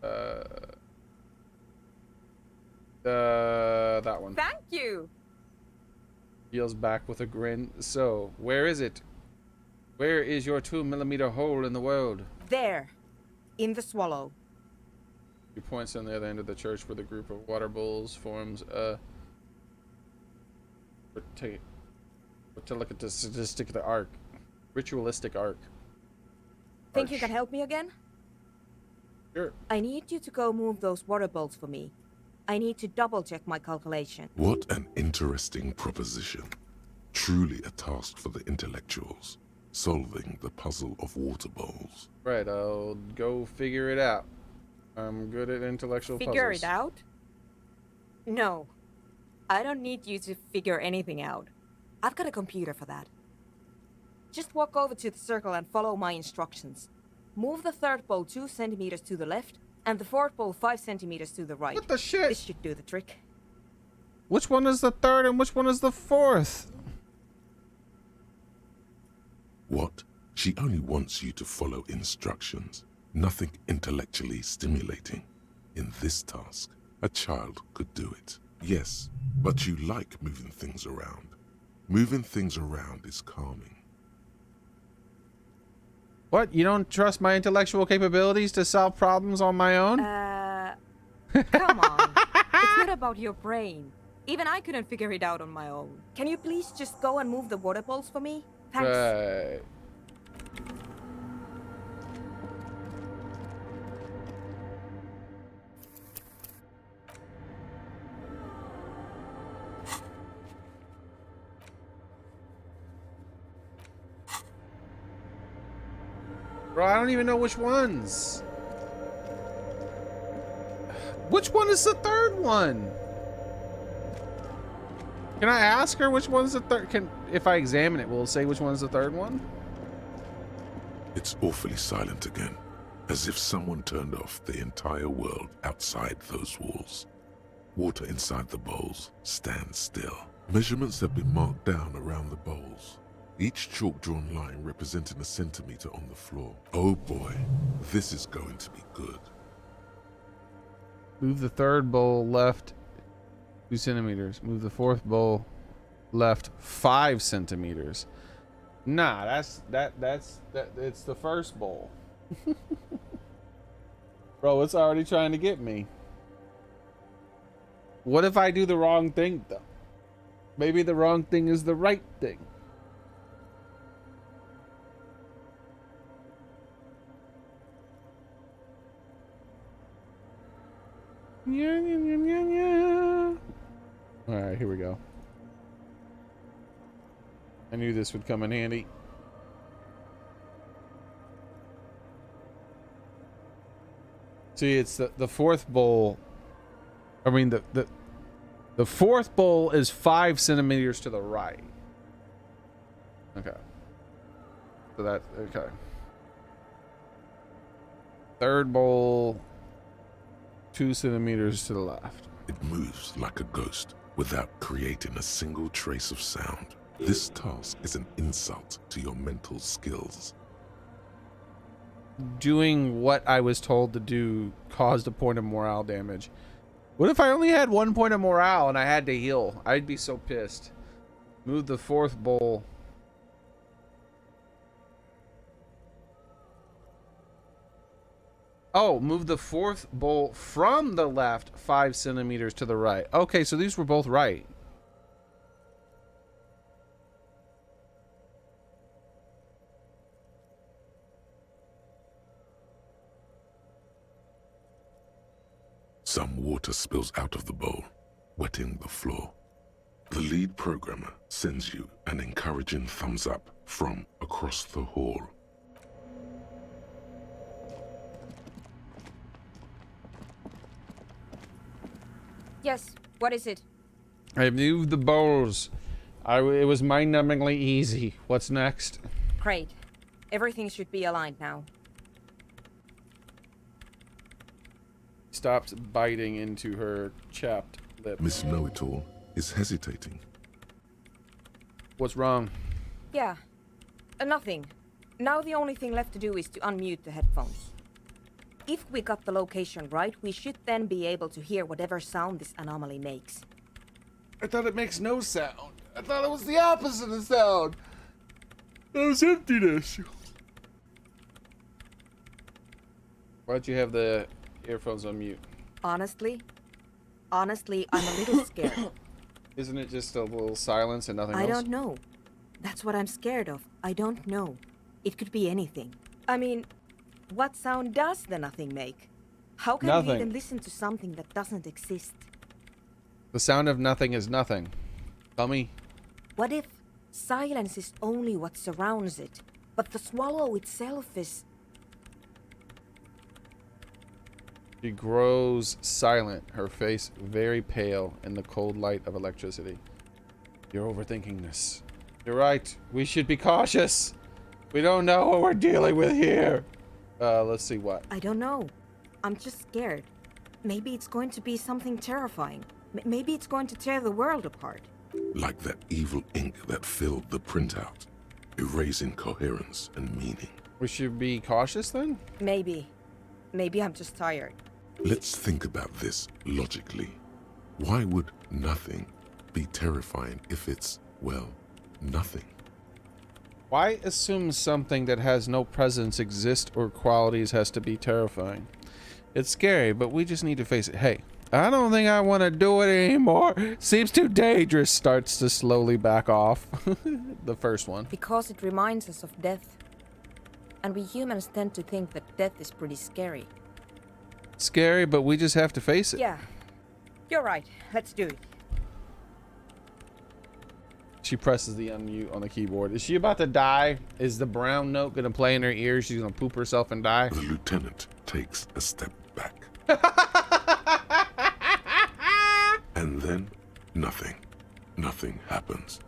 S3: That one.
S6: Thank you.
S3: Peels back with a grin. So, where is it? Where is your 2mm hole in the world?
S6: There. In the swallow.
S3: He points on the other end of the church where the group of water bowls forms a ritualistic arc.
S6: Think you can help me again?
S3: Sure.
S6: I need you to go move those water bowls for me. I need to double check my calculation.
S2: What an interesting proposition. Truly a task for the intellectuals. Solving the puzzle of water bowls.
S3: Right, I'll go figure it out. I'm good at intellectual puzzles.
S6: Figure it out? No. I don't need you to figure anything out. I've got a computer for that. Just walk over to the circle and follow my instructions. Move the third bowl 2 centimeters to the left, and the fourth bowl 5 centimeters to the right.
S3: What the shit?
S6: This should do the trick.
S3: Which one is the third and which one is the fourth?
S2: What? She only wants you to follow instructions. Nothing intellectually stimulating. In this task, a child could do it. Yes, but you like moving things around. Moving things around is calming.
S3: What? You don't trust my intellectual capabilities to solve problems on my own?
S6: Come on. It's not about your brain. Even I couldn't figure it out on my own. Can you please just go and move the water bowls for me? Thanks.
S3: Right. Bro, I don't even know which ones. Which one is the third one? Can I ask her which one's the third? If I examine it, will it say which one's the third one?
S2: It's awfully silent again, as if someone turned off the entire world outside those walls. Water inside the bowls stands still. Measurements have been marked down around the bowls. Each chalk-drawn line representing a centimeter on the floor. Oh boy, this is going to be good.
S3: Move the third bowl left 2 centimeters. Move the fourth bowl left 5 centimeters. Nah, that's it's the first bowl. Bro, it's already trying to get me. What if I do the wrong thing though? Maybe the wrong thing is the right thing. All right, here we go. I knew this would come in handy. See, it's the fourth bowl. I mean, the fourth bowl is 5 centimeters to the right. Okay. So that, okay. Third bowl, 2 centimeters to the left.
S2: It moves like a ghost without creating a single trace of sound. This task is an insult to your mental skills.
S3: Doing what I was told to do caused a point of morale damage. What if I only had 1 point of morale and I had to heal? I'd be so pissed. Move the fourth bowl Oh, move the fourth bowl from the left 5 centimeters to the right. Okay, so these were both right.
S2: Some water spills out of the bowl, wetting the floor. The lead programmer sends you an encouraging thumbs up from across the hall.
S6: Yes, what is it?
S3: I moved the bowls. It was mind-numbingly easy. What's next?
S6: Great. Everything should be aligned now.
S3: Stopped biting into her chapped lip.
S2: Miss Know-It-All is hesitating.
S3: What's wrong?
S6: Yeah. Nothing. Now the only thing left to do is to unmute the headphones. If we got the location right, we should then be able to hear whatever sound this anomaly makes.
S3: I thought it makes no sound. I thought it was the opposite of sound. It was emptiness. Why'd you have the earphones on mute?
S6: Honestly, I'm a little scared.
S3: Isn't it just a little silence and nothing else?
S6: I don't know. That's what I'm scared of. I don't know. It could be anything. I mean, what sound does the nothing make? How can we even listen to something that doesn't exist?
S3: The sound of nothing is nothing. Tell me.
S6: What if silence is only what surrounds it, but the swallow itself is...
S3: She grows silent, her face very pale in the cold light of electricity. You're overthinking this. You're right. We should be cautious. We don't know what we're dealing with here. Let's see what.
S6: I don't know. I'm just scared. Maybe it's going to be something terrifying. Maybe it's going to tear the world apart.
S2: Like that evil ink that filled the printout, erasing coherence and meaning.
S3: We should be cautious then?
S6: Maybe. Maybe I'm just tired.
S2: Let's think about this logically. Why would nothing be terrifying if it's, well, nothing?
S3: Why assume something that has no presence, exist, or qualities has to be terrifying? It's scary, but we just need to face it. Hey, I don't think I want to do it anymore. Seems too dangerous. Starts to slowly back off. The first one.
S6: Because it reminds us of death. And we humans tend to think that death is pretty scary.
S3: Scary, but we just have to face it.
S6: Yeah. You're right. Let's do it.
S3: She presses the unmute on the keyboard. Is she about to die? Is the brown note going to play in her ear? She's going to poop herself and die?
S2: The lieutenant takes a step back. And then, nothing. Nothing happens.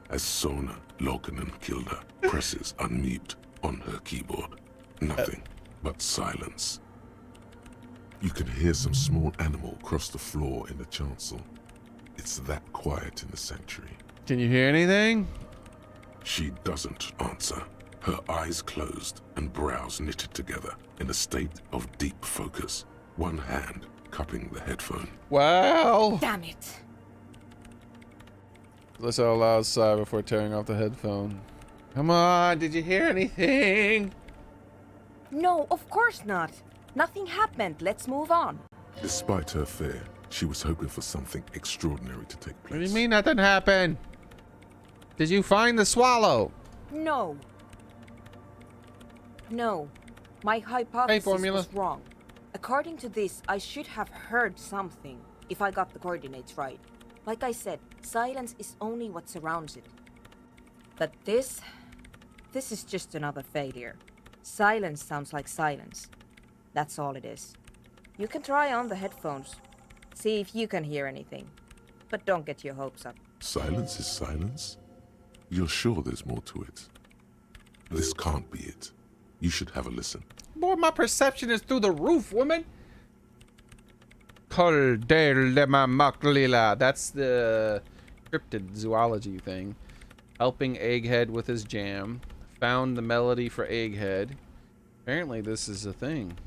S2: As Sona Lokanen Kilda presses unmute on her keyboard. Nothing but silence. You can hear some small animal cross the floor in the chancel. It's that quiet in the sanctuary.
S3: Can you hear anything?
S2: She doesn't answer. Her eyes closed and brows knitted together in a state of deep focus. One hand cupping the headphone.
S3: Well.
S6: Damn it.
S3: Let's all loud outside before tearing off the headphone. Come on, did you hear anything?
S6: No, of course not. Nothing happened. Let's move on.
S2: Despite her fear, she was hoping for something extraordinary to take place.
S3: What do you mean nothing happened? Did you find the swallow?
S6: No. No. My hypothesis was wrong. According to this, I should have heard something if I got the coordinates right. Like I said, silence is only what surrounds it. But this is just another failure. Silence sounds like silence. That's all it is. You can try on the headphones. See if you can hear anything. But don't get your hopes up.
S2: Silence is silence? You're sure there's more to it? This can't be it. You should have a listen.
S3: Boy, my perception is through the roof, woman. That's the cryptid zoology thing. Helping Egghead with his jam. Found the melody for Egghead. Apparently this is a thing.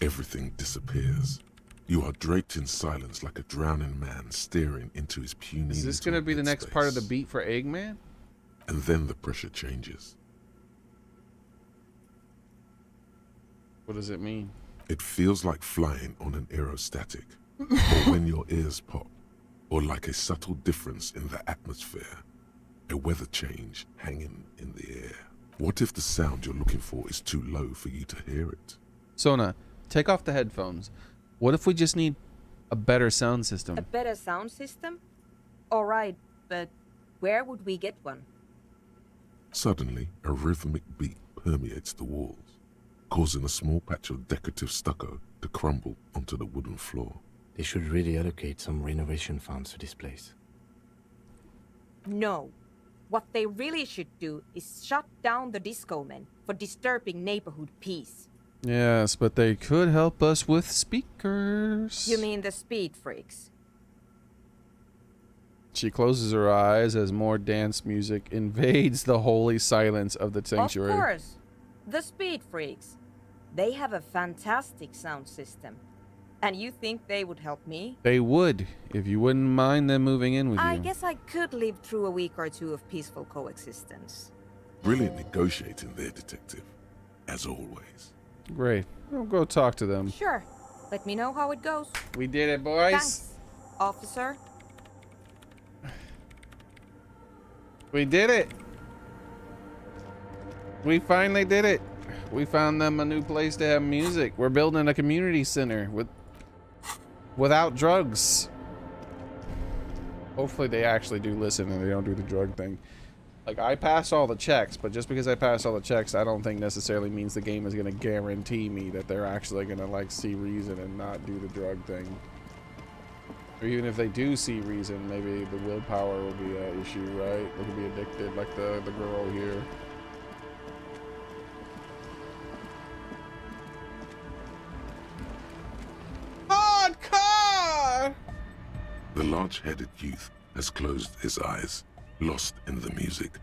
S2: Everything disappears. You are draped in silence like a drowning man staring into his puny...
S3: Is this going to be the next part of the beat for Eggman?
S2: And then the pressure changes.
S3: What does it mean?
S2: It feels like flying on an aerostatic, or when your ears pop, or like a subtle difference in the atmosphere, a weather change hanging in the air. What if the sound you're looking for is too low for you to hear it?
S3: Sona, take off the headphones. What if we just need a better sound system?
S6: A better sound system? All right, but where would we get one?
S2: Suddenly, a rhythmic beat permeates the walls, causing a small patch of decorative stucco to crumble onto the wooden floor.
S4: They should really allocate some renovation funds to this place.
S6: No. What they really should do is shut down the disco men for disturbing neighborhood peace.
S3: Yes, but they could help us with speakers.
S6: You mean the speed freaks?
S3: She closes her eyes as more dance music invades the holy silence of the sanctuary.
S6: Of course. The speed freaks. They have a fantastic sound system. And you think they would help me?
S3: They would, if you wouldn't mind them moving in with you.
S6: I guess I could live through a week or two of peaceful coexistence.
S2: Brilliant negotiating there, detective, as always.
S3: Great. I'll go talk to them.
S6: Sure. Let me know how it goes.
S3: We did it, boys.
S6: Thanks, officer.
S3: We did it. We finally did it. We found them a new place to have music. We're building a community center without drugs. Hopefully they actually do listen and they don't do the drug thing. Like, I passed all the checks, but just because I passed all the checks, I don't think necessarily means the game is going to guarantee me that they're actually going to, like, see reason and not do the drug thing. Or even if they do see reason, maybe the willpower will be an issue, right? They could be addicted, like the girl here. Hardcore!
S2: The large-headed youth has closed his eyes, lost in the music.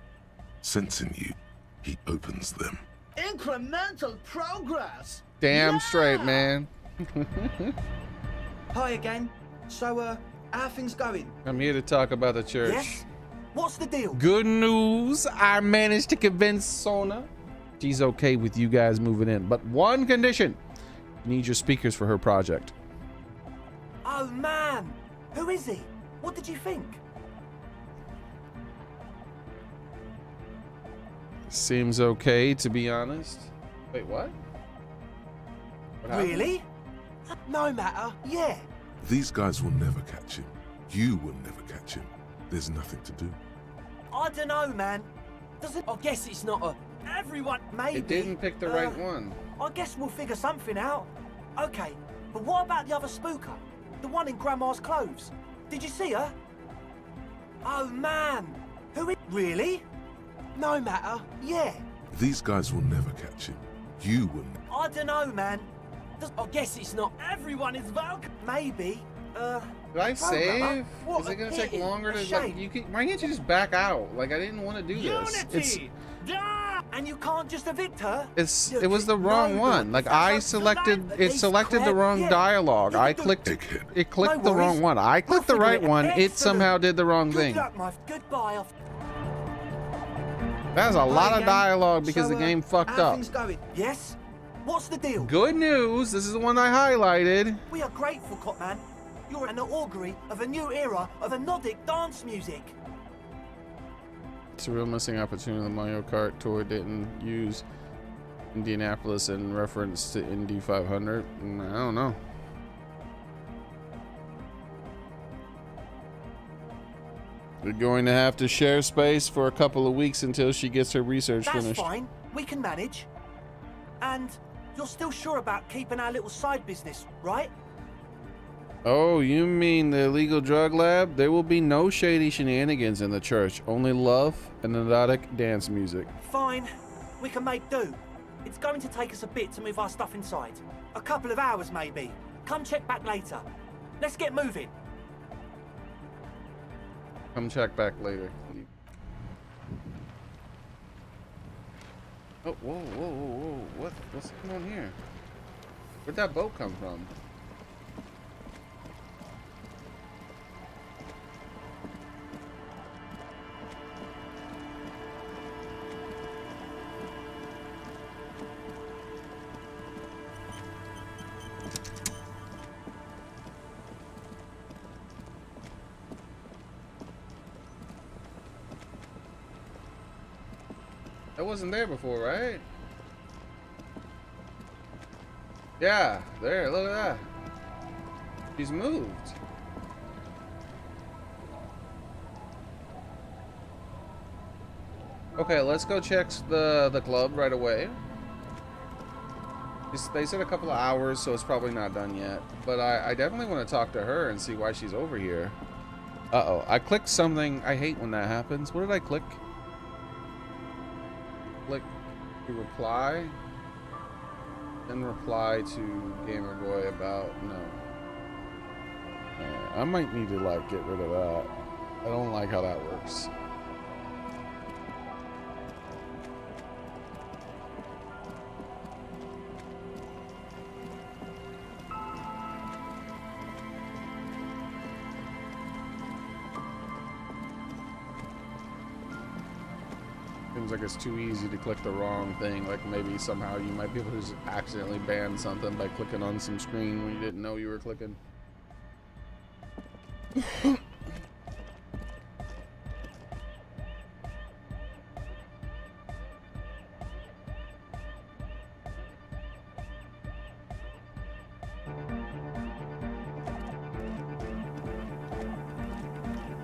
S2: Sensing you, he opens them.
S8: Incremental progress!
S3: Damn straight, man.
S8: Hi again. So, how are things going?
S3: I'm here to talk about the church.
S8: Yes? What's the deal?
S3: Good news. I managed to convince Sona. She's okay with you guys moving in, but one condition. You need your speakers for her project.
S8: Oh, man. Who is he? What did you think?
S3: Seems okay, to be honest. Wait, what? What happened?
S8: Really? No matter. Yeah.
S2: These guys will never catch him. You will never catch him. There's nothing to do.
S8: I don't know, man. I guess it's not a... Everyone, maybe.
S3: It didn't pick the right one.
S8: I guess we'll figure something out. Okay, but what about the other spooker? The one in Grandma's clothes? Did you see her? Oh, man. Who is... Really? No matter. Yeah.
S2: These guys will never catch him. You will
S8: I don't know, man. I guess it's not... Everyone is welcome. Maybe.
S3: Did I save?
S8: What
S3: Is it gonna
S8: a
S3: take
S8: pity.
S3: longer
S8: A
S3: to
S8: shame.
S3: like? Why can't you just back out? Like, I didn't want to do this.
S8: Unity! And you can't just evict her?
S3: It was the wrong one. Like, I selected it selected the wrong dialogue. I clicked it clicked the wrong one. I clicked the right one. It somehow did the wrong thing.
S8: Goodbye.
S3: That's a lot of dialogue because the game fucked up.
S8: Yes? What's the deal?
S3: Good news. This is the one I highlighted.
S8: We are grateful, Copman. You're an augury of a new era of Nordic dance music.
S3: It's a real missing opportunity. The Mario Kart Tour didn't use Indianapolis in reference to Indy 500. I don't know. We're going to have to share space for a couple of weeks until she gets her research
S8: That's
S3: finished.
S8: fine. We can manage. And you're still sure about keeping our little side business, right?
S3: Oh, you mean the illegal drug lab? There will be no shady shenanigans in the church. Only love and erotic dance music.
S8: Fine. We can make do. It's going to take us a bit to move our stuff inside. A couple of hours, maybe. Come check back later. Let's get moving.
S3: Come check back later. Oh, whoa, whoa, whoa, whoa. What's going on here? Where'd that boat come from? That wasn't there before, right? Yeah, there, look at that. She's moved. Okay, let's go check the club right away. They said a couple of hours, so it's probably not done yet. But I definitely want to talk to her and see why she's over here. Uh-oh, I clicked something. I hate when that happens. What did I click? Click to reply. Then reply to Gamer Boy about no. I might need to like get rid of that. I don't like how that works. Seems like it's too easy to click the wrong thing. Like maybe somehow you might be able to just accidentally ban something by clicking on some screen when you didn't know you were clicking.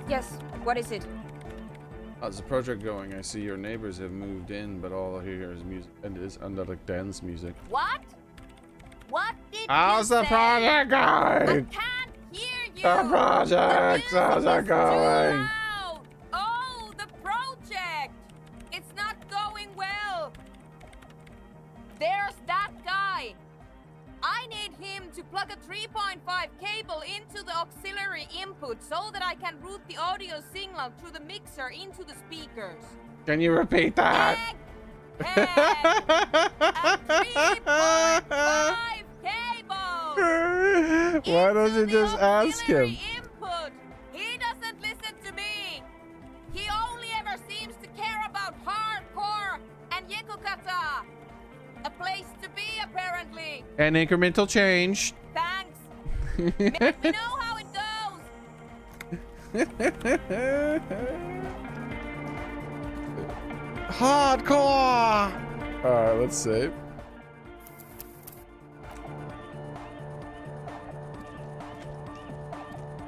S6: Yes, what is it?
S3: How's the project going? I see your neighbors have moved in, but all I hear is music, and it is under like dance music.
S21: What? What did
S3: How's
S21: you
S3: the
S21: say?
S3: project going?
S21: I can't hear you.
S3: The project, how's it going?
S6: Oh, the project! It's not going well. There's that guy. I need him to plug a 3.5 cable into the auxiliary input so that I can route the audio signal through the mixer into the speakers.
S3: Can you repeat that?
S6: A 3.5 cable.
S3: Why don't you just ask him?
S6: Input. He doesn't listen to me. He only ever seems to care about hardcore and Yekukata. A place to be, apparently.
S3: An incremental change.
S6: Thanks. Let me know how it goes.
S3: Hardcore! Alright, let's save.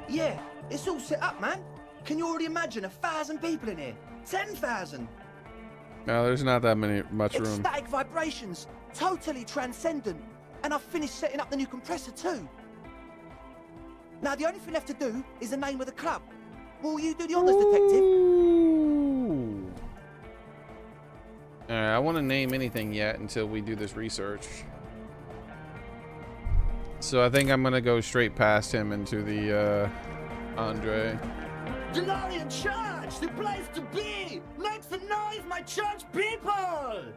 S8: Yeah, it's all set up, man. Can you already imagine 1,000 people in here? 10,000.
S3: No, there's not that much room.
S8: Ecstatic vibrations, totally transcendent. And I've finished setting up the new compressor too. Now the only thing left to do is the name of the club. Will you do the honors, detective?
S3: Alright, I want to name anything yet until we do this research. So I think I'm gonna go straight past him into the Andre.
S8: Glorian Church, the place to be! Make some noise, my church people!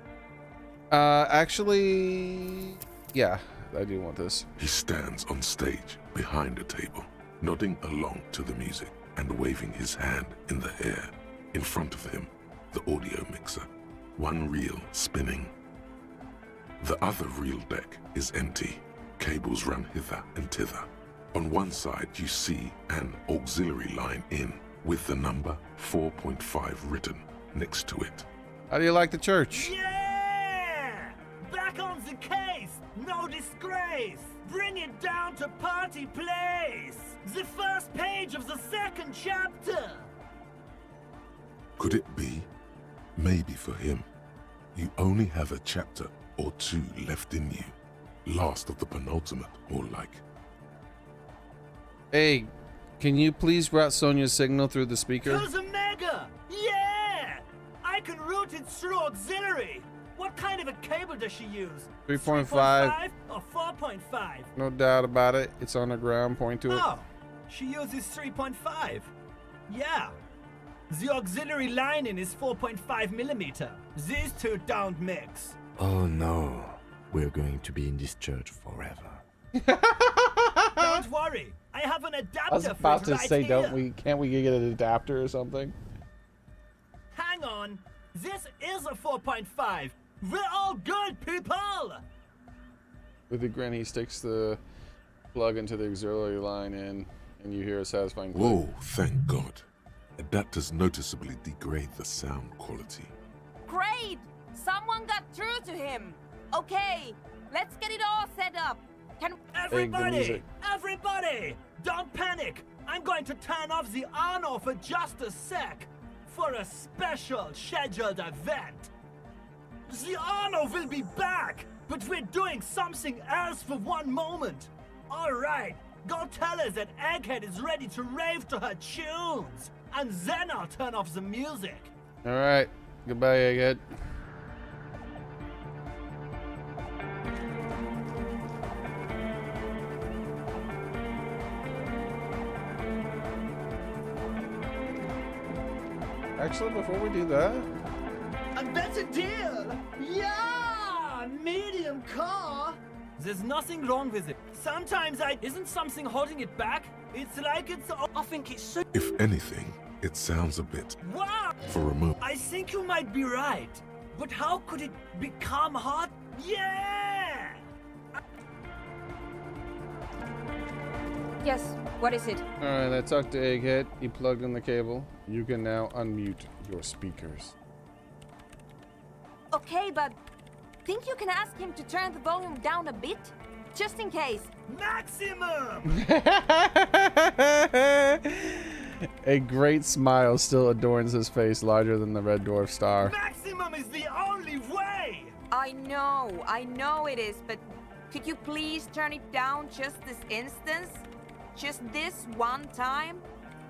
S3: Actually, yeah, I do want this.
S2: He stands on stage behind a table, nodding along to the music and waving his hand in the air. In front of him, the audio mixer, one reel spinning. The other reel deck is empty. Cables run hither and thither. On one side, you see an auxiliary line in with the number 4.5 written next to it.
S3: How do you like the church?
S8: Yeah! Back on the case! No disgrace! Bring it down to party place! The first page of the second chapter!
S2: Could it be? Maybe for him, you only have a chapter or two left in you. Last of the penultimate, more like.
S3: Hey, can you please route Sonia's signal through the speaker?
S8: To the mega! Yeah! I can route it through auxiliary! What kind of a cable does she use?
S3: 3.5
S8: or 4.5?
S3: No doubt about it. It's on the ground. Point to it.
S8: Oh, she uses 3.5. Yeah. The auxiliary lining is 4.5 millimeter. These two don't mix.
S4: Oh no, we're going to be in this church forever.
S8: Don't worry, I have an adapter
S3: I was about
S8: for it
S3: to say,
S8: here.
S3: can't we get an adapter or something?
S8: Hang on, this is a 4.5. We're all good, people!
S3: With a grin, he sticks the plug into the auxiliary line in, and you hear a satisfying click.
S2: Whoa, thank God. Adapters noticeably degrade the sound quality.
S6: Great! Someone got through to him. Okay, let's get it all set up. Can
S8: Everybody! Everybody! Don't panic! I'm going to turn off the Arno for just a sec. For a special scheduled event. The Arno will be back, but we're doing something else for one moment. Alright, go tell her that Egghead is ready to rave to her tunes. And then I'll turn off the music.
S3: Alright. Goodbye, Egghead. Actually, before we do that...
S8: And that's a deal! Yeah! Medium car! There's nothing wrong with it. Sometimes isn't something holding it back? It's like it's... I think it's so...
S2: If anything, it sounds a bit...
S8: Wow!
S2: For a moment.
S8: I think you might be right. But how could it become hot? Yeah!
S6: Yes, what is it?
S3: Alright, I talked to Egghead. He plugged in the cable. You can now unmute your speakers.
S6: Okay, but think you can ask him to turn the volume down a bit? Just in case.
S8: Maximum!
S3: A great smile still adorns his face, larger than the red dwarf star.
S8: Maximum is the only way!
S6: I know it is, but could you please turn it down just this instance? Just this one time?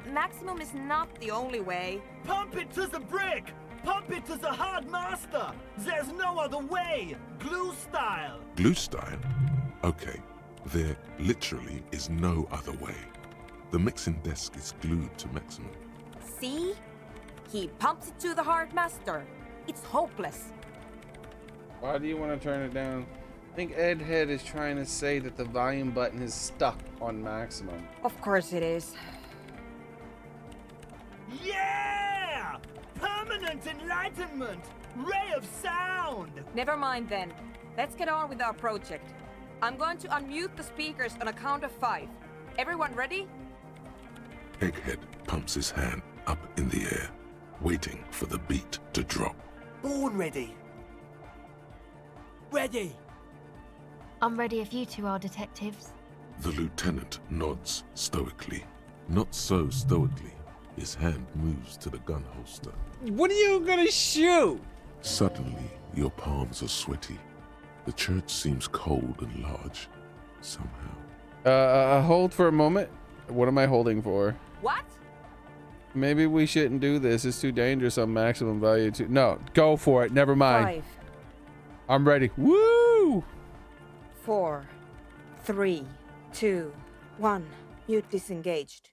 S6: Maximum is not the only way.
S8: Pump it to the brick! Pump it to the hard master! There's no other way! Glue style!
S2: Glue style? Okay, there literally is no other way. The mixing desk is glued to maximum.
S6: See? He pumps it to the hard master. It's hopeless.
S3: Why do you want to turn it down? I think Egghead is trying to say that the volume button is stuck on maximum.
S6: Of course it is.
S8: Yeah! Permanent enlightenment! Ray of sound!
S6: Never mind then. Let's get on with our project. I'm going to unmute the speakers on a count of 5. Everyone ready?
S2: Egghead pumps his hand up in the air, waiting for the beat to drop.
S8: Born ready. Ready.
S9: I'm ready if you two are detectives.
S2: The lieutenant nods stoically. Not so stoically. His hand moves to the gun holster.
S3: What are you gonna shoot?
S2: Suddenly, your palms are sweaty. The church seems cold and large, somehow.
S3: Hold for a moment. What am I holding for?
S6: What?
S3: Maybe we shouldn't do this. It's too dangerous on maximum value. No, go for it. Never mind.
S6: 5.
S3: I'm ready. Woo!
S6: 4, 3, 2, 1. Mute disengaged.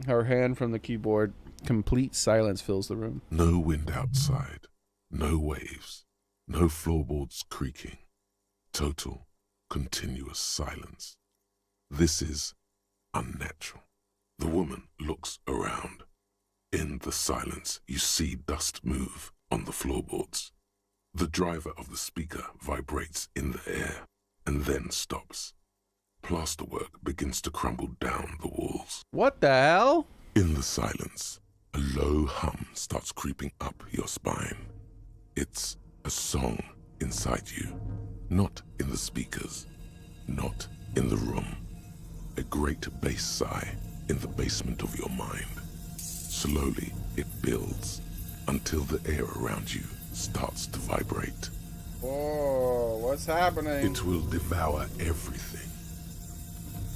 S3: Her hand from the keyboard. Complete silence fills the room.
S2: No wind outside. No waves. No floorboards creaking. Total, continuous silence. This is unnatural. The woman looks around. In the silence, you see dust move on the floorboards. The driver of the speaker vibrates in the air and then stops. Plasterwork begins to crumble down the walls.
S3: What the hell?
S2: In the silence, a low hum starts creeping up your spine. It's a song inside you, not in the speakers, not in the room. A great bass sigh in the basement of your mind. Slowly, it builds until the air around you starts to vibrate.
S3: Oh, what's happening?
S2: It will devour everything.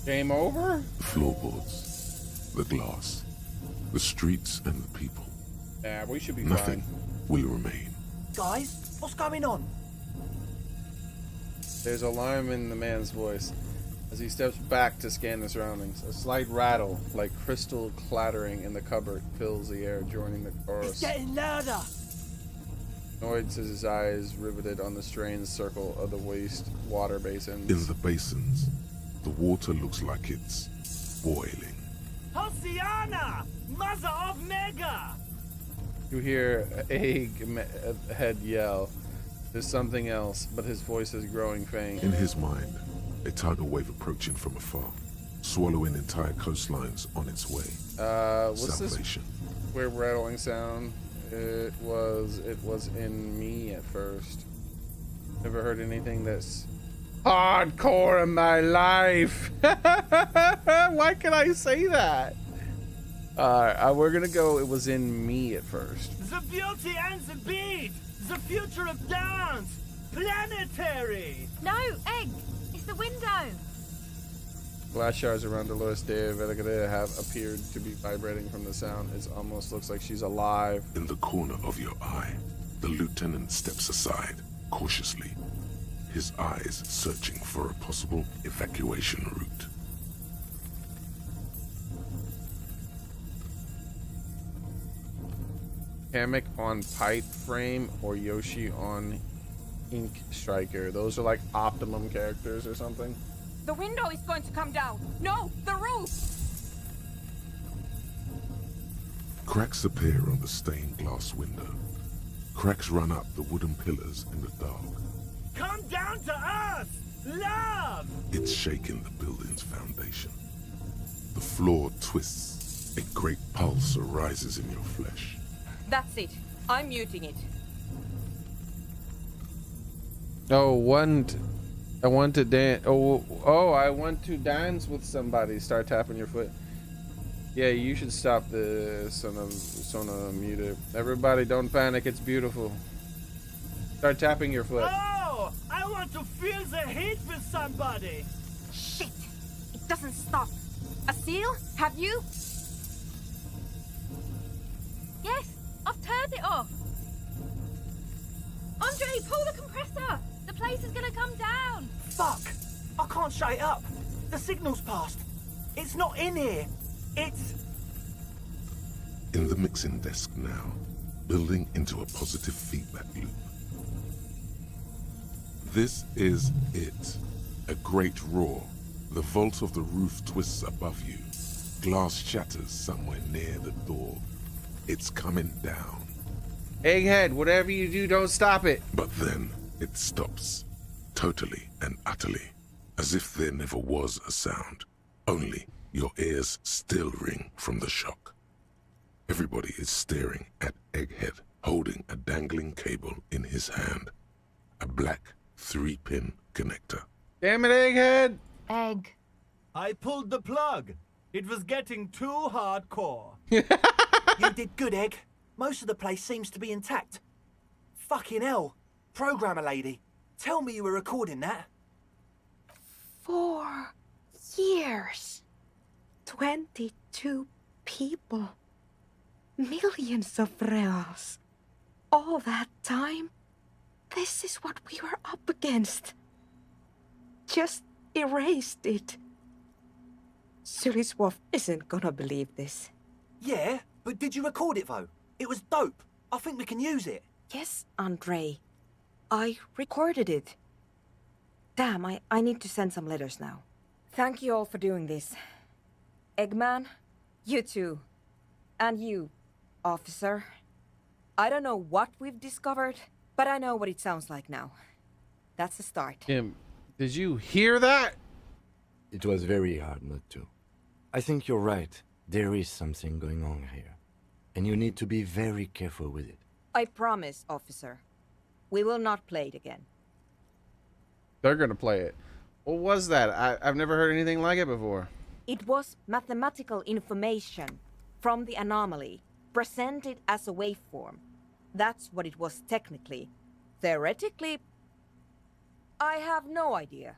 S3: Game over?
S2: The floorboards, the glass, the streets and the people.
S3: Yeah, we should be
S2: Nothing
S3: fine.
S2: will remain.
S8: Guys, what's going on?
S3: There's alarm in the man's voice as he steps back to scan the surroundings. A slight rattle, like crystal clattering in the cupboard, fills the air, joining the chorus.
S8: It's getting louder!
S3: Noid says his eyes riveted on the strange circle of the waste water basins.
S2: In the basins, the water looks like it's boiling.
S8: Hosiana! Mother of Mega!
S3: You hear Egghead yell. There's something else, but his voice is growing faint.
S2: In his mind, a tidal wave approaching from afar, swallowing entire coastlines on its way.
S3: What's
S2: Salvation.
S3: this? Weird rattling sound. It was in me at first. Never heard anything that's hardcore in my life. Why can I say that? We're gonna go. It was in me at first.
S8: The beauty and the beat! The future of dance! Planetary!
S9: No, Egg! It's the window!
S3: Glass shards around Dolores de Velegre have appeared to be vibrating from the sound. It almost looks like she's alive.
S2: In the corner of your eye, the lieutenant steps aside, cautiously, his eyes searching for a possible evacuation route.
S3: Kamek on Pipe Frame or Yoshi on Ink Striker. Those are like optimum characters or something.
S6: The window is going to come down. No, the roof!
S2: Cracks appear on the stained glass window. Cracks run up the wooden pillars in the dark.
S8: Come down to us! Love!
S2: It's shaking the building's foundation. The floor twists. A great pulse arises in your flesh.
S6: That's it. I'm muting it.
S3: Oh, I want to dance. Oh, I want to dance with somebody. Start tapping your foot. Yeah, you should stop this. Sona muted. Everybody, don't panic. It's beautiful. Start tapping your foot.
S8: Oh! I want to feel the heat with somebody!
S6: Shit! It doesn't stop. A seal? Have you?
S9: Yes, I've turned it off. Andre, pull the compressor. The place is gonna come down.
S8: Fuck! I can't shut it up. The signal's passed. It's not in here. It's...
S2: In the mixing desk now, building into a positive feedback loop. This is it. A great roar. The vault of the roof twists above you. Glass shatters somewhere near the door. It's coming down.
S3: Egghead, whatever you do, don't stop it.
S2: But then it stops. Totally and utterly. As if there never was a sound. Only your ears still ring from the shock. Everybody is staring at Egghead, holding a dangling cable in his hand. A black 3-pin connector.
S3: Damn it, Egghead!
S9: Egg.
S8: I pulled the plug. It was getting too hardcore. You did good, Egg. Most of the place seems to be intact. Fucking hell. Programmer lady, tell me you were recording that.
S5: 4 years. 22 people. Millions of reals. All that time? This is what we were up against. Just erased it. Suliswolf isn't gonna believe this.
S8: Yeah, but did you record it though? It was dope. I think we can use it.
S6: Yes, Andre. I recorded it. Damn, I need to send some letters now. Thank you all for doing this. Eggman, you too. And you, officer. I don't know what we've discovered, but I know what it sounds like now. That's a start.
S3: Tim, did you hear that?
S4: It was very hard not to. I think you're right. There is something going on here. And you need to be very careful with it.
S6: I promise, officer. We will not play it again.
S3: They're gonna play it. What was that? I've never heard anything like it before.
S6: It was mathematical information from the anomaly, presented as a waveform. That's what it was technically. Theoretically, I have no idea.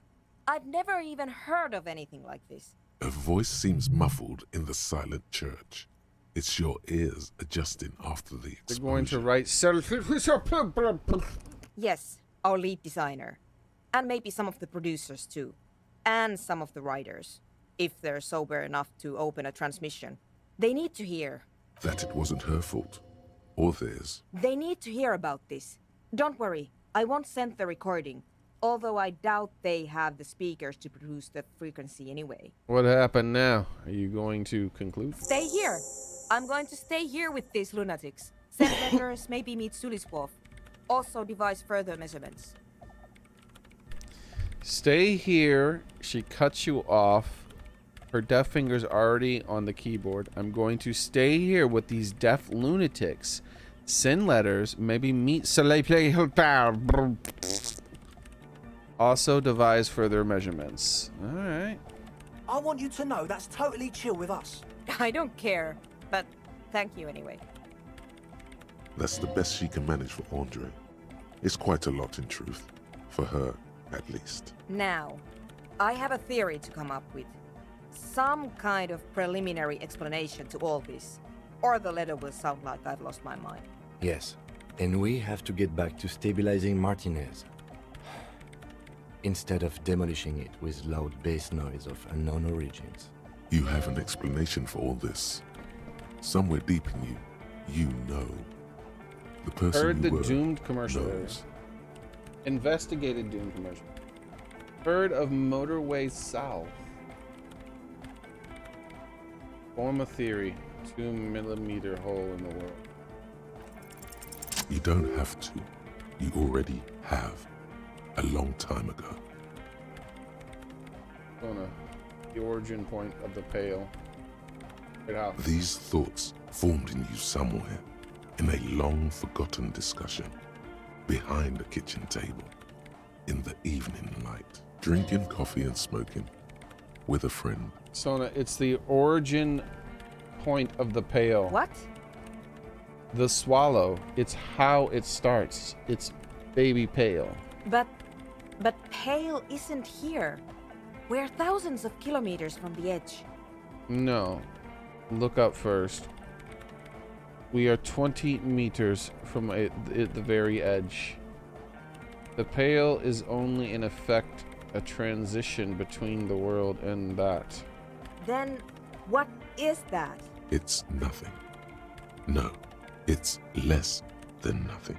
S6: I've never even heard of anything like this.
S2: A voice seems muffled in the silent church. It's your ears adjusting after the explosion.
S3: They're going to write
S6: Yes, our lead designer. And maybe some of the producers too. And some of the writers. If they're sober enough to open a transmission. They need to hear.
S2: That it wasn't her fault. Or theirs.
S6: They need to hear about this. Don't worry, I won't send the recording. Although I doubt they have the speakers to produce the frequency anyway.
S3: What happened now? Are you going to conclude?
S6: Stay here. I'm going to stay here with these lunatics. Send letters, maybe meet Suliswolf. Also devise further measurements.
S3: Stay here. She cuts you off. Her deaf fingers already on the keyboard. I'm going to stay here with these deaf lunatics. Send letters, maybe meet also devise further measurements. Alright.
S8: I want you to know that's totally chill with us.
S6: I don't care, but thank you anyway.
S2: That's the best she can manage for Andre. It's quite a lot in truth. For her, at least.
S6: Now, I have a theory to come up with. Some kind of preliminary explanation to all this. Or the letter will sound like I've lost my mind.
S4: Yes, and we have to get back to stabilizing Martinez. Instead of demolishing it with loud bass noise of unknown origins.
S2: You have an explanation for all this. Somewhere deep in you, you know. The person
S3: Heard
S2: you
S3: the
S2: were
S3: doomed commercial
S2: knows.
S3: areas. Investigated doomed commercial. Heard of motorway south. Form a theory. 2 millimeter hole in the world.
S2: You don't have to. You already have. A long time ago.
S3: The origin point of the Pale. Right out.
S2: These thoughts formed in you somewhere, in a long-forgotten discussion, behind a kitchen table, in the evening light, drinking coffee and smoking, with a friend.
S3: Sona, it's the origin point of the Pale.
S6: What?
S3: The swallow. It's how it starts. It's baby Pale.
S6: But Pale isn't here. We're thousands of kilometers from the edge.
S3: No. Look up first. We are 20 meters from the very edge. The Pale is only in effect a transition between the world and that.
S6: Then, what is that?
S2: It's nothing. No, it's less than nothing.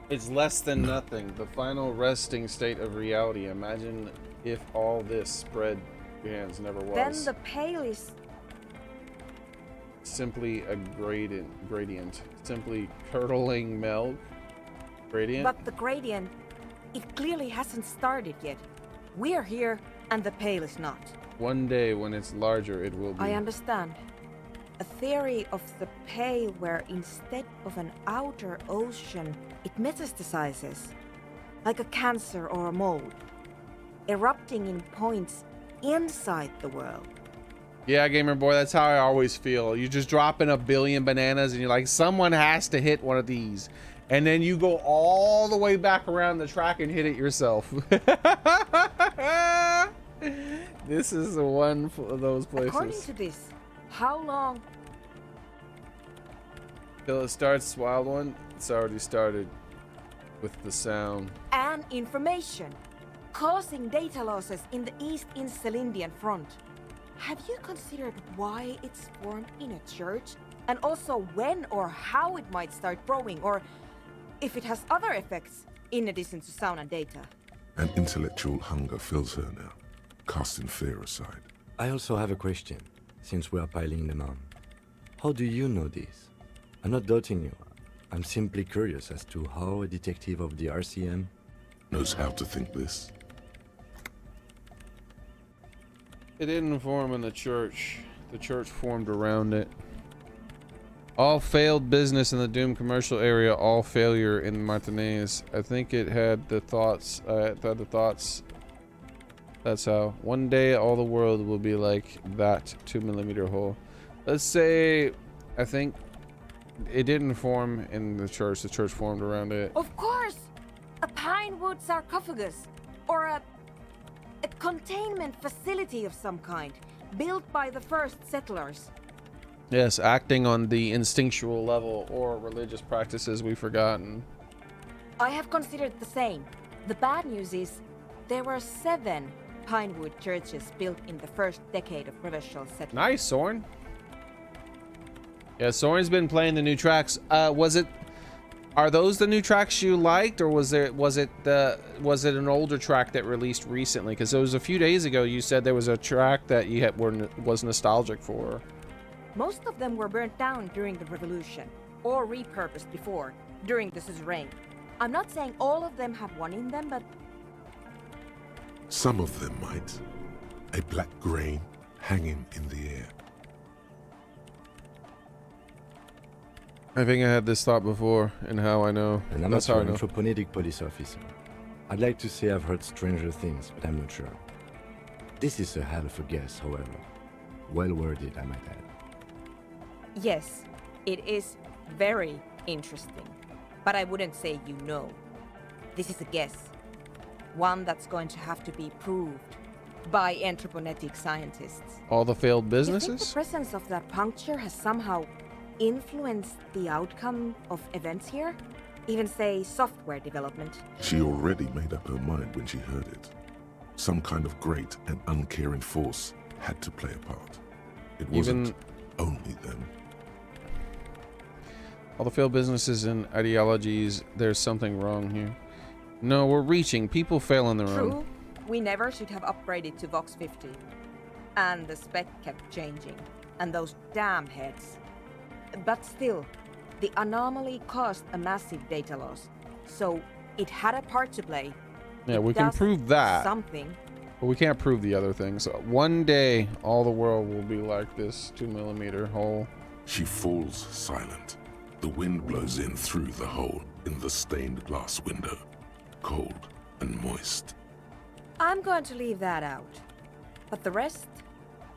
S3: It's less than nothing. The final resting state of reality. Imagine if all this spread hands never was.
S6: Then the Pale is...
S3: Simply a gradient. Simply curdling milk. Gradient?
S6: But the gradient, it clearly hasn't started yet. We're here, and the Pale is not.
S3: One day when it's larger, it will be.
S6: I understand. A theory of the Pale where instead of an outer ocean, it metastasizes. Like a cancer or a mold. Erupting in points inside the world.
S3: Yeah, gamer boy, that's how I always feel. You just drop in a billion bananas and you're like, someone has to hit one of these. And then you go all the way back around the track and hit it yourself. This is the one of those places.
S6: According to this, how long?
S3: Till it starts, Wild One. It's already started with the sound.
S6: And information. Causing data losses in the East Insulindian front. Have you considered why it's formed in a church? And also when or how it might start growing, or if it has other effects, in addition to sound and data?
S2: An intellectual hunger fills her now, casting fear aside.
S4: I also have a question, since we are piling them on. How do you know this? I'm not doubting you. I'm simply curious as to how a detective of the RCM
S2: knows how to think this.
S3: It didn't form in the church. The church formed around it. All failed business in the Doom commercial area, all failure in Martinez. I think it had the thoughts. That's how. One day all the world will be like that 2 millimeter hole. Let's say, I think it didn't form in the church. The church formed around it.
S6: Of course! A pine wood sarcophagus. Or a containment facility of some kind. Built by the first settlers.
S3: Yes, acting on the instinctual level or religious practices we've forgotten.
S6: I have considered the same. The bad news is there were 7 pinewood churches built in the first decade of Revachol settlement.
S3: Nice, Soren. Yeah, Soren's been playing the new tracks. Are those the new tracks you liked, or was it an older track that released recently? Because it was a few days ago you said there was a track that you was nostalgic for.
S6: Most of them were burnt down during the revolution, or repurposed before, during the suzerain. I'm not saying all of them have one in them, but...
S2: Some of them might. A black grain, hanging in the air.
S3: I think I had this thought before, and how I know.
S4: And
S3: That's how I know.
S4: anthropomedic police officer. I'd like to say I've heard stranger things, but I'm not sure. This is a hell of a guess, however. Well worded, I might add.
S6: Yes, it is very interesting. But I wouldn't say you know. This is a guess. One that's going to have to be proved by anthroponetic scientists.
S3: All the failed
S6: You think
S3: businesses?
S6: the presence of that puncture has somehow influenced the outcome of events here? Even say software development?
S2: She already made up her mind when she heard it. Some kind of great and uncaring force had to play a part. It wasn't only them.
S3: All the failed businesses and ideologies, there's something wrong here. No, we're reaching. People fail on their
S6: True,
S3: own.
S6: we never should have upgraded to Vox 50. And the spec kept changing. And those damn heads. But still, the anomaly caused a massive data loss. So it had a part to play.
S3: Yeah,
S6: It
S3: we can
S6: does
S3: prove that.
S6: Something.
S3: But we can't prove the other things. One day, all the world will be like this 2mm hole.
S2: She falls silent. The wind blows in through the hole in the stained glass window, cold and moist.
S6: I'm going to leave that out. But the rest?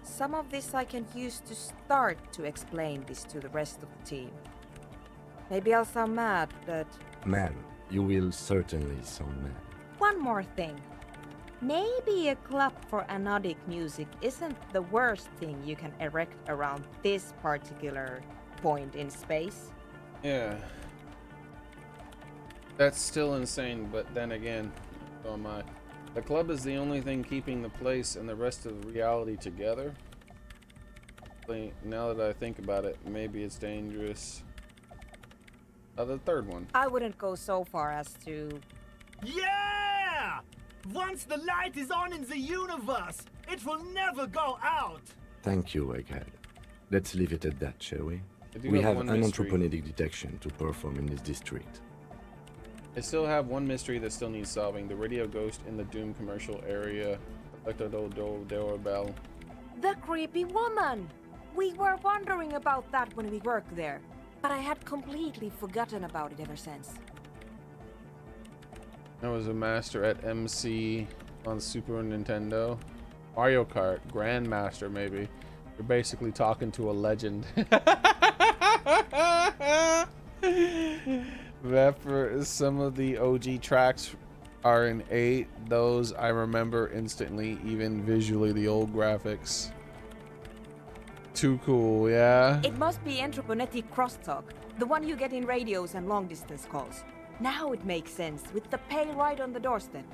S6: Some of this I can use to start to explain this to the rest of the team. Maybe I'll sound mad, but...
S4: Man, you will certainly sound mad.
S6: One more thing. Maybe a club for anodic music isn't the worst thing you can erect around this particular point in space.
S3: Yeah. That's still insane, but then again, so am I. The club is the only thing keeping the place and the rest of reality together. Now that I think about it, maybe it's dangerous. The third one.
S6: I wouldn't go so far as to...
S18: Yeah! Once the light is on in the universe, it will never go out!
S4: Thank you, Egghead. Let's leave it at that, shall we?
S3: I do
S4: We
S3: have
S4: have
S3: one
S4: an
S3: mystery.
S4: anthropomedic detection to perform in this district.
S3: I still have one mystery that still needs solving. The radio ghost in the Doom commercial area. Doorbell.
S6: The creepy woman! We were wondering about that when we worked there, but I had completely forgotten about it ever since.
S3: I was a master at MC on Super Nintendo. Mario Kart, Grandmaster maybe. You're basically talking to a legend. Some of the OG tracks are in 8. Those I remember instantly, even visually, the old graphics. Too cool, yeah?
S6: It must be anthroponetic crosstalk, the one you get in radios and long-distance calls. Now it makes sense, with the pail right on the doorstep.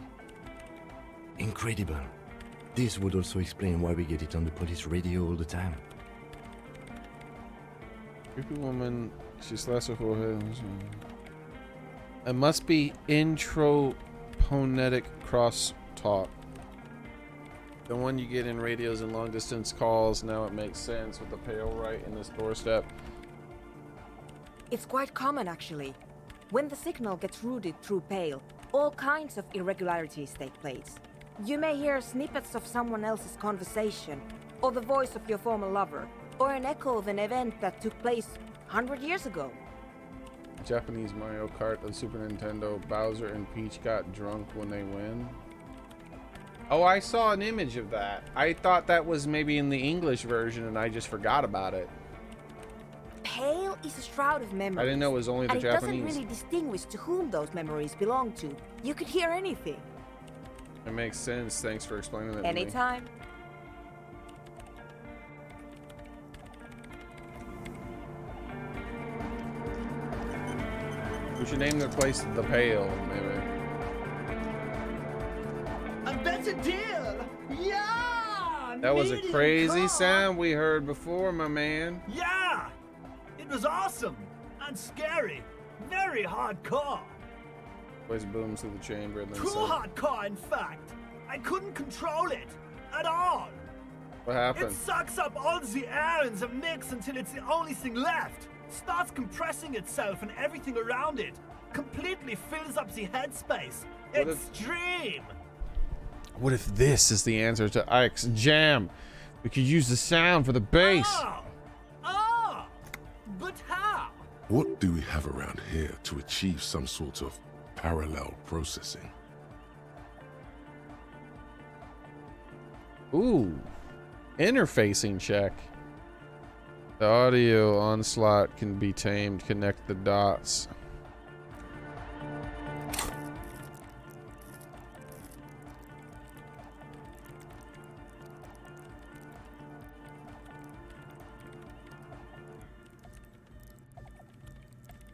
S4: Incredible. This would also explain why we get it on the police radio all the time.
S3: Creepy woman, she slashed her forehead. It must be intraponetic crosstalk. The one you get in radios and long distance calls. Now it makes sense with the pail right in this doorstep.
S6: It's quite common, actually. When the signal gets routed through pail, all kinds of irregularities take place. You may hear snippets of someone else's conversation, or the voice of your former lover, or an echo of an event that took place 100 years ago.
S3: Japanese Mario Kart on Super Nintendo. Bowser and Peach got drunk when they win. Oh, I saw an image of that. I thought that was maybe in the English version and I just forgot about it.
S6: Pale is a shroud of memories.
S3: I didn't know it was only the
S6: and
S3: Japanese.
S6: It doesn't really distinguish to whom those memories belong to. You could hear anything.
S3: It makes sense. Thanks for explaining that to me.
S6: Anytime.
S3: We should name the place The Pale, maybe.
S18: A better deal! Yeah!
S3: That was a
S18: medium
S3: crazy
S18: car.
S3: sound we heard before, my man.
S18: Yeah! It was awesome and scary. Very hardcore.
S3: Voice booms through the chamber and then
S18: Too
S3: said,
S18: hardcore, in fact. I couldn't control it at all.
S3: what happened?
S18: It sucks up all the air in the mix until it's the only thing left. Starts compressing itself and everything around it. Completely fills up the headspace.
S3: What if-
S18: Extreme.
S3: What if this is the answer to Ike's jam? We could use the sound for the bass.
S18: But how?
S2: What do we have around here to achieve some sort of parallel processing?
S3: Ooh. Interfacing check. The audio onslaught can be tamed. Connect the dots.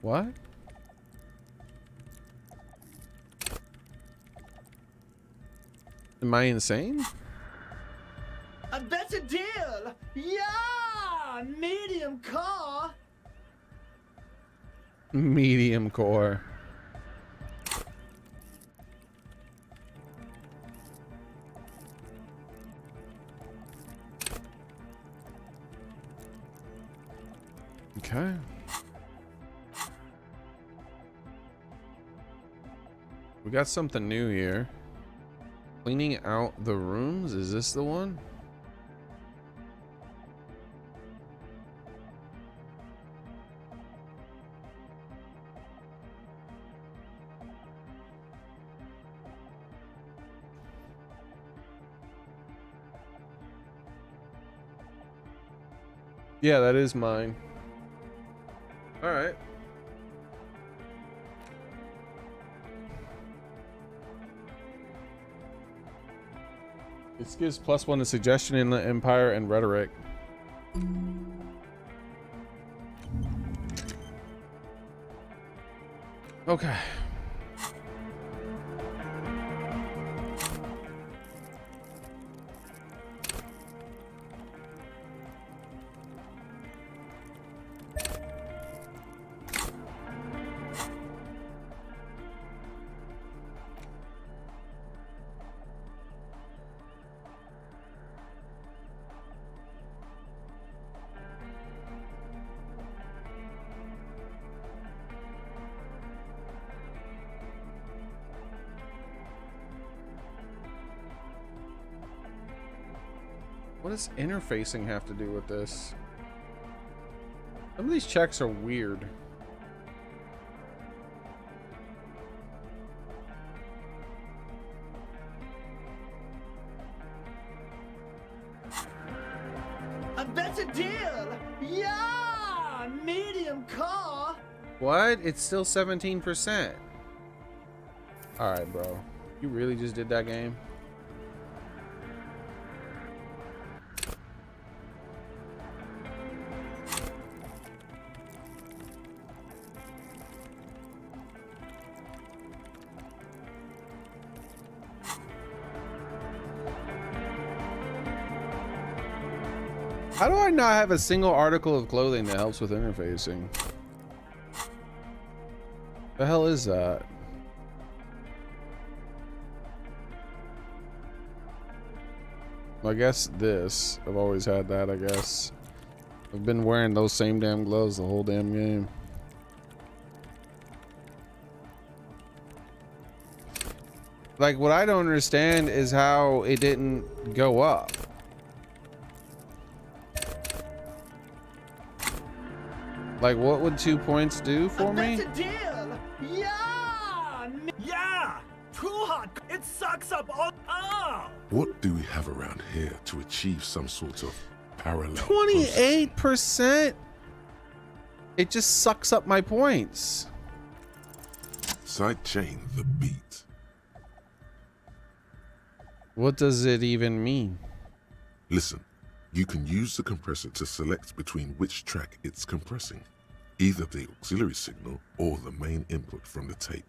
S3: What? Am I insane?
S18: A better deal! Yeah! Medium car!
S3: Medium core. Okay. We got something new here. Cleaning out the rooms? Is this the one? Yeah, that is mine. All right. This gives +1 to suggestion in the Empire and rhetoric. Okay. What does interfacing have to do with this? Some of these checks are weird.
S18: A better deal! Yeah! Medium car!
S3: What? It's still 17%. Alright, bro. You really just did that game? How do I not have a single article of clothing that helps with interfacing? The hell is that? I guess this. I've always had that, I guess. I've been wearing those same damn gloves the whole damn game. Like, what I don't understand is how it didn't go up. Like, what would 2 points do for me?
S18: Better deal! Yeah! Yeah! Too hot! It sucks up all. Oh!
S2: What do we have around here to achieve some sort of parallel?
S3: 28%? It just sucks up my points.
S2: Sidechain the beat.
S3: What does it even mean?
S2: Listen, you can use the compressor to select between which track it's compressing, either the auxiliary signal or the main input from the tape.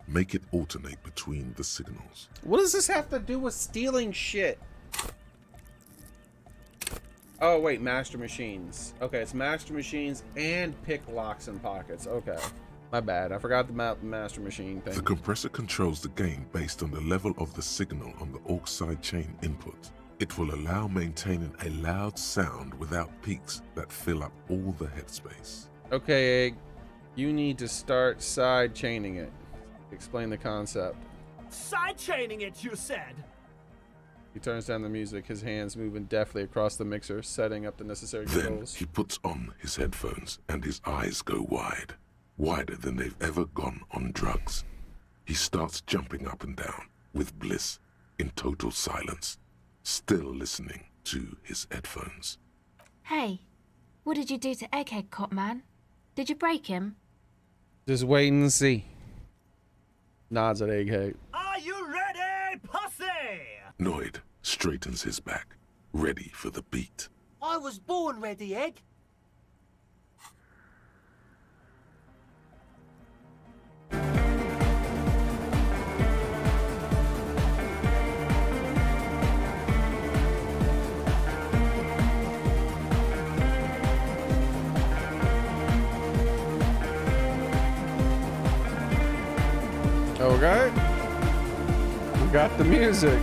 S2: Make it alternate between the signals.
S3: What does this have to do with stealing shit? Oh, wait, master machines. Okay, it's master machines and pick locks and pockets. Okay, my bad. I forgot about the master machine thing.
S2: The compressor controls the gain based on the level of the signal on the aux sidechain input. It will allow maintaining a loud sound without peaks that fill up all the headspace.
S3: Okay, Egg, you need to start side chaining it. Explain the concept.
S18: Side chaining it, you said?
S3: He turns down the music, his hands moving deftly across the mixer, setting up the necessary
S2: Then
S3: controls.
S2: he puts on his headphones and his eyes go wide, wider than they've ever gone on drugs. He starts jumping up and down with bliss in total silence, still listening to his headphones.
S9: Hey, what did you do to Egghead, Cop Man? Did you break him?
S3: Just wait and see. Nods at Egghead.
S18: Are you ready, pussy?
S2: Noid straightens his back, ready for the beat.
S14: I was born ready, Egg.
S3: Okay. We got the music.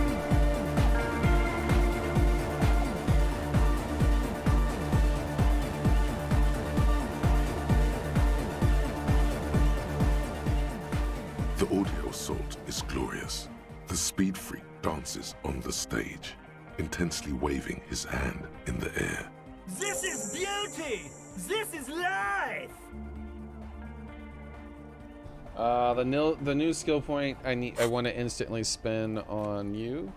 S2: The audio assault is glorious. The speed freak dances on the stage, intensely waving his hand in the air.
S18: This is beauty! This is life!
S3: The new skill point I want to instantly spin on you.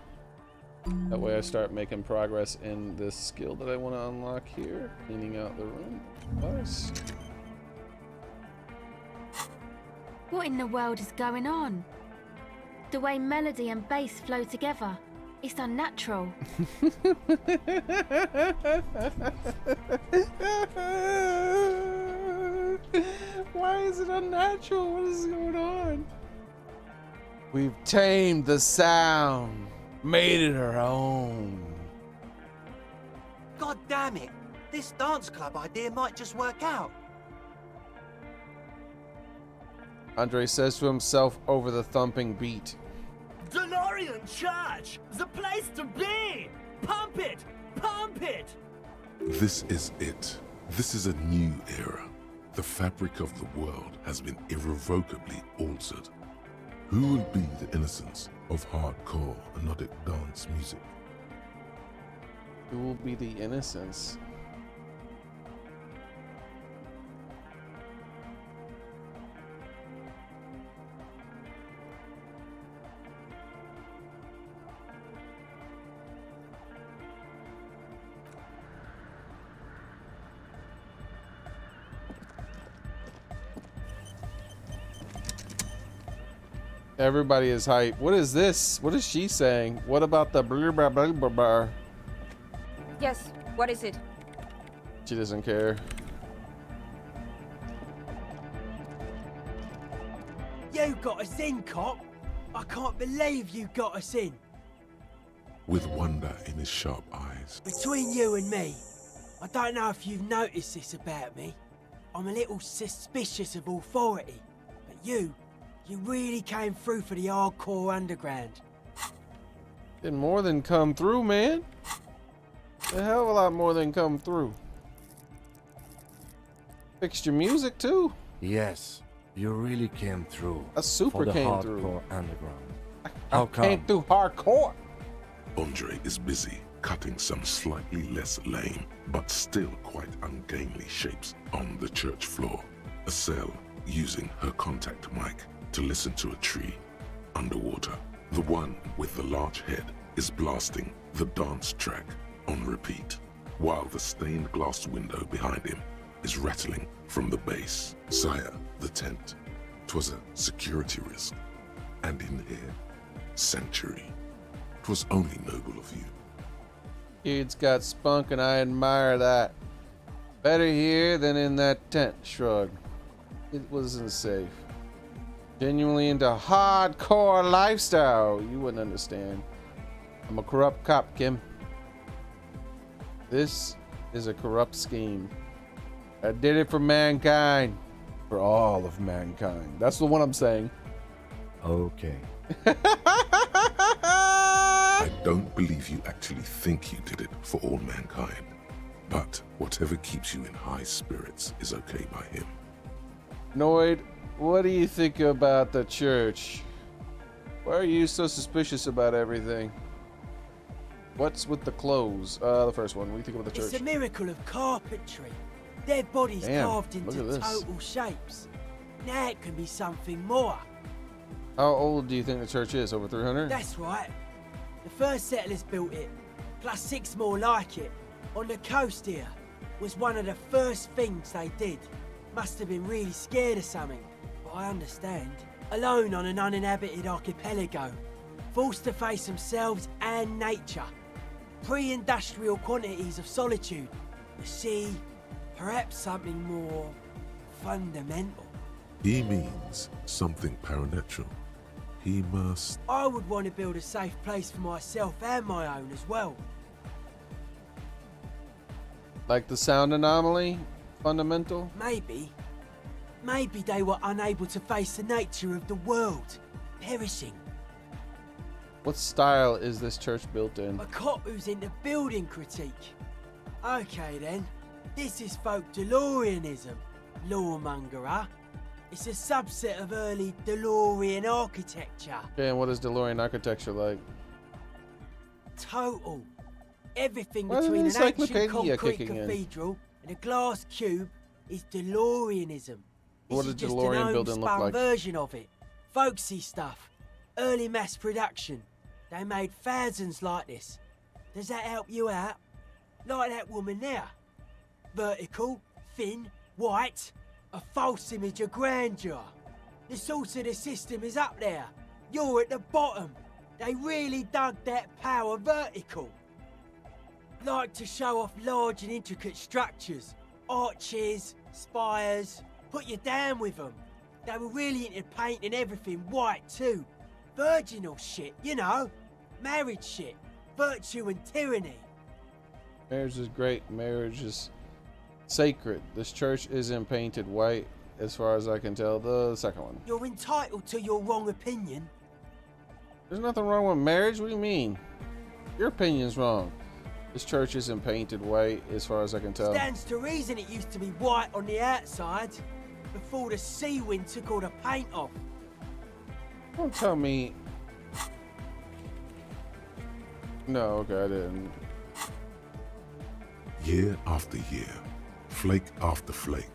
S3: That way I start making progress in this skill that I want to unlock here. Cleaning out the room. Nice.
S9: What in the world is going on? The way melody and bass flow together. It's unnatural.
S3: Why is it unnatural? What is going on? We've tamed the sound, made it our own.
S14: God damn it! This dance club idea might just work out.
S3: Andre says to himself over the thumping beat.
S18: DeLorean Church! The place to be! Pump it! Pump it!
S2: This is it. This is a new era. The fabric of the world has been irrevocably altered. Who will be the innocence of hardcore anodic dance music?
S3: Who will be the innocence? Everybody is hype. What is this? What is she saying? What about the blah blah blah blah blah?
S6: Yes, what is it?
S3: She doesn't care.
S11: You got us in, cop. I can't believe you got us in.
S2: With wonder in his sharp eyes.
S11: Between you and me, I don't know if you've noticed this about me. I'm a little suspicious of authority, but you really came through for the hardcore underground.
S3: Did more than come through, man. A hell of a lot more than come through. Fixed your music too.
S4: Yes, you really came through.
S3: A super
S4: for the
S3: came
S4: hardcore
S3: through.
S4: underground.
S3: I came through hardcore.
S2: Andre is busy cutting some slightly less lame, but still quite ungainly shapes on the church floor. Estelle using her contact mic to listen to a tree underwater. The one with the large head is blasting the dance track on repeat, while the stained glass window behind him is rattling from the bass. Sire, the tent. 'Twas a security risk. And in here, sanctuary. 'Twas only noble of you.
S3: Kid's got spunk and I admire that. Better here than in that tent, shrug. It wasn't safe. Genuinely into hardcore lifestyle. You wouldn't understand. I'm a corrupt cop, Kim. This is a corrupt scheme. I did it for mankind. For all of mankind. That's the one I'm saying.
S4: Okay.
S2: I don't believe you actually think you did it for all mankind. But whatever keeps you in high spirits is okay by him.
S3: Noid, what do you think about the church? Why are you so suspicious about everything? What's with the clothes? The first one. What do you think about the church?
S11: It's a miracle of carpentry. Their bodies
S3: Damn,
S11: carved
S3: look
S11: into
S3: at this.
S11: total shapes. Now it can be something more.
S3: How old do you think the church is? Over 300?
S11: That's right. The first settlers built it, plus 6 more like it. On the coast here was one of the first things they did. Must have been really scared of something, but I understand. Alone on an uninhabited archipelago, forced to face themselves and nature. Pre-industrial quantities of solitude. The sea, perhaps something more fundamental.
S2: He means something paranatural. He must...
S11: I would want to build a safe place for myself and my own as well.
S3: Like the sound anomaly? Fundamental?
S11: Maybe. Maybe they were unable to face the nature of the world, perishing.
S3: What style is this church built in?
S11: A cop who's into building critique. Okay then, this is folk DeLoreanism, lawmonger, huh? It's a subset of early DeLorean architecture.
S3: Okay, and what is DeLorean architecture like?
S11: Total. Everything
S3: Why is
S11: between
S3: the
S11: an ancient
S3: encyclopedia
S11: concrete
S3: kicking in?
S11: cathedral and a glass cube is DeLoreanism.
S3: What
S11: This
S3: does
S11: is just
S3: DeLorean
S11: an
S3: building look
S11: homespun
S3: like?
S11: version of it. Folksy stuff. Early mass production. They made thousands like this. Does that help you out? Like that woman there. Vertical, thin, white. A false image of grandeur. The source of the system is up there. You're at the bottom. They really dug that power vertical. Like to show off large and intricate structures. Arches, spires. Put you down with them. They were really into painting everything white too. Virginal shit, you know. Marriage shit. Virtue and tyranny.
S3: Marriage is great. Marriage is sacred. This church isn't painted white, as far as I can tell. The second one.
S11: You're entitled to your wrong opinion.
S3: There's nothing wrong with marriage. What do you mean? Your opinion's wrong. This church isn't painted white, as far as I can tell.
S11: Stands to reason it used to be white on the outside before the sea wind took all the paint off.
S3: Don't tell me. No, okay, I didn't.
S2: Year after year, flake after flake,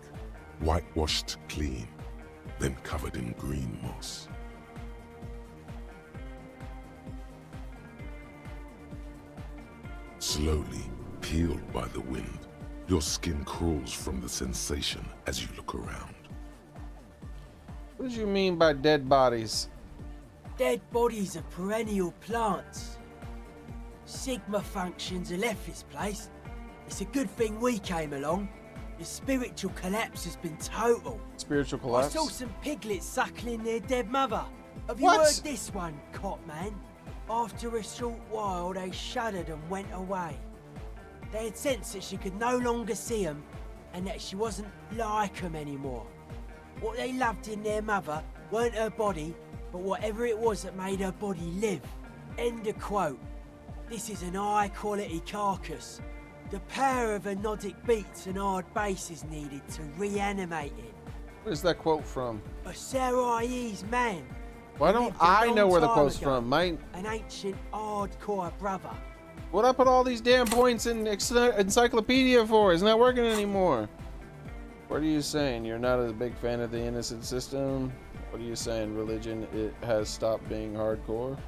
S2: whitewashed clean, then covered in green moss. Slowly, peeled by the wind, your skin crawls from the sensation as you look around.
S3: What do you mean by dead bodies?
S11: Dead bodies are perennial plants. Sigma functions have left this place. It's a good thing we came along. The spiritual collapse has been total.
S3: Spiritual
S11: I
S3: collapse?
S11: saw some piglets suckling their dead mother. Have you
S3: What?
S11: heard this one, cop man? After a short while, they shuddered and went away. They had sensed that she could no longer see them and that she wasn't like them anymore. What they loved in their mother weren't her body, but whatever it was that made her body live. End of quote. This is an high-quality carcass. The power of anodic beats and hard bass is needed to reanimate it.
S3: Where's that quote from?
S11: A Sarais man.
S3: Why don't
S11: lived a
S3: I know
S11: long
S3: where the
S11: time
S3: quote's
S11: ago.
S3: from? Mine.
S11: An ancient hardcore brother.
S3: What I put all these damn points in encyclopedia for? It's not working anymore. What are you saying? You're not a big fan of the innocent system? What are you saying? Religion, it has stopped being hardcore?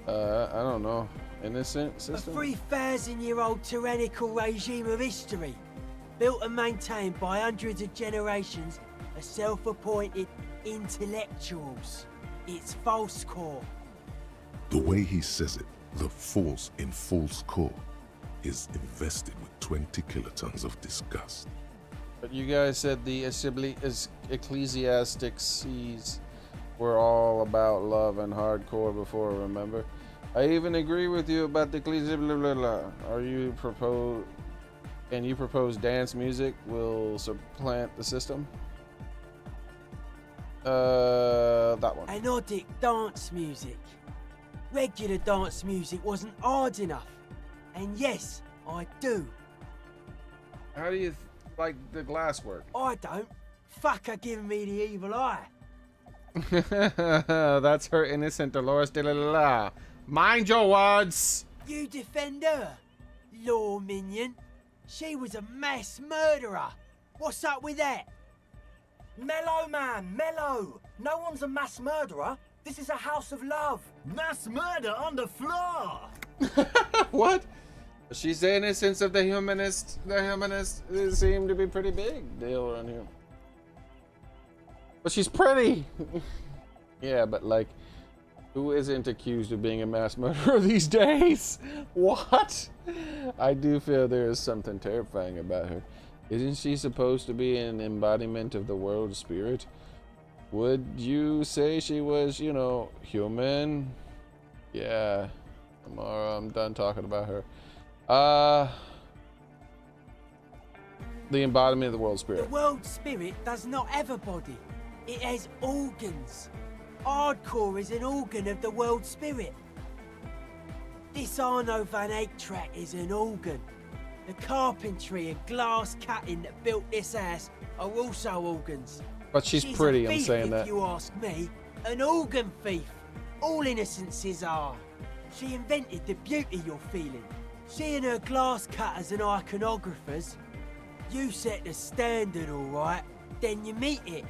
S3: I don't know. Innocent
S11: A
S3: system?
S11: 3,000-year-old tyrannical regime of history. Built and maintained by hundreds of generations of self-appointed intellectuals. It's false core.
S2: The way he says it, the force in false core, is invested with 20 kilotons of disgust.
S3: But you guys said the ecclesiastics were all about love and hardcore before, remember? I even agree with you about the ecclesia, blah, blah, blah. Can you propose dance music will supplant the system? That one.
S11: Anodic dance music. Regular dance music wasn't hard enough. And yes, I do.
S3: How do you like the glass work?
S11: I don't. Fucker giving me the evil eye.
S3: That's her innocent Dolores de la. Mind your words!
S11: You defend her? Law minion. She was a mass murderer. What's up with that?
S8: Mellow, man, mellow. No one's a mass murderer. This is a house of love.
S18: Mass murder on the floor!
S3: What? She's the innocence of the humanists. The humanists seem to be pretty big deal around here. But she's pretty. Yeah, but like, who isn't accused of being a mass murderer these days? What? I do feel there is something terrifying about her. Isn't she supposed to be an embodiment of the world spirit? Would you say she was, you know, human? Yeah. I'm done talking about her. The embodiment of the world spirit.
S11: The world spirit does not have a body. It has organs. Hardcore is an organ of the world spirit. This Arno van Eyck track is an organ. The carpentry and glass cutting that built this house are also organs.
S3: But she's pretty, I'm saying that.
S11: If you ask me, an organ thief. All innocences are. She invented the beauty you're feeling. She and her glass cutters and iconographers. You set the standard, all right, then you meet it.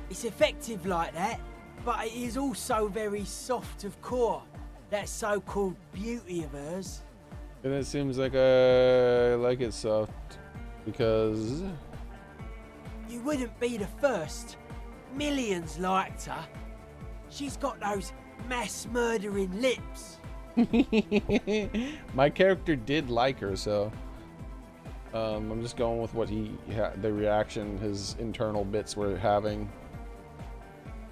S11: It's effective like that, but it is also very soft of core. That so-called beauty of hers.
S3: And it seems like I like it soft because
S11: you wouldn't be the first. Millions liked her. She's got those mass murdering lips.
S3: my character did like her, so I'm just going with what the reaction his internal bits were having.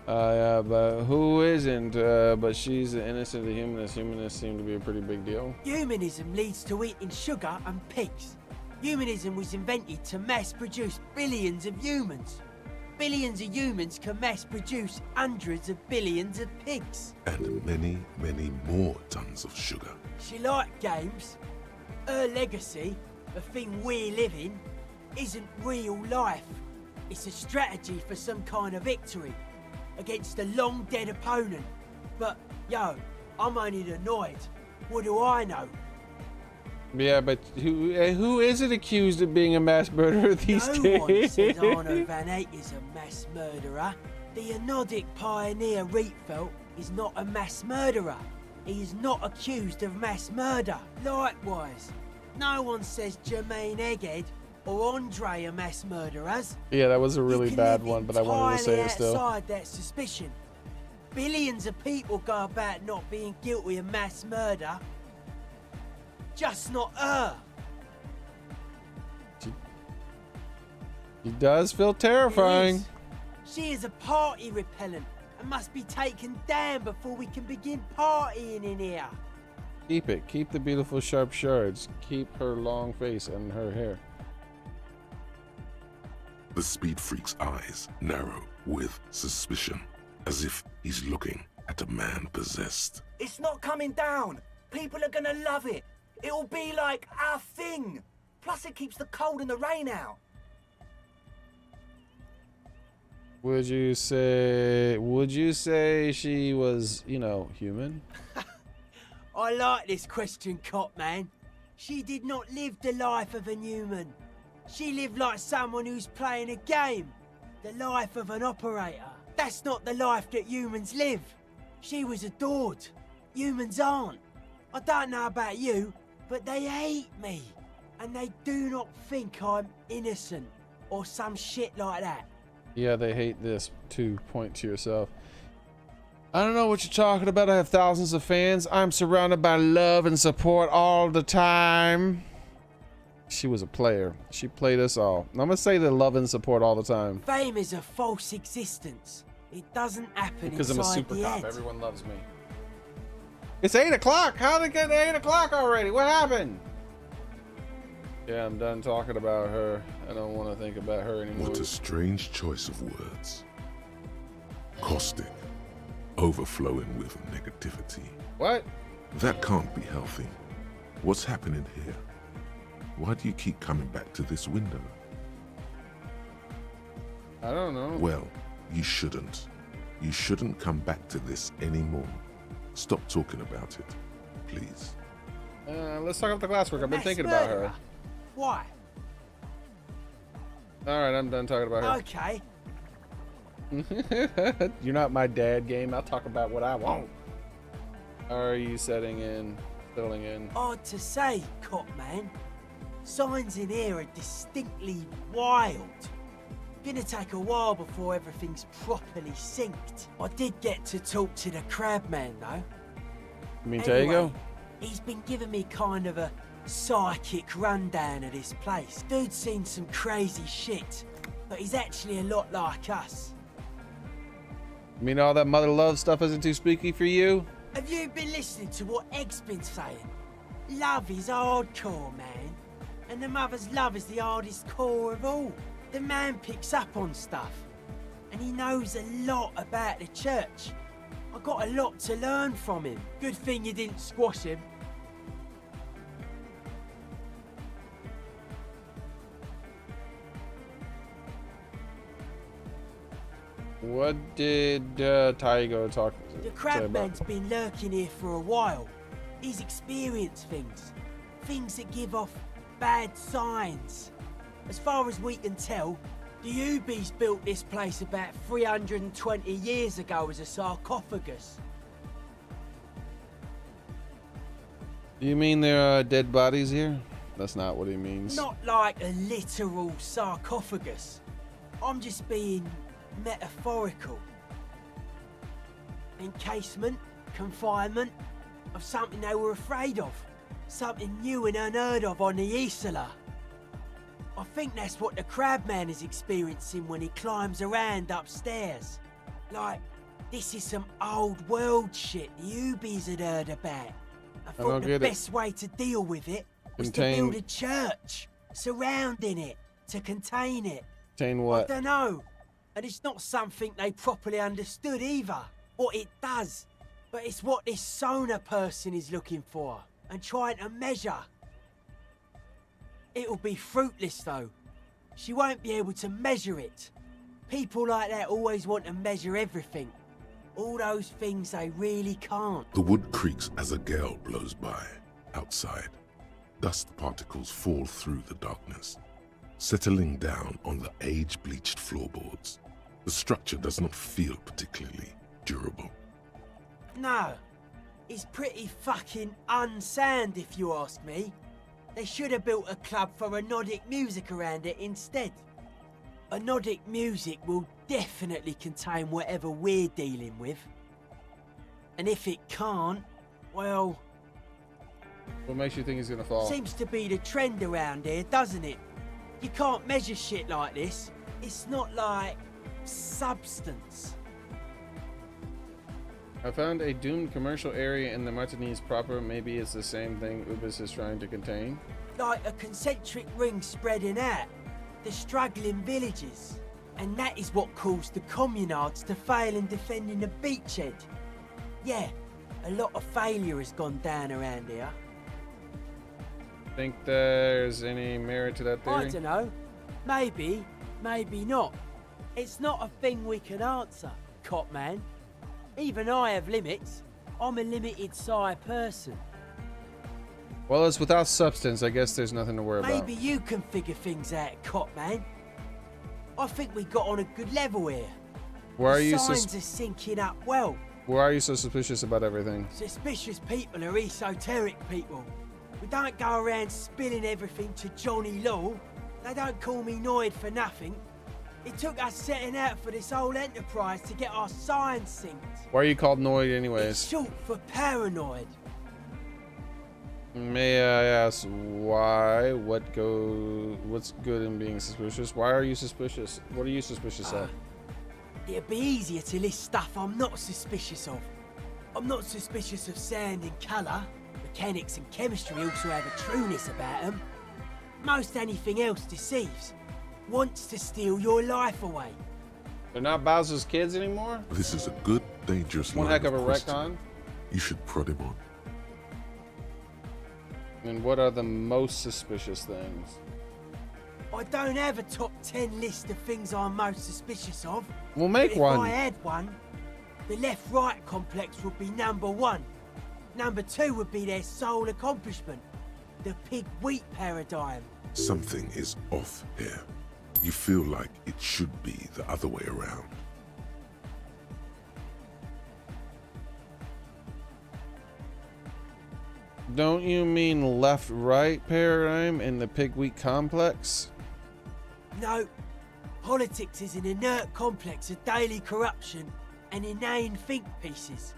S3: Yeah, but who isn't? But she's the innocent of the humanist. Humanists seem to be a pretty big deal.
S11: Humanism leads to eating sugar and pigs. Humanism was invented to mass produce billions of humans. Billions of humans can mass produce hundreds of billions of pigs.
S2: And many, many more tons of sugar.
S11: She liked games. Her legacy, the thing we live in, isn't real life. It's a strategy for some kind of victory against a long dead opponent. But, yo, I'm only annoyed. What do I know?
S3: Yeah, but who isn't accused of being a mass murderer these days?
S11: No one says Arno van Eyck is a mass murderer. The Anodic pioneer Rietveld is not a mass murderer. He is not accused of mass murder. Likewise, no one says Jermaine Egghead or Andre are mass murderers.
S3: Yeah, that was a really bad one, but I wanted to say it still.
S11: Outside that suspicion. Billions of people go about not being guilty of mass murder. Just not her.
S3: She does feel terrifying.
S11: She is a party repellent and must be taken down before we can begin partying in here.
S3: Keep it. Keep the beautiful sharp shards. Keep her long face and her hair.
S2: The speed freak's eyes narrow with suspicion, as if he's looking at a man possessed.
S8: It's not coming down. People are gonna love it. It'll be like our thing. Plus it keeps the cold and the rain out.
S3: Would you say she was, you know, human?
S11: I like this question, Cop Man. She did not live the life of a human. She lived like someone who's playing a game. The life of an operator. That's not the life that humans live. She was adored. Humans aren't. I don't know about you, but they hate me. And they do not think I'm innocent or some shit like that.
S3: Yeah, they hate this too. Point to yourself. I don't know what you're talking about. I have thousands of fans. I'm surrounded by love and support all the time. She was a player. She played us all. I'm gonna say the love and support all the time.
S11: Fame is a false existence. It doesn't happen
S3: because I'm a
S11: inside
S3: super
S11: the
S3: cop.
S11: head.
S3: Everyone loves me. It's 8 o'clock. How did it get to 8 o'clock already? What happened? Yeah, I'm done talking about her. I don't want to think about her anymore.
S2: What a strange choice of words. Caustic. Overflowing with negativity.
S3: What?
S2: That can't be healthy. What's happening here? Why do you keep coming back to this window?
S3: I don't know.
S2: Well, you shouldn't. You shouldn't come back to this anymore. Stop talking about it, please.
S3: Let's talk about the glasswork. I've been
S11: Mass
S3: thinking about her.
S11: murderer. Why?
S3: All right, I'm done talking about her.
S11: Okay.
S3: You're not my dad game. I'll talk about what I want. How are you setting in, filling in?
S11: Hard to say, cop man. Signs in here are distinctly wild. Gonna take a while before everything's properly synced. I did get to talk to the crab man though.
S3: You mean
S11: Anyway,
S3: Taego?
S11: He's been giving me kind of a psychic rundown of this place. Dude's seen some crazy shit, but he's actually a lot like us.
S3: You mean all that mother love stuff isn't too spooky for you?
S11: Have you been listening to what Egg's been saying? Love is hardcore, man. And the mother's love is the hardest core of all. The man picks up on stuff. And he knows a lot about the church. I got a lot to learn from him. Good thing you didn't squash him.
S3: What did Taego talk
S11: The
S3: say
S11: crab
S3: about?
S11: man's been lurking here for a while. He's experienced things. Things that give off bad signs. As far as we can tell, the Ubies built this place about 320 years ago as a sarcophagus.
S3: You mean there are dead bodies here? That's not what he means.
S11: Not like a literal sarcophagus. I'm just being metaphorical. Encasement, confinement of something they were afraid of. Something new and unheard of on the Isla. I think that's what the crabman is experiencing when he climbs around upstairs. Like, this is some old world shit the Ubies had heard about. I thought
S3: don't
S11: the
S3: get it.
S11: best way to deal with it was to
S3: Contain-
S11: build a church surrounding it to contain it.
S3: Contain
S11: I
S3: what?
S11: don't know. And it's not something they properly understood either. What it does. But it's what this Sona person is looking for and trying to measure. It'll be fruitless though. She won't be able to measure it. People like that always want to measure everything. All those things they really can't.
S2: The wood creaks as a gale blows by. Outside, dust particles fall through the darkness, settling down on the age-bleached floorboards. The structure does not feel particularly durable.
S11: No. It's pretty fucking unsound if you ask me. They should have built a club for anodic music around it instead. Anodic music will definitely contain whatever we're dealing with. And if it can't, well...
S3: What makes you think he's gonna fall?
S11: Seems to be the trend around here, doesn't it? You can't measure shit like this. It's not like substance.
S3: I found a doomed commercial area in the Martinez proper. Maybe it's the same thing Ubis is trying to contain.
S11: Like a concentric ring spreading out. The struggling villages. And that is what caused the communards to fail in defending the beachhead. Yeah, a lot of failure has gone down around here.
S3: Think there's any merit to that theory?
S11: I don't know. Maybe, maybe not. It's not a thing we can answer, cop man. Even I have limits. I'm a limited psi person.
S3: Well, it's without substance. I guess there's nothing to worry about.
S11: Maybe you can figure things out, cop man. I think we got on a good level here.
S3: Why are
S11: The
S3: you
S11: signs are syncing up well.
S3: Why are you so suspicious about everything?
S11: Suspicious people are esoteric people. We don't go around spilling everything to Johnny Law. They don't call me Noid for nothing. It took us setting out for this whole enterprise to get our signs synced.
S3: Why are you called Noid anyways?
S11: It's short for paranoid.
S3: May I ask why? What's good in being suspicious? Why are you suspicious? What are you suspicious of?
S11: It'd be easier to list stuff I'm not suspicious of. I'm not suspicious of sound and colour. Mechanics and chemistry also have a trueness about them. Most anything else deceives. Wants to steal your life away.
S3: They're not Bowser's kids anymore?
S2: This is a good, dangerous
S3: One
S2: line
S3: heck of a
S2: question.
S3: retcon.
S2: You should prod him on.
S3: And what are the most suspicious things?
S11: I don't have a top 10 list of things I'm most suspicious of.
S3: Well, make
S11: but
S3: one.
S11: If I had one, the left-right complex would be number one. Number 2 would be their sole accomplishment, the pig-wheat paradigm.
S2: Something is off here. You feel like it should be the other way around.
S3: Don't you mean left-right paradigm in the pig-wheat complex?
S11: No. Politics is an inert complex of daily corruption and inane think pieces.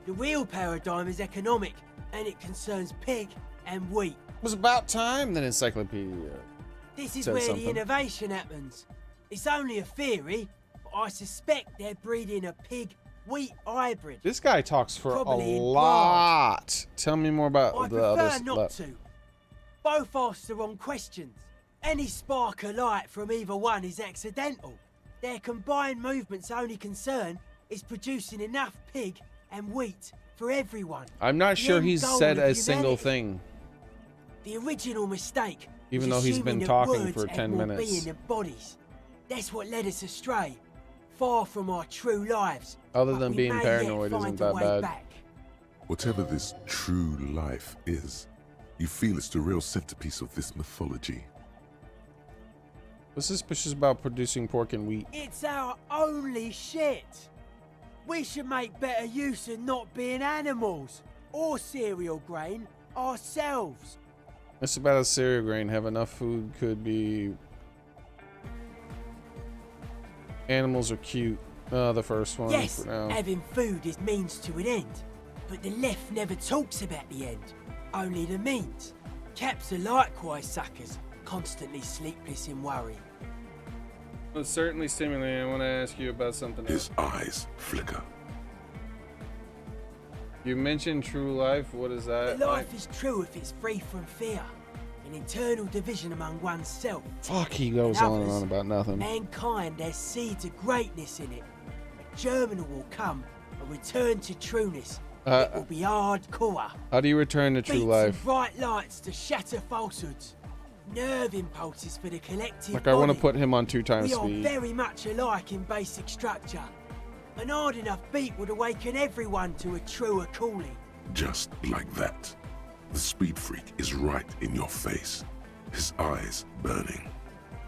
S11: The real paradigm is economic, and it concerns pig and wheat.
S3: It was about time that encyclopedia.
S11: This is
S3: said
S11: where
S3: something.
S11: the innovation happens. It's only a theory, but I suspect they're breeding a pig-wheat hybrid.
S3: This guy talks for
S11: Probably
S3: a
S11: in
S3: lot. Tell me more about
S11: I
S3: the
S11: prefer
S3: others.
S11: not to. Both ask the wrong questions. Any spark of light from either one is accidental. Their combined movement's only concern is producing enough pig and wheat for everyone.
S3: I'm not
S11: The
S3: sure
S11: end
S3: he's
S11: goal
S3: said
S11: of
S3: a single
S11: humanity.
S3: thing.
S11: The original mistake
S3: Even
S11: was
S3: though he's
S11: assuming
S3: been
S11: that
S3: talking
S11: words
S3: for
S11: had
S3: 10
S11: more
S3: minutes.
S11: being than bodies. That's what led us astray, far from our true lives.
S3: Other
S11: But
S3: than
S11: we
S3: being
S11: may
S3: paranoid
S11: yet
S3: isn't
S11: find a
S3: that
S11: way
S3: bad.
S11: back.
S2: Whatever this true life is, you feel it's the real centerpiece of this mythology.
S3: What's suspicious about producing pork and wheat?
S11: It's our only shit. We should make better use of not being animals or cereal grain ourselves.
S3: It's about a cereal grain. Have enough food could be. Animals are cute. The first one
S11: Yes,
S3: for now.
S11: having food is means to an end, but the left never talks about the end, only the means. Caps are likewise suckers, constantly sleepless in worry.
S3: It's certainly stimulating. I want to ask you about something else.
S2: His eyes flicker.
S3: You mentioned true life. What is that?
S11: Life is true if it's free from fear, an internal division among oneself.
S3: Fuck, he goes
S11: And
S3: on and
S11: others,
S3: on about nothing.
S11: Mankind has seeds of greatness in it. A German will come, a return to trueness. It will be hardcore.
S3: How do you return to true
S11: Beats
S3: life?
S11: and bright lights to shatter falsehoods. Nerve impulses for the collective
S3: Like, I want to
S11: body.
S3: put him on 2 times
S11: We are
S3: speed.
S11: very much alike in basic structure. An hard enough beat would awaken everyone to a truer calling.
S2: Just like that. The speed freak is right in your face, his eyes burning.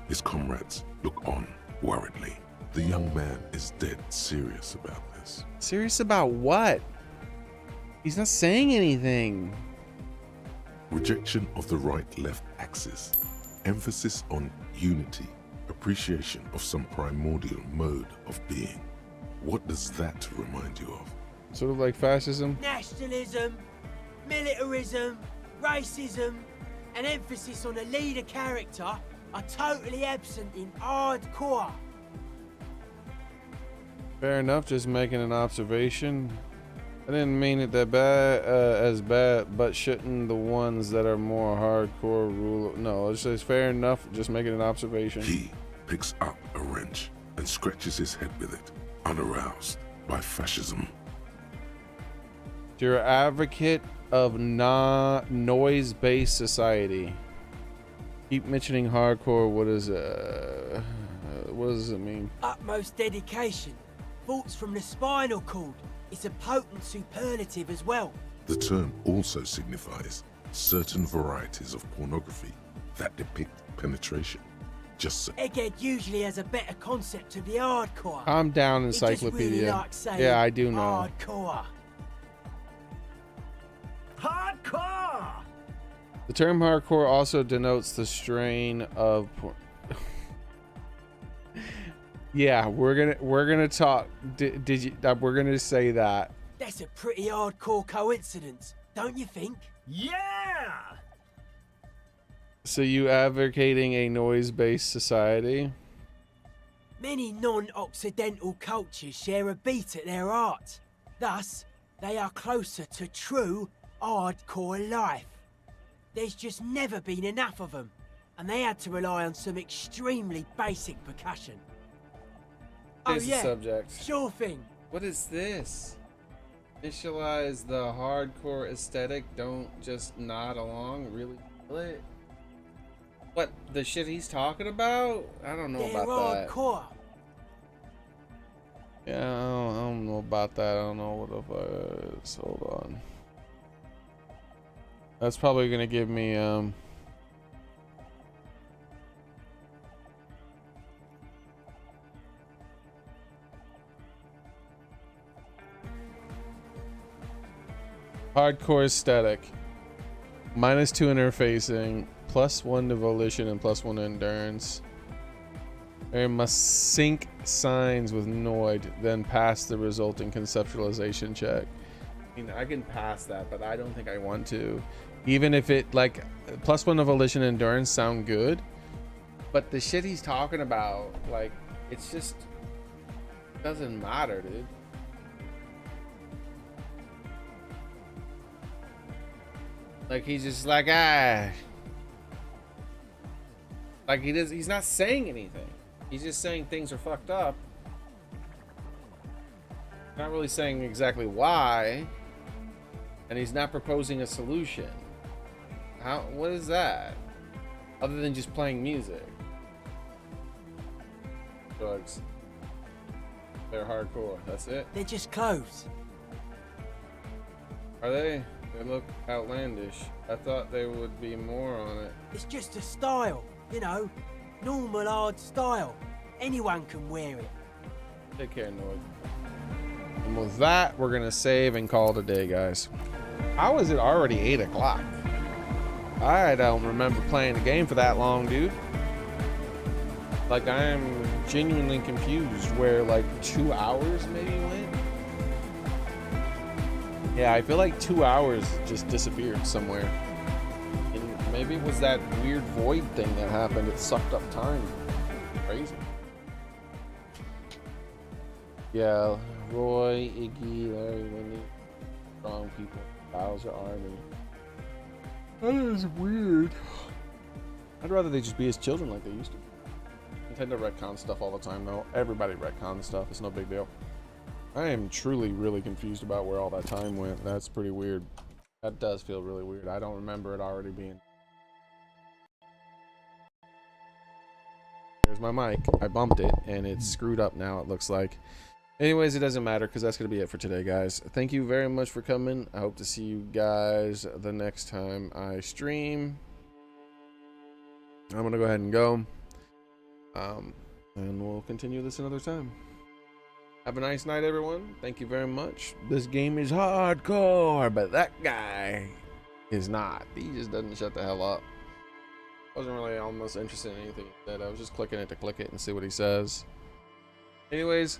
S2: His comrades look on worriedly. The young man is dead serious about this.
S3: Serious about what? He's not saying anything.
S2: Rejection of the right-left axis. Emphasis on unity. Appreciation of some primordial mode of being. What does that remind you of?
S3: Sort of like fascism?
S11: Nationalism, militarism, racism, and emphasis on a leader character are totally absent in hardcore.
S3: Fair enough, just making an observation. I didn't mean it that bad, as bad, but shouldn't the ones that are more hardcore rule? No, it's just fair enough, just making an observation.
S2: He picks up a wrench and scratches his head with it, unaroused by fascism.
S3: You're an advocate of noise-based society. Keep mentioning hardcore. What does it mean?
S11: Utmost dedication. Thoughts from the spinal cord. It's a potent superlative as well.
S2: The term also signifies certain varieties of pornography that depict penetration. Just so.
S11: Egghead usually has a better concept of the hardcore.
S3: Calm down,
S11: He just really
S3: encyclopedia.
S11: likes saying
S3: Yeah, I do know.
S11: Hardcore.
S18: Hardcore!
S3: The term hardcore also denotes the strain of yeah, we're gonna talk. Did you? We're gonna say that.
S11: That's a pretty hardcore coincidence, don't you think?
S18: Yeah!
S3: So you advocating a noise-based society?
S11: Many non-Occidental cultures share a beat at their art. Thus, they are closer to true hardcore life. There's just never been enough of them, and they had to rely on some extremely basic percussion.
S3: Here's the subject.
S11: Sure thing.
S3: What is this? Initialize the hardcore aesthetic. Don't just nod along. Really? What? The shit he's talking about? I don't know
S11: They're
S3: about that.
S11: hardcore.
S3: Yeah, I don't know about that. I don't know what if I... Hold on. That's probably gonna give me hardcore aesthetic. -2 interfacing, +1 to volition and +1 to endurance. They must sync signs with Noid, then pass the resulting conceptualization check. I mean, I can pass that, but I don't think I want to. Even if it, like, +1 to volition and endurance sound good, but the shit he's talking about, like, it's just doesn't matter, dude. Like, he's just like, like he's not saying anything. He's just saying things are fucked up. Not really saying exactly why. And he's not proposing a solution. What is that? Other than just playing music. Drugs. They're hardcore. That's it.
S11: They're just clothes.
S3: Are they? They look outlandish. I thought there would be more on it.
S11: It's just a style, you know, normal hard style. Anyone can wear it.
S3: Take care, Noid. And with that, we're gonna save and call it a day, guys. How is it already 8 o'clock? I don't remember playing the game for that long, dude. Like, I am genuinely confused where, like, 2 hours maybe went. Yeah, I feel like 2 hours just disappeared somewhere. And maybe it was that weird void thing that happened. It sucked up time. Crazy. Yeah, Roy, Iggy, Larry, Wendy, strong people, Bowser Army. That is weird. I'd rather they just be as children like they used to. Nintendo retcon stuff all the time, though. Everybody retcons stuff. It's no big deal. I am truly really confused about where all that time went. That's pretty weird. That does feel really weird. I don't remember it already being. Here's my mic. I bumped it and it's screwed up now, it looks like. Anyways, it doesn't matter because that's going to be it for today, guys. Thank you very much for coming. I hope to see you guys the next time I stream. I'm going to go ahead and go. And we'll continue this another time. Have a nice night, everyone. Thank you very much. This game is hardcore, but that guy is not. He just doesn't shut the hell up. Wasn't really almost interested in anything he said. I was just clicking it to click it and see what he says. Anyways,